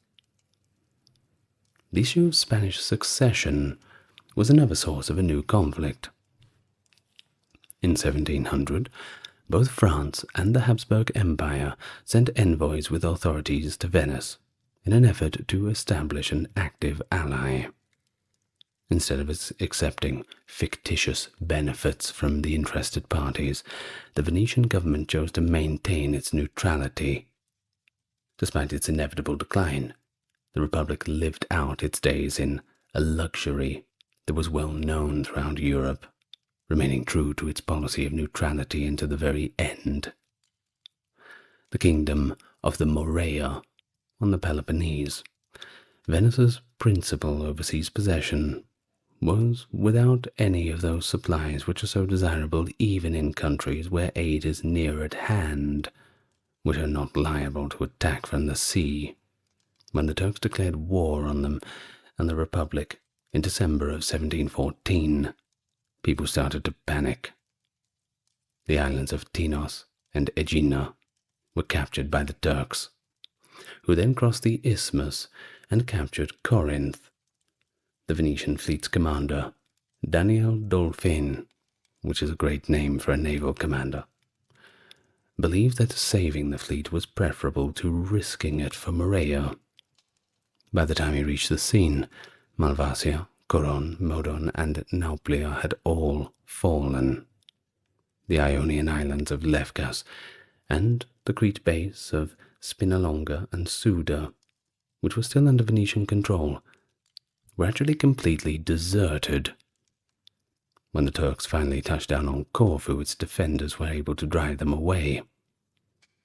The issue of Spanish succession was another source of a new conflict. In 1700, both France and the Habsburg Empire sent envoys with authorities to Venice in an effort to establish an active ally. Instead of accepting fictitious benefits from the interested parties, the Venetian government chose to maintain its neutrality. Despite its inevitable decline, the Republic lived out its days in a luxury that was well known throughout Europe, remaining true to its policy of neutrality into the very end. The kingdom of the Morea on the Peloponnese, Venice's principal overseas possession, was without any of those supplies which are so desirable even in countries where aid is near at hand, which are not liable to attack from the sea, when the Turks declared war on them and the Republic in December of 1714, people started to panic. The islands of Tinos and Aegina were captured by the Turks, who then crossed the Isthmus and captured Corinth. The Venetian fleet's commander, Daniel Dolfin, which is a great name for a naval commander, believed that saving the fleet was preferable to risking it for Morea. By the time he reached the scene, Malvasia, Coron, Modon, and Nauplia had all fallen. The Ionian islands of Lefkas and the Crete base of Spinalonga and Suda, which were still under Venetian control, were actually completely deserted. When the Turks finally touched down on Corfu, its defenders were able to drive them away.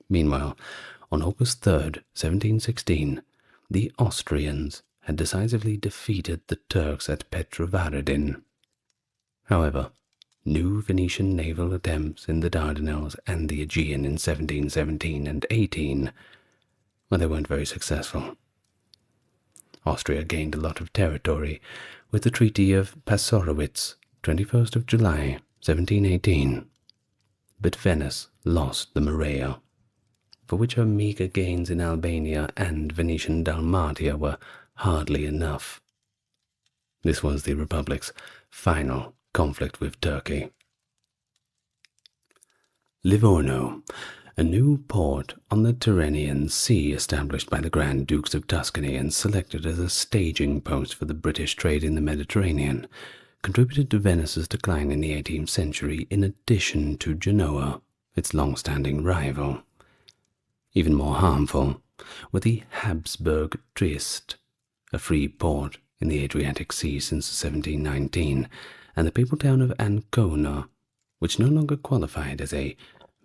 Meanwhile, on August 3rd, 1716, the Austrians had decisively defeated the Turks at Petrovaradin. However, new Venetian naval attempts in the Dardanelles and the Aegean in 1717 and 18, they weren't very successful. Austria gained a lot of territory with the Treaty of Passorowitz, 21st of July, 1718, but Venice lost the Morea, for which her meagre gains in Albania and Venetian Dalmatia were hardly enough. This was the Republic's final conflict with Turkey. Livorno, a new port on the Tyrrhenian Sea established by the Grand Dukes of Tuscany and selected as a staging post for the British trade in the Mediterranean, contributed to Venice's decline in the 18th century in addition to Genoa, its long-standing rival. Even more harmful were the Habsburg Trieste, a free port in the Adriatic Sea since 1719, and the papal town of Ancona, which no longer qualified as a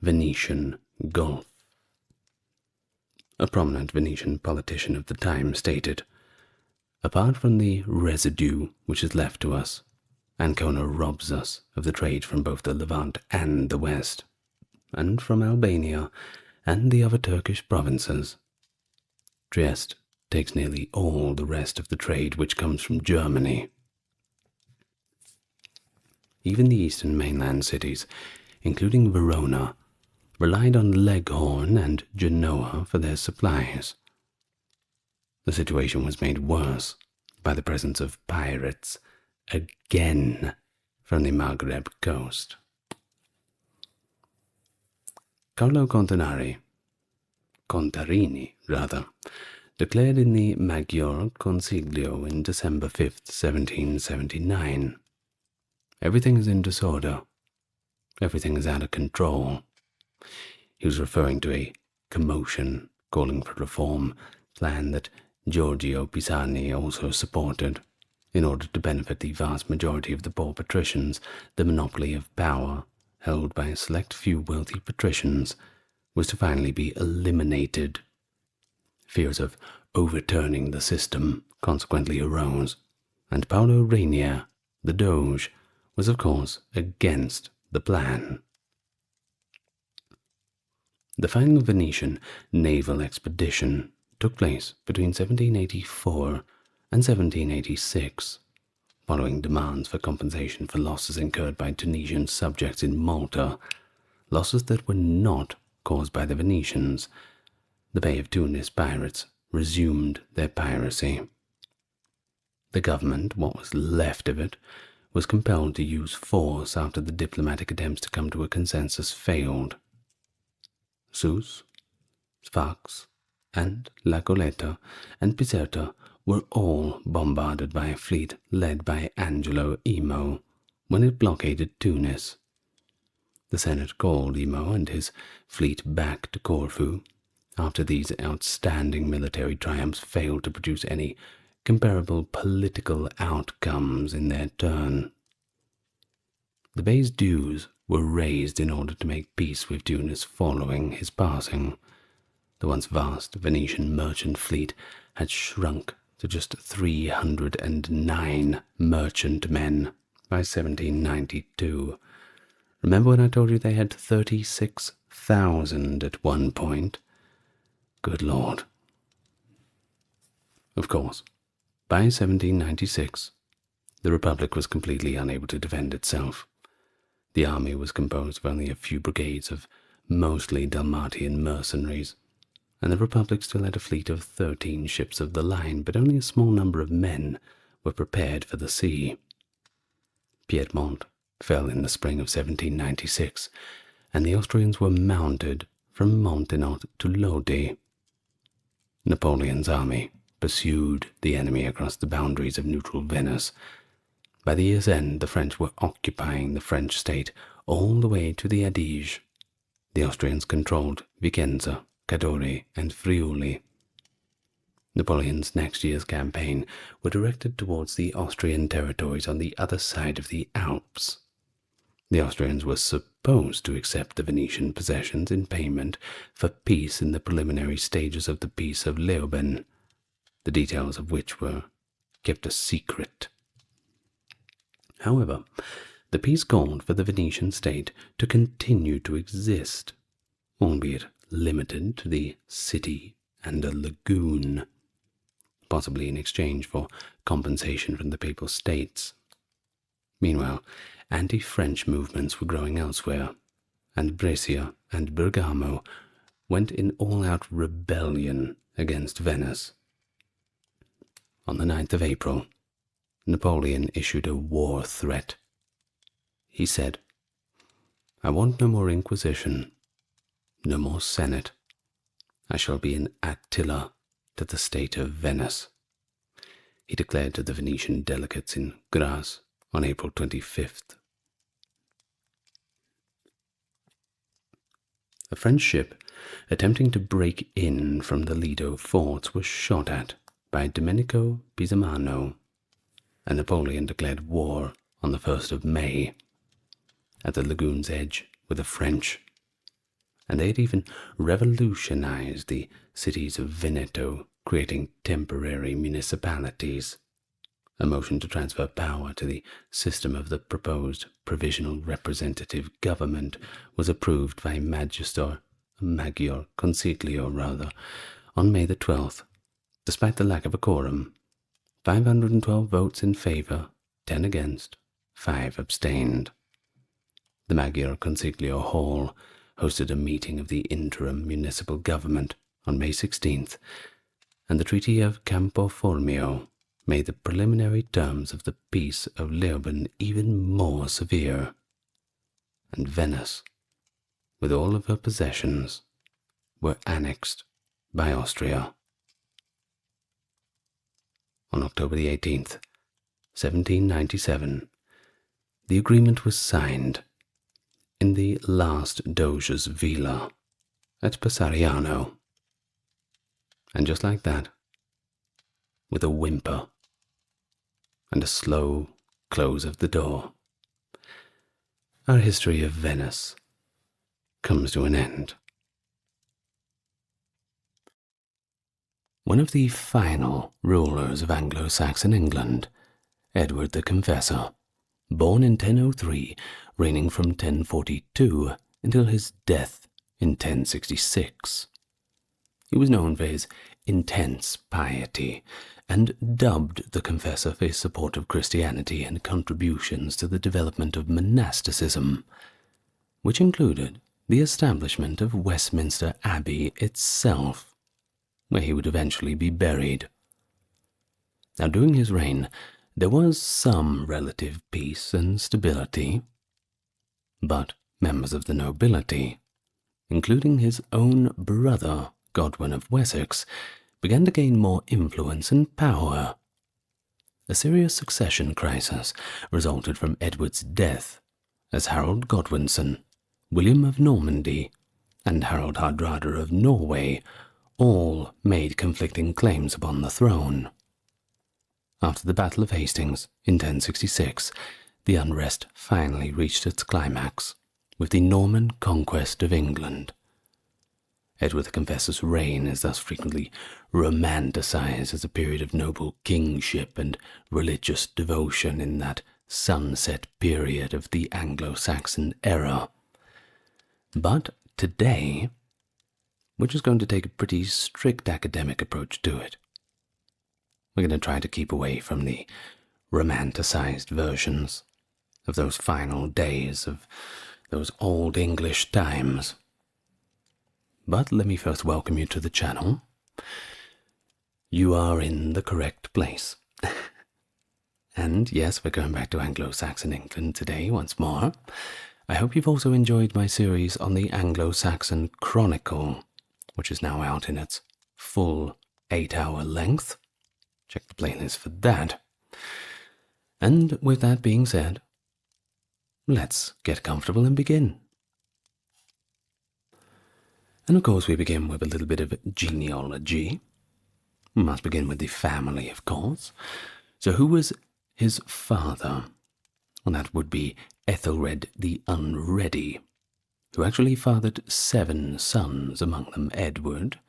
Venetian Gulf. A prominent Venetian politician of the time stated, "Apart from the residue which is left to us, Ancona robs us of the trade from both the Levant and the West, and from Albania and the other Turkish provinces. Trieste takes nearly all the rest of the trade which comes from Germany." Even the eastern mainland cities, including Verona, relied on Leghorn and Genoa for their supplies. The situation was made worse by the presence of pirates, again from the Maghreb coast. Carlo Contarini, declared in the Maggior Consiglio in December 5th, 1779, "Everything is in disorder. Everything is out of control." He was referring to a commotion calling for reform plan that Giorgio Pisani also supported. In order to benefit the vast majority of the poor patricians, the monopoly of power, held by a select few wealthy patricians, was to finally be eliminated. Fears of overturning the system consequently arose, and Paolo Rainier, the Doge, was of course against the plan. The final Venetian naval expedition took place between 1784 and 1786, following demands for compensation for losses incurred by Tunisian subjects in Malta, losses that were not caused by the Venetians. The Bay of Tunis pirates resumed their piracy. The government, what was left of it, was compelled to use force after the diplomatic attempts to come to a consensus failed. Sousse, Sfax, and La Goleta and Bizerta were all bombarded by a fleet led by Angelo Imo when it blockaded Tunis. The Senate called Imo and his fleet back to Corfu after these outstanding military triumphs failed to produce any comparable political outcomes in their turn. The Bey's dues were raised in order to make peace with Tunis following his passing. The once vast Venetian merchant fleet had shrunk to just 309 merchantmen by 1792. Remember when I told you they had 36,000 at one point? Good Lord. Of course, by 1796, the Republic was completely unable to defend itself. The army was composed of only a few brigades of mostly Dalmatian mercenaries, and the Republic still had a fleet of 13 ships of the line, but only a small number of men were prepared for the sea. Piedmont fell in the spring of 1796, and the Austrians were mounted from Montenot to Lodi. Napoleon's army pursued the enemy across the boundaries of neutral Venice. By the year's end, the French were occupying the French state all the way to the Adige. The Austrians controlled Vicenza, Cadore, and Friuli. Napoleon's next year's campaign were directed towards the Austrian territories on the other side of the Alps. The Austrians were supposed to accept the Venetian possessions in payment for peace in the preliminary stages of the Peace of Leoben, the details of which were kept a secret. However, the peace called for the Venetian state to continue to exist, albeit limited to the city and a lagoon, possibly in exchange for compensation from the Papal States. Meanwhile, anti-French movements were growing elsewhere, and Brescia and Bergamo went in all-out rebellion against Venice. On the 9th of April, Napoleon issued a war threat. He said, "I want no more Inquisition, no more Senate. I shall be an Attila to the state of Venice," he declared to the Venetian delegates in Grasse on April 25th. A French ship attempting to break in from the Lido forts was shot at by Domenico Pisamano, and Napoleon declared war on the 1st of May. At the lagoon's edge were the French, and they had even revolutionized the cities of Veneto, creating temporary municipalities. A motion to transfer power to the system of the proposed provisional representative government was approved by Magior Concilio, on May the 12th, despite the lack of a quorum. 512 votes in favor, 10 against, 5 abstained. The Magior Concilio Hall hosted a meeting of the interim municipal government on May 16th, and the Treaty of Campo Formio made the preliminary terms of the Peace of Leoben even more severe, and Venice, with all of her possessions, were annexed by Austria. On October the 18th, 1797, the agreement was signed in the last Doge's villa at Passariano, and just like that, with a whimper and a slow close of the door, our history of Venice comes to an end. One of the final rulers of Anglo-Saxon England, Edward the Confessor, born in 1003, reigning from 1042 until his death in 1066. He was known for his intense piety and dubbed the Confessor for his support of Christianity and contributions to the development of monasticism, which included the establishment of Westminster Abbey itself, where he would eventually be buried. Now, during his reign, there was some relative peace and stability, but members of the nobility, including his own brother, Godwin of Wessex, began to gain more influence and power. A serious succession crisis resulted from Edward's death, as Harold Godwinson, William of Normandy, and Harald Hardrada of Norway all made conflicting claims upon the throne. After the Battle of Hastings in 1066, the unrest finally reached its climax with the Norman conquest of England. Edward the Confessor's reign is thus frequently romanticized as a period of noble kingship and religious devotion in that sunset period of the Anglo-Saxon era. But today, we're just going to take a pretty strict academic approach to it. we're going to try to keep away from the romanticized versions of those final days of those old English times. But let me first welcome you to the channel. You are in the correct place. And yes, we're going back to Anglo-Saxon England today once more. I hope you've also enjoyed my series on the Anglo-Saxon Chronicle, which is now out in its full 8-hour length. Check the playlist for that. And with that being said, let's get comfortable and begin. And of course we begin with a little bit of genealogy. We must begin with the family, of course. So who was his father? Well, that would be Ethelred the Unready, who actually fathered 7 sons, among them Edward.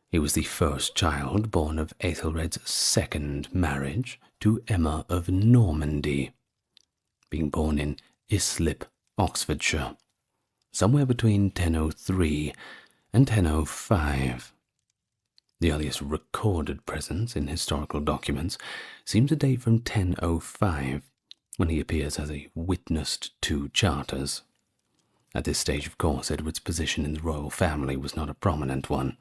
He was the first child born of Ethelred's second marriage to Emma of Normandy, being born in Islip, Oxfordshire, somewhere between 1003 and 1005. The earliest recorded presence in historical documents seems to date from 1005, when he appears as a witness to 2 charters. At this stage, of course, Edward's position in the royal family was not a prominent one.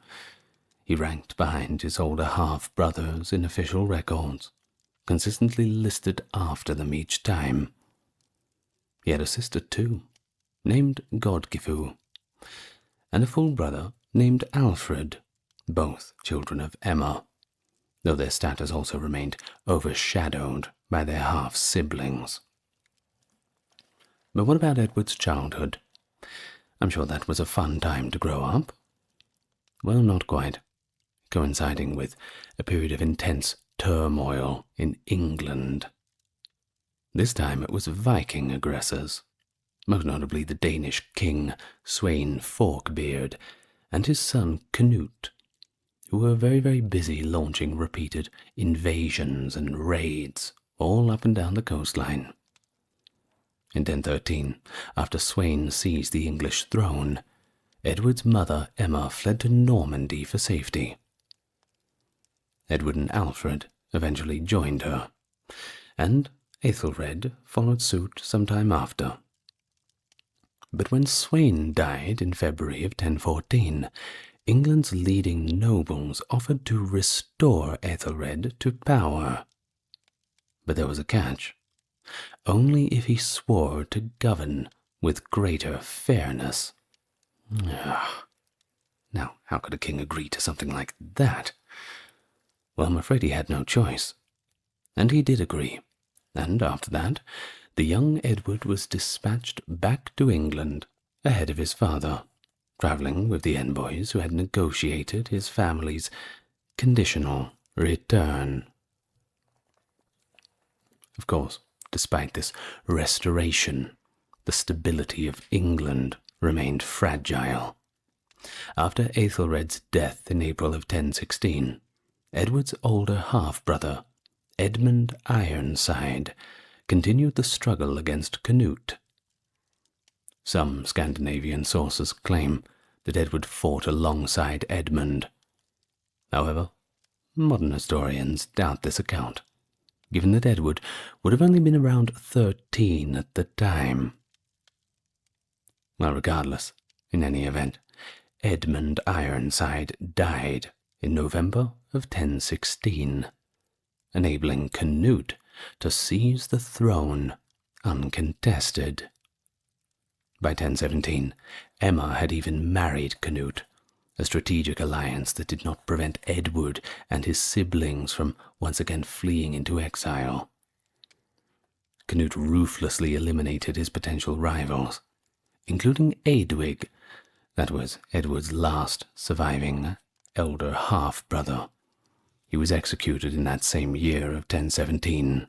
He ranked behind his older half-brothers in official records, consistently listed after them each time. He had a sister too, named Godgifu, and a full brother named Alfred, both children of Emma, though their status also remained overshadowed by their half-siblings. But what about Edward's childhood? I'm sure that was a fun time to grow up. Well, not quite, coinciding with a period of intense turmoil in England. This time it was Viking aggressors, most notably the Danish king Sweyn Forkbeard and his son Canute, who were very, very busy launching repeated invasions and raids all up and down the coastline. In 1013, after Sweyn seized the English throne, Edward's mother Emma fled to Normandy for safety. Edward and Alfred eventually joined her, and Ethelred followed suit some time after. But when Sweyn died in February of 1014, England's leading nobles offered to restore Ethelred to power. But there was a catch. Only if he swore to govern with greater fairness. Now, how could a king agree to something like that? Well, I'm afraid he had no choice. And he did agree. And after that, the young Edward was dispatched back to England ahead of his father, travelling with the envoys who had negotiated his family's conditional return. Of course, despite this restoration, the stability of England remained fragile. After Ethelred's death in April of 1016, Edward's older half-brother, Edmund Ironside, continued the struggle against Canute. Some Scandinavian sources claim that Edward fought alongside Edmund. However, modern historians doubt this account, given that Edward would have only been around 13 at the time. Well, regardless, in any event, Edmund Ironside died in November of 1016, enabling Canute to seize the throne uncontested. By 1017, Emma had even married Canute, a strategic alliance that did not prevent Edward and his siblings from once again fleeing into exile. Canute ruthlessly eliminated his potential rivals, including Eadwig, that was Edward's last surviving elder half-brother. He was executed in that same year of 1017.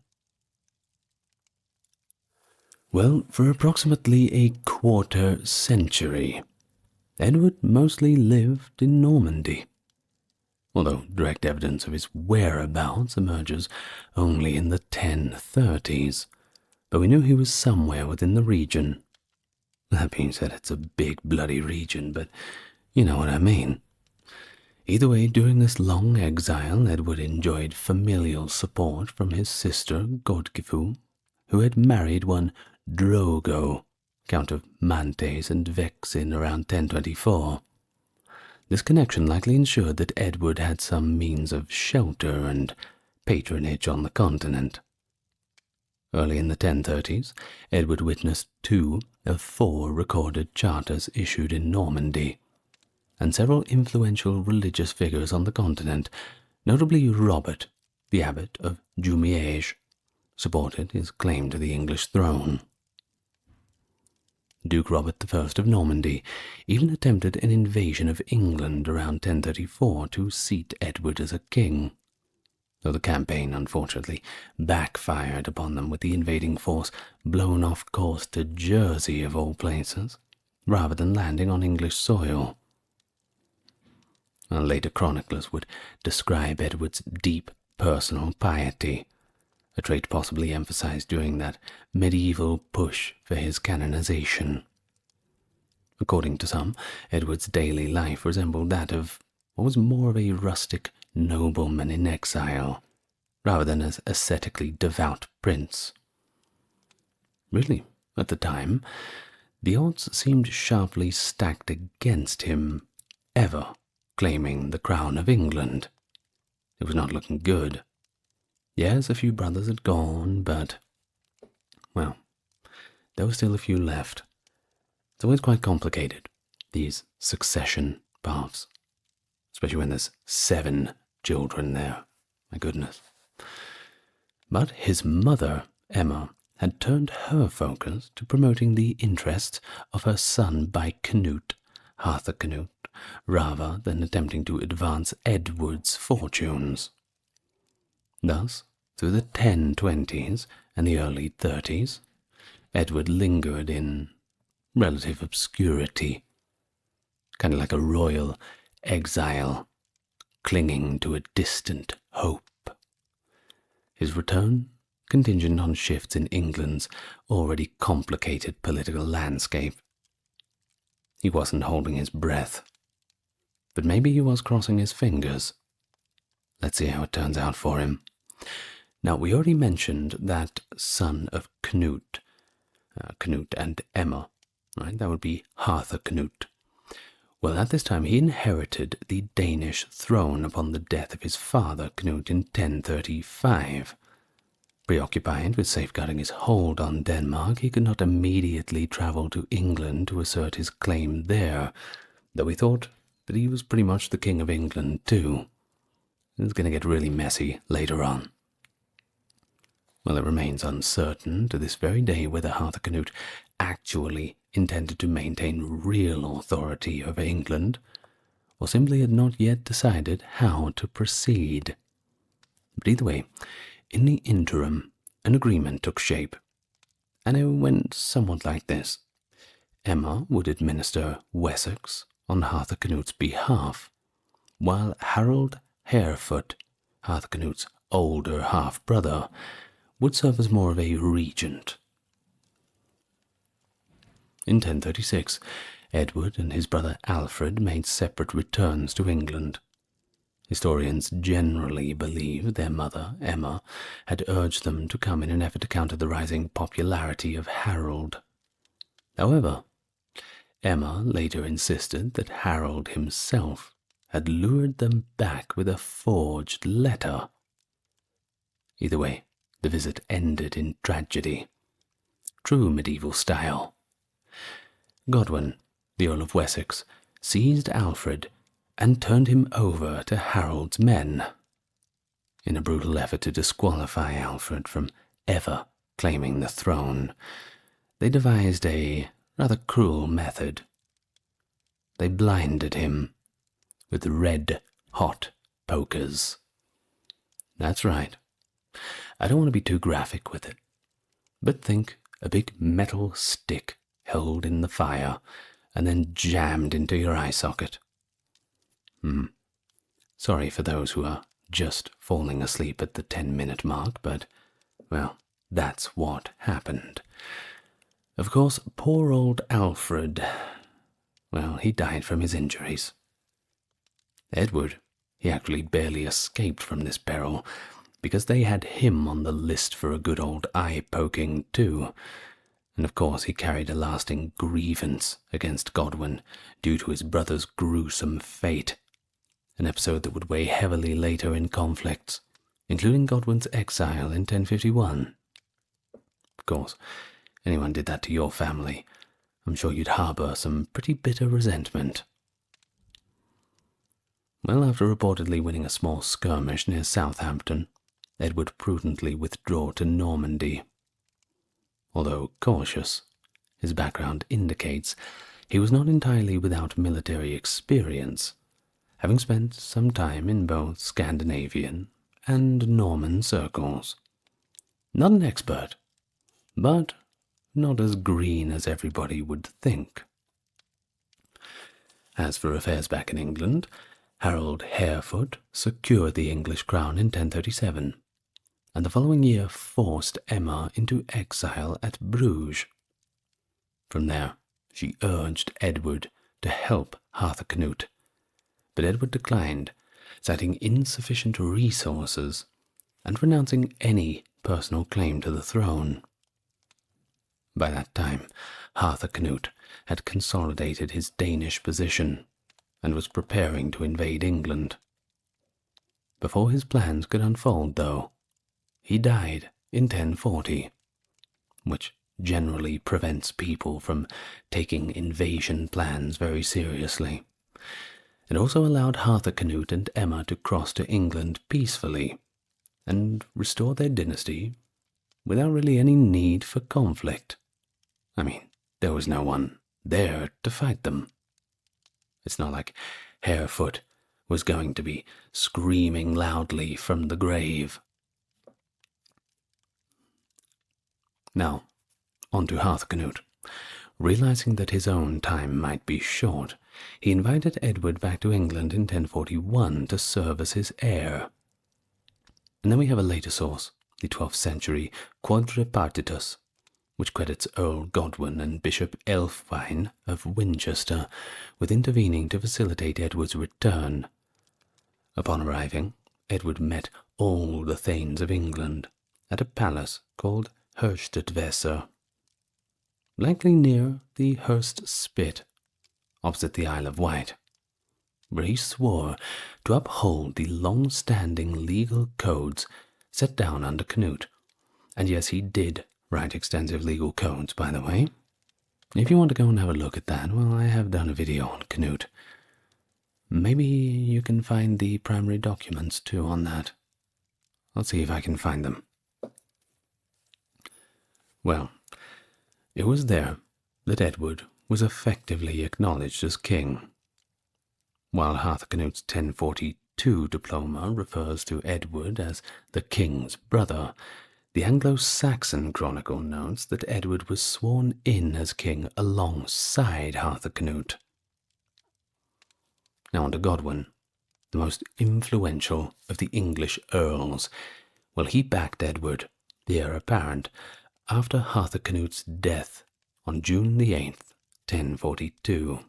Well, for approximately a quarter century, Edward mostly lived in Normandy, although direct evidence of his whereabouts emerges only in the 1030s, but we knew he was somewhere within the region. That being said, it's a big bloody region, but you know what I mean. Either way, during this long exile, Edward enjoyed familial support from his sister Godgifu, who had married one Drogo, Count of Mantes and Vexin, around 1024. This connection likely ensured that Edward had some means of shelter and patronage on the continent. Early in the 1030s, Edward witnessed 2 of 4 recorded charters issued in Normandy, and several influential religious figures on the continent, notably Robert, the abbot of Jumièges, supported his claim to the English throne. Duke Robert I of Normandy even attempted an invasion of England around 1034 to seat Edward as a king, though the campaign unfortunately backfired upon them, with the invading force blown off course to Jersey of all places, rather than landing on English soil. Later chroniclers would describe Edward's deep personal piety, a trait possibly emphasized during that medieval push for his canonization. According to some, Edward's daily life resembled that of what was more of a rustic nobleman in exile, rather than an ascetically devout prince. Really, at the time, the odds seemed sharply stacked against him ever claiming the crown of England. It was not looking good. Yes, a few brothers had gone, but, well, there were still a few left. It's always quite complicated, these succession paths, especially when there's 7 children there. My goodness. But his mother, Emma, had turned her focus to promoting the interests of her son by Canute, Arthur Canute, rather than attempting to advance Edward's fortunes. Thus, through the 1020s and the early 30s, Edward lingered in relative obscurity, kind of like a royal exile, clinging to a distant hope. His return contingent on shifts in England's already complicated political landscape. He wasn't holding his breath, but maybe he was crossing his fingers. Let's see how it turns out for him. Now, we already mentioned that son of Canute, Canute and Emma, right? That would be Arthur Canute. Well, at this time he inherited the Danish throne upon the death of his father, Canute, in 1035. Preoccupied with safeguarding his hold on Denmark, he could not immediately travel to England to assert his claim there, though he thought that he was pretty much the King of England too. It's going to get really messy later on. Well, it remains uncertain to this very day whether Arthur Canute actually intended to maintain real authority over England, or simply had not yet decided how to proceed. But either way, in the interim, an agreement took shape, and it went somewhat like this. Emma would administer Wessex on Arthur Canute's behalf, while Harold Harefoot, Arthur Canute's older half-brother, would serve as more of a regent. In 1036, Edward and his brother Alfred made separate returns to England. Historians generally believe their mother, Emma, had urged them to come in an effort to counter the rising popularity of Harold. However, Emma later insisted that Harold himself had lured them back with a forged letter. Either way, the visit ended in tragedy. True medieval style. Godwin, the Earl of Wessex, seized Alfred and turned him over to Harold's men. In a brutal effort to disqualify Alfred from ever claiming the throne, they devised a rather cruel method. They blinded him with red-hot pokers. That's right. I don't want to be too graphic with it, but think a big metal stick held in the fire and then jammed into your eye socket. Sorry for those who are just falling asleep at the 10-minute mark, but, well, that's what happened. Of course, poor old Alfred, well, he died from his injuries. Edward, he actually barely escaped from this peril, because they had him on the list for a good old eye-poking too, and of course he carried a lasting grievance against Godwin due to his brother's gruesome fate, an episode that would weigh heavily later in conflicts, including Godwin's exile in 1051. Of course, anyone did that to your family, I'm sure you'd harbour some pretty bitter resentment. Well, after reportedly winning a small skirmish near Southampton, Edward prudently withdrew to Normandy. Although cautious, his background indicates he was not entirely without military experience, having spent some time in both Scandinavian and Norman circles. Not an expert, but not as green as everybody would think. As for affairs back in England, Harold Harefoot secured the English crown in 1037, and the following year forced Emma into exile at Bruges. From there, she urged Edward to help Harthacnut, but Edward declined, citing insufficient resources and renouncing any personal claim to the throne. By that time, Harthacnut had consolidated his Danish position and was preparing to invade England. Before his plans could unfold, though, he died in 1040, which generally prevents people from taking invasion plans very seriously. It also allowed Harthacnut and Emma to cross to England peacefully and restore their dynasty without really any need for conflict. I mean, there was no one there to fight them. It's not like Harefoot was going to be screaming loudly from the grave. Now, on to Harthacnut. Realizing that his own time might be short, he invited Edward back to England in 1041 to serve as his heir. And then we have a later source, the 12th century Quadripartitus, which credits Earl Godwin and Bishop Elfwine of Winchester with intervening to facilitate Edward's return. Upon arriving, Edward met all the Thanes of England at a palace called Herstedwesser, likely near the Hurst Spit, opposite the Isle of Wight, where he swore to uphold the long-standing legal codes set down under Canute. And yes, he did write extensive legal codes, by the way. If you want to go and have a look at that, well, I have done a video on Canute. Maybe you can find the primary documents too on that. I'll see if I can find them. Well, it was there that Edward was effectively acknowledged as king. While Harthacnut's 1042 diploma refers to Edward as the king's brother, the Anglo-Saxon Chronicle notes that Edward was sworn in as king alongside Harthacnut. Now on to Godwin, the most influential of the English earls. Well, he backed Edward, the heir apparent, after Harthacnut's death on June the 8th, 1042.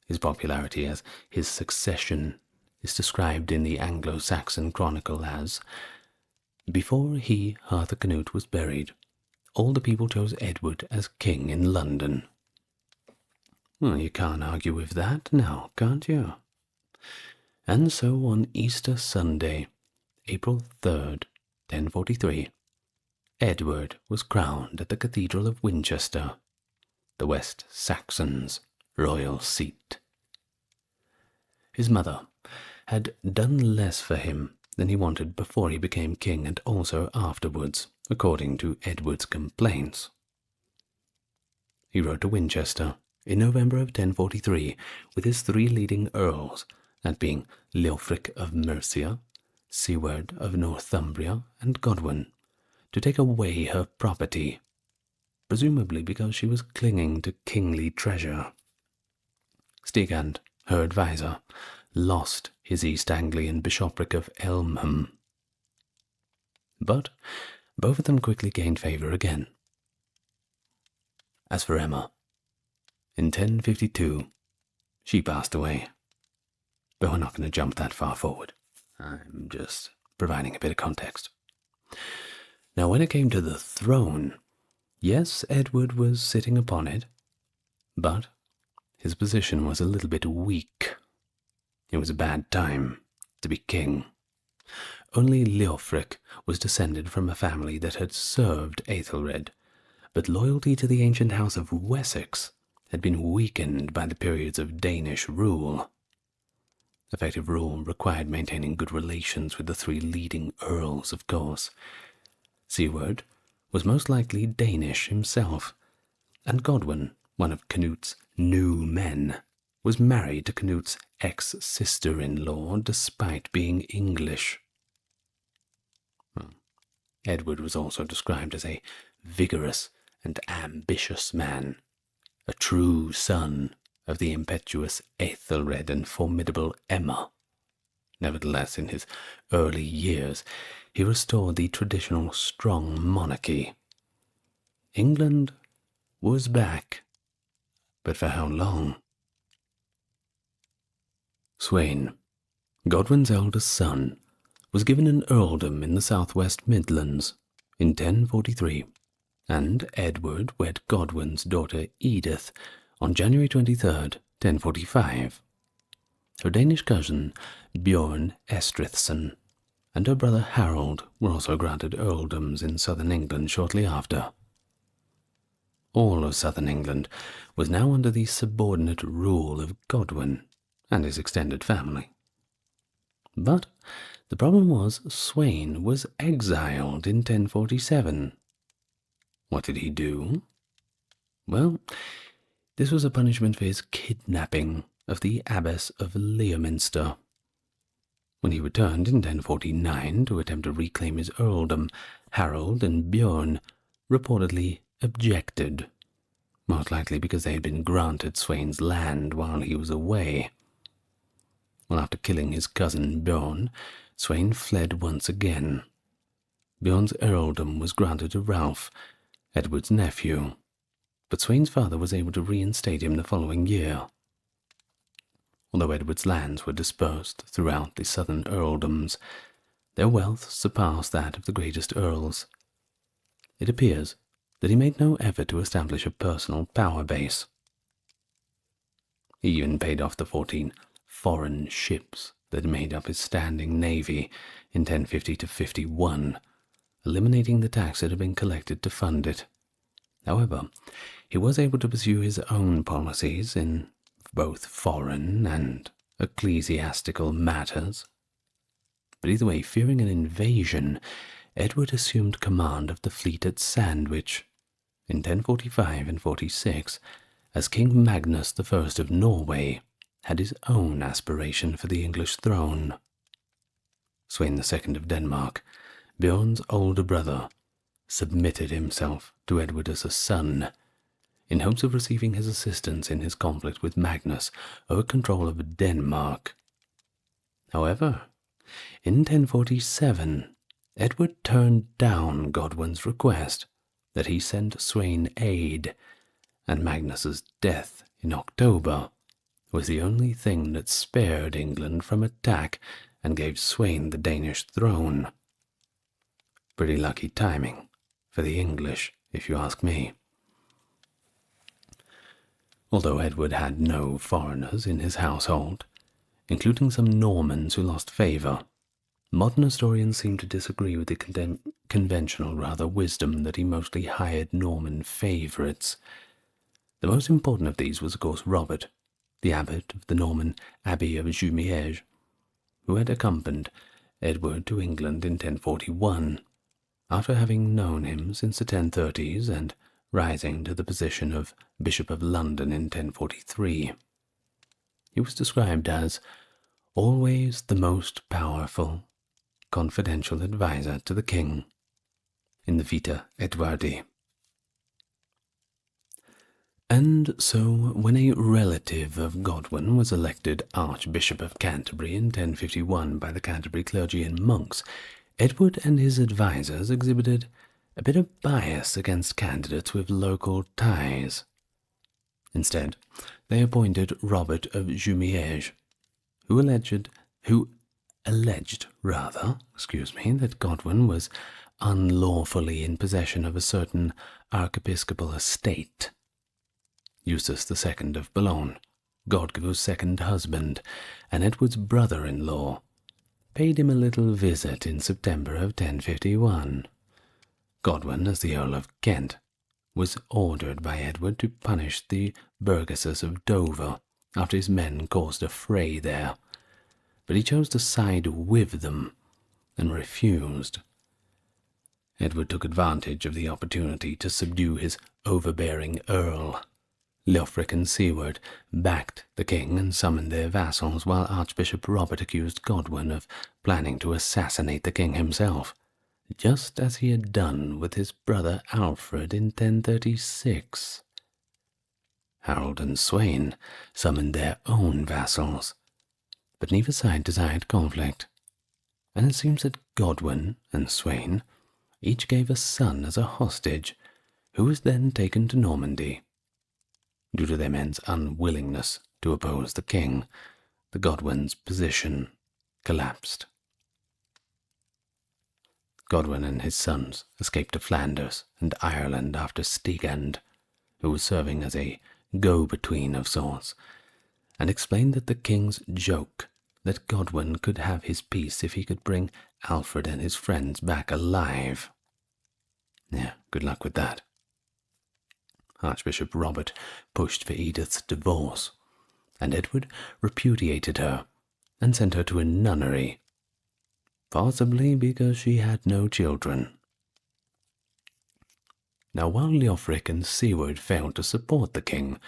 His popularity as his succession is described in the Anglo-Saxon Chronicle as, before he, Harthacnut, was buried, all the people chose Edward as king in London. Well, you can't argue with that now, can't you? And so on Easter Sunday, April 3rd, 1043, Edward was crowned at the Cathedral of Winchester, the West Saxons' royal seat. His mother had done less for him than he wanted before he became king and also afterwards, according to Edward's complaints. He rode to Winchester in November of 1043 with his three leading earls, that being Leofric of Mercia, Siward of Northumbria, and Godwin, to take away her property, presumably because she was clinging to kingly treasure. Stigand, her adviser, lost his East Anglian bishopric of Elmham. But both of them quickly gained favour again. As for Emma, in 1052, she passed away. but we're not going to jump that far forward. I'm just providing a bit of context. Now, when it came to the throne, yes, Edward was sitting upon it, but his position was a little bit weak. It was a bad time to be king. Only Leofric was descended from a family that had served Aethelred, but loyalty to the ancient house of Wessex had been weakened by the periods of Danish rule. Effective rule required maintaining good relations with the three leading earls, of course. Siward was most likely Danish himself, and Godwin, one of Canute's new men, was married to Canute's ex-sister-in-law despite being English. Edward was also described as a vigorous and ambitious man, a true son of the impetuous Aethelred and formidable Emma. Nevertheless, in his early years, he restored the traditional strong monarchy. England was back, but for how long? Sweyn, Godwin's eldest son, was given an earldom in the southwest Midlands in 1043, and Edward wed Godwin's daughter Edith on January 23rd, 1045. Her Danish cousin, Bjorn Estrithson, and her brother Harold were also granted earldoms in southern England shortly after. All of southern England was now under the subordinate rule of Godwin and his extended family. But the problem was Sweyn was exiled in 1047. What did he do? Well, this was a punishment for his kidnapping of the Abbess of Leominster. When he returned in 1049 to attempt to reclaim his earldom, Harold and Bjorn reportedly objected, most likely because they had been granted Sweyn's land while he was away. Well, after killing his cousin Bjorn, Sweyn fled once again. Bjorn's earldom was granted to Ralph, Edward's nephew, but Sweyn's father was able to reinstate him the following year. Although Edward's lands were dispersed throughout the southern earldoms, their wealth surpassed that of the greatest earls. It appears that he made no effort to establish a personal power base. He even paid off the 14 foreign ships that made up his standing navy in 1050–51, eliminating the tax that had been collected to fund it. However, he was able to pursue his own policies in both foreign and ecclesiastical matters. But either way, fearing an invasion, Edward assumed command of the fleet at Sandwich in 1045 and 46, as King Magnus I of Norway had his own aspiration for the English throne. Sweyn II of Denmark, Bjorn's older brother, submitted himself to Edward as a son, in hopes of receiving his assistance in his conflict with Magnus over control of Denmark. However, in 1047, Edward turned down Godwin's request that he send Sweyn aid, and Magnus's death in October was the only thing that spared England from attack and gave Sweyn the Danish throne. Pretty lucky timing for the English, if you ask me. Although Edward had no foreigners in his household, including some Normans who lost favour, modern historians seem to disagree with the conventional wisdom that he mostly hired Norman favourites. The most important of these was, of course, Robert, the abbot of the Norman Abbey of Jumièges, who had accompanied Edward to England in 1041, after having known him since the 1030s and rising to the position of Bishop of London in 1043. He was described as always the most powerful, confidential advisor to the king in the Vita Edwardi. And so, when a relative of Godwin was elected Archbishop of Canterbury in 1051 by the Canterbury clergy and monks, Edward and his advisors exhibited a bit of bias against candidates with local ties. Instead, they appointed Robert of Jumièges, who alleged that Godwin was unlawfully in possession of a certain archiepiscopal estate. Eustace II of Boulogne, Godwin's second husband, and Edward's brother-in-law, paid him a little visit in September of 1051. Godwin, as the Earl of Kent, was ordered by Edward to punish the burgesses of Dover after his men caused a fray there, but he chose to side with them and refused. Edward took advantage of the opportunity to subdue his overbearing earl. Leofric and Siward backed the king and summoned their vassals, while Archbishop Robert accused Godwin of planning to assassinate the king himself, just as he had done with his brother Alfred in 1036. Harold and Sweyn summoned their own vassals, but neither side desired conflict, and it seems that Godwin and Sweyn each gave a son as a hostage, who was then taken to Normandy. Due to their men's unwillingness to oppose the king, the Godwin's position collapsed. Godwin and his sons escaped to Flanders and Ireland after Stigand, who was serving as a go-between of sorts, and explained that the king's joke that Godwin could have his peace if he could bring Alfred and his friends back alive. Yeah, good luck with that. Archbishop Robert pushed for Edith's divorce, and Edward repudiated her and sent her to a nunnery, possibly because she had no children. Now, while Leofric and Siward failed to support the king,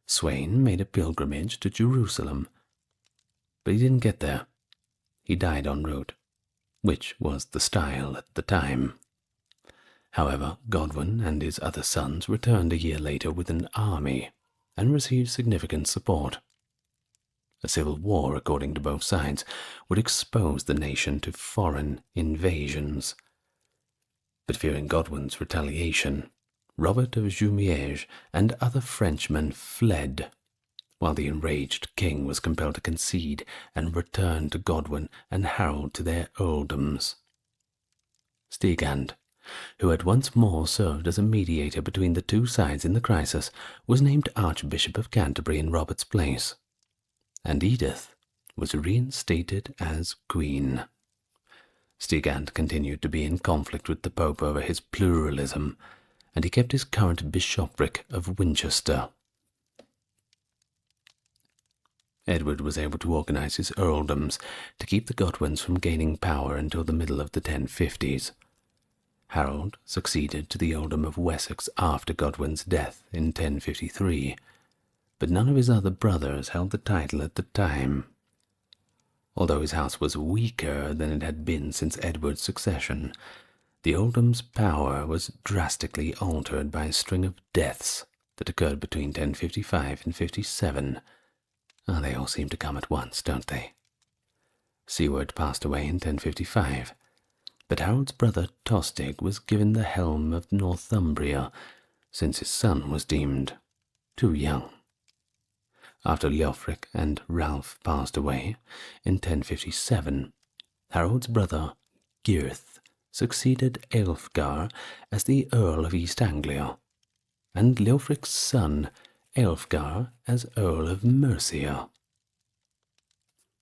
Sweyn made a pilgrimage to Jerusalem, but he didn't get there. He died en route, which was the style at the time. However, Godwin and his other sons returned a year later with an army and received significant support. A civil war, according to both sides, would expose the nation to foreign invasions. But fearing Godwin's retaliation, Robert of Jumièges and other Frenchmen fled, while the enraged king was compelled to concede and return to Godwin and Harold to their earldoms. Stigand, who had once more served as a mediator between the two sides in the crisis, was named Archbishop of Canterbury in Robert's place, and Edith was reinstated as queen. Stigand continued to be in conflict with the Pope over his pluralism, and he kept his current bishopric of Winchester. Edward was able to organize his earldoms to keep the Godwins from gaining power until the middle of the 1050s. Harold succeeded to the earldom of Wessex after Godwin's death in 1053, but none of his other brothers held the title at the time. Although his house was weaker than it had been since Edward's succession, the earldom's power was drastically altered by a string of deaths that occurred between 1055 and 57. They all seem to come at once, don't they? Siward passed away in 1055, but Harold's brother Tostig was given the helm of Northumbria, since his son was deemed too young. After Leofric and Ralph passed away in 1057, Harold's brother Gyrth succeeded Aelfgar as the Earl of East Anglia, and Leofric's son Aelfgar as Earl of Mercia.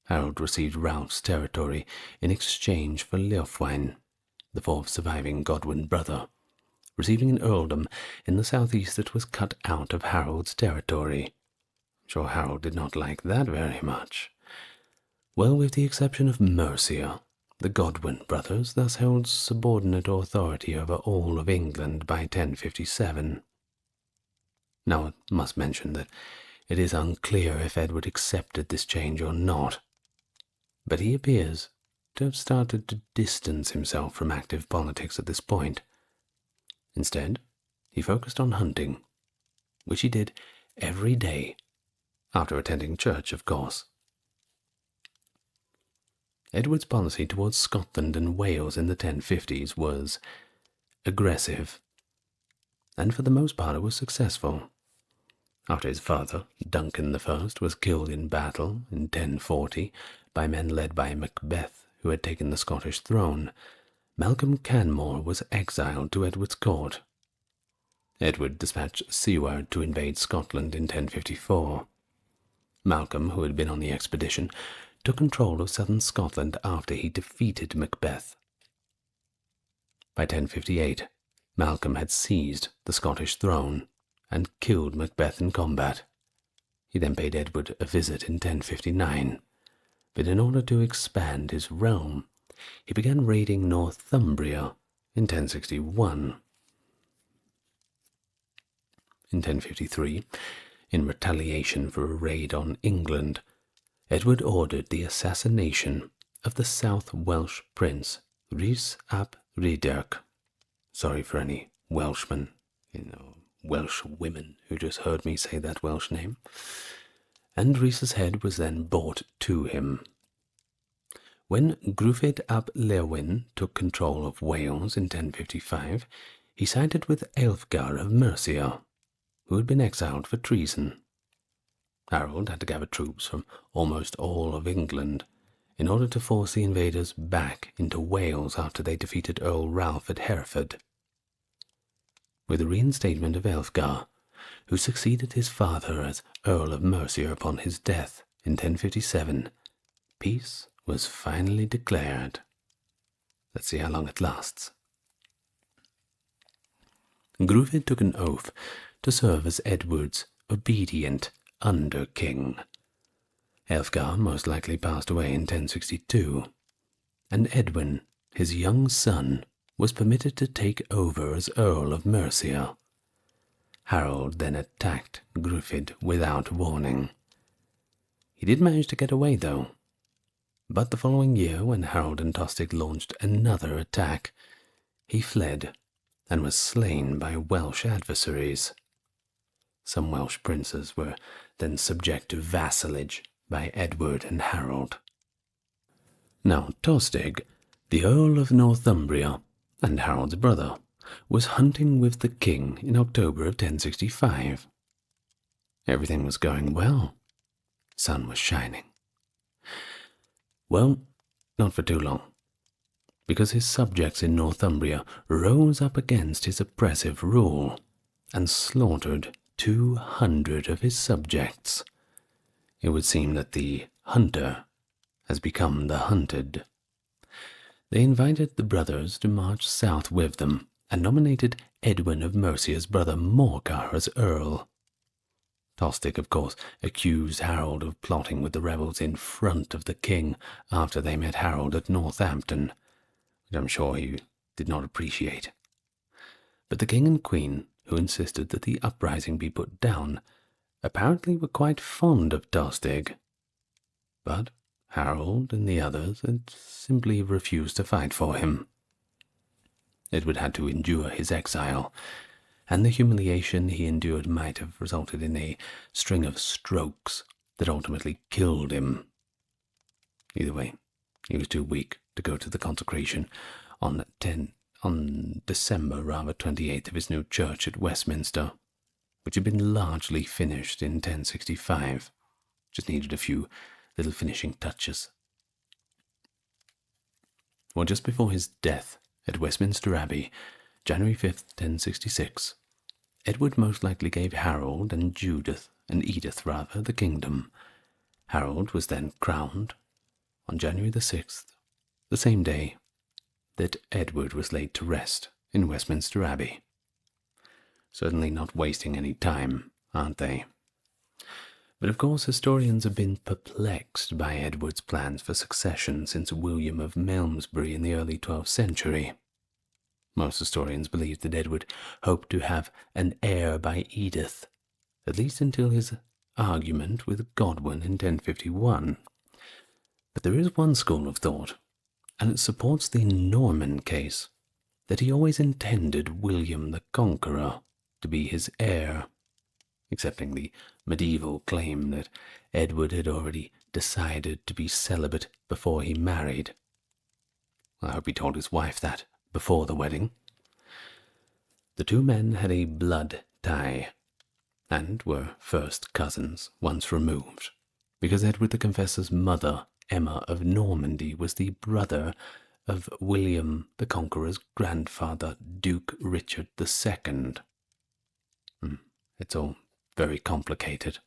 Harold received Ralph's territory in exchange for Leofwine, the fourth surviving Godwin brother, receiving an earldom in the southeast that was cut out of Harold's territory. Sure, Harold did not like that very much. Well, with the exception of Mercia, the Godwin brothers thus held subordinate authority over all of England by 1057. Now, I must mention that it is unclear if Edward accepted this change or not, but he appears to have started to distance himself from active politics at this point. Instead, he focused on hunting, which he did every day, after attending church, of course. Edward's policy towards Scotland and Wales in the 1050s was aggressive, and for the most part it was successful. After his father, Duncan I, was killed in battle in 1040 by men led by Macbeth, who had taken the Scottish throne, Malcolm Canmore was exiled to Edward's court. Edward dispatched Siward to invade Scotland in 1054. Malcolm, who had been on the expedition, took control of southern Scotland after he defeated Macbeth. By 1058, Malcolm had seized the Scottish throne and killed Macbeth in combat. He then paid Edward a visit in 1059, but in order to expand his realm, he began raiding Northumbria in 1061. In 1053, in retaliation for a raid on England, Edward ordered the assassination of the South Welsh prince Rhys ap Rhydderch. Sorry for any Welshmen, Welsh women who just heard me say that Welsh name. And Rhys's head was then brought to him. When Gruffydd ap Llywelyn took control of Wales in 1055, he sided with Aelfgar of Mercia, who had been exiled for treason. Harold had to gather troops from almost all of England in order to force the invaders back into Wales after they defeated Earl Ralph at Hereford. With the reinstatement of Aelfgar, who succeeded his father as Earl of Mercia upon his death in 1057, peace was finally declared. Let's see how long it lasts. Gruffydd took an oath to serve as Edward's obedient under-king. Aelfgar most likely passed away in 1062, and Edwin, his young son, was permitted to take over as Earl of Mercia. Harold then attacked Gruffydd without warning. He did manage to get away, though. But the following year, when Harold and Tostig launched another attack, he fled and was slain by Welsh adversaries. Some Welsh princes were then subject to vassalage by Edward and Harold. Now Tostig, the Earl of Northumbria, and Harold's brother, was hunting with the king in October of 1065. Everything was going well. Sun was shining. Well, not for too long, because his subjects in Northumbria rose up against his oppressive rule and slaughtered 200 of his subjects. It would seem that the hunter has become the hunted. They invited the brothers to march south with them and nominated Edwin of Mercia's brother Morcar as Earl. Tostig, of course, accused Harold of plotting with the rebels in front of the king after they met Harold at Northampton, which I'm sure he did not appreciate. But the king and queen, who insisted that the uprising be put down, apparently were quite fond of Tostig. But Harold and the others had simply refused to fight for him. Edward had to endure his exile, and the humiliation he endured might have resulted in a string of strokes that ultimately killed him. Either way, he was too weak to go to the consecration on December 28th of his new church at Westminster, which had been largely finished in 1065. Just needed a few little finishing touches. Well, just before his death at Westminster Abbey, January 5th, 1066, Edward most likely gave Harold and Edith the kingdom. Harold was then crowned on January the 6th, the same day that Edward was laid to rest in Westminster Abbey. Certainly not wasting any time, aren't they? But of course historians have been perplexed by Edward's plans for succession since William of Malmesbury in the early 12th century. Most historians believe that Edward hoped to have an heir by Edith, at least until his argument with Godwin in 1051. But there is one school of thought, and it supports the Norman case, that he always intended William the Conqueror to be his heir, accepting the medieval claim that Edward had already decided to be celibate before he married. I hope he told his wife that before the wedding. The two men had a blood tie. and were first cousins once removed, because Edward the Confessor's mother, Emma of Normandy, was the brother of William the Conqueror's grandfather, Duke Richard II. It's all very complicated.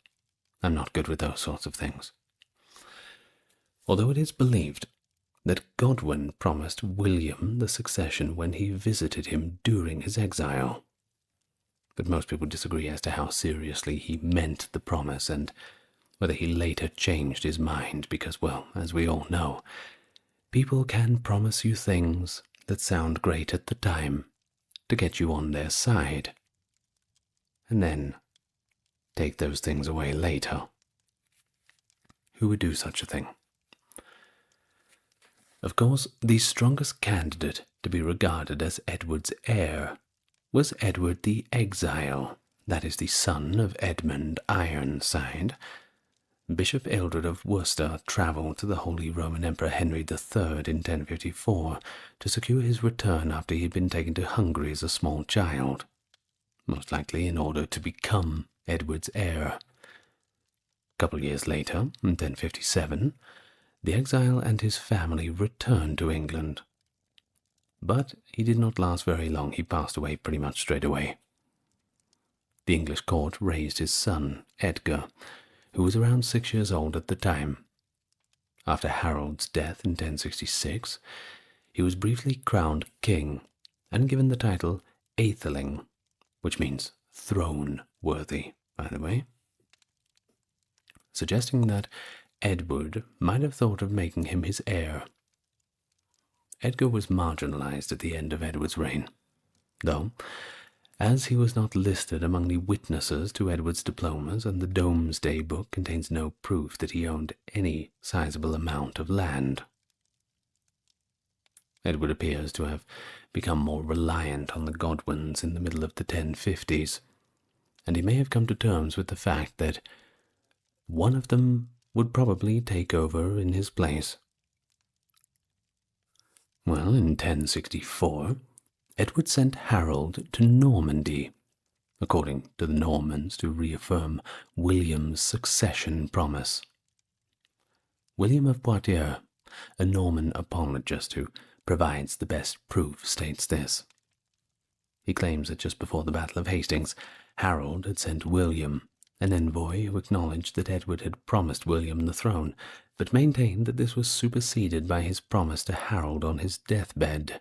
I'm not good with those sorts of things. Although it is believed that Godwin promised William the succession when he visited him during his exile. But most people disagree as to how seriously he meant the promise and whether he later changed his mind because, well, as we all know, people can promise you things that sound great at the time to get you on their side, and then take those things away later. Who would do such a thing? Of course, the strongest candidate to be regarded as Edward's heir was Edward the Exile, that is the son of Edmund Ironside. Bishop Eldred of Worcester travelled to the Holy Roman Emperor Henry III in 1054 to secure his return after he had been taken to Hungary as a small child, most likely in order to become Edward's heir. A couple years later, in 1057, the exile and his family returned to England. But he did not last very long. He passed away pretty much straight away. The English court raised his son, Edgar, who was around 6 years old at the time. After Harold's death in 1066, he was briefly crowned king and given the title Aetheling, which means throne-worthy, by the way, suggesting that Edward might have thought of making him his heir. Edgar was marginalized at the end of Edward's reign, though, as he was not listed among the witnesses to Edward's diplomas and the Domesday Book contains no proof that he owned any sizable amount of land. Edward appears to have become more reliant on the Godwins in the middle of the 1050s, and he may have come to terms with the fact that one of them would probably take over in his place. Well, in 1064, Edward sent Harold to Normandy, according to the Normans, to reaffirm William's succession promise. William of Poitiers, a Norman apologist who provides the best proof, states this. He claims that just before the Battle of Hastings, Harold had sent William, an envoy who acknowledged that Edward had promised William the throne, but maintained that this was superseded by his promise to Harold on his deathbed.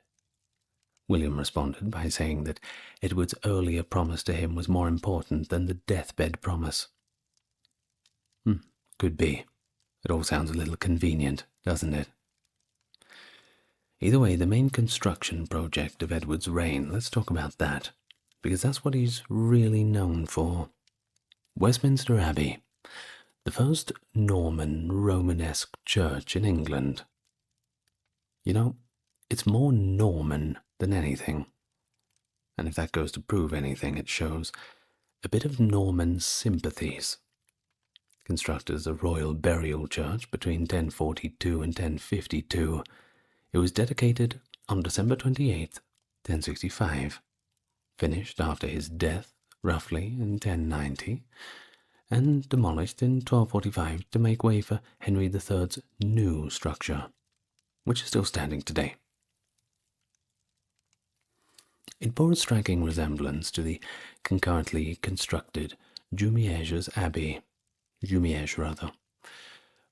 William responded by saying that Edward's earlier promise to him was more important than the deathbed promise. Could be. It all sounds a little convenient, doesn't it? Either way, the main construction project of Edward's reign, let's talk about that, because that's what he's really known for. Westminster Abbey, the first Norman Romanesque church in England. You know, it's more Norman than anything, and if that goes to prove anything, it shows a bit of Norman sympathies. Constructed as a royal burial church between 1042 and 1052, it was dedicated on December 28th, 1065, finished after his death roughly in 1090, and demolished in 1245 to make way for Henry III's new structure, which is still standing today. It bore a striking resemblance to the concurrently constructed Jumièges Abbey,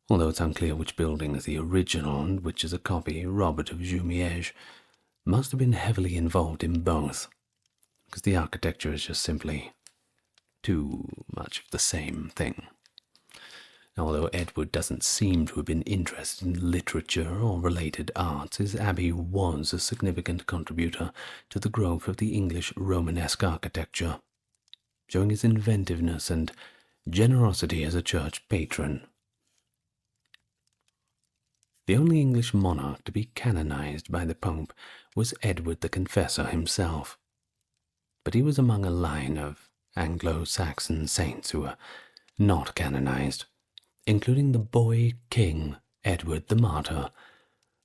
although it's unclear which building is the original and which is a copy. Robert of Jumièges must have been heavily involved in both, because the architecture is just simply too much of the same thing. Now, although Edward doesn't seem to have been interested in literature or related arts, his abbey was a significant contributor to the growth of the English Romanesque architecture, showing his inventiveness and generosity as a church patron. The only English monarch to be canonized by the Pope was Edward the Confessor himself, but he was among a line of Anglo-Saxon saints who were not canonized, including the boy king Edward the Martyr,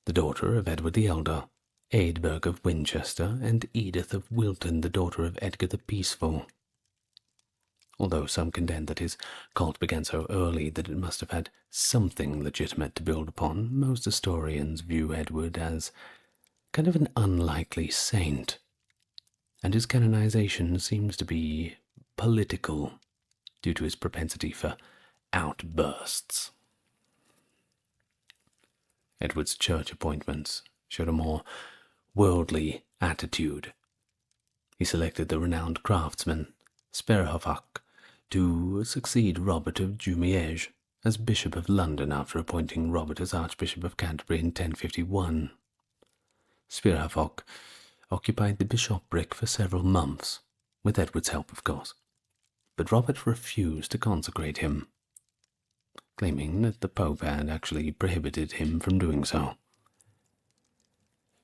the daughter of Edward the Elder, Eadburh of Winchester, and Edith of Wilton, the daughter of Edgar the Peaceful. although some contend that his cult began so early that it must have had something legitimate to build upon. Most historians view Edward as kind of an unlikely saint, and his canonization seems to be political due to his propensity for outbursts. Edward's church appointments showed a more worldly attitude. He selected the renowned craftsman Sperhofach to succeed Robert of Jumièges as Bishop of London after appointing Robert as Archbishop of Canterbury in 1051. Sperhofach occupied the bishopric for several months, with Edward's help, of course, but Robert refused to consecrate him, claiming that the Pope had actually prohibited him from doing so.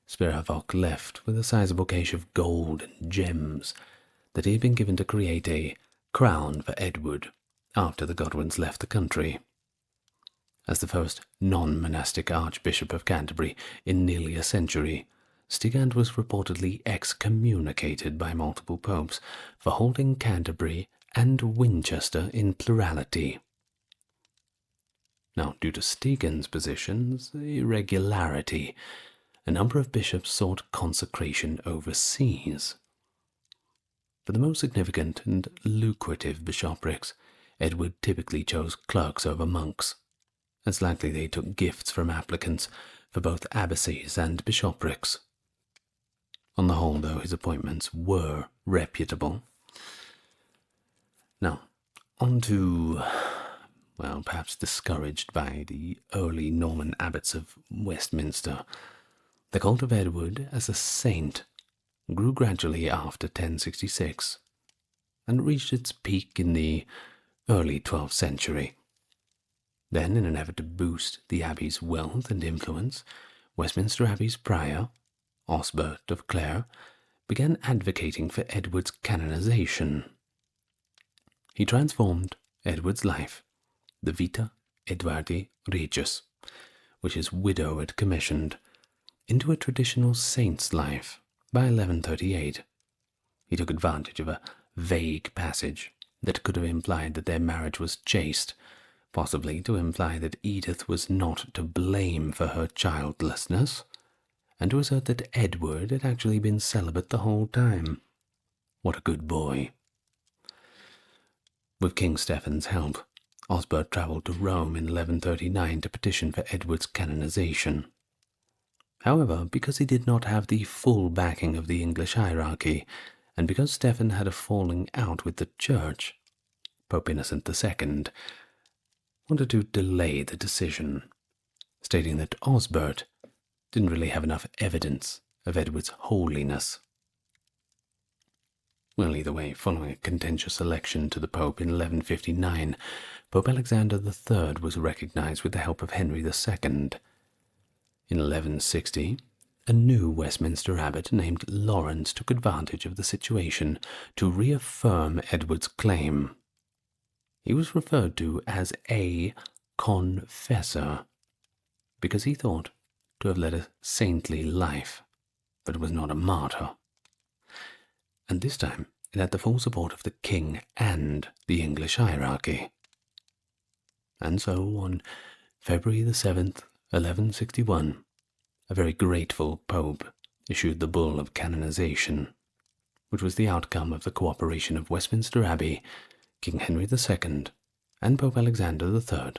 Sperhofach left with a sizable cache of gold and gems that he had been given to create a crown for Edward after the Godwins left the country. As the first non-monastic Archbishop of Canterbury in nearly a century, Stigand was reportedly excommunicated by multiple popes for holding Canterbury and Winchester in plurality. Now, due to Stigand's position's irregularity, a number of bishops sought consecration overseas. For the most significant and lucrative bishoprics, Edward typically chose clerks over monks. It's likely they took gifts from applicants for both abbacies and bishoprics. On the whole, though, his appointments were reputable. Now, on to, well, perhaps discouraged by the early Norman abbots of Westminster, the cult of Edward as a saint grew gradually after 1066 and reached its peak in the early 12th century. Then, in an effort to boost the abbey's wealth and influence, Westminster Abbey's prior, Osbert of Clare, began advocating for Edward's canonization. He transformed Edward's life, the Vita Edwardi Regius, which his widow had commissioned, into a traditional saint's life by 1138. He took advantage of a vague passage that could have implied that their marriage was chaste, possibly to imply that Edith was not to blame for her childlessness, and to assert that Edward had actually been celibate the whole time. What a good boy. With King Stephen's help, Osbert travelled to Rome in 1139 to petition for Edward's canonization. However, because he did not have the full backing of the English hierarchy, and because Stephen had a falling out with the Church, Pope Innocent II wanted to delay the decision, stating that Osbert didn't really have enough evidence of Edward's holiness. Well, either way, following a contentious election to the Pope in 1159, Pope Alexander III was recognized with the help of Henry II. In 1160, a new Westminster abbot named Lawrence took advantage of the situation to reaffirm Edward's claim. He was referred to as a confessor, because he thought to have led a saintly life, but was not a martyr. And this time it had the full support of the king and the English hierarchy. And so, on February the 7th, 1161, a very grateful pope issued the bull of canonization, which was the outcome of the cooperation of Westminster Abbey, King Henry II, and Pope Alexander III.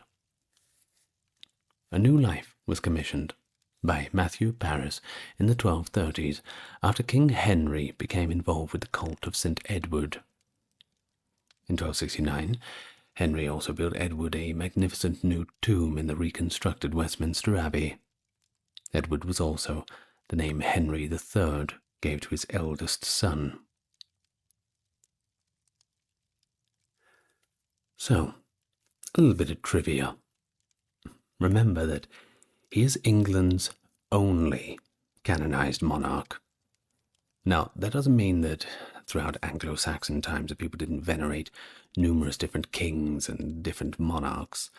A new life was commissioned by Matthew Paris in the 1230s after King Henry became involved with the cult of St. Edward. In 1269, Henry also built Edward a magnificent new tomb in the reconstructed Westminster Abbey. Edward was also the name Henry III gave to his eldest son. So, a little bit of trivia. Remember that he is England's only canonized monarch. Now, that doesn't mean that throughout Anglo-Saxon times that people didn't venerate numerous different kings and different monarchs,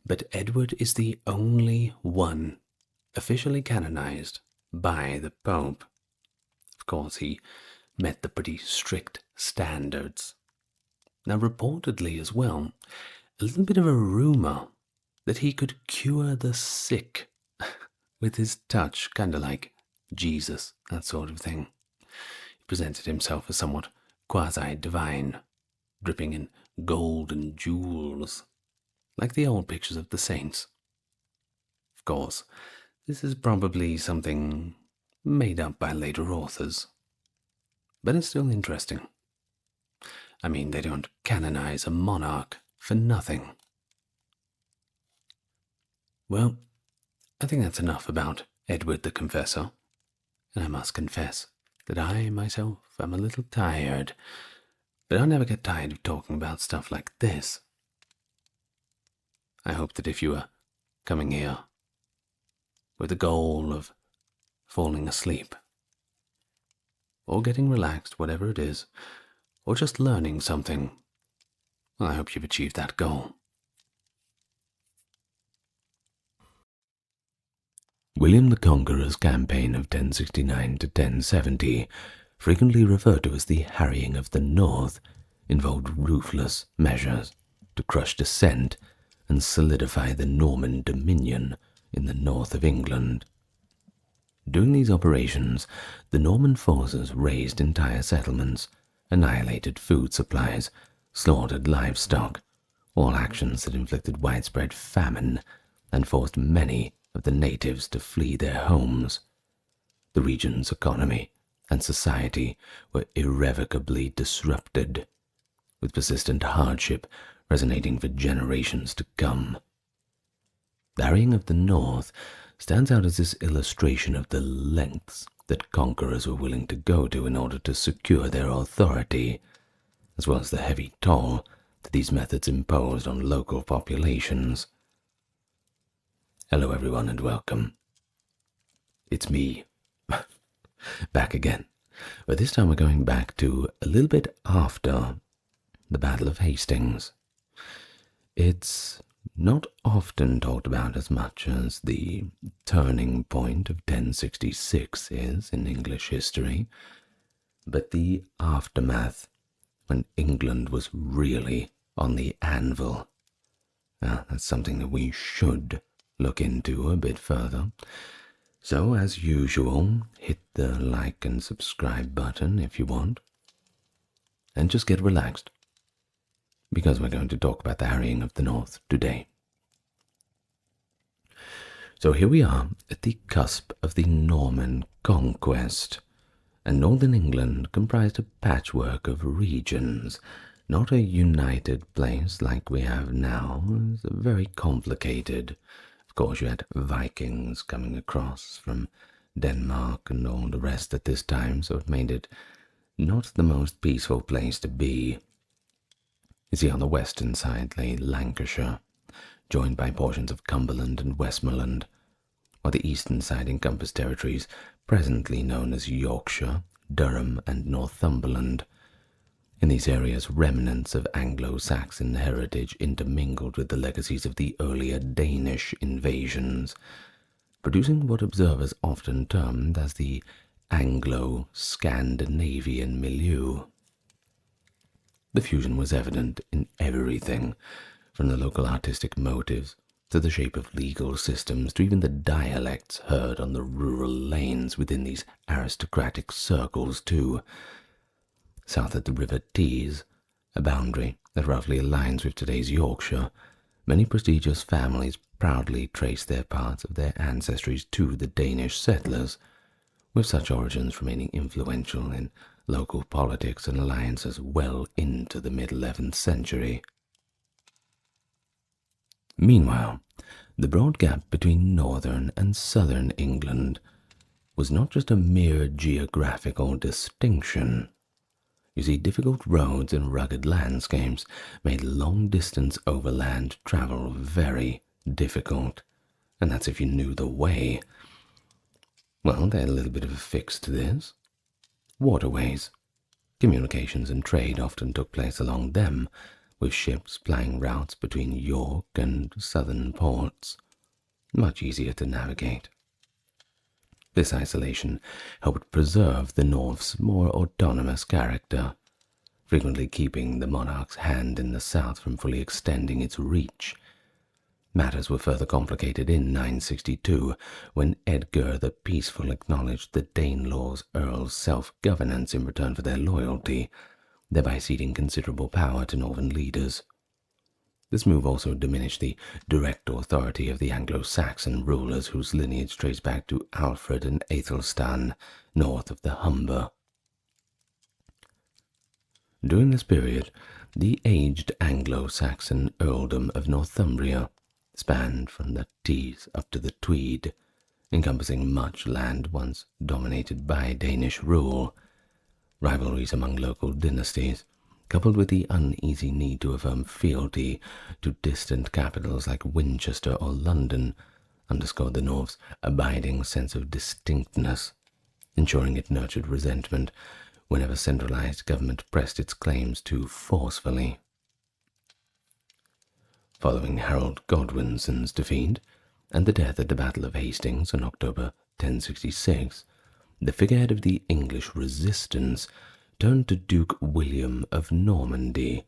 but Edward is the only one officially canonized by the Pope. Of course, he met the pretty strict standards. Now, reportedly as well, a little bit of a rumour that he could cure the sick with his touch, kind of like Jesus, that sort of thing. He presented himself as somewhat quasi-divine, dripping in gold and jewels, like the old pictures of the saints. Of course, this is probably something made up by later authors, but it's still interesting. I mean, they don't canonize a monarch for nothing. Well, I think that's enough about Edward the Confessor, and I must confess that I myself am a little tired, but I'll never get tired of talking about stuff like this. I hope that if you are coming here with the goal of falling asleep, or getting relaxed, whatever it is, or just learning something, well, I hope you've achieved that goal. William the Conqueror's campaign of 1069 to 1070, frequently referred to as the Harrying of the North, involved ruthless measures to crush dissent and solidify the Norman dominion in the north of England. During these operations, the Norman forces razed entire settlements, annihilated food supplies, slaughtered livestock, all actions that inflicted widespread famine and forced many of the natives to flee their homes. The region's economy and society were irrevocably disrupted, with persistent hardship resonating for generations to come. The Harrying of the North stands out as this illustration of the lengths that conquerors were willing to go to in order to secure their authority, as well as the heavy toll that these methods imposed on local populations. Hello everyone and welcome. It's me, back again, but this time we're going back to a little bit after the Battle of Hastings. It's not often talked about as much as the turning point of 1066 is in English history, but the aftermath, when England was really on the anvil, that's something that we should look into a bit further. So, as usual, hit the like and subscribe button if you want, and just get relaxed, because we're going to talk about the Harrying of the North today. So here we are at the cusp of the Norman conquest, and northern England comprised a patchwork of regions, not a united place like we have now. It was very complicated. Of course, you had Vikings coming across from Denmark and all the rest at this time, so it made it not the most peaceful place to be. You see, on the western side lay Lancashire, joined by portions of Cumberland and Westmoreland, while the eastern side encompassed territories presently known as Yorkshire, Durham, and Northumberland. In these areas, remnants of Anglo-Saxon heritage intermingled with the legacies of the earlier Danish invasions, producing what observers often termed as the Anglo-Scandinavian milieu. The fusion was evident in everything, from the local artistic motives to the shape of legal systems to even the dialects heard on the rural lanes within these aristocratic circles too. South of the River Tees, a boundary that roughly aligns with today's Yorkshire, many prestigious families proudly trace their parts of their ancestries to the Danish settlers, with such origins remaining influential in local politics and alliances well into the mid-11th century. Meanwhile, the broad gap between northern and southern England was not just a mere geographical distinction. You see, difficult roads and rugged landscapes made long-distance overland travel very difficult, and that's if you knew the way. Well, they had a little bit of a fix to this. Waterways. Communications and trade often took place along them, with ships plying routes between York and southern ports. Much easier to navigate. This isolation helped preserve the North's more autonomous character. For frequently keeping the monarch's hand in the south from fully extending its reach. Matters were further complicated in 962, when Edgar the Peaceful acknowledged the Danelaw's earls' self-governance in return for their loyalty, thereby ceding considerable power to northern leaders. This move also diminished the direct authority of the Anglo-Saxon rulers whose lineage traced back to Alfred and Aethelstan, north of the Humber. During this period, the aged Anglo-Saxon earldom of Northumbria spanned from the Tees up to the Tweed, encompassing much land once dominated by Danish rule. Rivalries among local dynasties, coupled with the uneasy need to affirm fealty to distant capitals like Winchester or London, underscored the North's abiding sense of distinctness, ensuring it nurtured resentment whenever centralized government pressed its claims too forcefully. Following Harold Godwinson's defeat and the death at the Battle of Hastings in October 1066, the figurehead of the English resistance turned to Duke William of Normandy,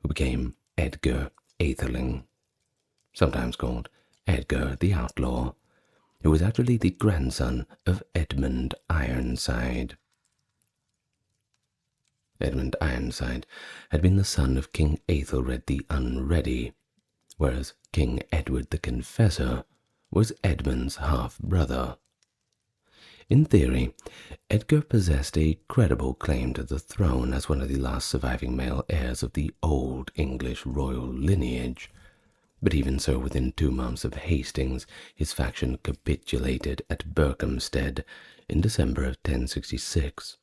who became Edgar Atheling, sometimes called Edgar the Outlaw, who was actually the grandson of Edmund Ironside. Edmund Ironside had been the son of King Aethelred the Unready, whereas King Edward the Confessor was Edmund's half-brother. In theory, Edgar possessed a credible claim to the throne as one of the last surviving male heirs of the old English royal lineage, but even so, within 2 months of Hastings, his faction capitulated at Berkhamsted in December of 1066,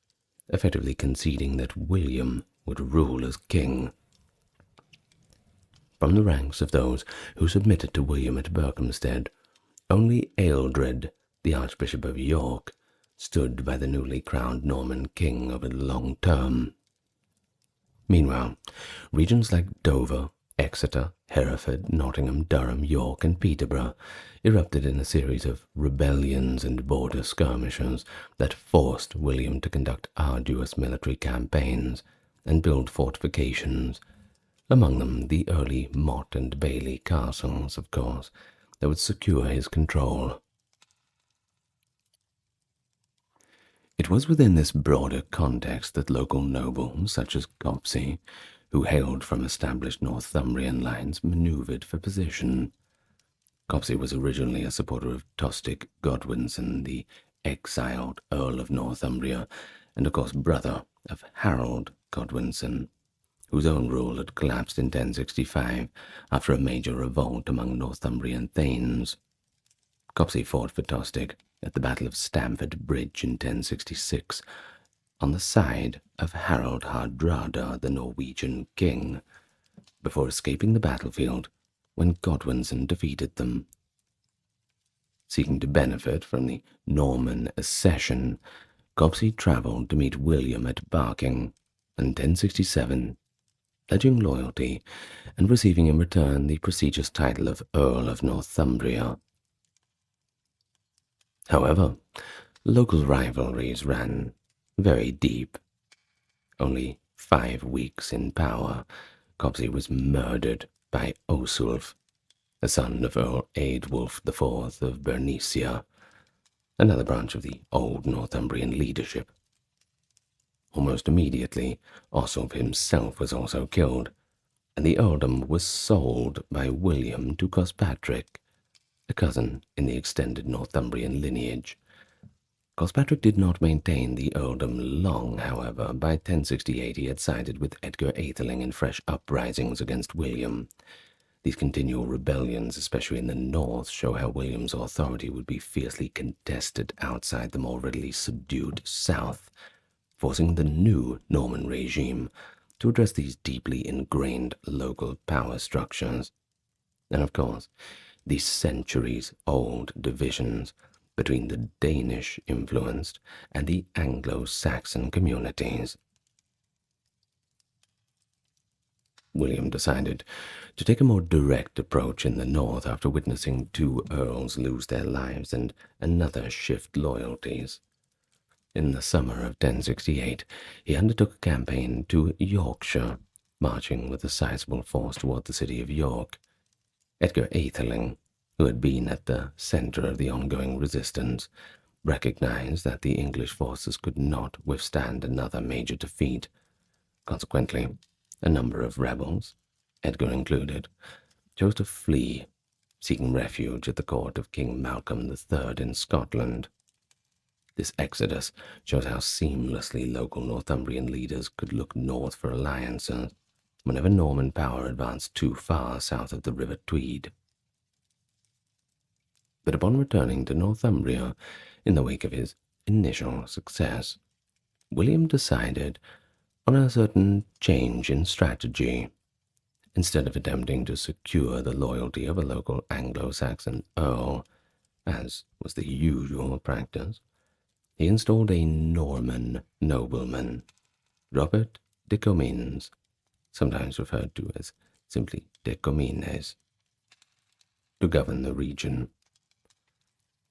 effectively conceding that William would rule as king. From the ranks of those who submitted to William at Berkhamsted, only Ealdred, the Archbishop of York, stood by the newly crowned Norman king over the long term. Meanwhile, regions like Dover, Exeter, Hereford, Nottingham, Durham, York, and Peterborough erupted in a series of rebellions and border skirmishes that forced William to conduct arduous military campaigns and build fortifications, among them the early Mott and Bailey castles, of course, that would secure his control. It was within this broader context that local nobles such as Copsey, who hailed from established Northumbrian lines, manoeuvred for position. Copsey was originally a supporter of Tostig Godwinson, the exiled Earl of Northumbria, and of course brother of Harold Godwinson, whose own rule had collapsed in 1065 after a major revolt among Northumbrian thanes. Copsey fought for Tostig at the Battle of Stamford Bridge in 1066, on the side of Harald Hardrada, the Norwegian king, before escaping the battlefield when Godwinson defeated them. Seeking to benefit from the Norman accession, Copsey travelled to meet William at Barking in 1067, pledging loyalty and receiving in return the prestigious title of Earl of Northumbria. However, local rivalries ran very deep. Only 5 weeks in power, Copsey was murdered by Osulf, a son of Earl Eadwulf IV of Bernicia, another branch of the old Northumbrian leadership. Almost immediately, Osulf himself was also killed, and the earldom was sold by William to Cospatrick, a cousin in the extended Northumbrian lineage. Cospatrick did not maintain the earldom long, however. By 1068 he had sided with Edgar Atheling in fresh uprisings against William. These continual rebellions, especially in the north, show how William's authority would be fiercely contested outside the more readily subdued south, forcing the new Norman regime to address these deeply ingrained local power structures. And of course, these centuries-old divisions between the Danish-influenced and the Anglo-Saxon communities. William decided to take a more direct approach in the north after witnessing 2 earls lose their lives and another shift loyalties. In the summer of 1068, he undertook a campaign to Yorkshire, marching with a sizable force toward the city of York. Edgar Atheling, who had been at the centre of the ongoing resistance, recognized that the English forces could not withstand another major defeat. Consequently, a number of rebels, Edgar included, chose to flee, seeking refuge at the court of King Malcolm III in Scotland. This exodus shows how seamlessly local Northumbrian leaders could look north for alliances whenever Norman power advanced too far south of the River Tweed. But upon returning to Northumbria in the wake of his initial success, William decided on a certain change in strategy. Instead of attempting to secure the loyalty of a local Anglo-Saxon earl, as was the usual practice, he installed a Norman nobleman, Robert de Comines, sometimes referred to as simply de Comines, to govern the region.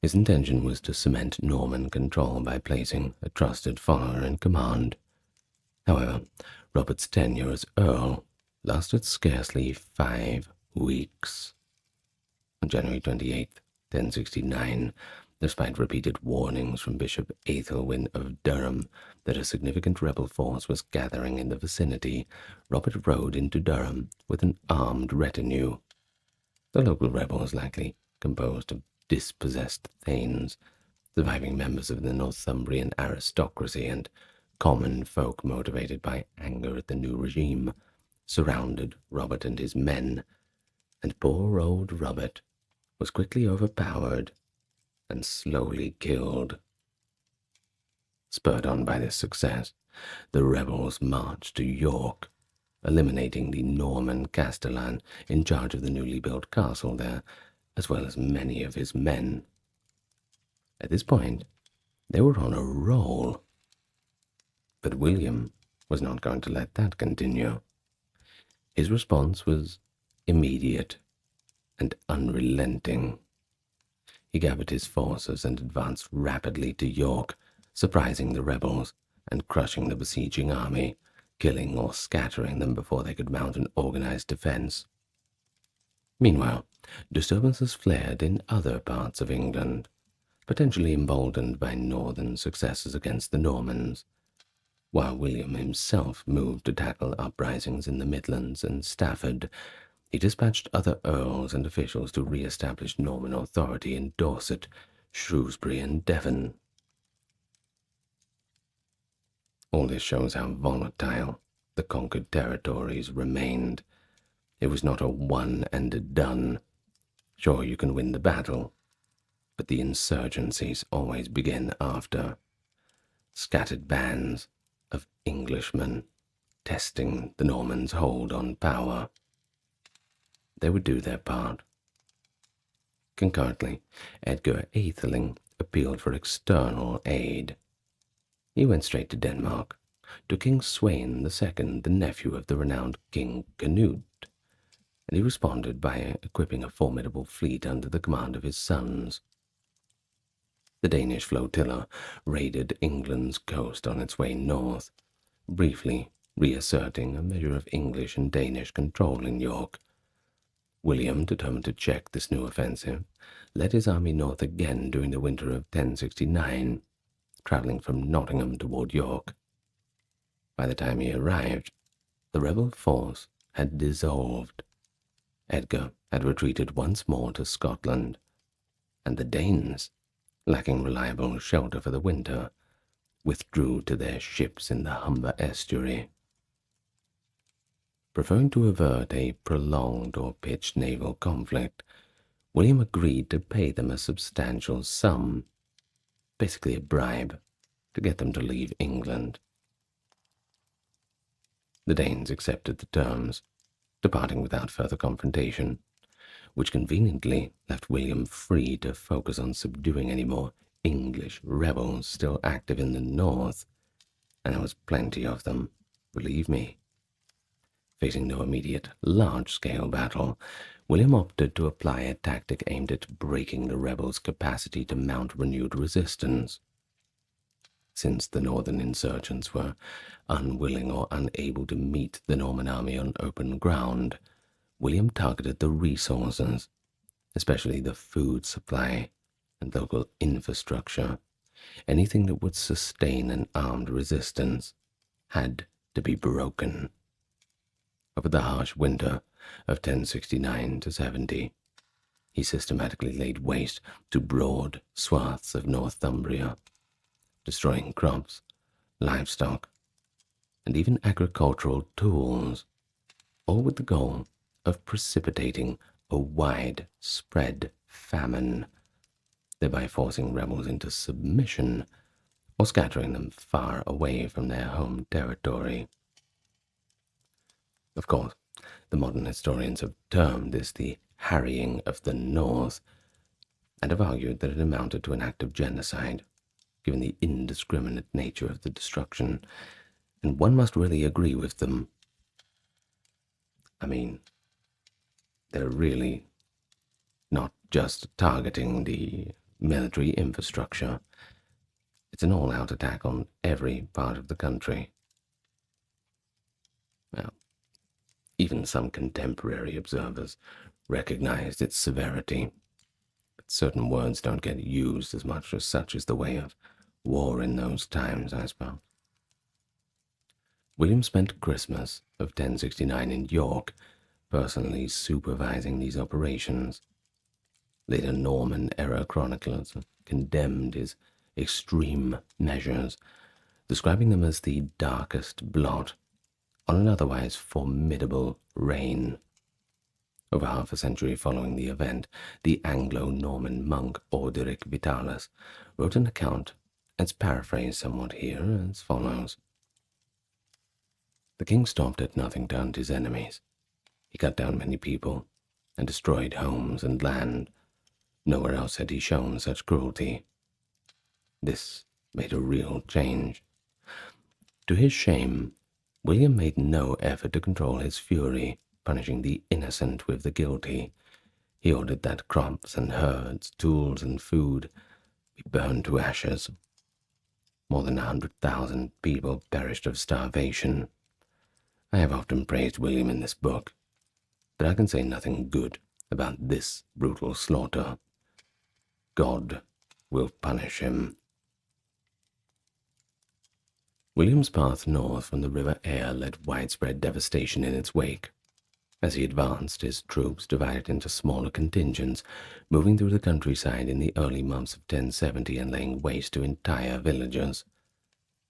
His intention was to cement Norman control by placing a trusted follower in command. However, Robert's tenure as earl lasted scarcely 5 weeks. On January 28, 1069, despite repeated warnings from Bishop Aethelwyn of Durham that a significant rebel force was gathering in the vicinity, Robert rode into Durham with an armed retinue. The local rebels, likely composed of dispossessed thanes, surviving members of the Northumbrian aristocracy, and common folk motivated by anger at the new regime, surrounded Robert and his men, and poor old Robert was quickly overpowered and slowly killed. Spurred on by this success, the rebels marched to York, eliminating the Norman castellan in charge of the newly built castle there, as well as many of his men. At this point, they were on a roll. But William was not going to let that continue. His response was immediate and unrelenting. He gathered his forces and advanced rapidly to York, surprising the rebels and crushing the besieging army, killing or scattering them before they could mount an organized defense. Meanwhile, disturbances flared in other parts of England, potentially emboldened by northern successes against the Normans, while William himself moved to tackle uprisings in the Midlands and Stafford. He dispatched other earls and officials to re-establish Norman authority in Dorset, Shrewsbury, and Devon. All this shows how volatile the conquered territories remained. It was not a one and a done. Sure, you can win the battle, but the insurgencies always begin after. Scattered bands of Englishmen testing the Normans' hold on power. They would do their part. Concurrently, Edgar Atheling appealed for external aid. He went straight to Denmark, to King Sweyn II, the nephew of the renowned King Canute, and he responded by equipping a formidable fleet under the command of his sons. The Danish flotilla raided England's coast on its way north, briefly reasserting a measure of English and Danish control in York. William, determined to check this new offensive, led his army north again during the winter of 1069, traveling from Nottingham toward York. By the time he arrived, the rebel force had dissolved. Edgar had retreated once more to Scotland, and the Danes, lacking reliable shelter for the winter, withdrew to their ships in the Humber estuary. Preferring to avert a prolonged or pitched naval conflict, William agreed to pay them a substantial sum, basically a bribe, to get them to leave England. The Danes accepted the terms, departing without further confrontation, which conveniently left William free to focus on subduing any more English rebels still active in the north, and there was plenty of them, believe me. Facing no immediate large-scale battle, William opted to apply a tactic aimed at breaking the rebels' capacity to mount renewed resistance. Since the northern insurgents were unwilling or unable to meet the Norman army on open ground, William targeted the resources, especially the food supply and local infrastructure. Anything that would sustain an armed resistance had to be broken. Over the harsh winter of 1069 to 70, he systematically laid waste to broad swaths of Northumbria, destroying crops, livestock, and even agricultural tools, all with the goal of precipitating a widespread famine, thereby forcing rebels into submission or scattering them far away from their home territory. Of course, the modern historians have termed this the harrying of the North, and have argued that it amounted to an act of genocide, given the indiscriminate nature of the destruction, and one must really agree with them. I mean, they're really not just targeting the military infrastructure. It's an all-out attack on every part of the country. Well, even some contemporary observers recognized its severity, but certain words don't get used as much as such is the way of war in those times, I suppose. William spent Christmas of 1069 in York, personally supervising these operations. Later Norman-era chroniclers condemned his extreme measures, describing them as the darkest blot on an otherwise formidable reign. Over half a century following the event, the Anglo-Norman monk Orderic Vitalis wrote an account, as paraphrased somewhat here, as follows. The king stopped at nothing to hunt his enemies. He cut down many people and destroyed homes and land. Nowhere else had he shown such cruelty. This made a real change. To his shame, William made no effort to control his fury, punishing the innocent with the guilty. He ordered that crops and herds, tools and food be burned to ashes. More than 100,000 people perished of starvation. I have often praised William in this book, but I can say nothing good about this brutal slaughter. God will punish him. William's path north from the River Aire led widespread devastation in its wake. As he advanced, his troops divided into smaller contingents, moving through the countryside in the early months of 1070 and laying waste to entire villages.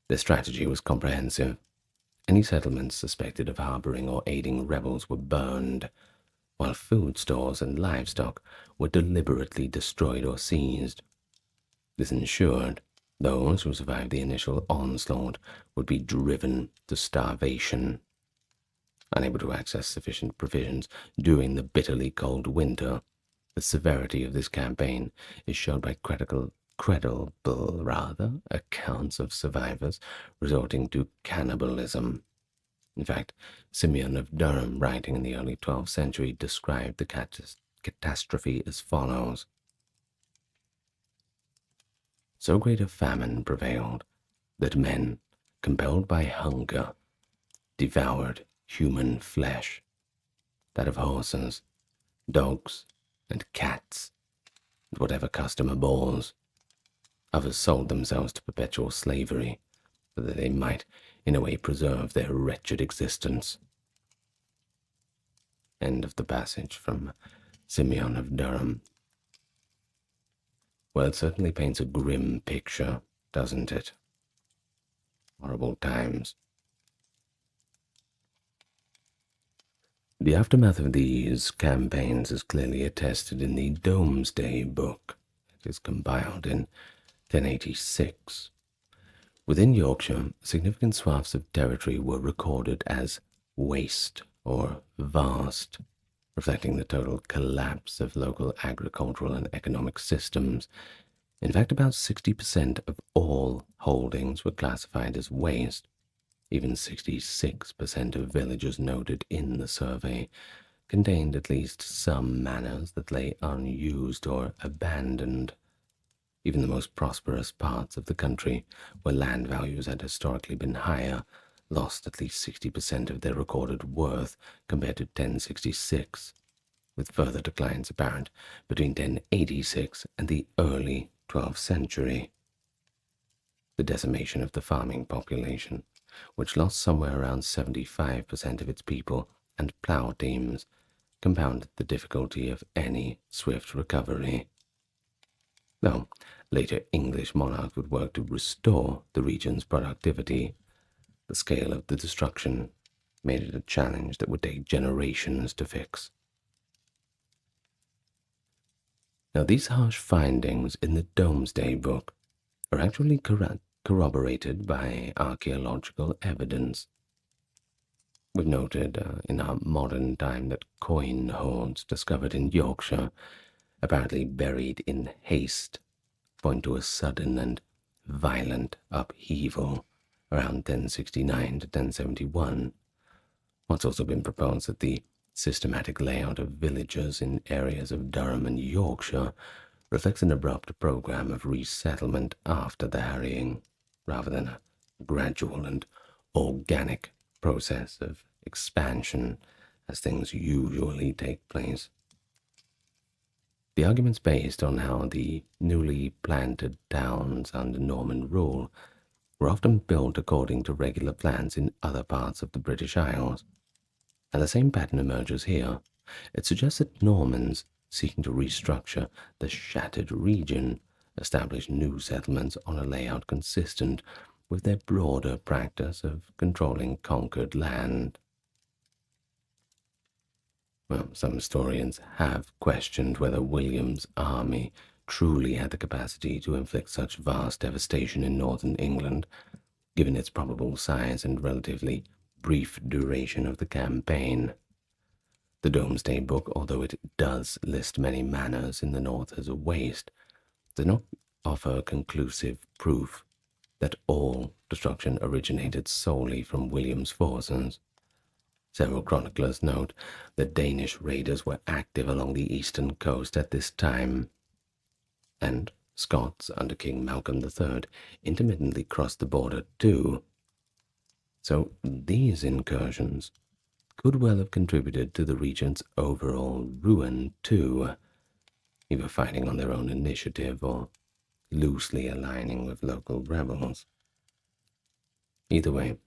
Their strategy was comprehensive. Any settlements suspected of harboring or aiding rebels were burned, while food stores and livestock were deliberately destroyed or seized. This ensured those who survived the initial onslaught would be driven to starvation. Unable to access sufficient provisions during the bitterly cold winter, the severity of this campaign is shown by credible accounts of survivors resorting to cannibalism. In fact, Simeon of Durham, writing in the early 12th century, described the catastrophe as follows. So great a famine prevailed that men, compelled by hunger, devoured human flesh, that of horses, dogs, and cats, and whatever customer bores. Others sold themselves to perpetual slavery, so that they might, in a way, preserve their wretched existence. End of the passage from Simeon of Durham. Well, it certainly paints a grim picture, doesn't it? Horrible times. The aftermath of these campaigns is clearly attested in the Domesday Book. It is compiled in 1086. Within Yorkshire, significant swaths of territory were recorded as waste or vast, reflecting the total collapse of local agricultural and economic systems. In fact, about 60% of all holdings were classified as waste. Even 66% of villages noted in the survey contained at least some manors that lay unused or abandoned. Even the most prosperous parts of the country, where land values had historically been higher, lost at least 60% of their recorded worth compared to 1066, with further declines apparent between 1086 and the early 12th century. The decimation of the farming population, which lost somewhere around 75% of its people and plough teams, compounded the difficulty of any swift recovery. Though later English monarchs would work to restore the region's productivity, the scale of the destruction made it a challenge that would take generations to fix. Now, these harsh findings in the Domesday Book are actually corroborated by archaeological evidence. We've noted in our modern time that coin hoards discovered in Yorkshire, apparently buried in haste, point to a sudden and violent upheaval around 1069 to 1071. It's also been proposed that the systematic layout of villages in areas of Durham and Yorkshire reflects an abrupt program of resettlement after the harrying, rather than a gradual and organic process of expansion as things usually take place. The arguments based on how the newly planted towns under Norman rule were often built according to regular plans in other parts of the British Isles, and the same pattern emerges here. It suggests that Normans, seeking to restructure the shattered region, established new settlements on a layout consistent with their broader practice of controlling conquered land. Well, some historians have questioned whether William's army truly had the capacity to inflict such vast devastation in northern England, given its probable size and relatively brief duration of the campaign. The Domesday Book, although it does list many manors in the north as a waste, does not offer conclusive proof that all destruction originated solely from William's forces. Several chroniclers note that Danish raiders were active along the eastern coast at this time, and Scots under King Malcolm III intermittently crossed the border too. So these incursions could well have contributed to the region's overall ruin too, either fighting on their own initiative or loosely aligning with local rebels. Either way,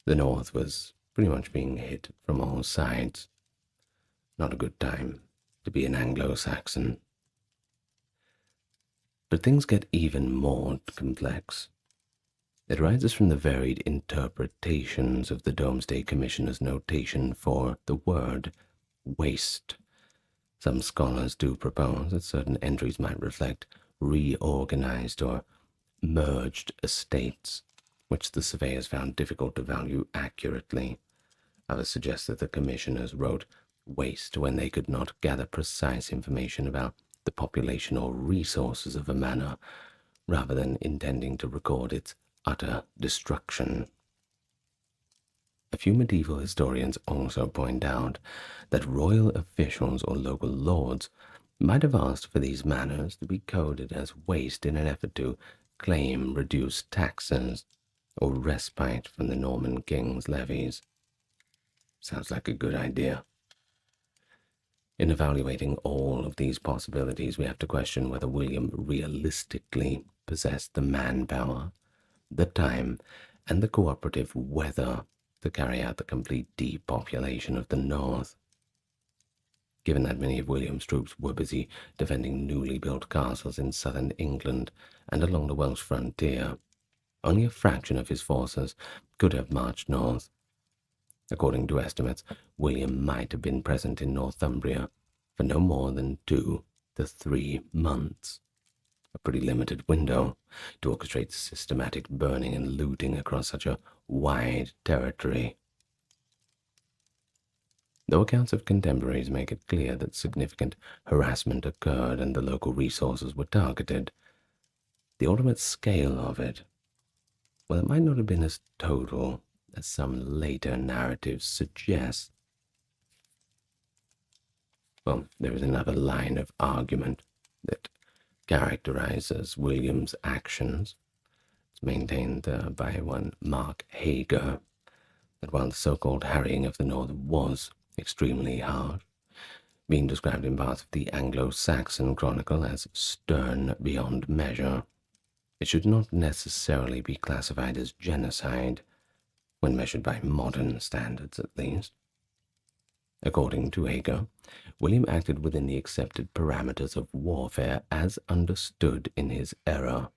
the north was pretty much being hit from all sides. Not a good time to be an Anglo-Saxon. But things get even more complex. It arises from the varied interpretations of the Domesday Commissioner's notation for the word waste. Some scholars do propose that certain entries might reflect reorganized or merged estates, which the surveyors found difficult to value accurately. Others suggest that the commissioners wrote waste when they could not gather precise information about the population or resources of a manor, rather than intending to record its utter destruction. A few medieval historians also point out that royal officials or local lords might have asked for these manors to be coded as waste in an effort to claim reduced taxes or respite from the Norman king's levies. Sounds like a good idea. In evaluating all of these possibilities, we have to question whether William realistically possessed the manpower, the time, and the cooperative weather to carry out the complete depopulation of the north. Given that many of William's troops were busy defending newly built castles in southern England and along the Welsh frontier, only a fraction of his forces could have marched north. According to estimates, William might have been present in Northumbria for no more than 2 to 3 months, a pretty limited window to orchestrate systematic burning and looting across such a wide territory. Though accounts of contemporaries make it clear that significant harassment occurred and the local resources were targeted, the ultimate scale of it, well, it might not have been as total as some later narratives suggest. Well, there is another line of argument that characterizes William's actions. It's maintained by one Mark Hager that while the so-called harrying of the north was extremely harsh, being described in parts of the Anglo-Saxon Chronicle as stern beyond measure, it should not necessarily be classified as genocide, when measured by modern standards at least. According to Hager, William acted within the accepted parameters of warfare as understood in his era,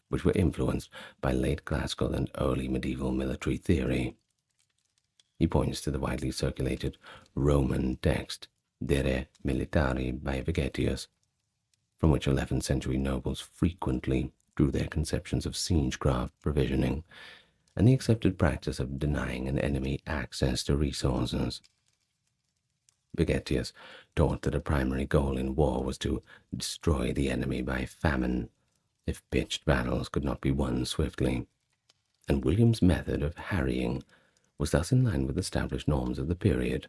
which were influenced by late classical and early medieval military theory. He points to the widely circulated Roman text, De Re Militari by Vegetius, from which 11th century nobles frequently drew their conceptions of siegecraft provisioning and the accepted practice of denying an enemy access to resources. Vegetius taught that a primary goal in war was to destroy the enemy by famine, if pitched battles could not be won swiftly, and William's method of harrying was thus in line with established norms of the period.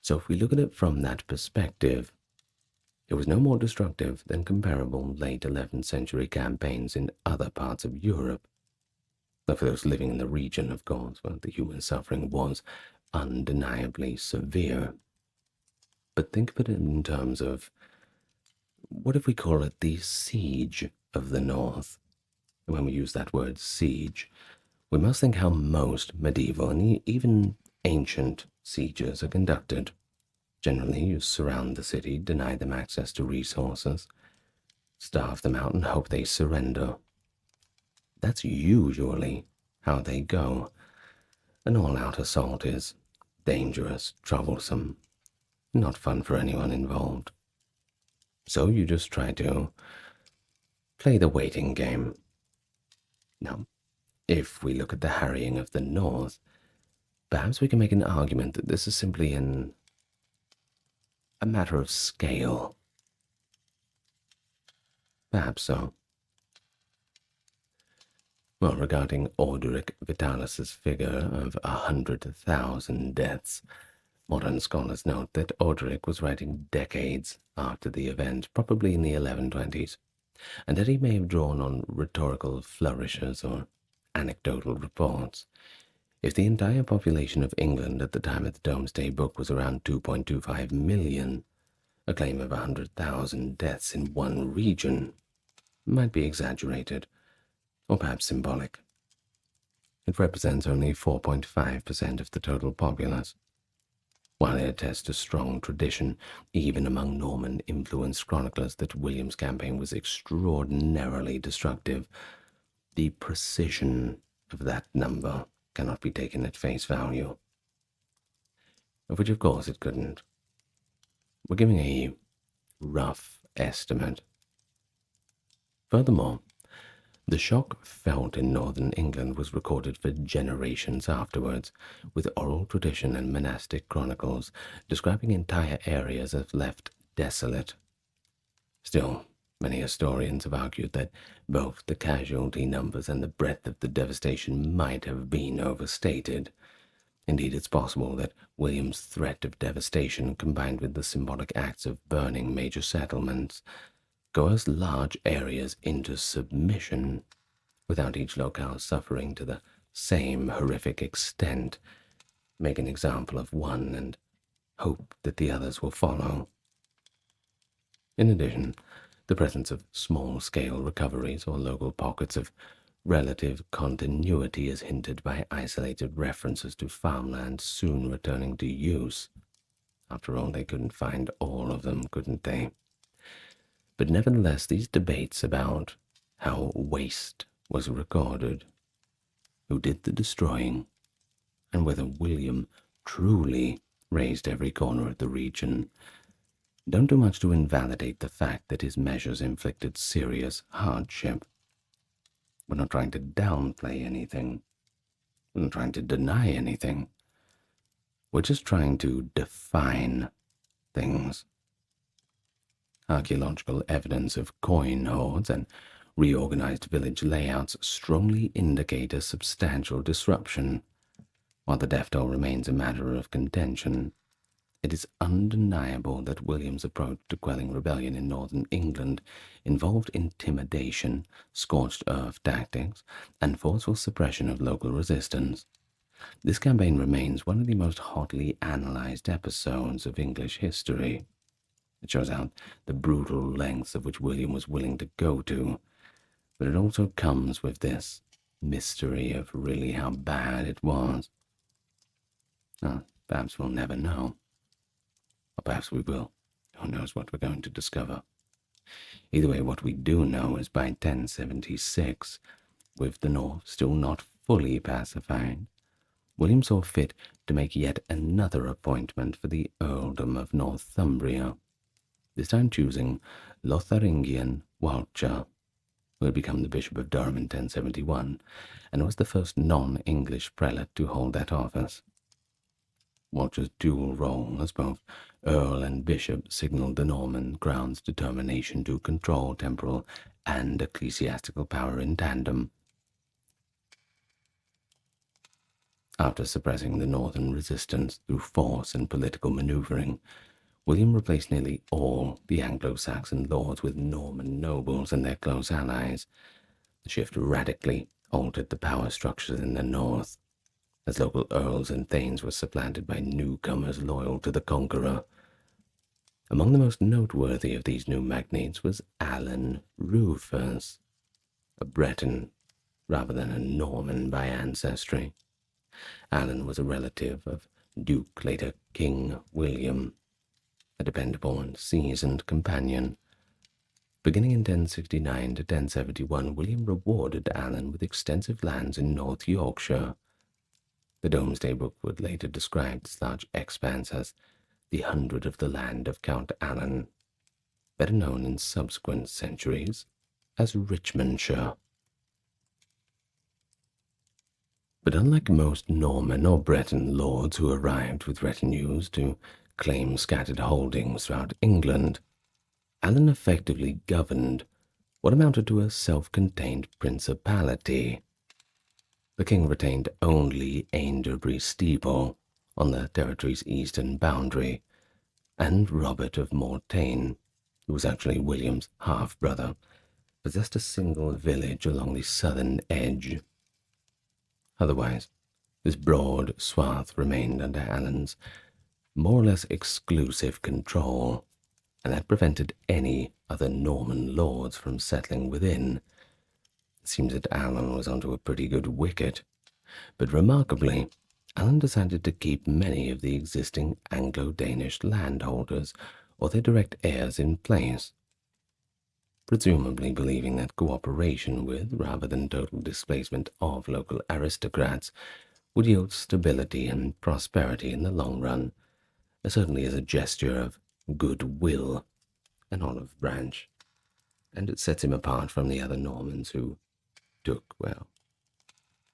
So if we look at it from that perspective, it was no more destructive than comparable late 11th century campaigns in other parts of Europe. Though for those living in the region, of course, where the human suffering was undeniably severe. But think of it in terms of, what if we call it the siege of the North? And when we use that word siege, we must think how most medieval and even ancient sieges are conducted. Generally, you surround the city, deny them access to resources, starve them out and hope they surrender. That's usually how they go. An all-out assault is dangerous, troublesome, not fun for anyone involved. So you just try to play the waiting game. Now, if we look at the harrying of the North, perhaps we can make an argument that this is simply a matter of scale. Perhaps so. Well, regarding Orderic Vitalis' figure of 100,000 deaths, modern scholars note that Orderic was writing decades after the event, probably in the 1120s, and that he may have drawn on rhetorical flourishes or anecdotal reports. If the entire population of England at the time of the Domesday Book was around 2.25 million, a claim of 100,000 deaths in one region might be exaggerated, or perhaps symbolic. It represents only 4.5% of the total populace. While it attests to strong tradition, even among Norman-influenced chroniclers, that William's campaign was extraordinarily destructive, the precision of that number cannot be taken at face value. Of which, of course, it couldn't. We're giving a rough estimate. Furthermore, the shock felt in northern England was recorded for generations afterwards, with oral tradition and monastic chronicles describing entire areas as left desolate. Still, many historians have argued that both the casualty numbers and the breadth of the devastation might have been overstated. Indeed, it's possible that William's threat of devastation, combined with the symbolic acts of burning major settlements, coerced large areas into submission, without each locale suffering to the same horrific extent. Make an example of one and hope that the others will follow. In addition, the presence of small-scale recoveries or local pockets of relative continuity is hinted by isolated references to farmland soon returning to use. After all, they couldn't find all of them, couldn't they? But nevertheless, these debates about how waste was recorded, who did the destroying, and whether William truly razed every corner of the region, don't do much to invalidate the fact that his measures inflicted serious hardship. We're not trying to downplay anything. We're not trying to deny anything. We're just trying to define things. Archaeological evidence of coin hoards and reorganized village layouts strongly indicate a substantial disruption, while the death toll remains a matter of contention. It is undeniable that William's approach to quelling rebellion in northern England involved intimidation, scorched earth tactics, and forceful suppression of local resistance. This campaign remains one of the most hotly analyzed episodes of English history. It shows out the brutal lengths of which William was willing to go to, but it also comes with this mystery of really how bad it was. Well, perhaps we'll never know. Or perhaps we will. Who knows what we're going to discover. Either way, what we do know is by 1076, with the north still not fully pacified, William saw fit to make yet another appointment for the earldom of Northumbria, this time choosing Lotharingian Walcher, who had become the Bishop of Durham in 1071, and was the first non-English prelate to hold that office. Walcher's dual role as both earl and bishop signaled the Norman crown's determination to control temporal and ecclesiastical power in tandem. After suppressing the northern resistance through force and political maneuvering, William replaced nearly all the Anglo-Saxon lords with Norman nobles and their close allies. The shift radically altered the power structures in the north, as local earls and thanes were supplanted by newcomers loyal to the conqueror. Among the most noteworthy of these new magnates was Alan Rufus, a Breton rather than a Norman by ancestry. Alan was a relative of Duke, later King William, a dependable and seasoned companion. Beginning in 1069 to 1071, William rewarded Alan with extensive lands in North Yorkshire. The Domesday Book would later describe this large expanse as the 100 of the land of Count Alan, better known in subsequent centuries as Richmondshire. But unlike most Norman or Breton lords who arrived with retinues to claim scattered holdings throughout England, Alan effectively governed what amounted to a self-contained principality. The king retained only Ainderbury Steeple on the territory's eastern boundary, and Robert of Mortain, who was actually William's half-brother, possessed a single village along the southern edge. Otherwise, this broad swath remained under Alan's more or less exclusive control, and that prevented any other Norman lords from settling within. It seems that Alan was onto a pretty good wicket, but remarkably, Alan decided to keep many of the existing Anglo-Danish landholders or their direct heirs in place, presumably believing that cooperation with, rather than total displacement of, local aristocrats would yield stability and prosperity in the long run, certainly as a gesture of goodwill, an olive branch, and it sets him apart from the other Normans who took, well,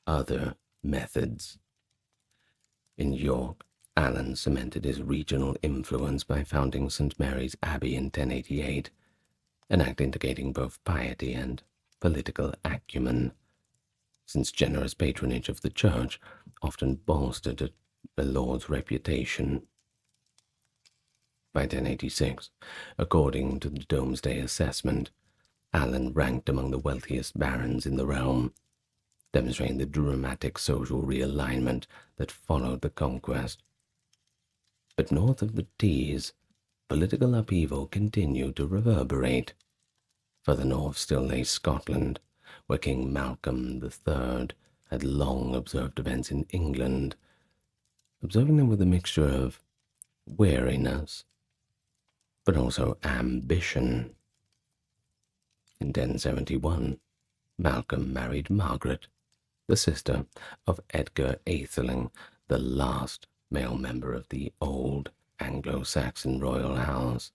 other methods. In York, Alan cemented his regional influence by founding St. Mary's Abbey in 1088, an act indicating both piety and political acumen, since generous patronage of the church often bolstered a lord's reputation. By 1086, according to the Domesday assessment, Alan ranked among the wealthiest barons in the realm, demonstrating the dramatic social realignment that followed the conquest. But north of the Tees, political upheaval continued to reverberate. Further north still lay Scotland, where King Malcolm III had long observed events in England, observing them with a mixture of wariness, but also ambition. In 1071, Malcolm married Margaret, the sister of Edgar Atheling, the last male member of the old Anglo-Saxon royal house,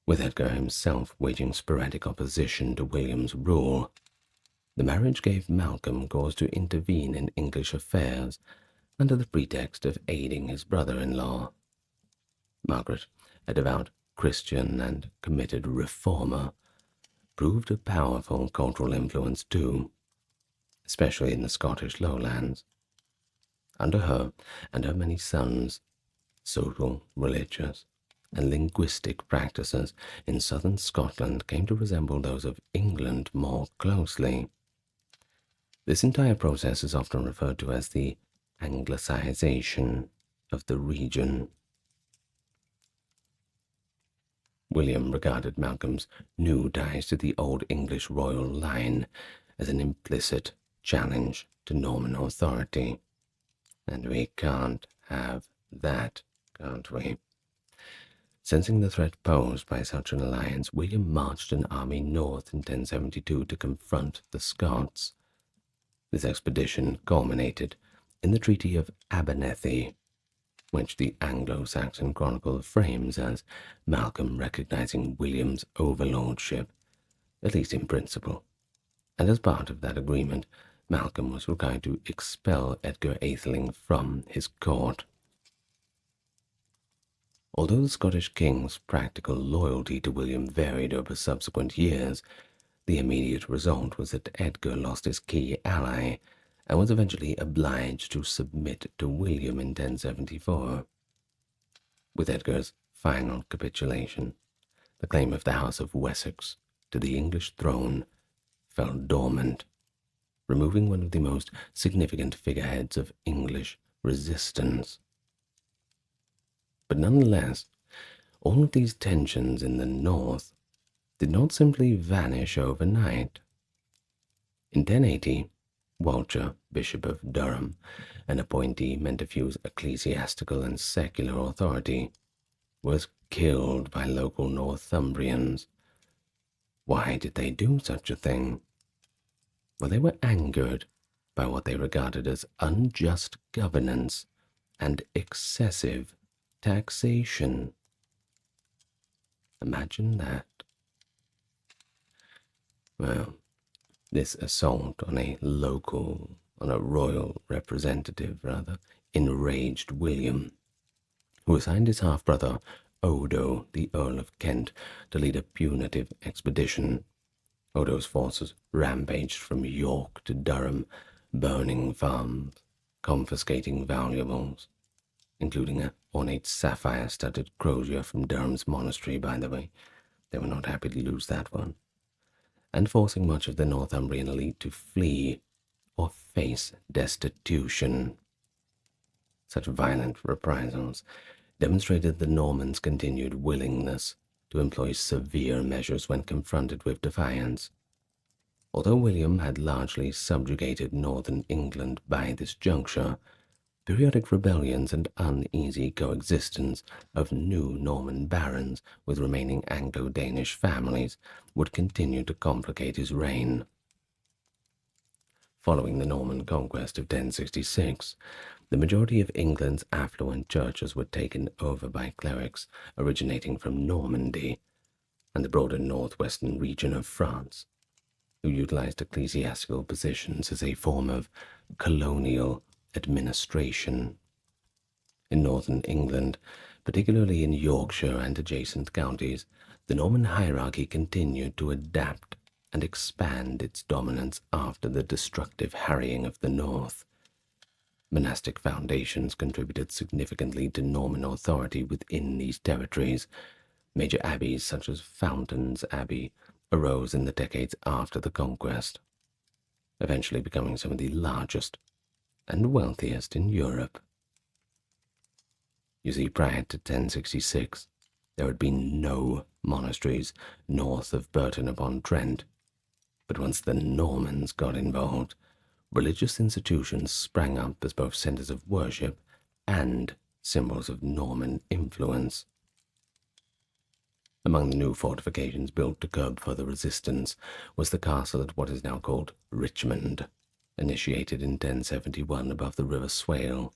with Edgar himself waging sporadic opposition to William's rule. The marriage gave Malcolm cause to intervene in English affairs under the pretext of aiding his brother-in-law. Margaret, a devout Christian and committed reformer, proved a powerful cultural influence too, especially in the Scottish lowlands. Under her and her many sons, Social, religious, and linguistic practices in southern Scotland came to resemble those of England more closely. This entire process is often referred to as the Anglicization of the region. William regarded Malcolm's new ties to the Old English royal line as an implicit challenge to Norman authority. And we can't have that, can't we? Sensing the threat posed by such an alliance, William marched an army north in 1072 to confront the Scots. This expedition culminated in the Treaty of Abernethy, which the Anglo-Saxon Chronicle frames as Malcolm recognizing William's overlordship, at least in principle. And as part of that agreement, Malcolm was required to expel Edgar Atheling from his court. Although the Scottish king's practical loyalty to William varied over subsequent years, the immediate result was that Edgar lost his key ally and was eventually obliged to submit to William in 1074. With Edgar's final capitulation, the claim of the House of Wessex to the English throne fell dormant, removing one of the most significant figureheads of English resistance. But nonetheless, all of these tensions in the north did not simply vanish overnight. In 1080, Walter, Bishop of Durham, an appointee meant to fuse ecclesiastical and secular authority, was killed by local Northumbrians. Why did they do such a thing? Well, they were angered by what they regarded as unjust governance and excessive taxation. Imagine that. Well, this assault on a royal representative, enraged William, who assigned his half-brother Odo, the Earl of Kent, to lead a punitive expedition. Odo's forces rampaged from York to Durham, burning farms, confiscating valuables, including an ornate sapphire-studded crozier from Durham's monastery, by the way. They were not happy to lose that one. And forcing much of the Northumbrian elite to flee or face destitution. Such violent reprisals demonstrated the Normans' continued willingness to employ severe measures when confronted with defiance. Although William had largely subjugated northern England by this juncture, periodic rebellions and uneasy coexistence of new Norman barons with remaining Anglo-Danish families would continue to complicate his reign. Following the Norman conquest of 1066, the majority of England's affluent churches were taken over by clerics originating from Normandy and the broader northwestern region of France, who utilized ecclesiastical positions as a form of colonial administration. In northern England, particularly in Yorkshire and adjacent counties, the Norman hierarchy continued to adapt and expand its dominance after the destructive harrying of the north. Monastic foundations contributed significantly to Norman authority within these territories. Major abbeys such as Fountains Abbey arose in the decades after the conquest, eventually becoming some of the largest and wealthiest in Europe. You see, prior to 1066, there had been no monasteries north of Burton-upon-Trent, but once the Normans got involved, religious institutions sprang up as both centers of worship and symbols of Norman influence. Among the new fortifications built to curb further resistance was the castle at what is now called Richmond, initiated in 1071 above the River Swale.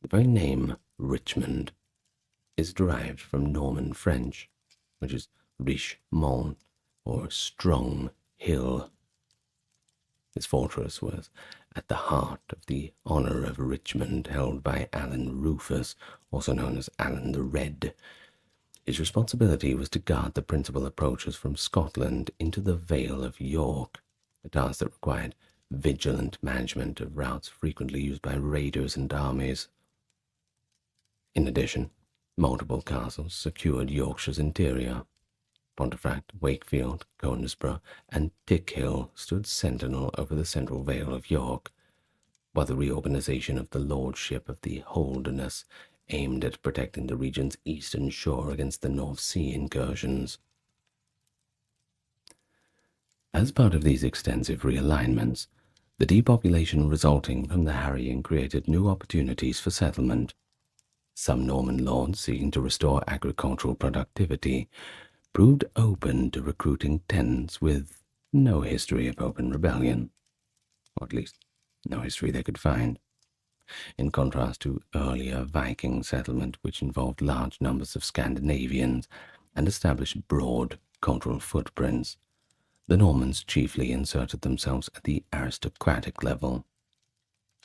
The very name Richmond is derived from Norman French, which is Richemont, or strong hill. This fortress was at the heart of the honor of Richmond held by Alan Rufus, also known as Alan the Red. His responsibility was to guard the principal approaches from Scotland into the Vale of York, a task that required vigilant management of routes frequently used by raiders and armies. In addition, multiple castles secured Yorkshire's interior. Pontefract, Wakefield, Conisbrough, and Tickhill stood sentinel over the central Vale of York, while the reorganization of the lordship of the Holderness aimed at protecting the region's eastern shore against the North Sea incursions. As part of these extensive realignments, the depopulation resulting from the harrying created new opportunities for settlement. Some Norman lords seeking to restore agricultural productivity proved open to recruiting tenants with no history of open rebellion, or at least no history they could find, in contrast to earlier Viking settlement which involved large numbers of Scandinavians and established broad cultural footprints. The Normans chiefly inserted themselves at the aristocratic level.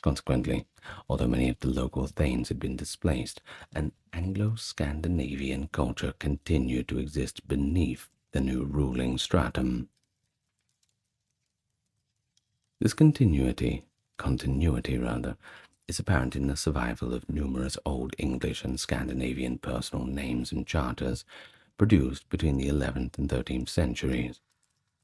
Consequently, although many of the local thanes had been displaced, an Anglo-Scandinavian culture continued to exist beneath the new ruling stratum. This continuity, is apparent in the survival of numerous Old English and Scandinavian personal names and charters produced between the 11th and 13th centuries,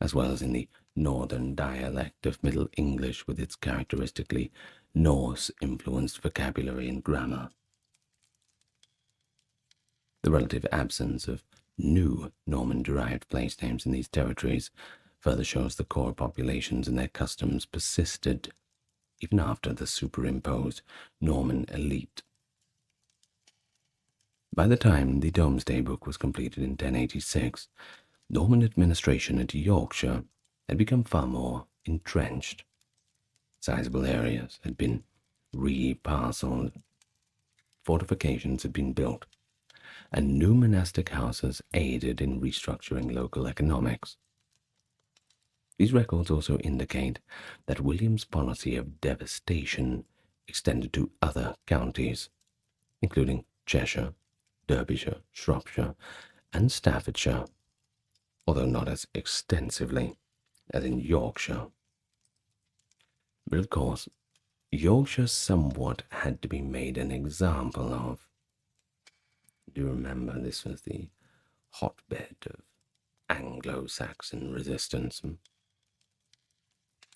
as well as in the northern dialect of Middle English with its characteristically Norse-influenced vocabulary and grammar. The relative absence of new Norman-derived place names in these territories further shows the core populations and their customs persisted even after the superimposed Norman elite. By the time the Domesday Book was completed in 1086, Norman administration into Yorkshire had become far more entrenched. Sizable areas had been reparcelled, fortifications had been built, and new monastic houses aided in restructuring local economics. These records also indicate that William's policy of devastation extended to other counties, including Cheshire, Derbyshire, Shropshire, and Staffordshire, although not as extensively as in Yorkshire. But of course, Yorkshire somewhat had to be made an example of. Do you remember this was the hotbed of Anglo-Saxon resistance?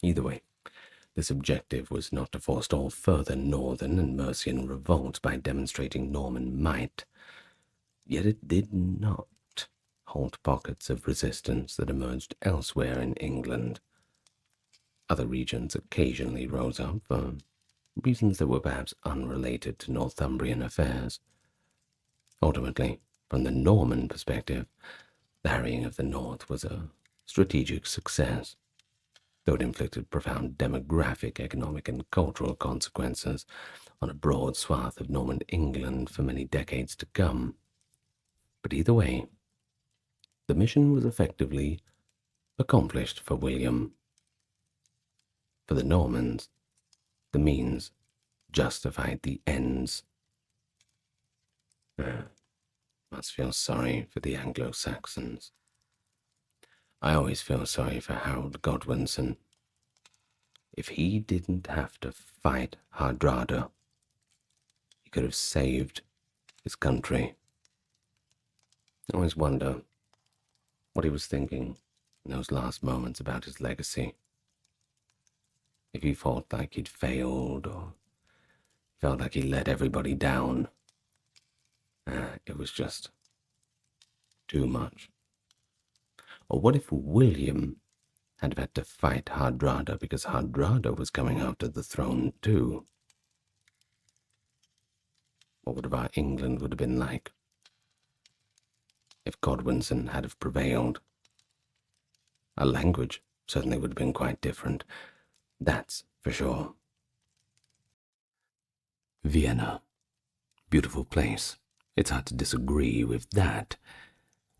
Either way, this objective was not to forestall further northern and Mercian revolts by demonstrating Norman might, yet it did not halt pockets of resistance that emerged elsewhere in England. Other regions occasionally rose up for reasons that were perhaps unrelated to Northumbrian affairs. Ultimately, from the Norman perspective, the harrying of the north was a strategic success, though it inflicted profound demographic, economic, and cultural consequences on a broad swath of Norman England for many decades to come. But either way, the mission was effectively accomplished for William. For the Normans, the means justified the ends. Must feel sorry for the Anglo-Saxons. I always feel sorry for Harold Godwinson. If he didn't have to fight Hardrada, he could have saved his country. I always wonder what he was thinking in those last moments about his legacy. If he felt like he'd failed or felt like he let everybody down. It was just too much. Or what if William had had to fight Hardrada because Hardrada was coming after the throne too? What would our England would have been like if Godwinson had have prevailed? Our language certainly would have been quite different. That's for sure. Vienna. Beautiful place. It's hard to disagree with that.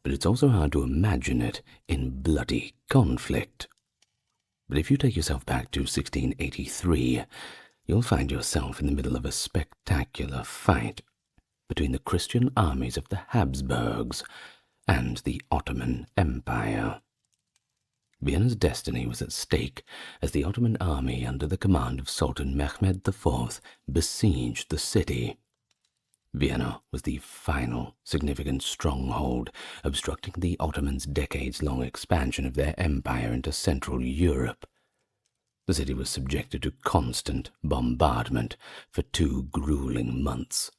But it's also hard to imagine it in bloody conflict. But if you take yourself back to 1683, you'll find yourself in the middle of a spectacular fight between the Christian armies of the Habsburgs and the Ottoman Empire. Vienna's destiny was at stake as the Ottoman army under the command of Sultan Mehmed IV besieged the city. Vienna was the final significant stronghold, obstructing the Ottomans' decades-long expansion of their empire into Central Europe. The city was subjected to constant bombardment for 2 grueling months.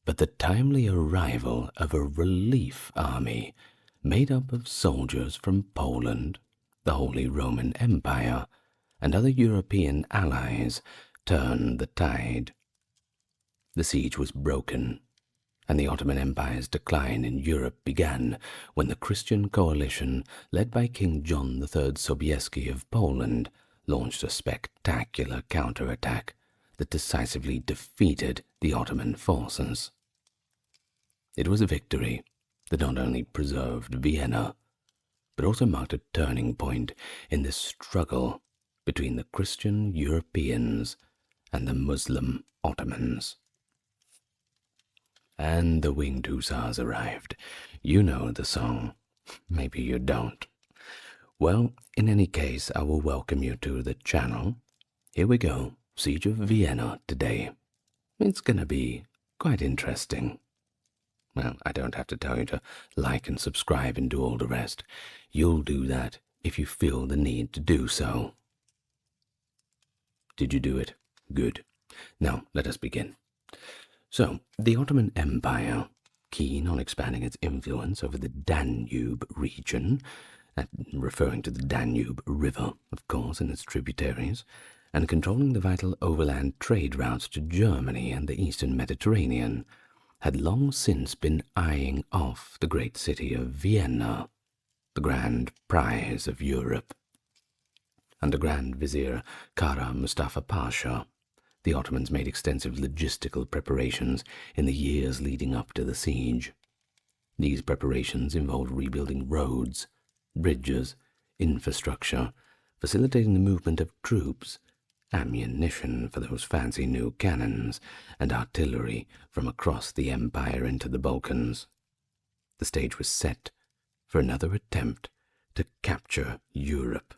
But the timely arrival of a relief army made up of soldiers from Poland, the Holy Roman Empire, and other European allies turned the tide. The siege was broken, and the Ottoman Empire's decline in Europe began when the Christian coalition, led by King John III Sobieski of Poland, launched a spectacular counterattack that decisively defeated the Ottoman forces. It was a victory that not only preserved Vienna, but also marked a turning point in the struggle between the Christian Europeans and the Muslim Ottomans. And the winged hussars arrived. You know the song. Maybe you don't. Well, in any case, I will welcome you to the channel. Here we go. Siege of Vienna today. It's gonna be quite interesting. Well, I don't have to tell you to like and subscribe and do all the rest. You'll do that if you feel the need to do so. Did you do it? Good. Now, let us begin. So, the Ottoman Empire, keen on expanding its influence over the Danube region, referring to the Danube River, of course, and its tributaries, and controlling the vital overland trade routes to Germany and the eastern Mediterranean, had long since been eyeing off the great city of Vienna, the grand prize of Europe. Under Grand Vizier Kara Mustafa Pasha, the Ottomans made extensive logistical preparations in the years leading up to the siege. These preparations involved rebuilding roads, bridges, infrastructure, facilitating the movement of troops, ammunition for those fancy new cannons, and artillery from across the empire into the Balkans. The stage was set for another attempt to capture Europe.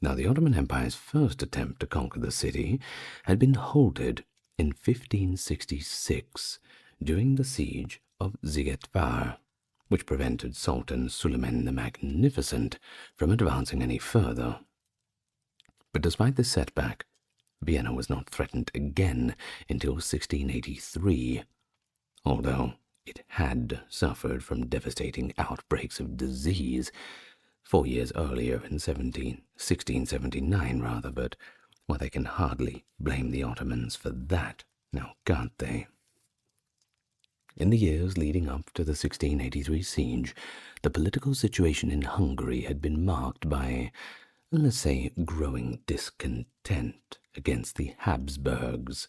Now, the Ottoman Empire's first attempt to conquer the city had been halted in 1566 during the siege of Szigetvar, which prevented Sultan Suleiman the Magnificent from advancing any further. But despite this setback, Vienna was not threatened again until 1683, although it had suffered from devastating outbreaks of disease 4 years earlier in 1679 rather, but well, they can hardly blame the Ottomans for that, now can't they? In the years leading up to the 1683 siege, the political situation in Hungary had been marked by, let's say, growing discontent against the Habsburgs,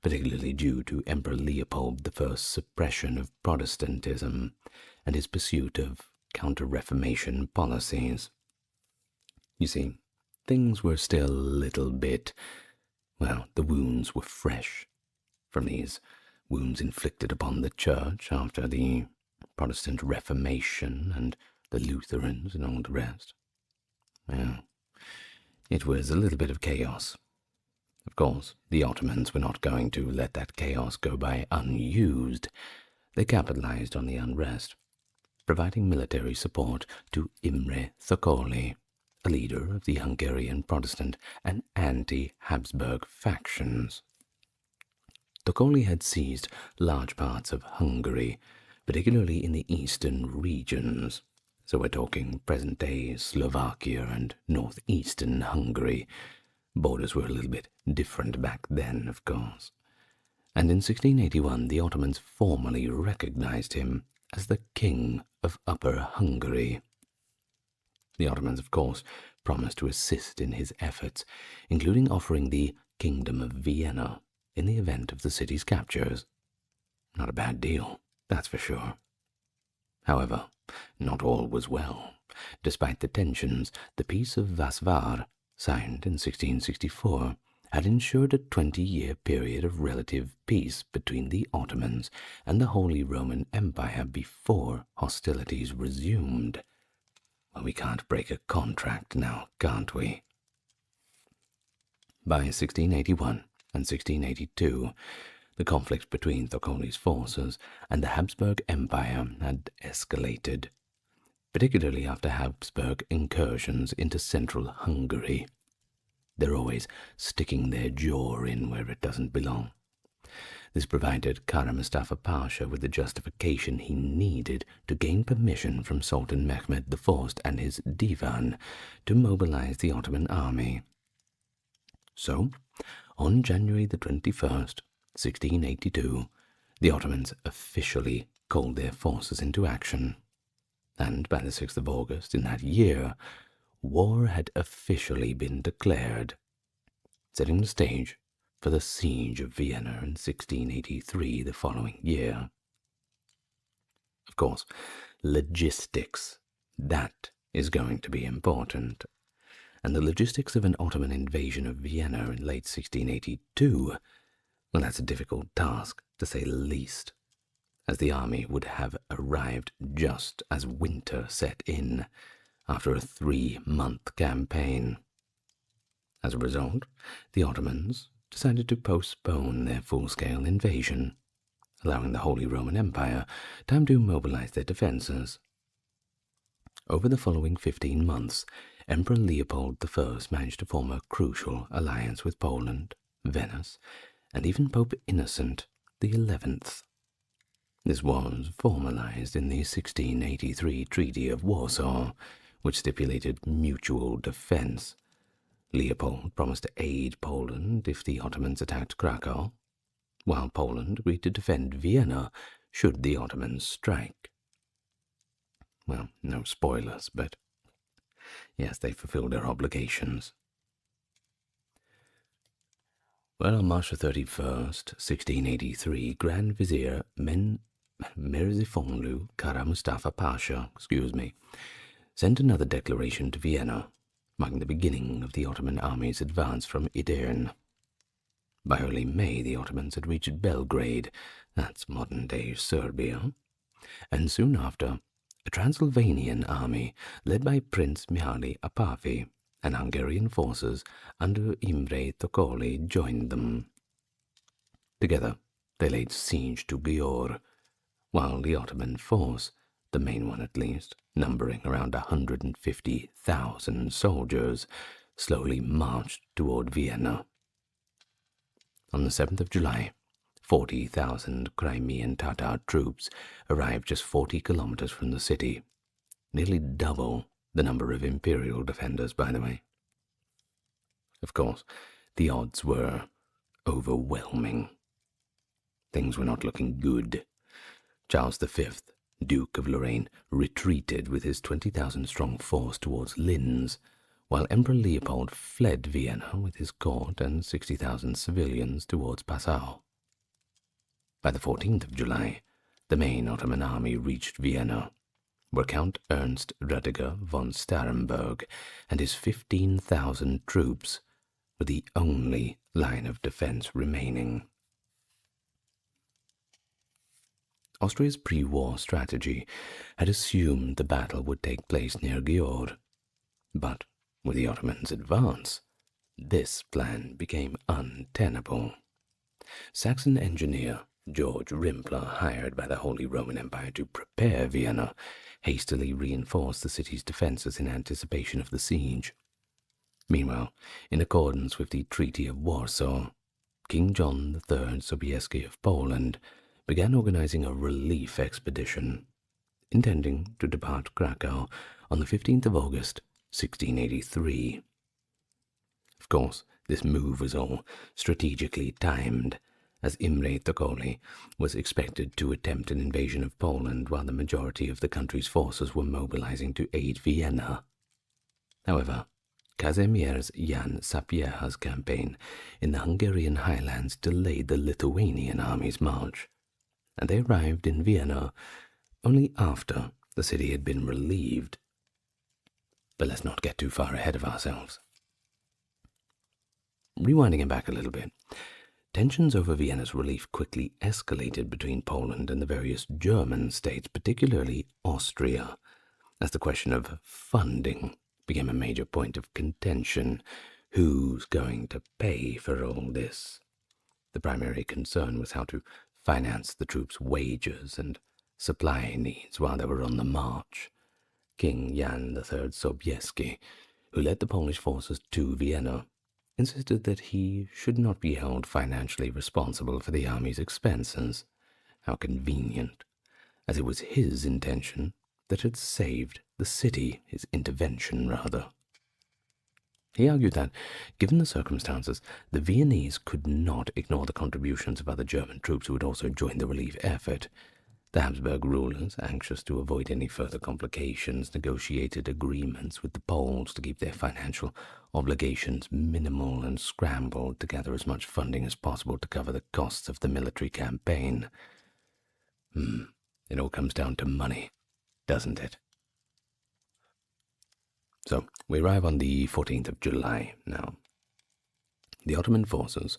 particularly due to Emperor Leopold I's suppression of Protestantism and his pursuit of counter-Reformation policies. You see, things were still a little bit, well, the wounds were fresh from these wounds inflicted upon the Church after the Protestant Reformation and the Lutherans and all the rest. Well, it was a little bit of chaos. Of course, the Ottomans were not going to let that chaos go by unused. They capitalized on the unrest, providing military support to Imre Thököly, a leader of the Hungarian Protestant and anti-Habsburg factions. Thököly had seized large parts of Hungary, particularly in the eastern regions. So we're talking present-day Slovakia and northeastern Hungary. Borders were a little bit different back then, of course. And in 1681, the Ottomans formally recognized him as the King of Upper Hungary. The Ottomans, of course, promised to assist in his efforts, including offering the Kingdom of Vienna in the event of the city's captures. Not a bad deal, that's for sure. However, not all was well. Despite the tensions, the Peace of Vasvar, signed in 1664, had ensured a 20-year period of relative peace between the Ottomans and the Holy Roman Empire before hostilities resumed. Well, we can't break a contract now, can't we? By 1681 and 1682, the conflict between Thocoli's forces and the Habsburg Empire had escalated, particularly after Habsburg incursions into central Hungary. They're always sticking their jaw in where it doesn't belong. This provided Kara Mustafa Pasha with the justification he needed to gain permission from Sultan Mehmed I and his divan to mobilize the Ottoman army. So, on January the 21st, 1682, the Ottomans officially called their forces into action, and by the 6th of August in that year, war had officially been declared, setting the stage for the siege of Vienna in 1683, the following year. Of course, logistics, that is going to be important, and the logistics of an Ottoman invasion of Vienna in late 1682, well, that's a difficult task, to say the least, as the army would have arrived just as winter set in, after a 3-month campaign. As a result, the Ottomans decided to postpone their full-scale invasion, allowing the Holy Roman Empire time to mobilize their defenses. Over the following 15 months, Emperor Leopold I managed to form a crucial alliance with Poland, Venice, and even Pope Innocent XI. This was formalized in the 1683 Treaty of Warsaw, which stipulated mutual defense. Leopold promised to aid Poland if the Ottomans attacked Krakow, while Poland agreed to defend Vienna should the Ottomans strike. Well, no spoilers, but yes, they fulfilled their obligations. Well, on March 31st, 1683, Grand Vizier Merzifonlu Kara Mustafa Pasha, sent another declaration to Vienna, marking the beginning of the Ottoman army's advance from Edirne. By early May, the Ottomans had reached Belgrade, that's modern-day Serbia, and soon after, a Transylvanian army led by Prince Mihaly Apafi and Hungarian forces under Imre Thocoli joined them. Together, they laid siege to Győr, while the Ottoman force, the main one at least, numbering around 150,000 soldiers, slowly marched toward Vienna. On the 7th of July, 40,000 Crimean Tatar troops arrived just 40 kilometers from the city, nearly double the number of imperial defenders, by the way. Of course, the odds were overwhelming. Things were not looking good. Charles V, Duke of Lorraine, retreated with his 20,000-strong force towards Linz, while Emperor Leopold fled Vienna with his court and 60,000 civilians towards Passau. By the 14th of July, the main Ottoman army reached Vienna, where Count Ernst Rüdiger von Starhemberg and his 15,000 troops were the only line of defense remaining. Austria's pre-war strategy had assumed the battle would take place near Győr, but with the Ottomans' advance, this plan became untenable. Saxon engineer George Rimpler, hired by the Holy Roman Empire to prepare Vienna, hastily reinforced the city's defenses in anticipation of the siege. Meanwhile, in accordance with the Treaty of Warsaw, King John III Sobieski of Poland began organizing a relief expedition, intending to depart Krakow on the 15th of August, 1683. Of course, this move was all strategically timed, as Imre Thocoli was expected to attempt an invasion of Poland while the majority of the country's forces were mobilizing to aid Vienna. However, Kazimierz Jan Sapieha's campaign in the Hungarian highlands delayed the Lithuanian army's march, and they arrived in Vienna only after the city had been relieved. But let's not get too far ahead of ourselves. Rewinding it back a little bit, tensions over Vienna's relief quickly escalated between Poland and the various German states, particularly Austria, as the question of funding became a major point of contention. Who's going to pay for all this? The primary concern was how to finance the troops' wages and supply needs while they were on the march. King Jan III Sobieski, who led the Polish forces to Vienna, insisted that he should not be held financially responsible for the army's expenses. How convenient, as it was his intention that had saved the city, his intervention rather. He argued that, given the circumstances, the Viennese could not ignore the contributions of other German troops who had also joined the relief effort. The Habsburg rulers, anxious to avoid any further complications, negotiated agreements with the Poles to keep their financial obligations minimal and scrambled to gather as much funding as possible to cover the costs of the military campaign. It all comes down to money, doesn't it? So, we arrive on the 14th of July now. The Ottoman forces,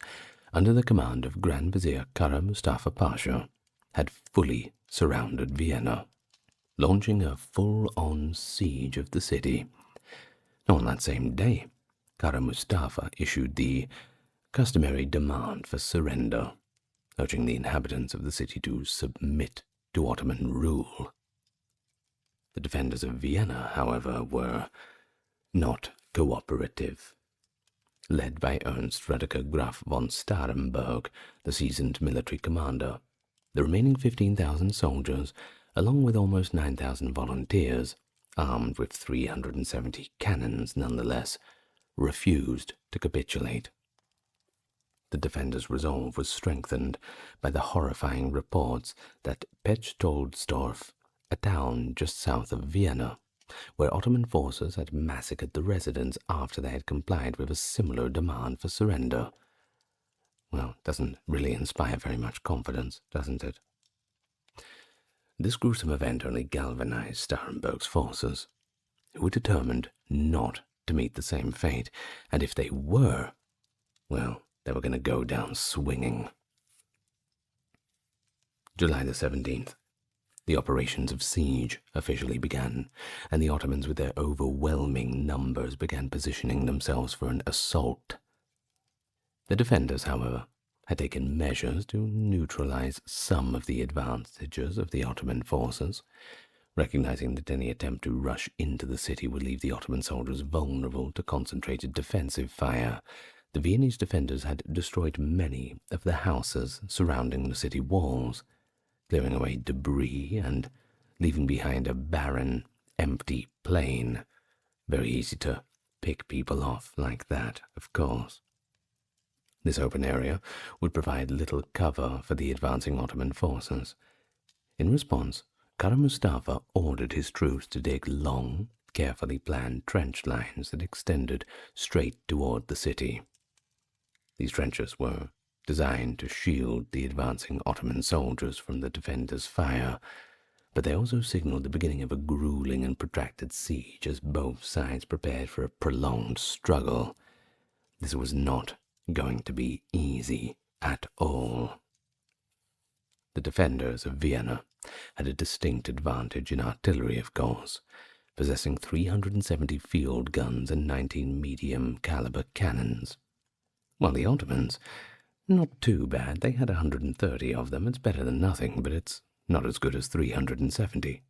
under the command of Grand Vizier Kara Mustafa Pasha, had fully surrounded Vienna, launching a full-on siege of the city. On that same day, Kara Mustafa issued the customary demand for surrender, urging the inhabitants of the city to submit to Ottoman rule. The defenders of Vienna, however, were not cooperative. Led by Ernst Rediker Graf von Staremberg, the seasoned military commander, the remaining 15,000 soldiers, along with almost 9,000 volunteers, armed with 370 cannons nonetheless, refused to capitulate. The defenders' resolve was strengthened by the horrifying reports that Pechtoldsdorf, a town just south of Vienna, where Ottoman forces had massacred the residents after they had complied with a similar demand for surrender. Well, doesn't really inspire very much confidence, doesn't it? This gruesome event only galvanized Staremberg's forces, who were determined not to meet the same fate, and if they were, well, they were going to go down swinging. July the 17th. The operations of siege officially began, and the Ottomans with their overwhelming numbers began positioning themselves for an assault. The defenders, however, had taken measures to neutralize some of the advantages of the Ottoman forces, recognizing that any attempt to rush into the city would leave the Ottoman soldiers vulnerable to concentrated defensive fire. The Viennese defenders had destroyed many of the houses surrounding the city walls, clearing away debris and leaving behind a barren, empty plain. Very easy to pick people off like that, of course. This open area would provide little cover for the advancing Ottoman forces. In response, Kara Mustafa ordered his troops to dig long, carefully planned trench lines that extended straight toward the city. These trenches were designed to shield the advancing Ottoman soldiers from the defenders' fire, but they also signaled the beginning of a grueling and protracted siege as both sides prepared for a prolonged struggle. This was not going to be easy at all. The defenders of Vienna had a distinct advantage in artillery, of course, possessing 370 field guns and 19 medium-caliber cannons, while the Ottomans, not too bad. They had 130 of them. It's better than nothing, but it's not as good as 370.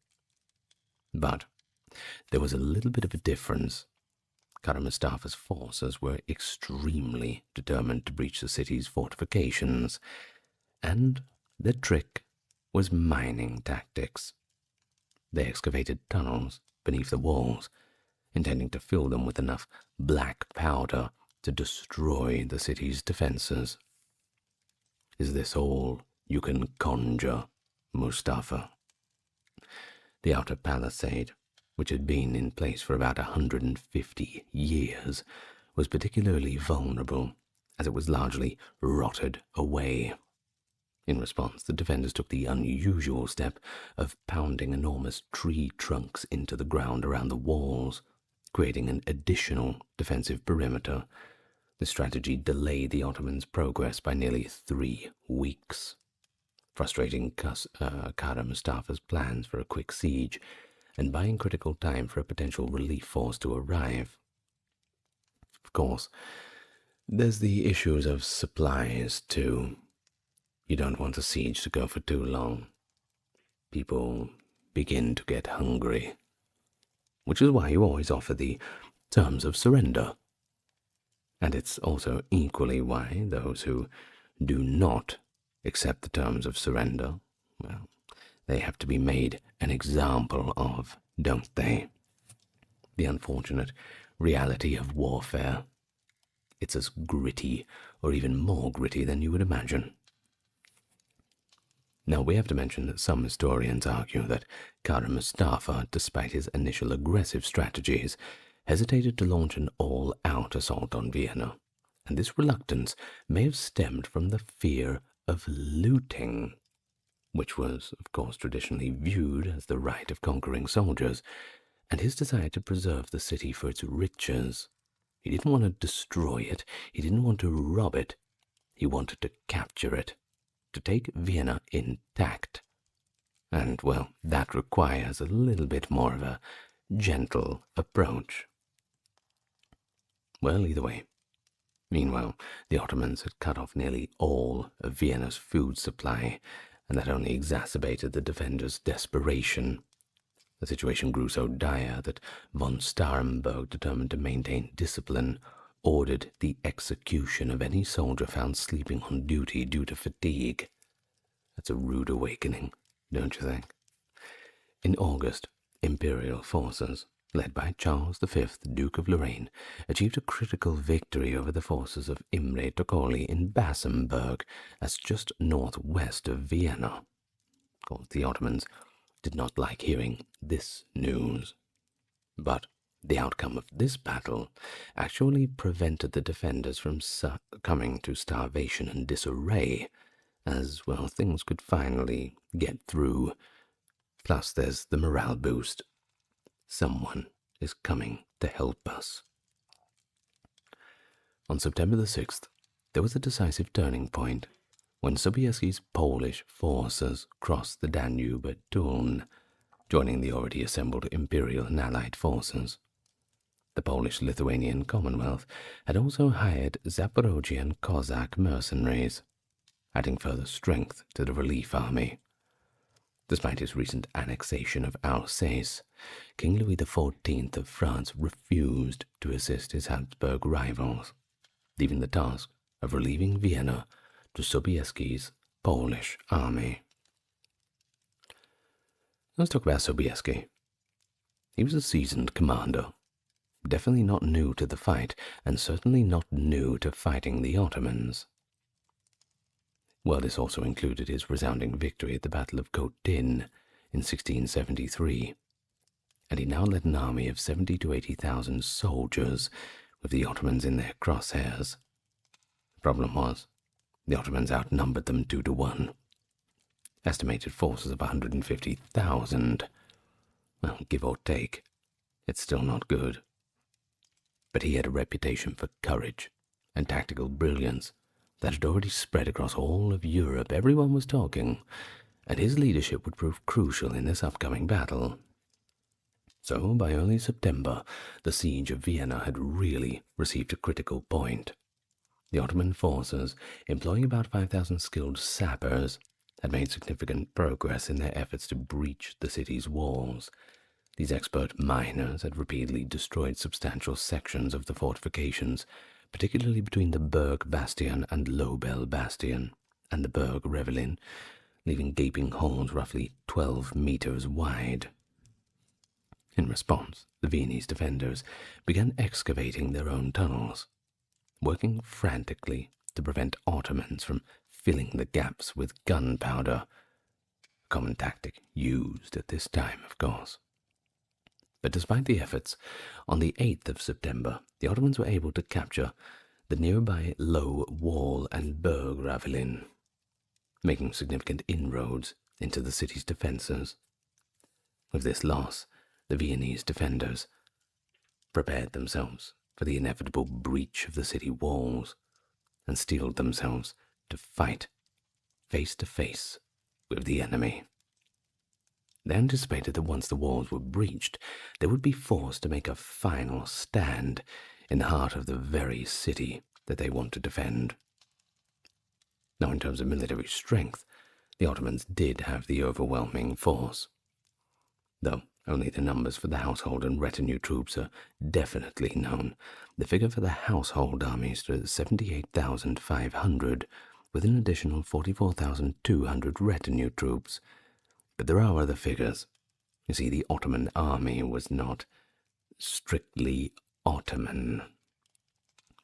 But there was a little bit of a difference. Kara Mustafa's forces were extremely determined to breach the city's fortifications, and their trick was mining tactics. They excavated tunnels beneath the walls, intending to fill them with enough black powder to destroy the city's defenses. Is this all you can conjure, Mustafa? The outer palisade, which had been in place for about 150 years, was particularly vulnerable, as it was largely rotted away. In response, the defenders took the unusual step of pounding enormous tree trunks into the ground around the walls, creating an additional defensive perimeter. The strategy delayed the Ottomans' progress by nearly 3 weeks, frustrating Kara Mustafa's plans for a quick siege and buying critical time for a potential relief force to arrive. Of course, There's the issues of supplies, too. You don't want a siege to go for too long. People begin to get hungry, which is why you always offer the terms of surrender. And it's also equally why those who do not accept the terms of surrender, well, they have to be made an example of, don't they? The unfortunate reality of warfare. It's as gritty, or even more gritty than you would imagine. Now, we have to mention that some historians argue that Kara Mustafa, despite his initial aggressive strategies, hesitated to launch an all-out assault on Vienna, and this reluctance may have stemmed from the fear of looting, which was, of course, traditionally viewed as the right of conquering soldiers, and his desire to preserve the city for its riches. He didn't want to destroy it, he didn't want to rob it, he wanted to capture it, to take Vienna intact. And, well, that requires a little bit more of a gentle approach. Well, either way. Meanwhile, the Ottomans had cut off nearly all of Vienna's food supply, and that only exacerbated the defenders' desperation. The situation grew so dire that von Starhemberg, determined to maintain discipline, ordered the execution of any soldier found sleeping on duty due to fatigue. That's a rude awakening, don't you think? In August, imperial forces, led by Charles V, Duke of Lorraine, achieved a critical victory over the forces of Imre Tokoli in Bassenberg, that's just northwest of Vienna. Of course, the Ottomans did not like hearing this news, but the outcome of this battle actually prevented the defenders from succumbing to starvation and disarray, as, well, things could finally get through. Plus, there's the morale boost. Someone is coming to help us. On September the 6th, there was a decisive turning point when Sobieski's Polish forces crossed the Danube at Tulln, joining the already assembled imperial and allied forces. The Polish-Lithuanian Commonwealth had also hired Zaporozhian Cossack mercenaries, adding further strength to the relief army. Despite his recent annexation of Alsace, King Louis XIV of France refused to assist his Habsburg rivals, leaving the task of relieving Vienna to Sobieski's Polish army. Let's talk about Sobieski. He was a seasoned commander, definitely not new to the fight, and certainly not new to fighting the Ottomans. Well, this also included his resounding victory at the Battle of Khotyn in 1673, and he now led an army of 70,000 to 80,000 soldiers, with the Ottomans in their crosshairs. The problem was, the Ottomans outnumbered them 2 to 1. Estimated forces of 150,000. Well, give or take, it's still not good. But he had a reputation for courage and tactical brilliance that had already spread across all of Europe. Everyone was talking, and his leadership would prove crucial in this upcoming battle. So, by early September, the siege of Vienna had really received a critical point. The Ottoman forces, employing about 5,000 skilled sappers, had made significant progress in their efforts to breach the city's walls. These expert miners had repeatedly destroyed substantial sections of the fortifications, particularly between the Berg Bastion and Lobel Bastion, and the Glyndwr Rebellion, leaving gaping holes roughly 12 meters wide. In response, the Viennese defenders began excavating their own tunnels, working frantically to prevent Ottomans from filling the gaps with gunpowder, a common tactic used at this time, of course. But despite the efforts, on the 8th of September, the Ottomans were able to capture the nearby low wall and Glyndwr Rebellion, making significant inroads into the city's defences. With this loss, the Viennese defenders prepared themselves for the inevitable breach of the city walls and steeled themselves to fight face to face with the enemy. They anticipated that once the walls were breached, they would be forced to make a final stand in the heart of the very city that they want to defend. Now, in terms of military strength, the Ottomans did have the overwhelming force, though only the numbers for the household and retinue troops are definitely known. The figure for the household army stood at 78,500, with an additional 44,200 retinue troops. But there are other figures. You see, the Ottoman army was not strictly Ottoman.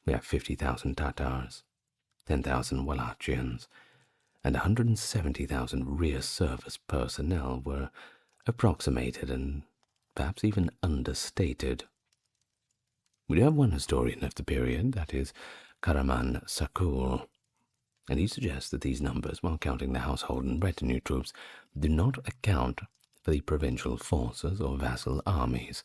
We have 50,000 Tatars, 10,000 Wallachians, and 170,000 rear service personnel were approximated and perhaps even understated. We do have one historian of the period, that is Karaman Sakul, and he suggests that these numbers, while counting the household and retinue troops, do not account for the provincial forces or vassal armies.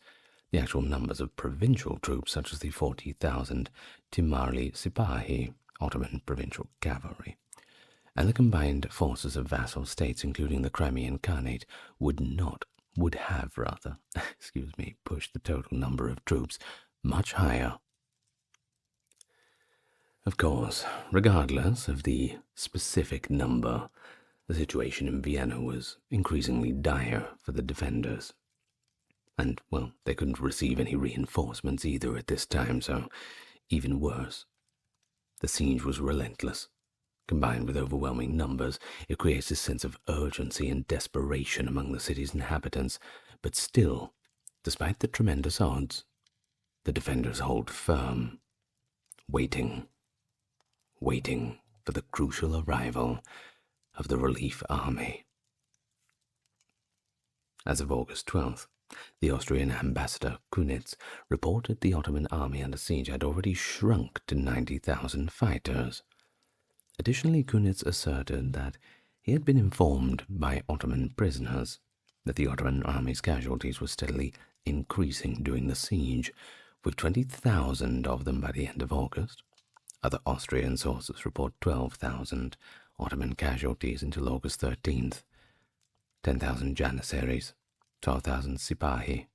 The actual numbers of provincial troops, such as the 40,000 Timarli Sipahi, Ottoman provincial cavalry, and the combined forces of vassal states, including the Crimean Khanate, would have pushed the total number of troops much higher. Of course, regardless of the specific number, the situation in Vienna was increasingly dire for the defenders. And, well, they couldn't receive any reinforcements either at this time, so even worse. The siege was relentless. Combined with overwhelming numbers, it creates a sense of urgency and desperation among the city's inhabitants. But still, despite the tremendous odds, the defenders hold firm, waiting for the crucial arrival of the relief army. As of August 12th, the Austrian ambassador Kunitz reported the Ottoman army under siege had already shrunk to 90,000 fighters. Additionally, Kunitz asserted that he had been informed by Ottoman prisoners that the Ottoman army's casualties were steadily increasing during the siege, with 20,000 of them by the end of August. Other Austrian sources report 12,000 Ottoman casualties until August 13th, 10,000 Janissaries, 12,000 Sipahi,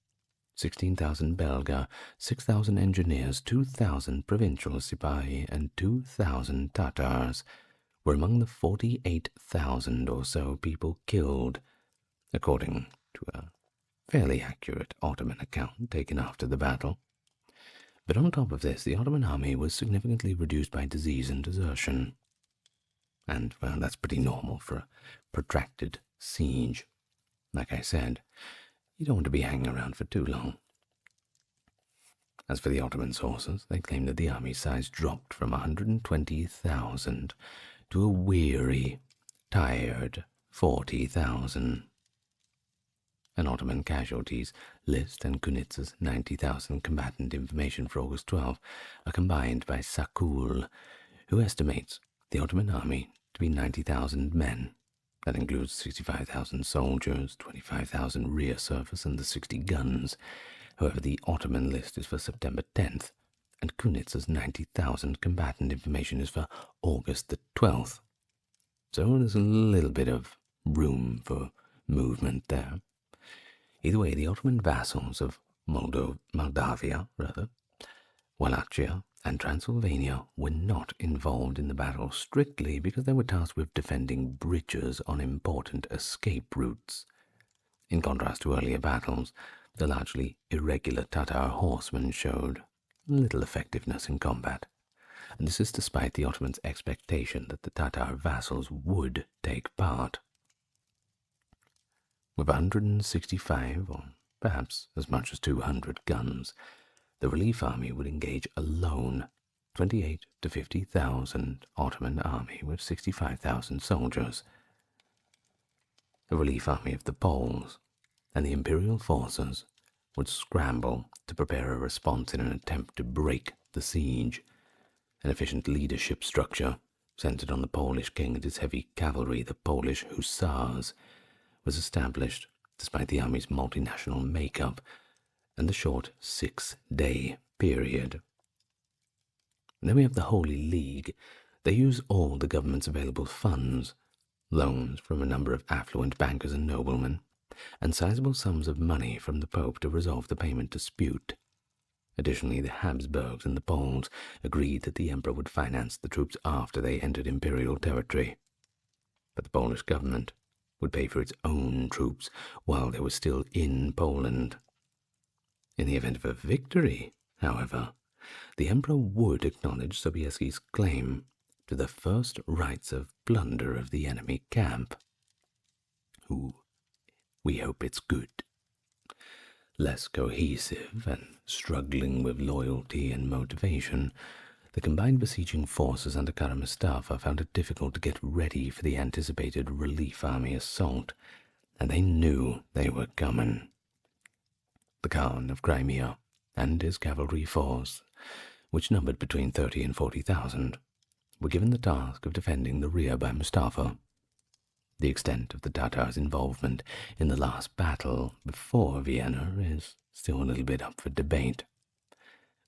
16,000 Belga, 6,000 engineers, 2,000 provincial Sipahi, and 2,000 Tatars were among the 48,000 or so people killed, according to a fairly accurate Ottoman account taken after the battle. But on top of this, the Ottoman army was significantly reduced by disease and desertion. And, well, that's pretty normal for a protracted siege. Like I said, you don't want to be hanging around for too long. As for the Ottoman sources, they claim that the army size dropped from 120,000 to a weary, tired 40,000. An Ottoman casualties list and Kunitz's 90,000 combatant information for August 12 are combined by Sakul, who estimates the Ottoman army to be 90,000 men. That includes 65,000 soldiers, 25,000 rear service, and the 60 guns. However, the Ottoman list is for September 10th, and Kunitz's 90,000 combatant information is for August the 12th. So there's a little bit of room for movement there. Either way, the Ottoman vassals of Moldavia, Wallachia, and Transylvania were not involved in the battle strictly because they were tasked with defending bridges on important escape routes. In contrast to earlier battles, the largely irregular Tatar horsemen showed little effectiveness in combat, and this is despite the Ottomans' expectation that the Tatar vassals would take part. With 165, or perhaps as much as 200 guns, the relief army would engage alone 28 to 50,000 Ottoman army with 65,000 soldiers. The relief army of the Poles and the imperial forces would scramble to prepare a response in an attempt to break the siege. An efficient leadership structure centered on the Polish king and his heavy cavalry, the Polish hussars, was established despite the army's multinational makeup and the short 6-day period. And then we have the Holy League. They use all the government's available funds, loans from a number of affluent bankers and noblemen, and sizable sums of money from the Pope to resolve the payment dispute. Additionally, the Habsburgs and the Poles agreed that the emperor would finance the troops after they entered imperial territory. But the Polish government would pay for its own troops while they were still in Poland. In the event of a victory, however, the emperor would acknowledge Sobieski's claim to the first rights of plunder of the enemy camp. Ooh, we hope it's good. Less cohesive and struggling with loyalty and motivation, the combined besieging forces under Kara Mustafa found it difficult to get ready for the anticipated relief army assault, and they knew they were coming. The Khan of Crimea and his cavalry force, which numbered between 30 and 40,000, were given the task of defending the rear by Mustafa. The extent of the Tatars' involvement in the last battle before Vienna is still a little bit up for debate.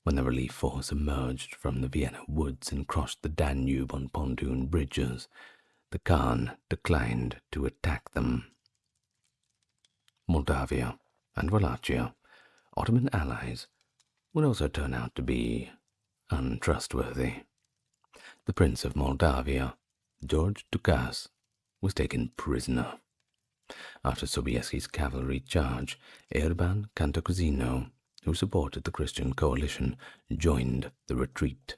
When the relief force emerged from the Vienna woods and crossed the Danube on pontoon bridges, the Khan declined to attack them. Moldavia and Wallachia, Ottoman allies, would also turn out to be untrustworthy. The Prince of Moldavia, George Dukas, was taken prisoner. After Sobieski's cavalry charge, Erban Cantacuzino, who supported the Christian coalition, joined the retreat.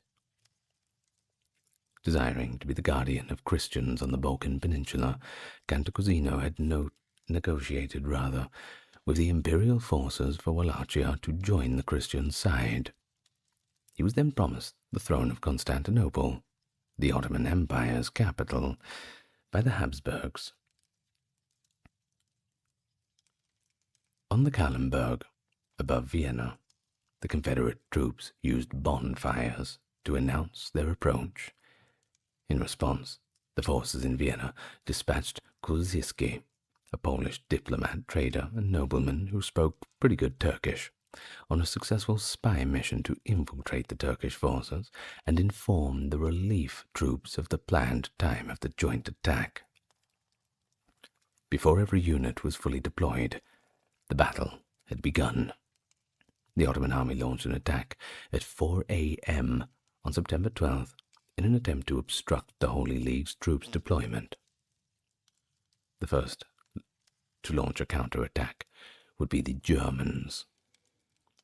Desiring to be the guardian of Christians on the Balkan Peninsula, Cantacuzino had negotiated with the imperial forces for Wallachia to join the Christian side. He was then promised the throne of Constantinople, the Ottoman Empire's capital, by the Habsburgs. On the Kahlenberg, above Vienna, the Confederate troops used bonfires to announce their approach. In response, the forces in Vienna dispatched Kulczycki, a Polish diplomat, trader, and nobleman who spoke pretty good Turkish, on a successful spy mission to infiltrate the Turkish forces and inform the relief troops of the planned time of the joint attack. Before every unit was fully deployed, the battle had begun. The Ottoman army launched an attack at 4 a.m. on September 12th in an attempt to obstruct the Holy League's troops' deployment. The first to launch a counterattack would be the Germans.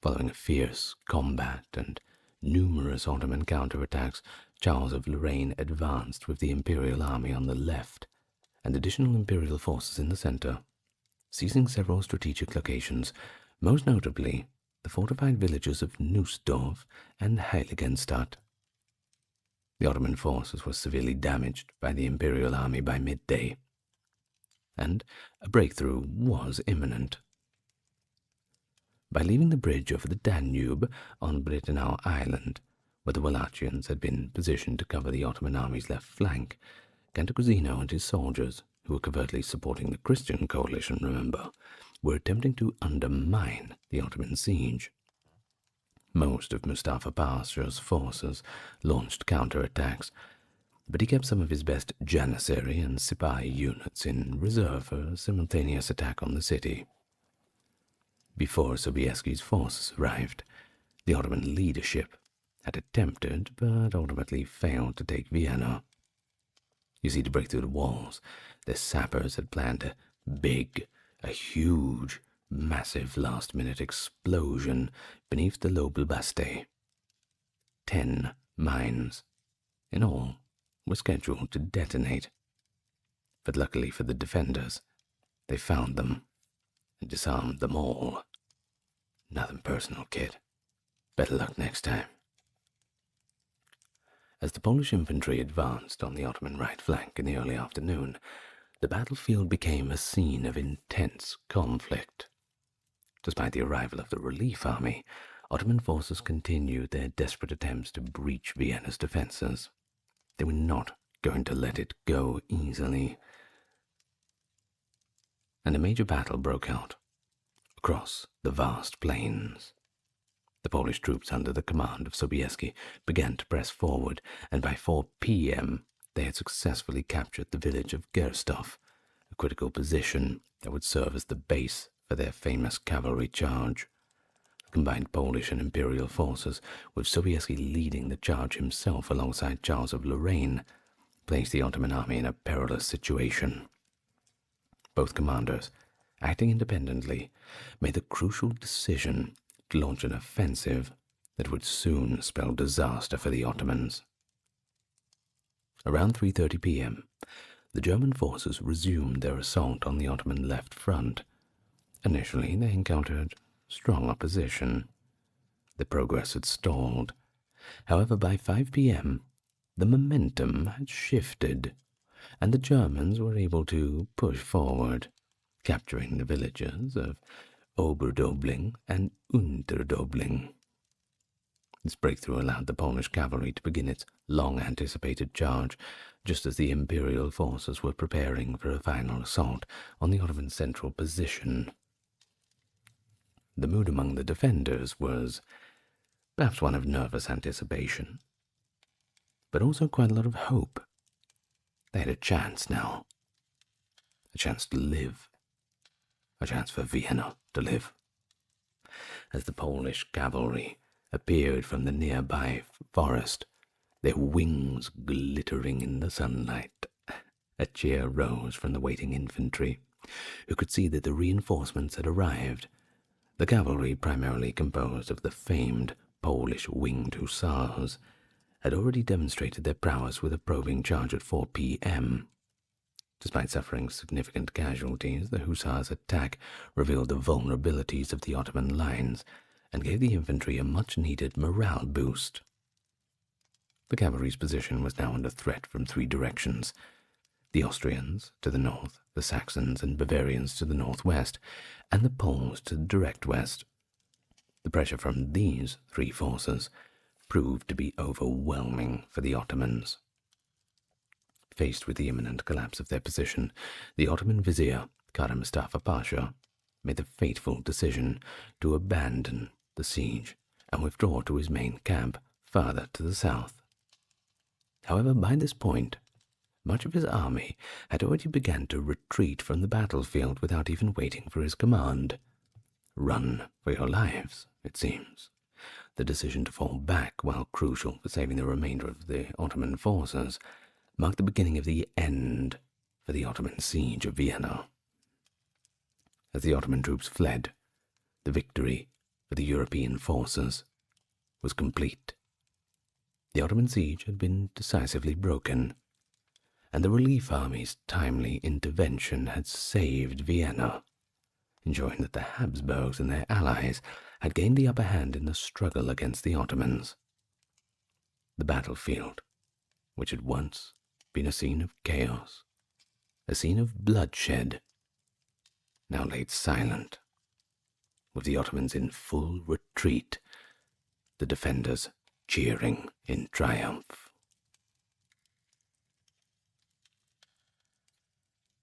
Following a fierce combat and numerous Ottoman counterattacks, Charles of Lorraine advanced with the imperial army on the left and additional imperial forces in the center, seizing several strategic locations, most notably the fortified villages of Nussdorf and Heiligenstadt. The Ottoman forces were severely damaged by the imperial army by midday, and a breakthrough was imminent. By leaving the bridge over the Danube on Britanau Island, where the Wallachians had been positioned to cover the Ottoman army's left flank, Cantacuzino and his soldiers, who were covertly supporting the Christian coalition, remember, were attempting to undermine the Ottoman siege. Most of Mustafa Pasha's forces launched counterattacks, but he kept some of his best Janissary and Sipahi units in reserve for a simultaneous attack on the city. Before Sobieski's forces arrived, the Ottoman leadership had attempted but ultimately failed to take Vienna. You see, to break through the walls, the sappers had planned a huge, massive last-minute explosion beneath the Lobelbaste. 10 mines, in all, were scheduled to detonate. But luckily for the defenders, they found them and disarmed them all. Nothing personal, kid. Better luck next time. As the Polish infantry advanced on the Ottoman right flank in the early afternoon, the battlefield became a scene of intense conflict. Despite the arrival of the relief army, Ottoman forces continued their desperate attempts to breach Vienna's defenses. They were not going to let it go easily. And a major battle broke out across the vast plains. The Polish troops under the command of Sobieski began to press forward, and by 4 p.m. they had successfully captured the village of Gerstov, a critical position that would serve as the base for their famous cavalry charge. Combined Polish and Imperial forces, with Sobieski leading the charge himself alongside Charles of Lorraine, placed the Ottoman army in a perilous situation. Both commanders, acting independently, made the crucial decision to launch an offensive that would soon spell disaster for the Ottomans. Around 3:30 p.m., the German forces resumed their assault on the Ottoman left front. Initially, they encountered strong opposition. The progress had stalled. However, by 5 p.m., the momentum had shifted, and the Germans were able to push forward, capturing the villages of Oberdobling and Unterdobling. This breakthrough allowed the Polish cavalry to begin its long-anticipated charge, just as the Imperial forces were preparing for a final assault on the Ottoman central position. The mood among the defenders was perhaps one of nervous anticipation, but also quite a lot of hope. They had a chance now. A chance to live. A chance for Vienna to live. As the Polish cavalry appeared from the nearby forest, their wings glittering in the sunlight, a cheer rose from the waiting infantry, who could see that the reinforcements had arrived. The cavalry, primarily composed of the famed Polish winged hussars, had already demonstrated their prowess with a probing charge at 4 p.m. Despite suffering significant casualties, the hussars' attack revealed the vulnerabilities of the Ottoman lines and gave the infantry a much-needed morale boost. The cavalry's position was now under threat from 3 directions: the Austrians to the north, the Saxons and Bavarians to the northwest, and the Poles to the direct west. The pressure from these 3 forces proved to be overwhelming for the Ottomans. Faced with the imminent collapse of their position, the Ottoman vizier, Kara Mustafa Pasha, made the fateful decision to abandon the siege and withdraw to his main camp farther to the south. However, by this point, much of his army had already begun to retreat from the battlefield without even waiting for his command. Run for your lives, it seems. The decision to fall back, while crucial for saving the remainder of the Ottoman forces, marked the beginning of the end for the Ottoman siege of Vienna. As the Ottoman troops fled, the victory for the European forces was complete. The Ottoman siege had been decisively broken, and the relief army's timely intervention had saved Vienna, ensuring that the Habsburgs and their allies had gained the upper hand in the struggle against the Ottomans. The battlefield, which had once been a scene of chaos, a scene of bloodshed, now laid silent, with the Ottomans in full retreat, the defenders cheering in triumph.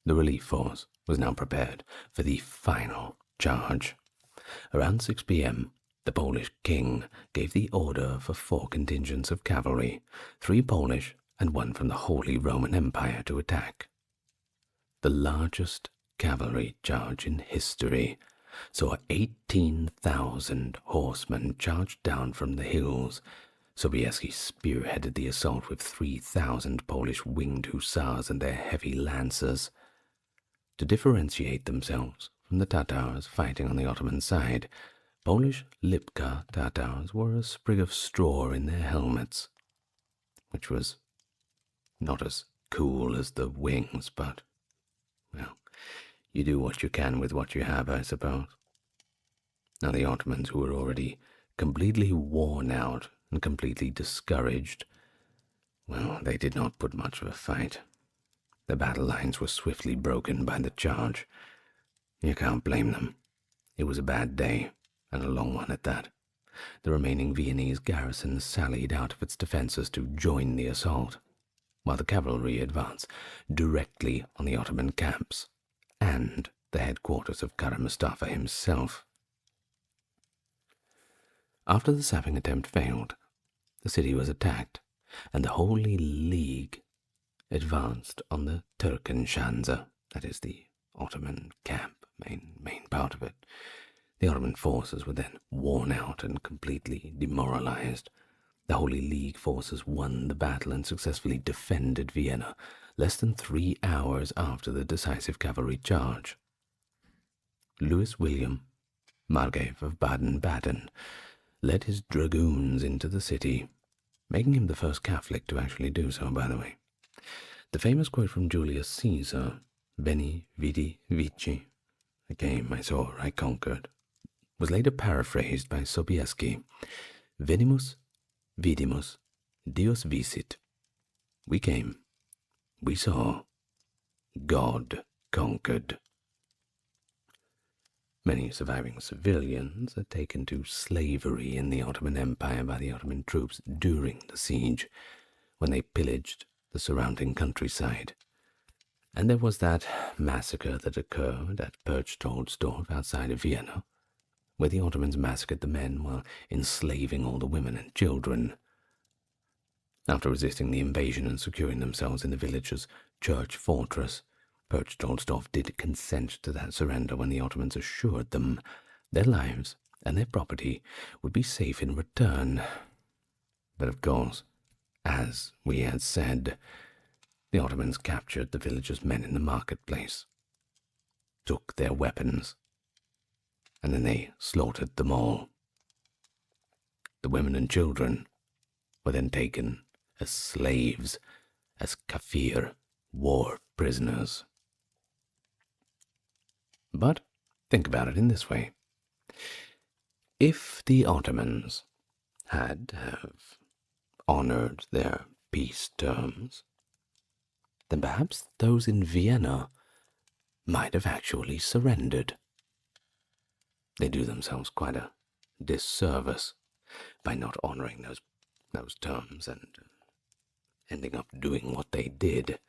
The relief force was now prepared for the final charge. Around 6 p.m., the Polish king gave the order for 4 contingents of cavalry, 3 Polish and 1 from the Holy Roman Empire, to attack. The largest cavalry charge in history saw 18,000 horsemen charge down from the hills. Sobieski spearheaded the assault with 3,000 Polish winged hussars and their heavy lancers. To differentiate themselves from the Tatars fighting on the Ottoman side, Polish Lipka Tatars wore a sprig of straw in their helmets, which was not as cool as the wings, but, well, you do what you can with what you have, I suppose. Now the Ottomans, who were already completely worn out and completely discouraged, well, they did not put much of a fight. The battle lines were swiftly broken by the charge. You can't blame them. It was a bad day, and a long one at that. The remaining Viennese garrison sallied out of its defences to join the assault, while the cavalry advanced directly on the Ottoman camps and the headquarters of Kara Mustafa himself. After the sapping attempt failed, the city was attacked, and the Holy League advanced on the Turkenschanze, that is the Ottoman camp, main part of it. The Ottoman forces were then worn out and completely demoralized. The Holy League forces won the battle and successfully defended Vienna less than 3 hours after the decisive cavalry charge. Louis William, Margrave of Baden-Baden, led his dragoons into the city, making him the first Catholic to actually do so, by the way. The famous quote from Julius Caesar, Veni, Vidi, Vici, I came, I saw, I conquered, was later paraphrased by Sobieski, Venimus, vidimus, Deus vicit. We came, we saw, God conquered. Many surviving civilians are taken to slavery in the Ottoman Empire by the Ottoman troops during the siege, when they pillaged the surrounding countryside. And there was that massacre that occurred at Perchtoldsdorf outside of Vienna, where the Ottomans massacred the men while enslaving all the women and children. After resisting the invasion and securing themselves in the village's church fortress, Perchtoldsdorf did consent to that surrender when the Ottomans assured them their lives and their property would be safe in return. But of course, as we had said, the Ottomans captured the villagers' men in the marketplace, took their weapons, and then they slaughtered them all. The women and children were then taken as slaves, as kafir, war prisoners. But think about it in this way. If the Ottomans had honored their peace terms, then perhaps those in Vienna might have actually surrendered. They do themselves quite a disservice by not honoring those terms and ending up doing what they did.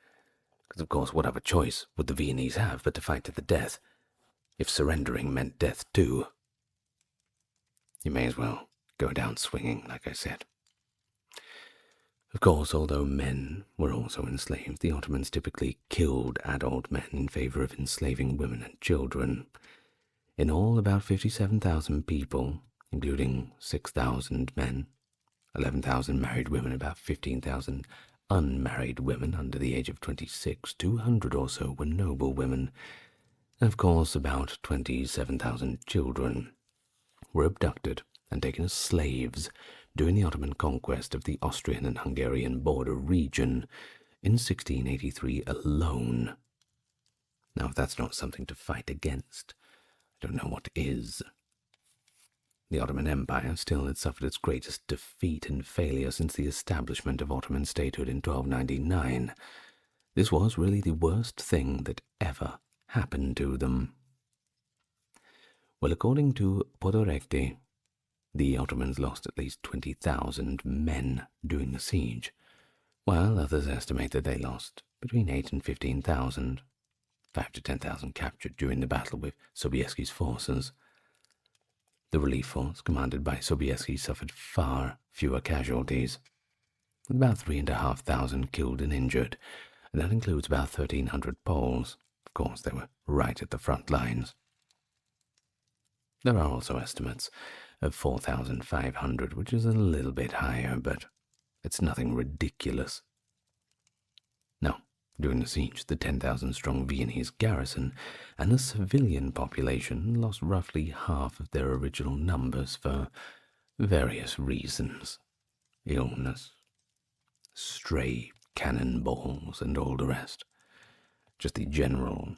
Because, of course, what other choice would the Viennese have but to fight to the death? If surrendering meant death too, you may as well go down swinging, like I said. Of course, although men were also enslaved, the Ottomans typically killed adult men in favor of enslaving women and children. In all, about 57,000 people, including 6,000 men, 11,000 married women, about 15,000 unmarried women under the age of 26, 200 or so were noble women, and of course about 27,000 children were abducted and taken as slaves during the Ottoman conquest of the Austrian and Hungarian border region in 1683 alone. Now, if that's not something to fight against, I don't know what is. The Ottoman Empire still had suffered its greatest defeat and failure since the establishment of Ottoman statehood in 1299. This was really the worst thing that ever happened to them. Well, according to Podorecki, the Ottomans lost at least 20,000 men during the siege, while others estimate that they lost between 8 and 15,000, 5 to 10,000 captured during the battle with Sobieski's forces. The relief force, commanded by Sobieski, suffered far fewer casualties, with about 3,500 killed and injured, and that includes about 1,300 Poles. Of course, they were right at the front lines. There are also estimates of 4,500, which is a little bit higher, but it's nothing ridiculous. Now, during the siege, the 10,000-strong Viennese garrison and the civilian population lost roughly half of their original numbers for various reasons. Illness, stray cannonballs, and all the rest. Just the general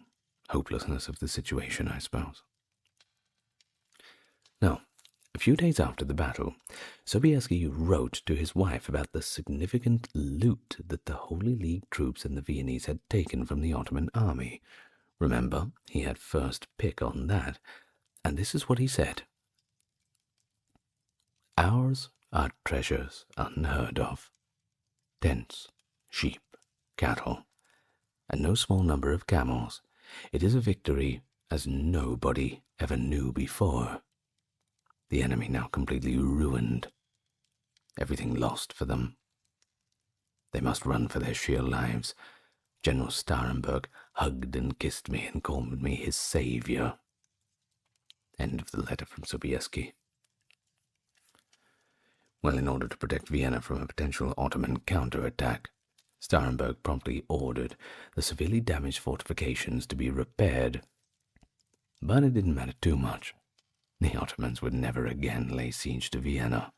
hopelessness of the situation, I suppose. Now, a few days after the battle, Sobieski wrote to his wife about the significant loot that the Holy League troops and the Viennese had taken from the Ottoman army. Remember, he had first pick on that, and this is what he said. Ours are treasures unheard of. Tents, sheep, cattle, and no small number of camels. It is a victory as nobody ever knew before. The enemy now completely ruined. Everything lost for them. They must run for their sheer lives. General Starenburg hugged and kissed me and called me his savior. End of the letter from Sobieski. Well, in order to protect Vienna from a potential Ottoman counterattack, Starhemberg promptly ordered the severely damaged fortifications to be repaired. But it didn't matter too much. The Ottomans would never again lay siege to Vienna.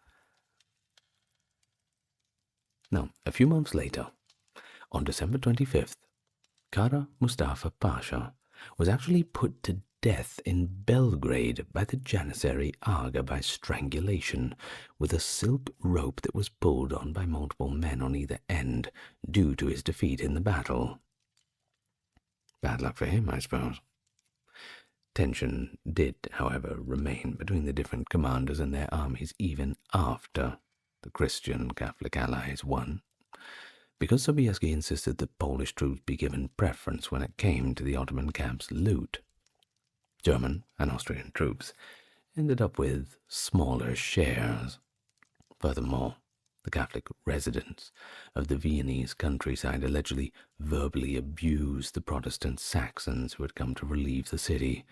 Now, a few months later, on December 25th, Kara Mustafa Pasha was actually put to death in Belgrade by the Janissary Aga by strangulation, with a silk rope that was pulled on by multiple men on either end, due to his defeat in the battle. Bad luck for him, I suppose. Tension did, however, remain between the different commanders and their armies even after the Christian Catholic allies won, because Sobieski insisted that Polish troops be given preference when it came to the Ottoman camp's loot. German and Austrian troops ended up with smaller shares. Furthermore, the Catholic residents of the Viennese countryside allegedly verbally abused the Protestant Saxons who had come to relieve the city.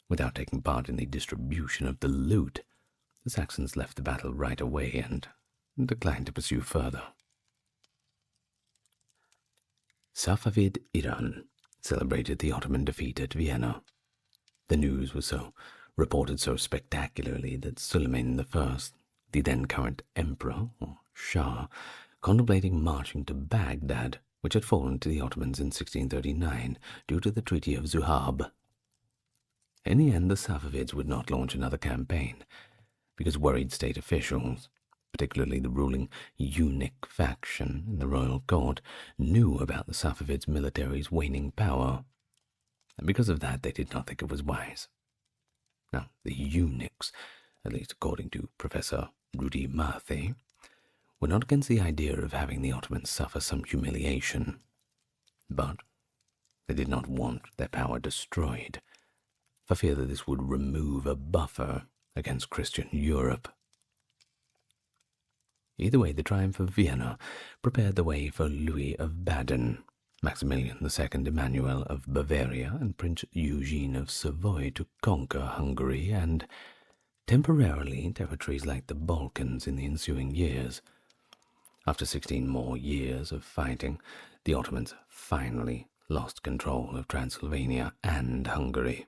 Without taking part in the distribution of the loot, the Saxons left the battle right away and declined to pursue further. Safavid Iran celebrated the Ottoman defeat at Vienna. The news was reported so spectacularly that Suleiman I, the then current emperor, or Shah, contemplating marching to Baghdad, which had fallen to the Ottomans in 1639 due to the Treaty of Zuhab. In the end, the Safavids would not launch another campaign, because worried state officials, particularly the ruling eunuch faction in the royal court, knew about the Safavids' military's waning power, and because of that they did not think it was wise. Now, the eunuchs, at least according to Professor Rudi Marthe, were not against the idea of having the Ottomans suffer some humiliation, but they did not want their power destroyed, for fear that this would remove a buffer against Christian Europe. Either way, the triumph of Vienna prepared the way for Louis of Baden, Maximilian II Emmanuel of Bavaria, and Prince Eugene of Savoy to conquer Hungary and, temporarily, territories like the Balkans in the ensuing years. After 16 more years of fighting, the Ottomans finally lost control of Transylvania and Hungary.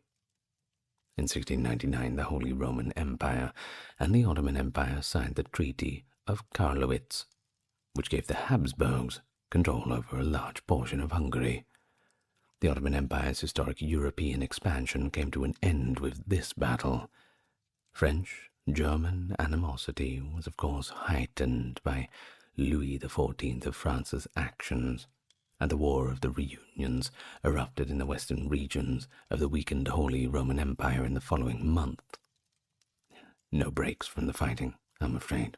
In 1699, the Holy Roman Empire and the Ottoman Empire signed the Treaty of Karlowitz, which gave the Habsburgs control over a large portion of Hungary. The Ottoman Empire's historic European expansion came to an end with this battle. French-German animosity was, of course, heightened by Louis XIV of France's actions, and the War of the Reunions erupted in the western regions of the weakened Holy Roman Empire in the following month. No breaks from the fighting, I'm afraid.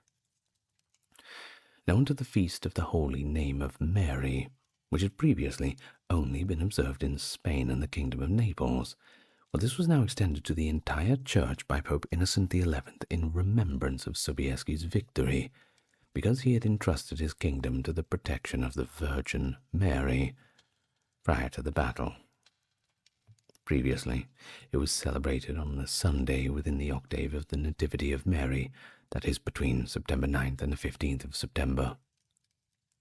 Now on to the Feast of the Holy Name of Mary, which had previously only been observed in Spain and the Kingdom of Naples. Well, this was now extended to the entire church by Pope Innocent XI in remembrance of Sobieski's victory, because he had entrusted his kingdom to the protection of the Virgin Mary prior to the battle. Previously, it was celebrated on the Sunday within the octave of the Nativity of Mary, that is between September 9th and the 15th of September.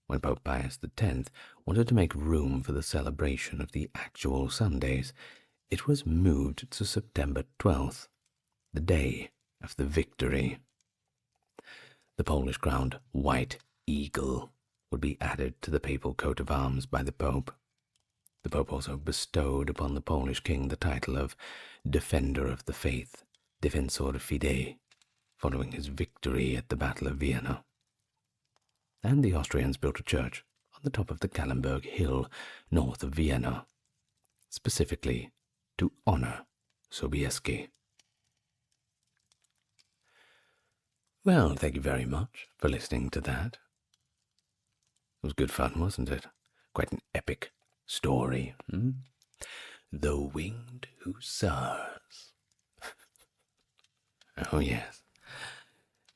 When Pope Pius X wanted to make room for the celebration of the actual Sundays, it was moved to September 12th, the day of the victory. The Polish-crowned white eagle would be added to the papal coat of arms by the Pope. The Pope also bestowed upon the Polish king the title of Defender of the Faith, Defensor Fidei, following his victory at the Battle of Vienna. And the Austrians built a church on the top of the Kallenberg Hill, north of Vienna, specifically to honor Sobieski. Well, thank you very much for listening to that. It was good fun, wasn't it? Quite an epic story. The Winged Hussars. Oh, yes.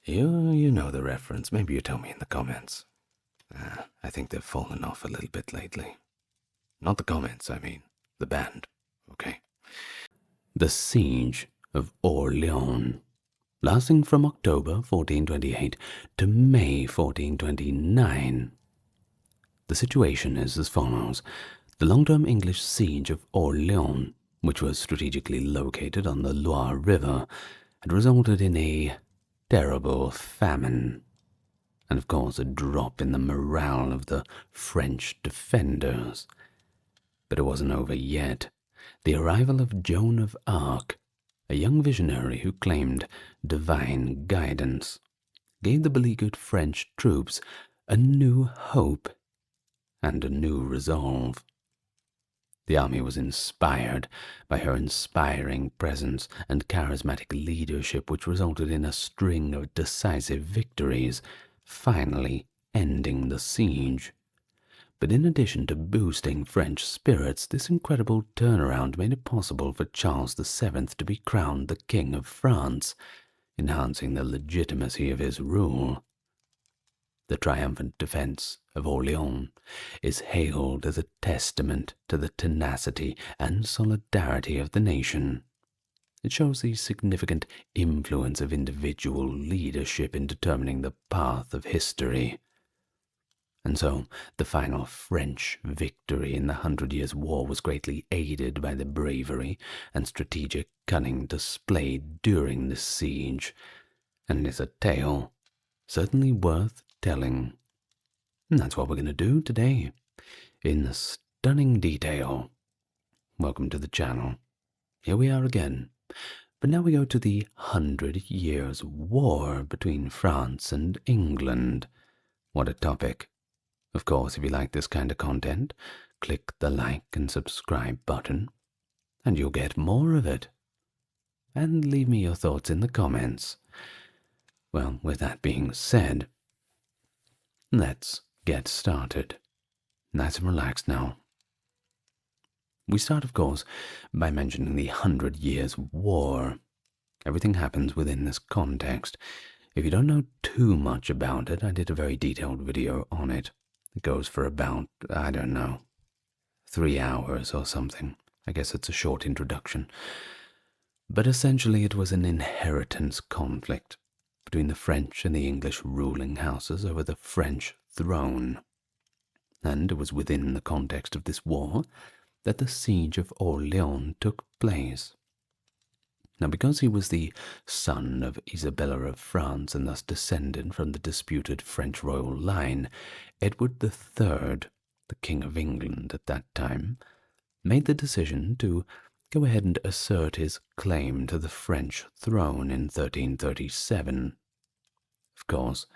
You know the reference. Maybe you tell me in the comments. I think they've fallen off a little bit lately. Not the comments, I mean. The band. Okay. The siege of Orleans, lasting from October 1428 to May 1429. The situation is as follows. The long-term English siege of Orleans, which was strategically located on the Loire River, had resulted in a terrible famine, and of course a drop in the morale of the French defenders. But it wasn't over yet. The arrival of Joan of Arc, a young visionary who claimed divine guidance, gave the beleaguered French troops a new hope and a new resolve. The army was inspired by her inspiring presence and charismatic leadership, which resulted in a string of decisive victories, finally ending the siege. But in addition to boosting French spirits, this incredible turnaround made it possible for Charles VII to be crowned the King of France, enhancing the legitimacy of his rule. The triumphant defense of Orleans is hailed as a testament to the tenacity and solidarity of the nation. It shows the significant influence of individual leadership in determining the path of history. And so, the final French victory in the 100 Years' War was greatly aided by the bravery and strategic cunning displayed during this siege, and is a tale certainly worth telling. And that's what we're going to do today, in stunning detail. Welcome to the channel. Here we are again, but now we go to the 100 Years' War between France and England. What a topic. Of course, if you like this kind of content, click the like and subscribe button, and you'll get more of it. And leave me your thoughts in the comments. Well, with that being said, let's get started. Nice and relaxed now. We start, of course, by mentioning the 100 Years' War. Everything happens within this context. If you don't know too much about it, I did a very detailed video on it. It goes for about, 3 hours or something. I guess it's a short introduction. But essentially it was an inheritance conflict between the French and the English ruling houses over the French throne. And it was within the context of this war that the siege of Orleans took place. Now, because he was the son of Isabella of France and thus descended from the disputed French royal line, Edward III, the King of England at that time, made the decision to go ahead and assert his claim to the French throne in 1337. Of course,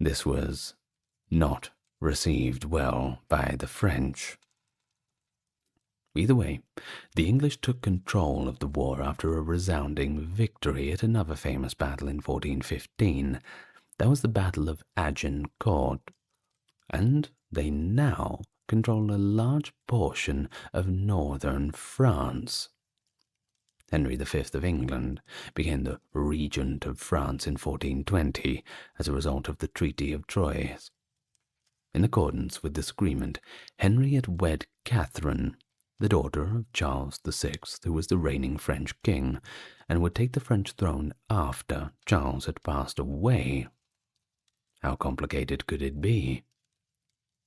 this was not received well by the French. Either way, the English took control of the war after a resounding victory at another famous battle in 1415. That was the Battle of Agincourt, and they now controlled a large portion of northern France. Henry V of England became the regent of France in 1420 as a result of the Treaty of Troyes. In accordance with this agreement, Henry had wed Catherine, the daughter of Charles VI, who was the reigning French king, and would take the French throne after Charles had passed away. How complicated could it be?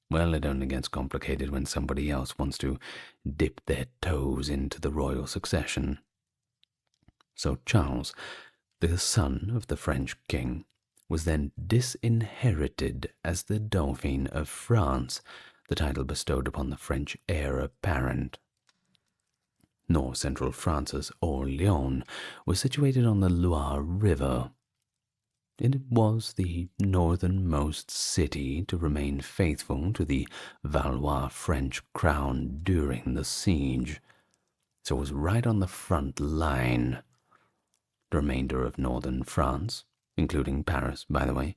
Well, it only gets complicated when somebody else wants to dip their toes into the royal succession. So Charles, the son of the French king, was then disinherited as the Dauphin of France, the title bestowed upon the French heir apparent. North central France's Orleans was situated on the Loire River. It was the northernmost city to remain faithful to the Valois French crown during the siege, so it was right on the front line. The remainder of northern France, including Paris, by the way,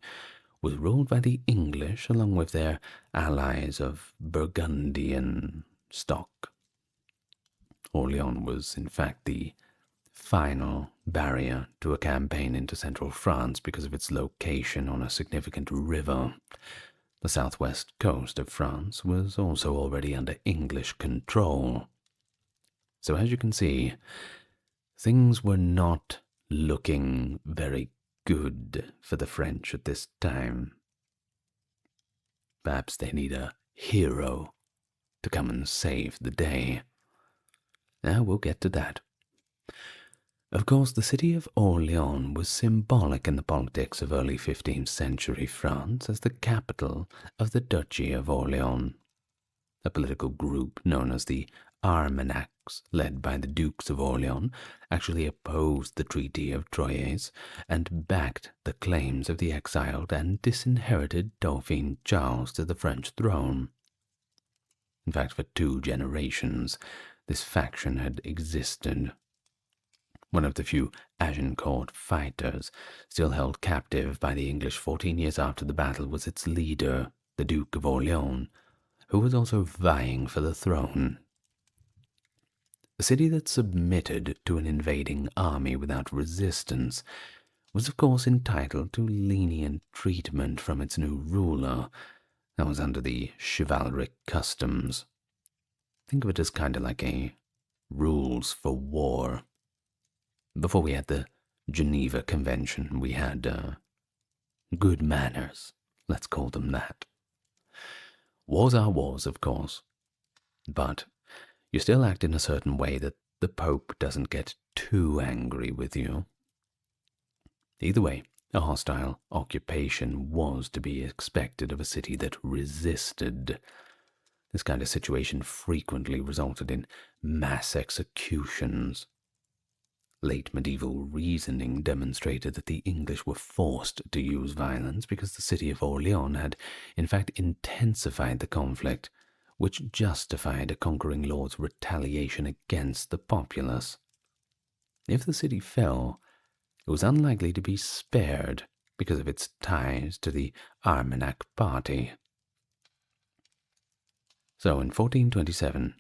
was ruled by the English along with their allies of Burgundian stock. Orleans was, in fact, the final barrier to a campaign into central France because of its location on a significant river. The southwest coast of France was also already under English control. So as you can see, Things were not looking very good for the French at this time. Perhaps they need a hero to come and save the day. Now we'll get to that. Of course, the city of Orléans was symbolic in the politics of early 15th century France as the capital of the Duchy of Orléans. A political group known as the Armagnacs, led by the Dukes of Orléans, actually opposed the Treaty of Troyes and backed the claims of the exiled and disinherited Dauphin Charles to the French throne. In fact, for 2 generations, this faction had existed. One of the few Agincourt fighters still held captive by the English 14 years after the battle was its leader, the Duke of Orléans, who was also vying for the throne. A city that submitted to an invading army without resistance was of course entitled to lenient treatment from its new ruler, that was under the chivalric customs. Think of it as kind of like a rules for war. Before we had the Geneva Convention, we had good manners, let's call them that. Wars are wars, of course, but you still act in a certain way that the Pope doesn't get too angry with you. Either way, a hostile occupation was to be expected of a city that resisted. This kind of situation frequently resulted in mass executions. Late medieval reasoning demonstrated that the English were forced to use violence because the city of Orléans had, in fact, intensified the conflict, which justified a conquering lord's retaliation against the populace. If the city fell, it was unlikely to be spared because of its ties to the Armagnac party. So in 1427,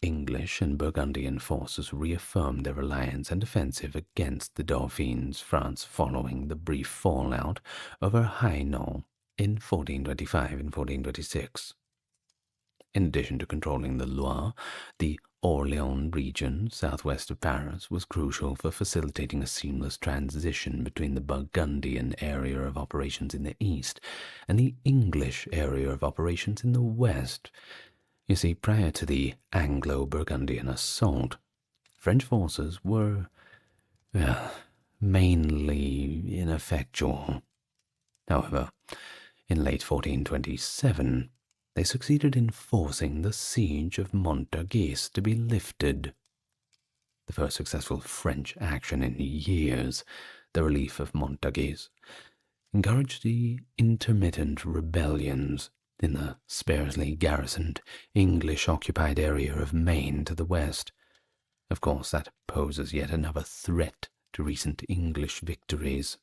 English and Burgundian forces reaffirmed their alliance and offensive against the Dauphins, France following the brief fallout over Hainault in 1425 and 1426. In addition to controlling the Loire, the Orléans region, southwest of Paris, was crucial for facilitating a seamless transition between the Burgundian area of operations in the east and the English area of operations in the west. You see, prior to the Anglo-Burgundian assault, French forces were, mainly ineffectual. However, in late 1427, they succeeded in forcing the siege of Montargis to be lifted. The first successful French action in years, the relief of Montargis, encouraged the intermittent rebellions in the sparsely garrisoned English-occupied area of Maine to the west. Of course, that poses yet another threat to recent English victories.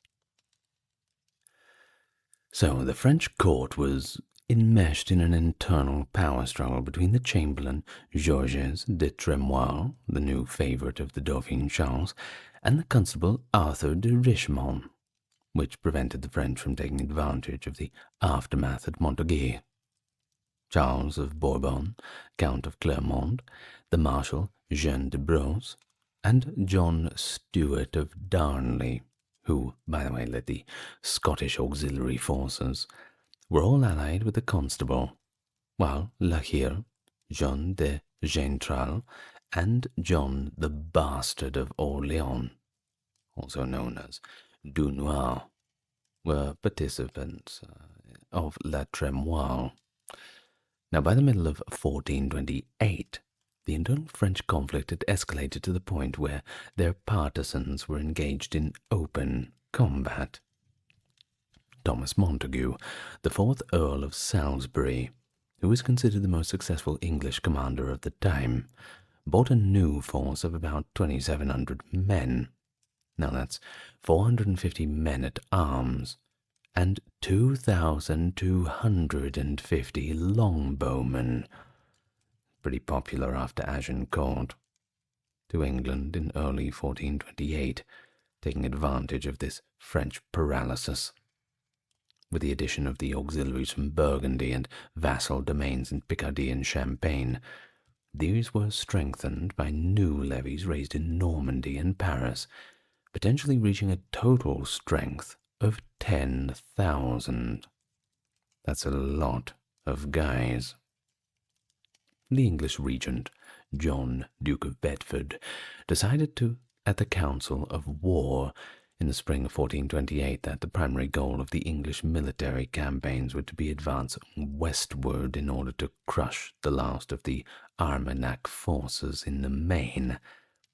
So the French court was enmeshed in an internal power struggle between the Chamberlain Georges de Tremoille, the new favourite of the Dauphin Charles, and the Constable Arthur de Richemont, which prevented the French from taking advantage of the aftermath at Montargis. Charles of Bourbon, Count of Clermont, the Marshal Jean de Brosse, and John Stuart of Darnley, who, by the way, led the Scottish auxiliary forces, were all allied with the Constable, while La Hire, Jean de Gentral, and John the Bastard of Orléans, also known as Dunois, were participants of La Tremoille. Now, by the middle of 1428, the internal French conflict had escalated to the point where their partisans were engaged in open combat. Thomas Montague, the 4th Earl of Salisbury, who was considered the most successful English commander of the time, brought a new force of about 2,700 men. Now that's 450 men at arms, and 2,250 longbowmen, pretty popular after Agincourt, to England in early 1428, taking advantage of this French paralysis. With the addition of the auxiliaries from Burgundy and vassal domains in Picardy and Champagne, These were strengthened by new levies raised in Normandy and Paris, potentially reaching a total strength of 10,000. That's a lot of guys. The English regent, John, Duke of Bedford, decided at the Council of War in the spring of 1428 that the primary goal of the English military campaigns were to be advance westward in order to crush the last of the Armagnac forces in the Main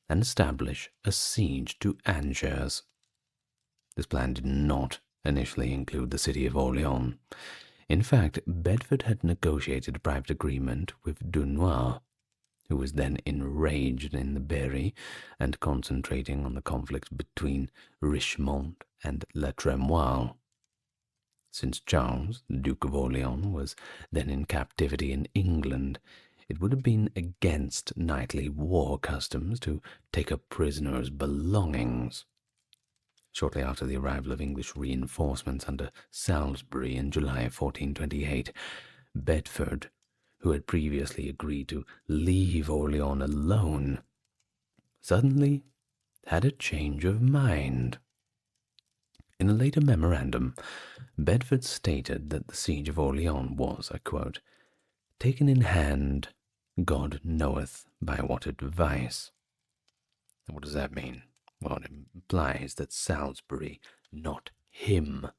and establish a siege to Angers. This plan did not initially include the city of Orleans. In fact, Bedford had negotiated a private agreement with Dunois, who was then enraged in the Berry and concentrating on the conflict between Richemont and La Tremoille. Since Charles, the Duke of Orleans, was then in captivity in England, it would have been against knightly war customs to take up prisoners' belongings. Shortly after the arrival of English reinforcements under Salisbury in July of 1428, Bedford, who had previously agreed to leave Orleans alone, suddenly had a change of mind. In a later memorandum, Bedford stated that the siege of Orleans was, I quote, taken in hand, God knoweth by what advice. What does that mean? Well, it implies that Salisbury, not him,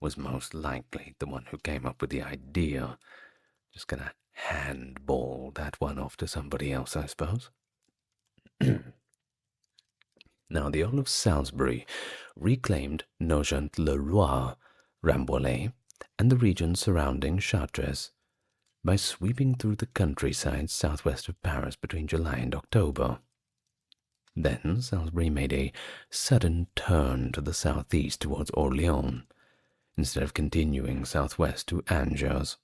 was most likely the one who came up with the idea. Just gonna handball that one off to somebody else, I suppose. Now, the Earl of Salisbury reclaimed Nogent-le-Roi, Rambouillet, and the region surrounding Chartres by sweeping through the countryside southwest of Paris between July and October. Then Salisbury made a sudden turn to the southeast towards Orleans, instead of continuing southwest to Angers.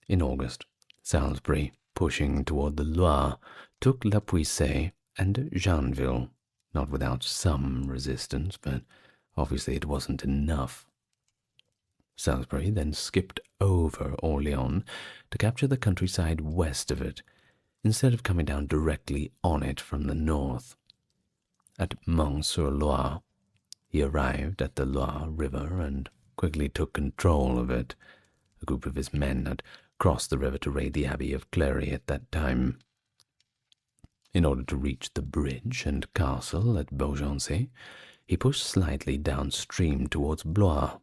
In August, Salisbury, pushing toward the Loire, took La Puisée and Jeanville, not without some resistance, but obviously it wasn't enough. Salisbury then skipped over Orleans to capture the countryside west of it, instead of coming down directly on it from the north. At Mons-sur-Loire, he arrived at the Loire River and quickly took control of it. A group of his men had crossed the river to raid the Abbey of Clery at that time. In order to reach the bridge and castle at Beaugency, he pushed slightly downstream towards Blois.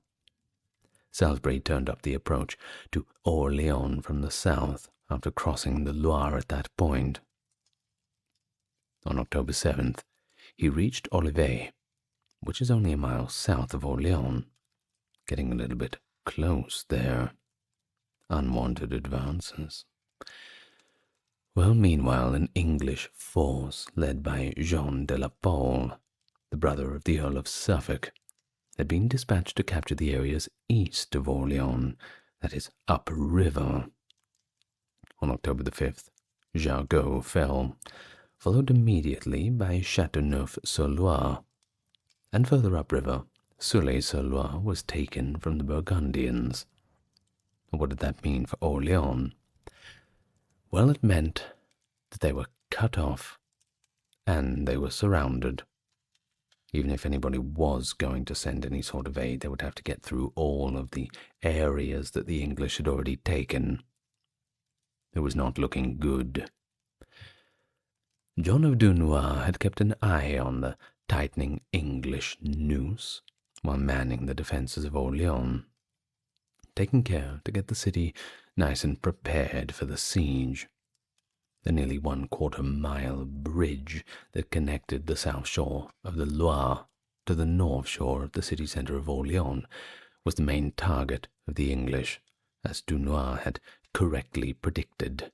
Salisbury turned up the approach to Orleans from the south after crossing the Loire at that point. On October 7th, he reached Olivet, which is only a mile south of Orleans, getting a little bit close there. Unwanted advances. Well, meanwhile, an English force led by Jean de la Pole, the brother of the Earl of Suffolk, had been dispatched to capture the areas east of Orleans, that is, upriver. On October the 5th, Jargeau fell, followed immediately by Châteauneuf-sur-Loire, and further upriver, Sully-sur-Loire was taken from the Burgundians. What did that mean for Orleans? Well, it meant that they were cut off, and they were surrounded. Even if anybody was going to send any sort of aid, they would have to get through all of the areas that the English had already taken. It was not looking good. John of Dunois had kept an eye on the tightening English noose while manning the defences of Orleans, taking care to get the city nice and prepared for the siege. The nearly 1/4 mile bridge that connected the south shore of the Loire to the north shore of the city centre of Orleans was the main target of the English, as Dunois had correctly predicted.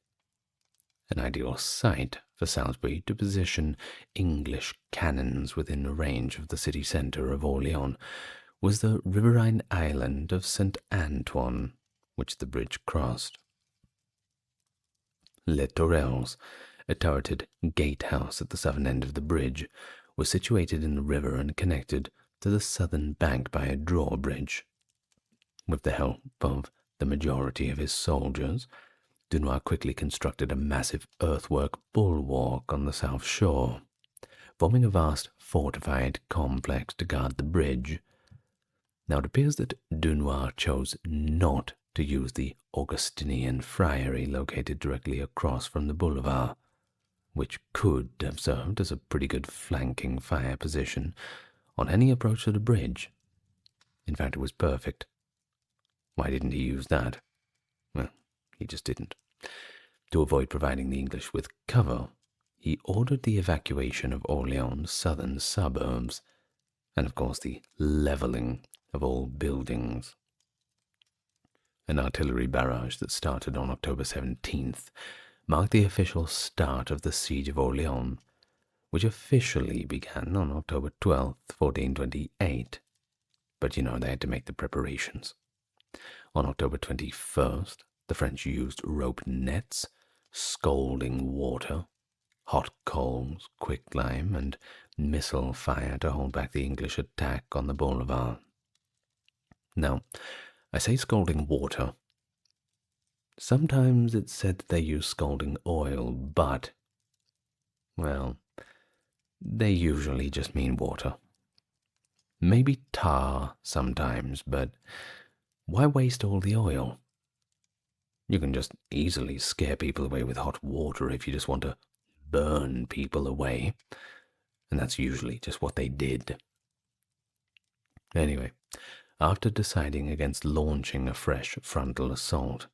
An ideal site for Salisbury to position English cannons within range of the city centre of Orleans was the riverine island of St. Antoine, which the bridge crossed. Les Tourelles, a turreted gatehouse at the southern end of the bridge, was situated in the river and connected to the southern bank by a drawbridge. With the help of the majority of his soldiers, Dunois quickly constructed a massive earthwork bulwark on the south shore, forming a vast fortified complex to guard the bridge. Now it appears that Dunois chose not to use the Augustinian friary located directly across from the boulevard, which could have served as a pretty good flanking fire position on any approach to the bridge. In fact, it was perfect. Why didn't he use that? Well, he just didn't. To avoid providing the English with cover, he ordered the evacuation of Orleans' southern suburbs, and of course the levelling of all buildings. An artillery barrage that started on October 17th marked the official start of the Siege of Orleans, which officially began on October 12th, 1428. But they had to make the preparations. On October 21st, the French used rope nets, scalding water, hot coals, quicklime, and missile fire to hold back the English attack on the boulevard. Now, I say scalding water. Sometimes it's said that they use scalding oil, but, well, they usually just mean water. Maybe tar sometimes, but why waste all the oil? You can just easily scare people away with hot water if you just want to burn people away, and that's usually just what they did. Anyway, after deciding against launching a fresh frontal assault,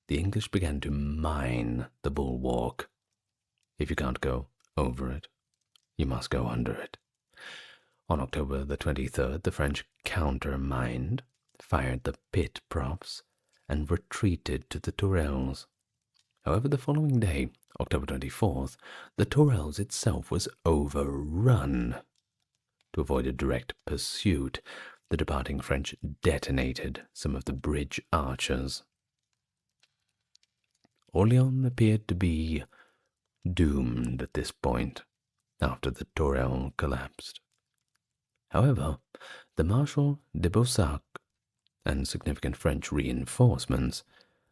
the English began to mine the bulwark. If you can't go over it, you must go under it. On October the 23rd, the French countermined, fired the pit props, and retreated to the Tourelles. However, the following day, October 24th, the Tourelles itself was overrun. To avoid a direct pursuit, the departing French detonated some of the bridge archers. Orleans appeared to be doomed at this point, after the Tourelles collapsed. However, the Marshal de Boussac and significant French reinforcements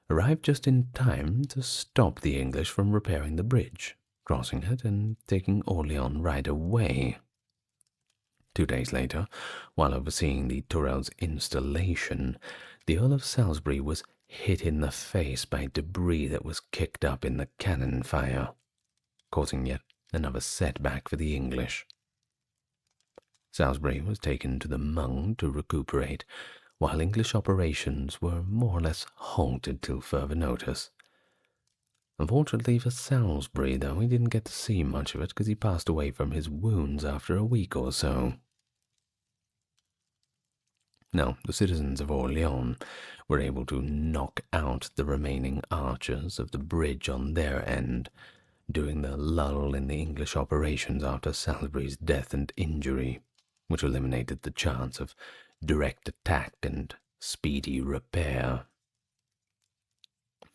arrived just in time to stop the English from repairing the bridge, crossing it, and taking Orleans right away. 2 days later, while overseeing the Tourelles' installation, the Earl of Salisbury was hit in the face by debris that was kicked up in the cannon fire, causing yet another setback for the English. Salisbury was taken to the Mung to recuperate, while English operations were more or less halted till further notice. Unfortunately for Salisbury, though, he didn't get to see much of it because he passed away from his wounds after a week or so. Now, the citizens of Orleans were able to knock out the remaining archers of the bridge on their end, during the lull in the English operations after Salisbury's death and injury, which eliminated the chance of direct attack and speedy repair.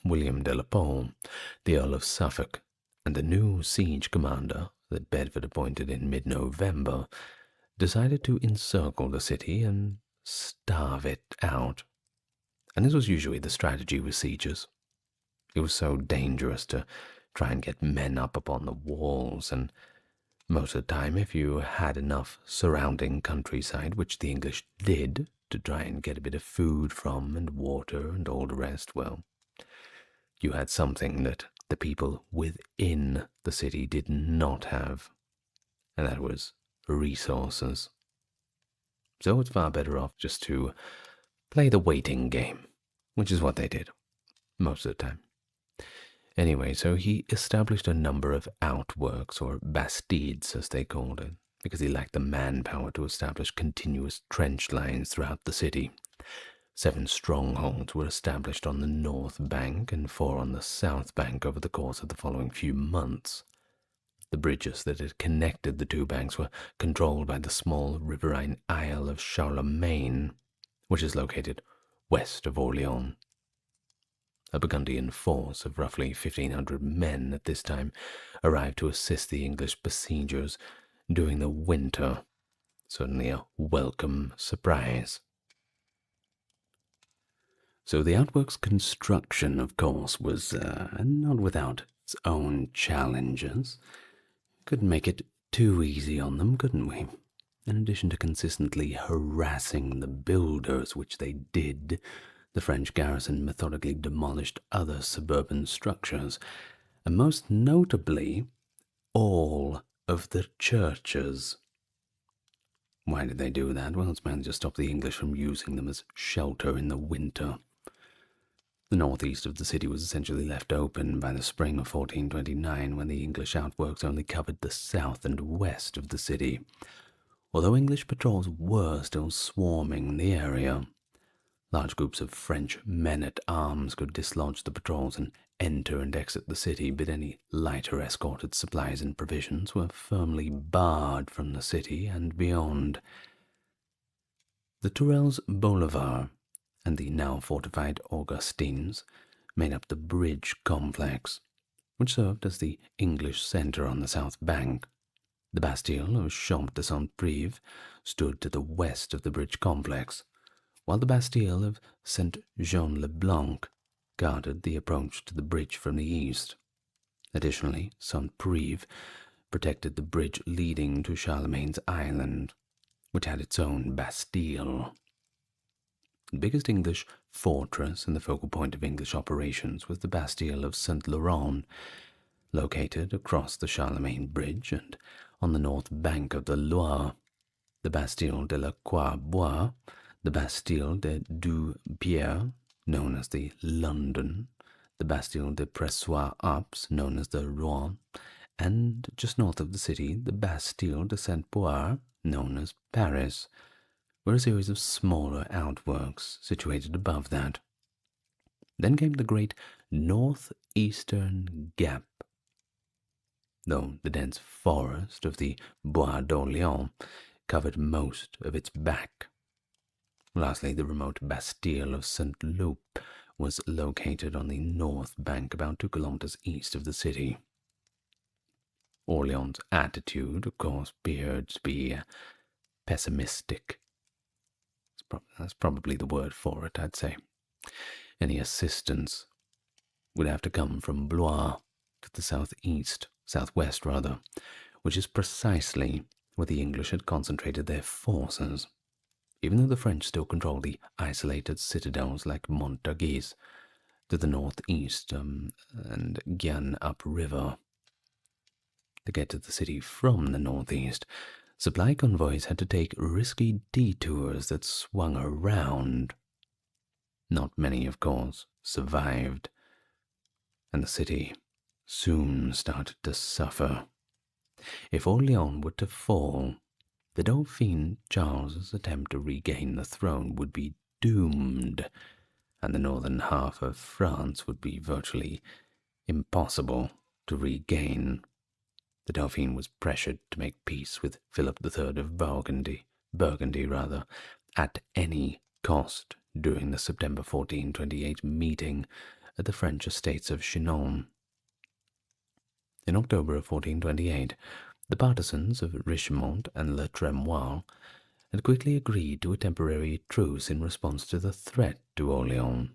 William de la Pole, the Earl of Suffolk, and the new siege commander that Bedford appointed in mid-November, decided to encircle the city and starve it out. And this was usually the strategy with sieges. It was so dangerous to try and get men up upon the walls, and most of the time, if you had enough surrounding countryside, which the English did, to try and get a bit of food from and water and all the rest, well, you had something that the people within the city did not have, and that was resources. So it's far better off just to play the waiting game, which is what they did, most of the time. Anyway, so he established a number of outworks, or bastides as they called it, because he lacked the manpower to establish continuous trench lines throughout the city. 7 strongholds were established on the north bank and 4 on the south bank over the course of the following few months. The bridges that had connected the 2 banks were controlled by the small riverine Isle of Charlemagne, which is located west of Orleans. A Burgundian force of roughly 1,500 men at this time arrived to assist the English besiegers during the winter. Certainly a welcome surprise. So the outworks construction, of course, was not without its own challenges. Couldn't make it too easy on them, couldn't we? In addition to consistently harassing the builders, which they did, the French garrison methodically demolished other suburban structures, and most notably, all of the churches. Why did they do that? Well, it's mainly to stop the English from using them as shelter in the winter. The northeast of the city was essentially left open by the spring of 1429, when the English outworks only covered the south and west of the city. Although English patrols were still swarming the area, large groups of French men-at-arms could dislodge the patrols and enter and exit the city, but any lighter escorted supplies and provisions were firmly barred from the city and beyond. The Tourelles Boulevard and the now fortified Augustines made up the bridge complex, which served as the English centre on the south bank. The Bastille of Champ de Saint-Prive stood to the west of the bridge complex, while the Bastille of Saint-Jean-le-Blanc guarded the approach to the bridge from the east. Additionally, Saint-Prive protected the bridge leading to Charlemagne's Island, which had its own Bastille. The biggest English fortress and the focal point of English operations was the Bastille of Saint-Laurent, located across the Charlemagne Bridge and on the north bank of the Loire. The Bastille de la Croix-Bois, the Bastille de Deux-Pierres, known as the London, the Bastille de Pressoir-Alpes, known as the Rouen, and just north of the city, the Bastille de Saint-Poire, known as Paris, were a series of smaller outworks situated above that. Then came the great northeastern gap. Though the dense forest of the Bois d'Orléans covered most of its back. Lastly, the remote Bastille of Saint-Loup was located on the north bank about 2 kilometers east of the city. Orléans' attitude, of course, appeared to be pessimistic. That's probably the word for it, I'd say. Any assistance would have to come from Blois to the southwest, which is precisely where the English had concentrated their forces, even though the French still controlled the isolated citadels like Montargis to the northeast and Gien upriver. To get to the city from the northeast, supply convoys had to take risky detours that swung around. Not many, of course, survived, and the city soon started to suffer. If Orléans were to fall, the Dauphin Charles's attempt to regain the throne would be doomed, and the northern half of France would be virtually impossible to regain. The Dauphin was pressured to make peace with Philip III of Burgundy, at any cost during the September 1428 meeting at the French estates of Chinon. In October of 1428, the partisans of Richemont and Le Tremoille had quickly agreed to a temporary truce in response to the threat to Orléans.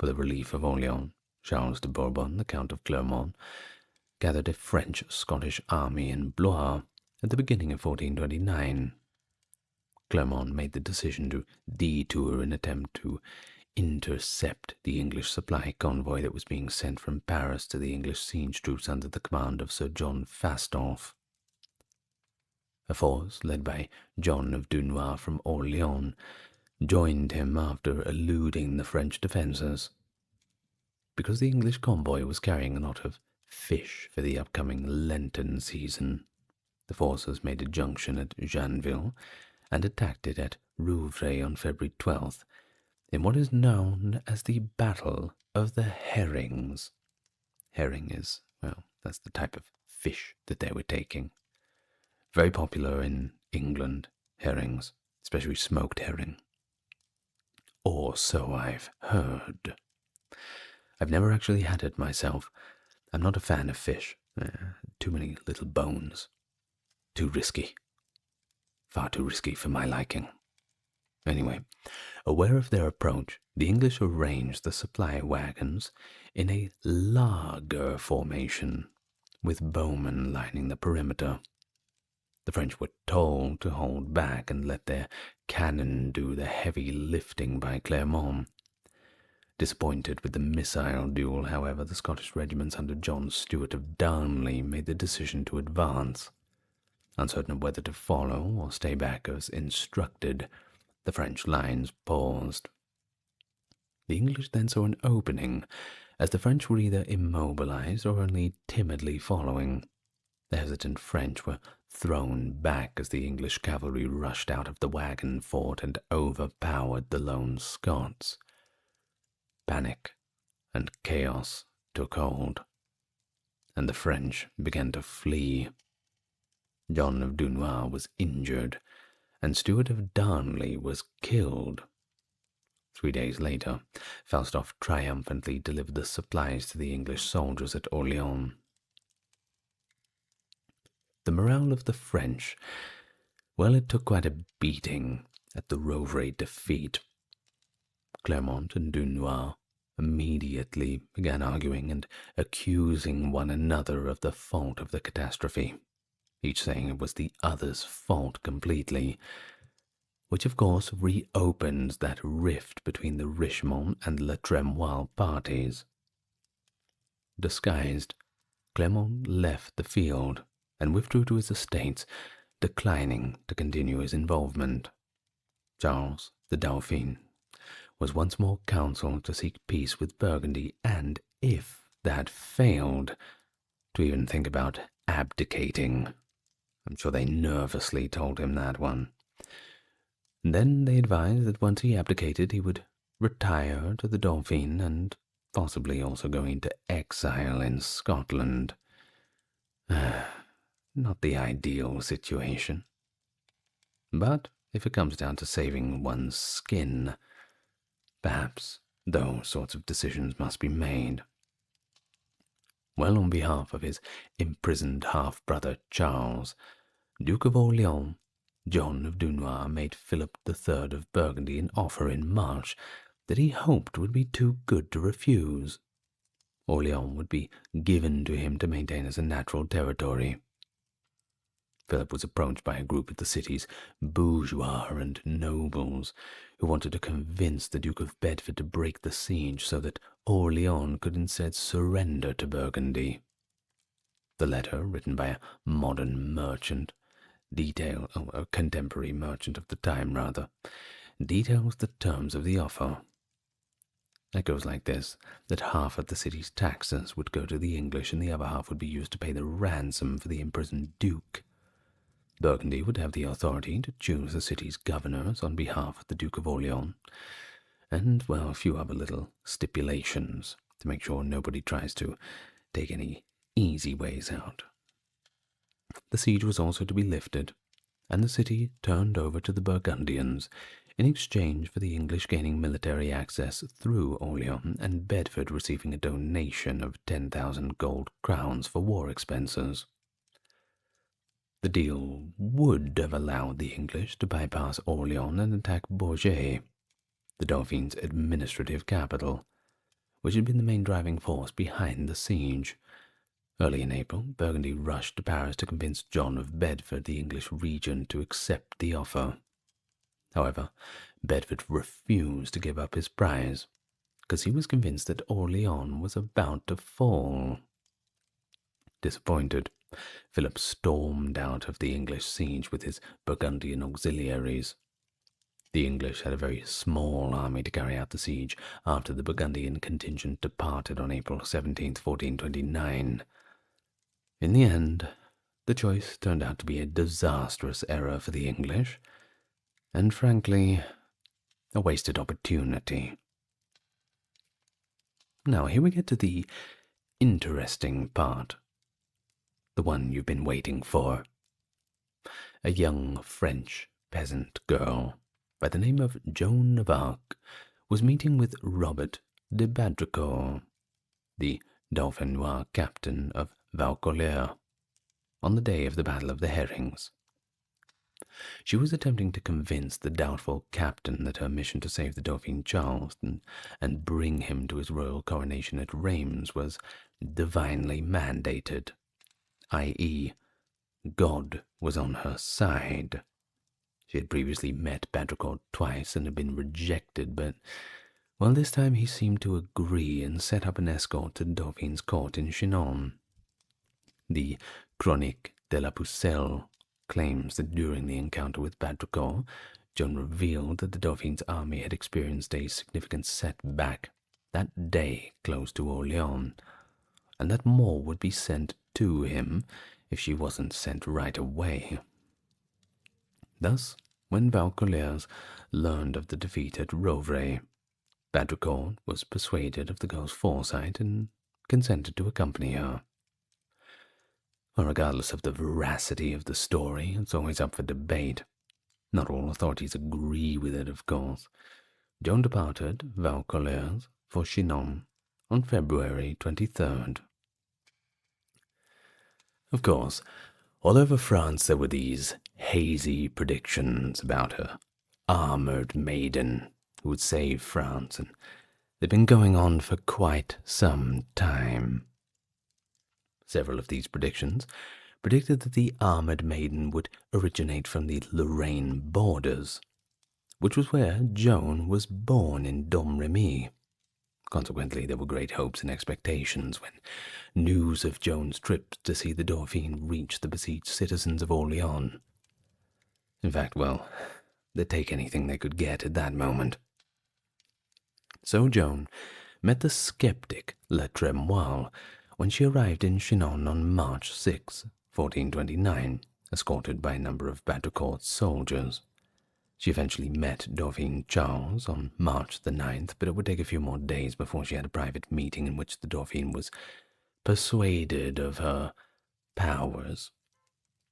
For the relief of Orléans, Charles de Bourbon, the Count of Clermont, gathered a French-Scottish army in Blois at the beginning of 1429. Clermont made the decision to detour in an attempt to intercept the English supply convoy that was being sent from Paris to the English siege troops under the command of Sir John Fastolf. A force led by John of Dunois from Orléans joined him after eluding the French defences. Because the English convoy was carrying a lot of fish for the upcoming Lenten season, the forces made a junction at Jeanville and attacked it at Rouvray on February 12th in what is known as the Battle of the Herrings. Herring is, well, that's the type of fish that they were taking. Very popular in England, herrings, especially smoked herring. Or so I've heard. I've never actually had it myself. I'm not a fan of fish. Too many little bones. Too risky. Far too risky for my liking. Anyway, aware of their approach, the English arranged the supply wagons in a lager formation, with bowmen lining the perimeter. The French were told to hold back and let their cannon do the heavy lifting by Clermont. Disappointed with the missile duel, however, the Scottish regiments under John Stewart of Darnley made the decision to advance. Uncertain of whether to follow or stay back as instructed, the French lines paused. The English then saw an opening, as the French were either immobilized or only timidly following. The hesitant French were thrown back as the English cavalry rushed out of the wagon fort and overpowered the lone Scots. Panic and chaos took hold, and the French began to flee. John of Dunois was injured, and Stewart of Darnley was killed. 3 days later, Falstaff triumphantly delivered the supplies to the English soldiers at Orleans. The morale of the French, well, it took quite a beating at the Rouvray defeat. Clermont and Dunois immediately began arguing and accusing one another of the fault of the catastrophe, each saying it was the other's fault completely, which of course reopens that rift between the Richemont and Le Tremoille parties. Disguised, Clermont left the field and withdrew to his estates, declining to continue his involvement. Charles, the Dauphin, was once more counseled to seek peace with Burgundy and, if that failed, to even think about abdicating. I'm sure they nervously told him that one. Then they advised that once he abdicated, he would retire to the Dauphin and possibly also go into exile in Scotland. Not the ideal situation. But if it comes down to saving one's skin, perhaps those sorts of decisions must be made. Well, on behalf of his imprisoned half-brother Charles, Duke of Orleans, John of Dunois made Philip III of Burgundy an offer in March that he hoped would be too good to refuse. Orleans would be given to him to maintain as a natural territory. Philip was approached by a group of the city's bourgeois and nobles who wanted to convince the Duke of Bedford to break the siege so that Orleans could instead surrender to Burgundy. The letter, written by a modern merchant, a contemporary merchant of the time rather, details the terms of the offer. It goes like this, that half of the city's taxes would go to the English and the other half would be used to pay the ransom for the imprisoned duke. Burgundy would have the authority to choose the city's governors on behalf of the Duke of Orleans, and, well, a few other little stipulations to make sure nobody tries to take any easy ways out. The siege was also to be lifted, and the city turned over to the Burgundians in exchange for the English gaining military access through Orleans and Bedford receiving a donation of 10,000 gold crowns for war expenses. The deal would have allowed the English to bypass Orleans and attack Bourges, the Dauphin's administrative capital, which had been the main driving force behind the siege. Early in April, Burgundy rushed to Paris to convince John of Bedford, the English regent, to accept the offer. However, Bedford refused to give up his prize, because he was convinced that Orleans was about to fall. Disappointed, Philip stormed out of the English siege with his Burgundian auxiliaries. The English had a very small army to carry out the siege after the Burgundian contingent departed on April 17, 1429. In the end, the choice turned out to be a disastrous error for the English, and frankly, a wasted opportunity. Now, here we get to the interesting part. The one you've been waiting for. A young French peasant girl by the name of Joan of Arc was meeting with Robert de Baudricourt, the Dauphinois captain of Vaucouleurs, on the day of the Battle of the Herrings. She was attempting to convince the doubtful captain that her mission to save the Dauphin Charles and bring him to his royal coronation at Reims was divinely mandated, i.e., God was on her side. She had previously met Baudricourt twice and had been rejected, but, well, this time he seemed to agree and set up an escort to the Dauphin's court in Chinon. The Chronique de la Pucelle claims that during the encounter with Baudricourt, Joan revealed that the Dauphin's army had experienced a significant setback that day close to Orleans, and that more would be sent to him if she wasn't sent right away. Thus, when Vaucouleurs learned of the defeat at Rouvray, Baudricourt was persuaded of the girl's foresight and consented to accompany her. Well, regardless of the veracity of the story, it's always up for debate. Not all authorities agree with it, of course. Joan departed Vaucouleurs for Chinon on February 23rd. Of course, all over France there were these hazy predictions about her armoured maiden who would save France, and they've been going on for quite some time. Several of these predictions predicted that the armoured maiden would originate from the Lorraine borders, which was where Joan was born in Domremy. Consequently, there were great hopes and expectations when news of Joan's trip to see the Dauphin reached the besieged citizens of Orleans. In fact, well, they'd take anything they could get at that moment. So Joan met the skeptic Le Tremoille when she arrived in Chinon on March 6, 1429, escorted by a number of Baudricourt's soldiers. She eventually met Dauphin Charles on March the 9th, but it would take a few more days before she had a private meeting in which the Dauphin was persuaded of her powers,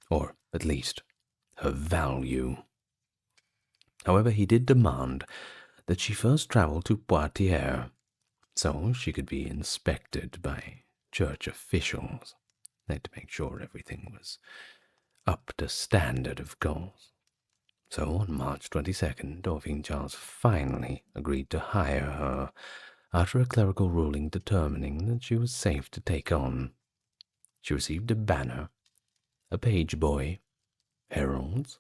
or at least her value. However, he did demand that she first travel to Poitiers, so she could be inspected by church officials. They had to make sure everything was up to standard, of course. So on March 22nd, Dauphin Charles finally agreed to hire her after a clerical ruling determining that she was safe to take on. She received a banner, a page boy, heralds,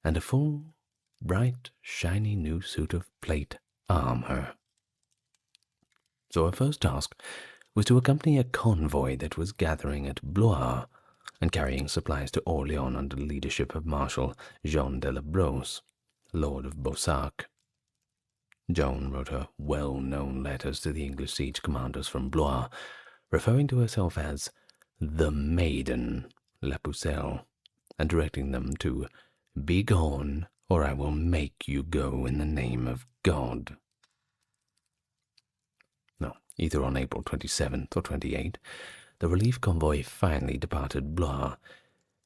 and a full, bright, shiny new suit of plate armor. So her first task was to accompany a convoy that was gathering at Blois and carrying supplies to Orleans under the leadership of Marshal Jean de la Brosse, Lord of Boussac. Joan wrote her well-known letters to the English siege commanders from Blois, referring to herself as the Maiden, La Pucelle, and directing them to "Be gone, or I will make you go in the name of God." No, either on April 27th or 28th, the relief convoy finally departed Blois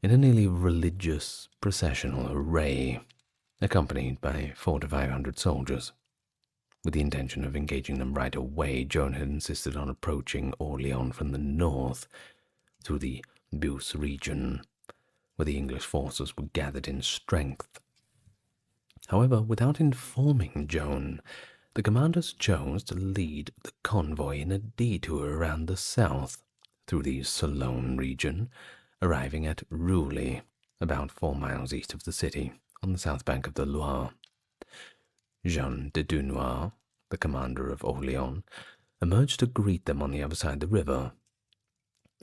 in a nearly religious processional array, accompanied by 400 to 500 soldiers. With the intention of engaging them right away, Joan had insisted on approaching Orleans from the north, through the Beauce region, where the English forces were gathered in strength. However, without informing Joan, the commanders chose to lead the convoy in a detour around the south, through the Sologne region, arriving at Rouly, about 4 miles east of the city, on the south bank of the Loire. Jean de Dunois, the commander of Orleans, emerged to greet them on the other side of the river.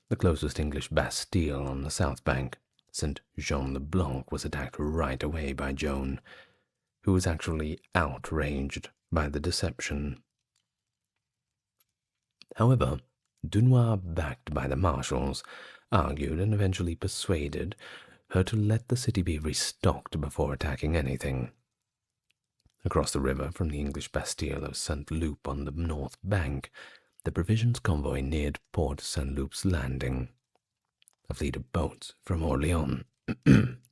The closest English Bastille on the south bank, St. Jean le Blanc, was attacked right away by Joan, who was actually outraged by the deception. However, Dunois, backed by the marshals, argued and eventually persuaded her to let the city be restocked before attacking anything. Across the river from the English Bastille of St. Loup on the north bank, the provisions convoy neared Port St. Loup's landing. A fleet of boats from Orleans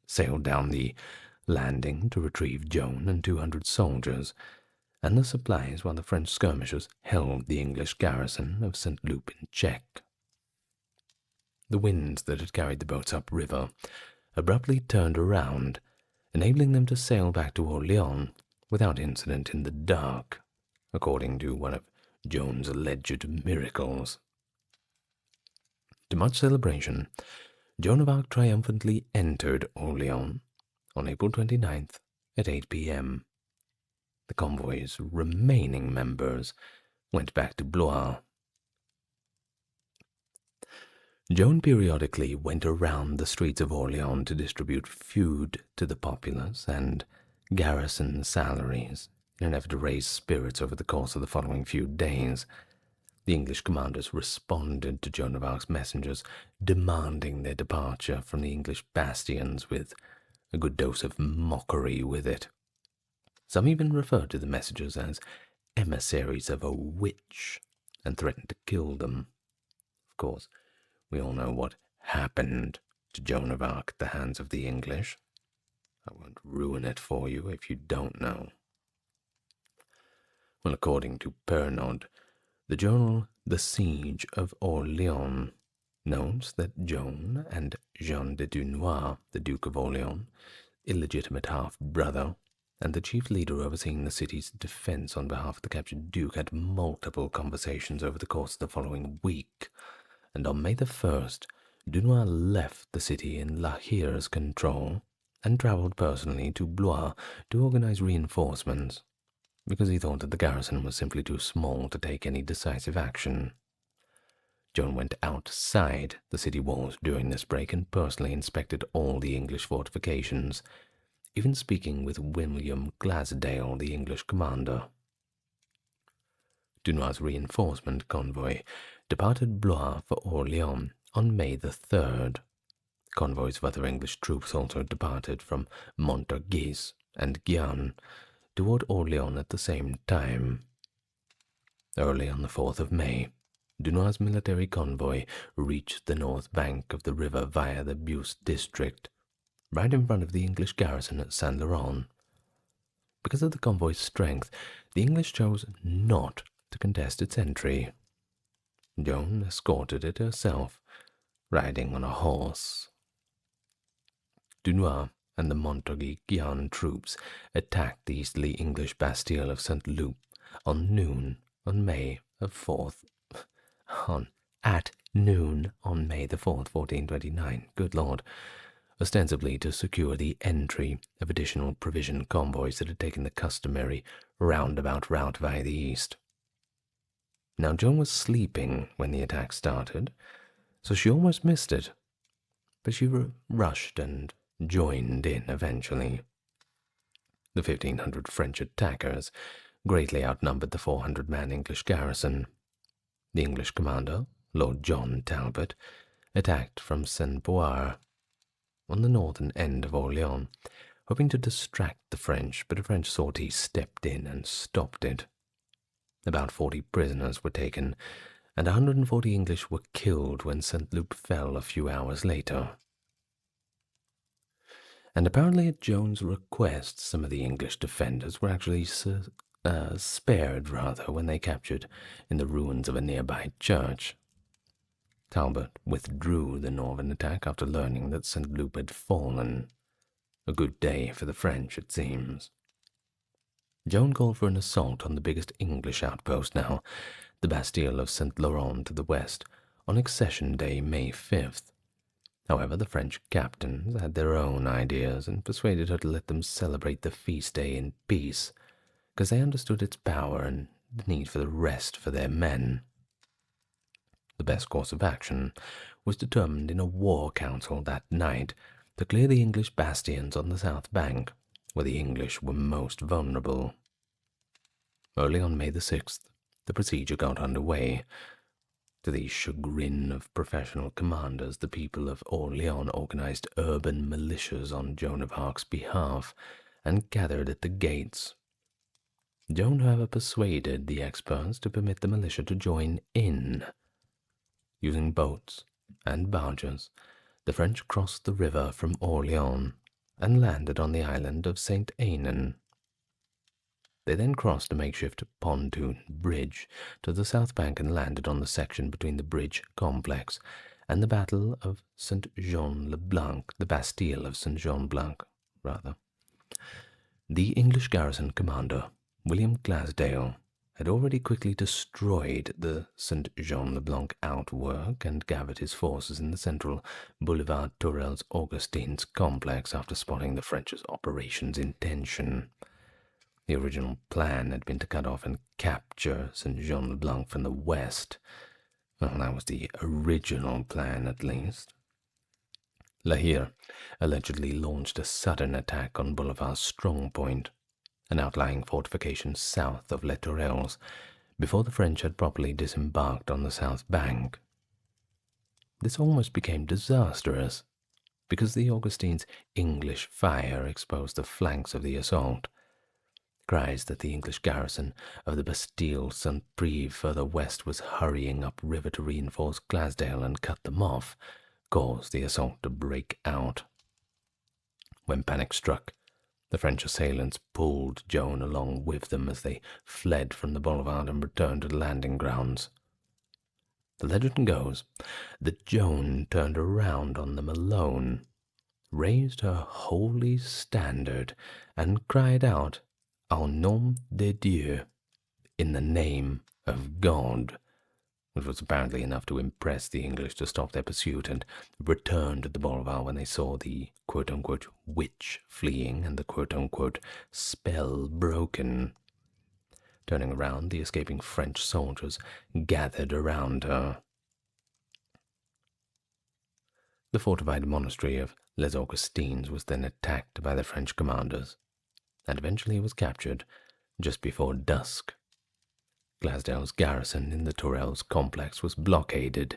sailed down the landing to retrieve Joan and 200 soldiers and the supplies, while the French skirmishers held the English garrison of St. Loup in check. The winds that had carried the boats upriver abruptly turned around enabling them to sail back to Orleans without incident in the dark, according to one of Joan's alleged miracles. To much celebration, Joan of Arc triumphantly entered Orleans on April 29th at 8 p.m. The convoy's remaining members went back to Blois. Joan periodically went around the streets of Orleans to distribute food to the populace and garrison salaries in an effort to raise spirits over the course of the following few days. The English commanders responded to Joan of Arc's messengers, demanding their departure from the English bastions with a good dose of mockery with it. Some even referred to the messengers as emissaries of a witch and threatened to kill them. Of course, we all know what happened to Joan of Arc at the hands of the English. I won't ruin it for you if you don't know. Well, according to Pernod, the journal The Siege of Orleans notes that Joan and Jean de Dunois, the Duke of Orleans, illegitimate half-brother, and the chief leader overseeing the city's defense on behalf of the captured Duke, had multiple conversations over the course of the following week, and on May the 1st, Dunois left the city in La Hire's control and travelled personally to Blois to organize reinforcements, because he thought that the garrison was simply too small to take any decisive action. Joan went outside the city walls during this break and personally inspected all the English fortifications, even speaking with William Glasdale, the English commander. Dunois' reinforcement convoy departed Blois for Orleans on May the 3rd. Convoys of other English troops also departed from Montargis and Gien toward Orleans at the same time. Early on the 4th of May, Dunois' military convoy reached the north bank of the river via the Beauce district, right in front of the English garrison at Saint-Laurent. Because of the convoy's strength, the English chose not to contest its entry. Joan escorted it herself, riding on a horse. Dunois and the Montargis-Gien troops attacked the easterly English Bastille of St. Loup on noon on May the 4th. At noon on May the 4th, 1429. Good Lord. Ostensibly to secure the entry of additional provision convoys that had taken the customary roundabout route via the east. Now, Joan was sleeping when the attack started, so she almost missed it, but she rushed and joined in eventually. The 1,500 French attackers greatly outnumbered the 400-man English garrison. The English commander, Lord John Talbot, attacked from Saint-Poire, on the northern end of Orleans, hoping to distract the French, but a French sortie stepped in and stopped it. About 40 prisoners were taken, and 140 English were killed when St. Loup fell a few hours later. And apparently at Joan's request, some of the English defenders were actually spared when they captured in the ruins of a nearby church. Talbot withdrew the northern attack after learning that St. Loup had fallen. A good day for the French, it seems. Joan called for an assault on the biggest English outpost now, the Bastille of St. Laurent to the west, on Accession Day, May 5th. However, the French captains had their own ideas and persuaded her to let them celebrate the feast day in peace, because they understood its power and the need for the rest for their men. The best course of action was determined in a war council that night to clear the English bastions on the south bank, where the English were most vulnerable. Early on May the 6th, the procedure got underway. To the chagrin of professional commanders, the people of Orleans organized urban militias on Joan of Arc's behalf and gathered at the gates. Joan, however, persuaded the experts to permit the militia to join in. Using boats and barges, the French crossed the river from Orleans and landed on the island of St. Ainan. They then crossed a makeshift pontoon bridge to the south bank and landed on the section between the bridge complex and the Battle of St. Jean-le-Blanc, the Bastille of St. Jean-Blanc, rather. The English garrison commander, William Glasdale, had already quickly destroyed the St. Jean-le-Blanc outwork and gathered his forces in the central Boulevard Tourelles Augustins complex after spotting the French's operations intention. The original plan had been to cut off and capture St. Jean-le-Blanc from the west. Well, that was the original plan, at least. La Hire allegedly launched a sudden attack on Boulevard's strong point, an outlying fortification south of Les Tourelles, before the French had properly disembarked on the south bank. This almost became disastrous, because the Augustins' English fire exposed the flanks of the assault. Cries that the English garrison of the Bastille Saint-Prive further west was hurrying upriver to reinforce Glasdale and cut them off caused the assault to break out. When panic struck, the French assailants pulled Joan along with them as they fled from the boulevard and returned to the landing grounds. The legend goes that Joan turned around on them alone, raised her holy standard, and cried out, "Au nom de Dieu," in the name of God, which was apparently enough to impress the English to stop their pursuit and return to the boulevard when they saw the quote-unquote witch fleeing and the quote-unquote spell broken. Turning around, the escaping French soldiers gathered around her. The fortified monastery of Les Augustins was then attacked by the French commanders, and eventually was captured just before dusk. Glasdale's garrison in the Tourelles complex was blockaded,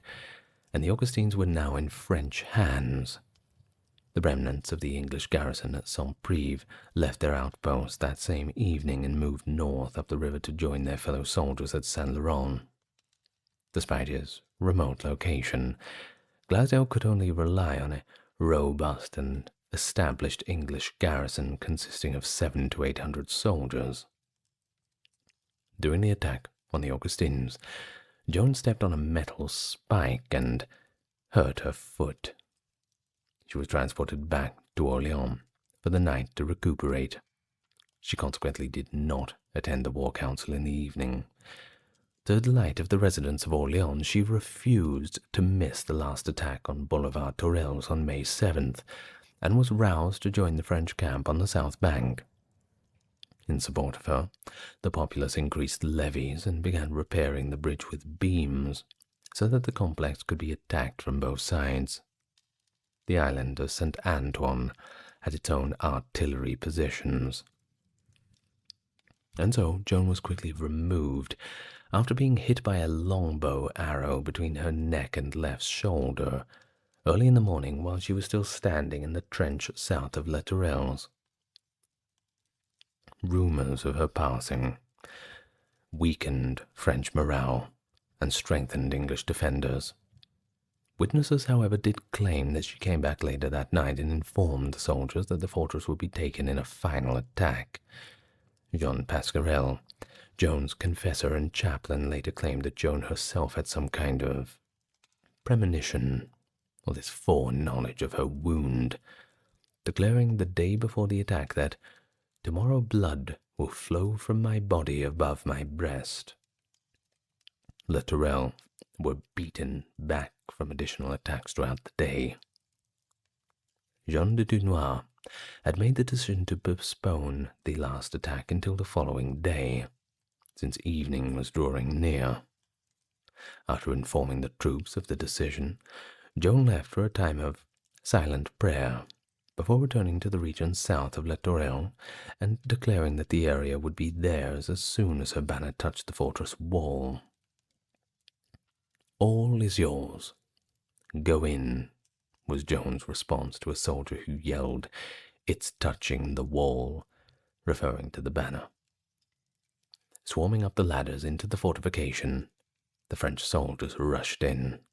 and the Augustins were now in French hands. The remnants of the English garrison at Saint-Prive left their outpost that same evening and moved north up the river to join their fellow soldiers at Saint-Laurent. Despite his remote location, Glasdale could only rely on a robust and established English garrison consisting of 700 to 800 soldiers. During the attack on the Augustins, Joan stepped on a metal spike and hurt her foot. She was transported back to Orléans for the night to recuperate. She consequently did not attend the war council in the evening. To the delight of the residents of Orléans, she refused to miss the last attack on Boulevard Tourelles on May 7th, and was roused to join the French camp on the south bank. In support of her, the populace increased levies and began repairing the bridge with beams, so that the complex could be attacked from both sides. The island of St. Antoine had its own artillery positions. And so Joan was quickly removed after being hit by a longbow arrow between her neck and left shoulder, early in the morning while she was still standing in the trench south of Les Tourelles. Rumors of her passing weakened French morale and strengthened English defenders. Witnesses, however, did claim that she came back later that night and informed the soldiers that the fortress would be taken in a final attack. Jean Pasquerel, Joan's confessor and chaplain, later claimed that Joan herself had some kind of premonition, or this foreknowledge of her wound, declaring the day before the attack that "tomorrow blood will flow from my body above my breast." Les Tourelles were beaten back from additional attacks throughout the day. Jean de Dunois had made the decision to postpone the last attack until the following day, since evening was drawing near. After informing the troops of the decision, Joan left for a time of silent prayer before returning to the region south of Les Tourelles and declaring that the area would be theirs as soon as her banner touched the fortress wall. "All is yours. Go in," was Joan's response to a soldier who yelled, "It's touching the wall," referring to the banner. Swarming up the ladders into the fortification, the French soldiers rushed in.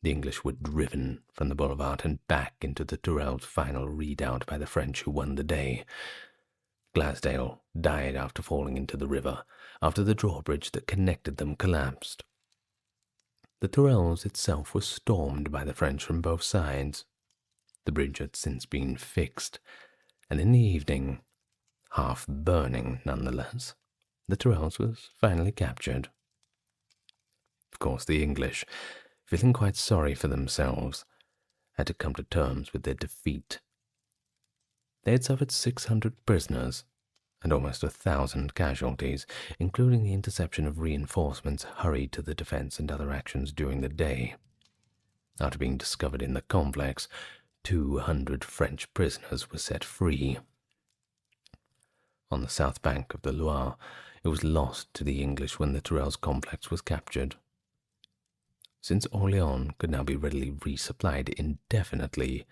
The English were driven from the boulevard and back into the Tourelles' final redoubt by the French, who won the day. Glasdale died after falling into the river, after the drawbridge that connected them collapsed. The Tourelles itself was stormed by the French from both sides. The bridge had since been fixed, and in the evening, half burning nonetheless, the Tyrrells was finally captured. Of course, the English, feeling quite sorry for themselves, had to come to terms with their defeat. They had suffered 600 prisoners and almost 1,000 casualties, including the interception of reinforcements hurried to the defense and other actions during the day. After being discovered in the complex, 200 French prisoners were set free. On the south bank of the Loire, it was lost to the English when the Tyrrells complex was captured. Since Orléans could now be readily resupplied indefinitely,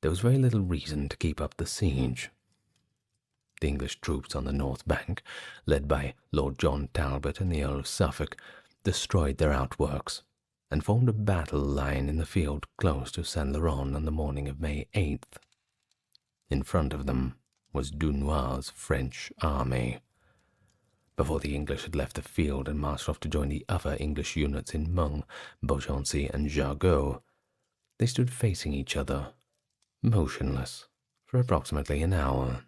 there was very little reason to keep up the siege. The English troops on the north bank, led by Lord John Talbot and the Earl of Suffolk, destroyed their outworks and formed a battle line in the field close to Saint-Laurent on the morning of May 8th. In front of them was Dunois's French army. Before the English had left the field and marched off to join the other English units in Meung, Beaugency, and Jargeau, they stood facing each other, motionless, for approximately an hour.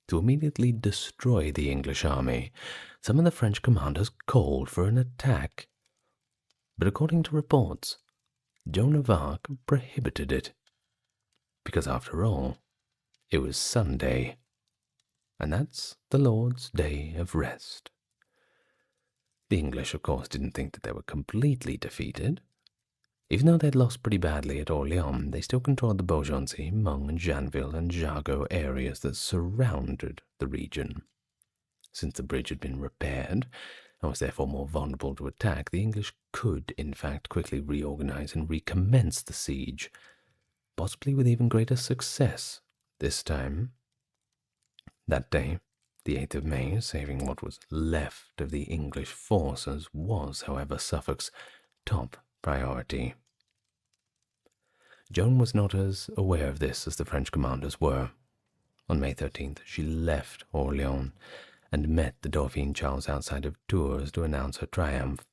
To immediately destroy the English army, some of the French commanders called for an attack. But according to reports, Joan of Arc prohibited it, because after all, it was Sunday, and that's the Lord's day of rest. The English, of course, didn't think that they were completely defeated. Even though they'd lost pretty badly at Orléans, they still controlled the Beaugency, Meung, and Janville and Jargeau areas that surrounded the region. Since the bridge had been repaired, and was therefore more vulnerable to attack, the English could, in fact, quickly reorganize and recommence the siege, possibly with even greater success this time. That day, the 8th of May, saving what was left of the English forces, was, however, Suffolk's top priority. Joan was not as aware of this as the French commanders were. On May 13th, she left Orléans and met the Dauphin Charles outside of Tours to announce her triumph.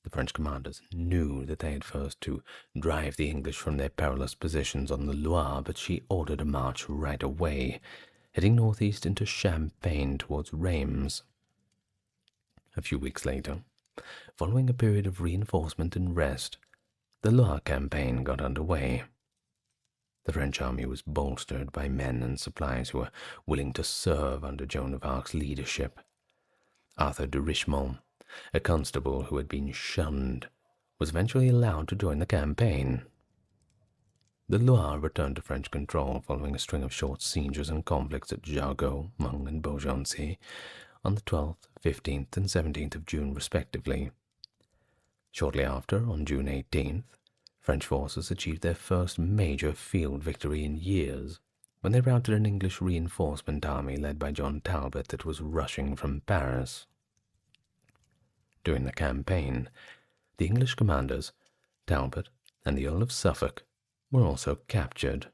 The French commanders knew that they had first to drive the English from their perilous positions on the Loire, but she ordered a march right away, heading northeast into Champagne towards Reims. A few weeks later, following a period of reinforcement and rest, the Loire campaign got underway. The French army was bolstered by men and supplies who were willing to serve under Joan of Arc's leadership. Arthur de Richemont, a constable who had been shunned, was eventually allowed to join the campaign. The Loire returned to French control following a string of short sieges and conflicts at Jargeau, Meung, and Beaugency on the 12th, 15th, and 17th of June, respectively. Shortly after, on June 18th, French forces achieved their first major field victory in years when they routed an English reinforcement army led by John Talbot that was rushing from Paris. During the campaign, the English commanders, Talbot and the Earl of Suffolk, were also captured.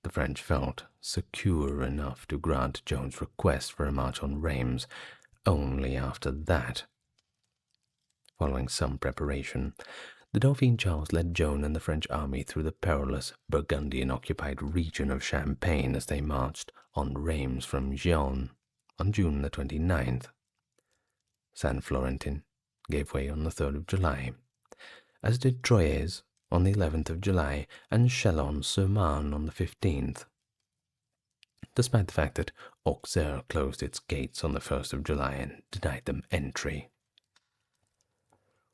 The French felt secure enough to grant Joan's request for a march on Reims only after that. Following some preparation, the Dauphin Charles led Joan and the French army through the perilous Burgundian-occupied region of Champagne as they marched on Reims from Gien on June the 29th. Saint-Florentin gave way on the 3rd of July, as did Troyes on the 11th of July and Chalon-sur-Marne on the 15th, despite the fact that Auxerre closed its gates on the 1st of July and denied them entry.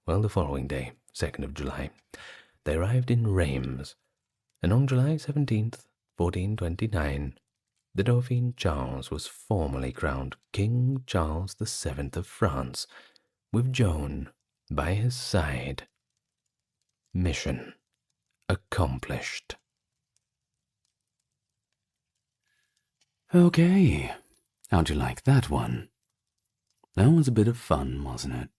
Well, the following day, 2nd of July, they arrived in Reims, and on July 17th, 1429, the Dauphin Charles was formally crowned King Charles VII of France, with Joan by his side. Mission accomplished. Okay, how'd you like that one? That was a bit of fun, wasn't it?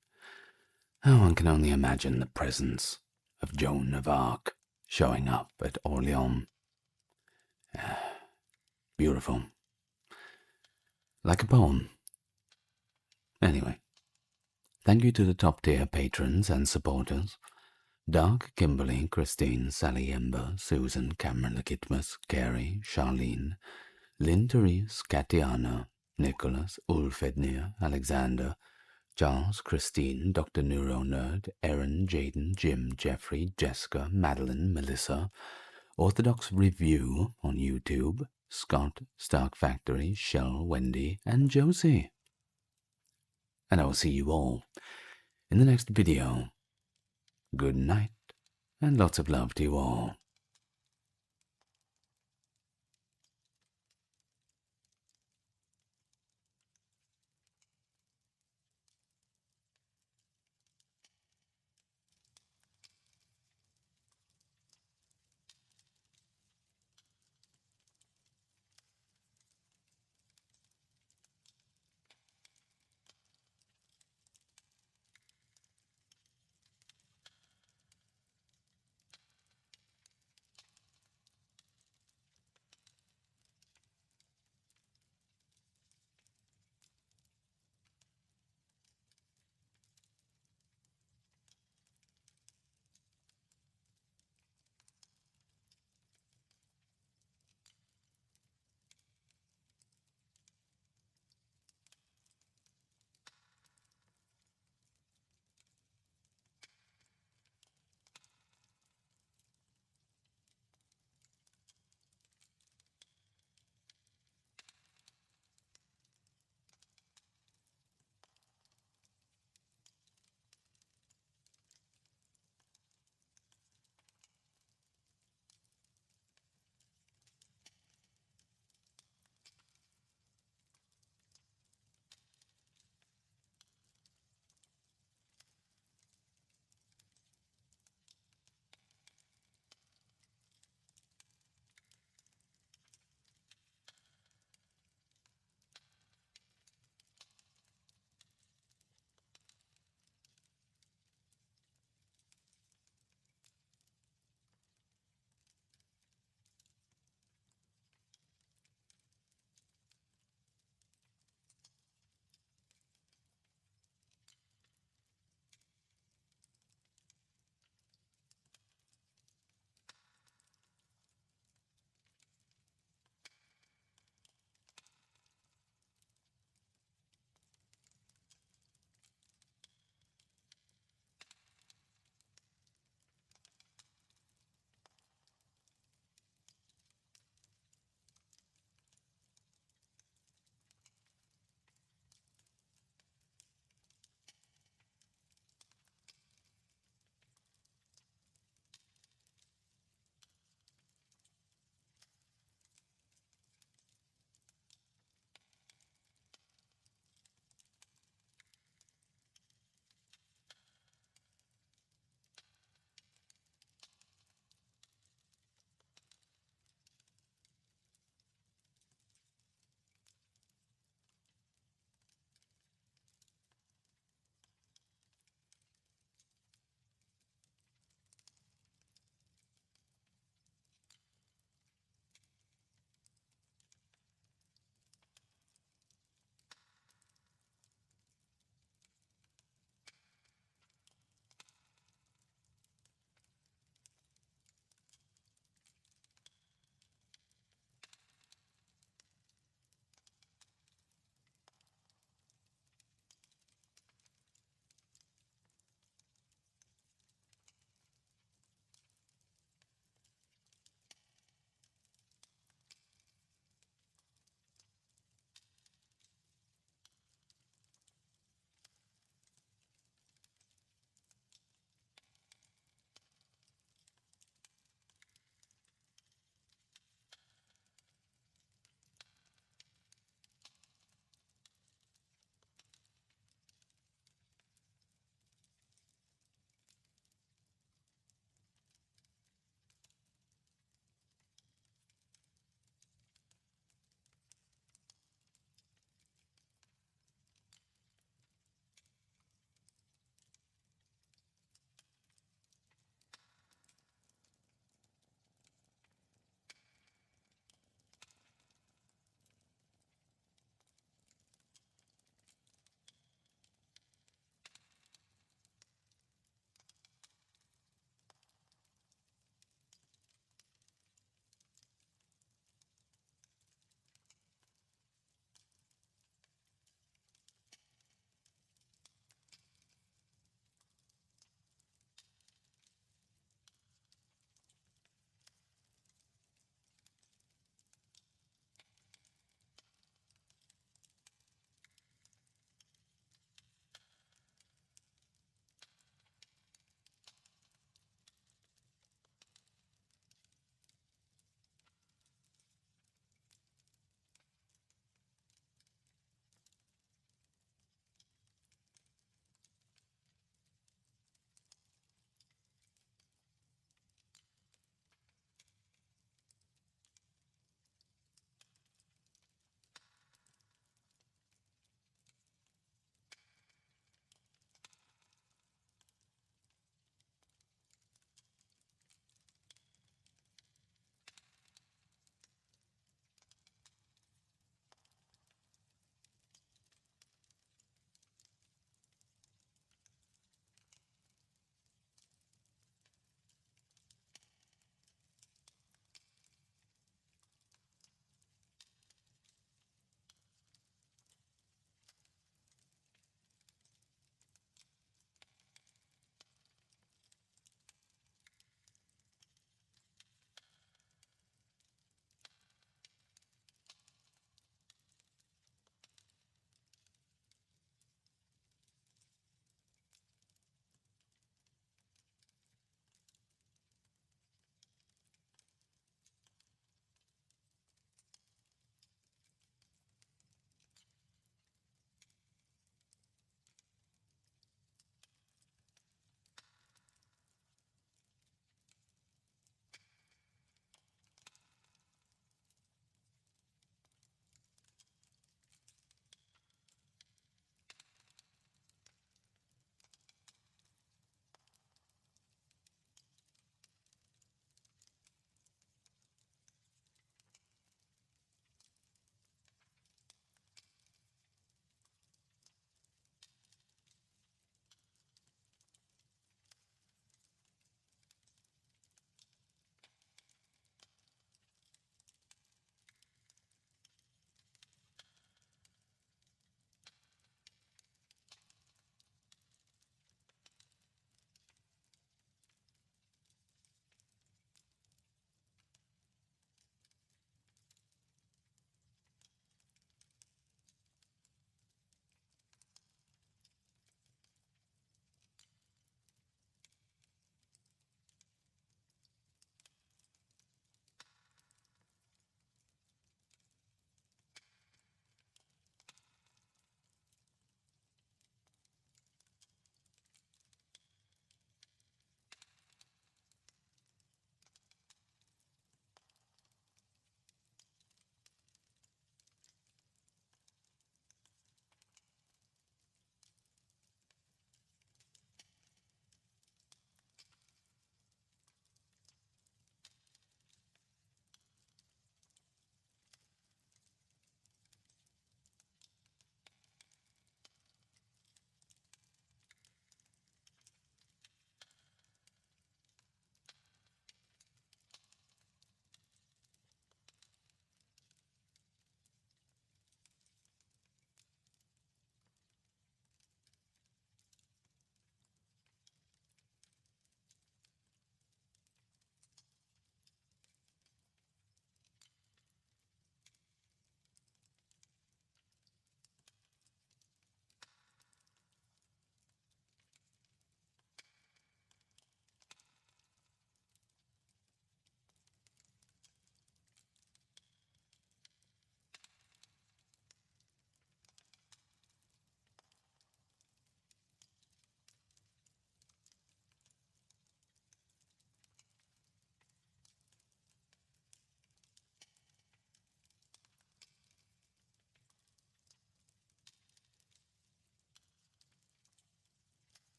Oh, one can only imagine the presence of Joan of Arc showing up at Orléans. Beautiful. Like a poem. Anyway, thank you to the top-tier patrons and supporters. Dark, Kimberly, Christine, Sally, Ember, Susan, Cameron, Lakitmus, Carrie, Charlene, Lynn, Therese, Katiana, Nicholas, Ulf, Ednir, Alexander, Charles, Christine, Dr. Neuro Nerd, Erin, Jaden, Jim, Jeffrey, Jessica, Madeline, Melissa, Orthodox Review on YouTube, Scott, Stark Factory, Shell, Wendy, and Josie. And I will see you all in the next video. Good night, and lots of love to you all.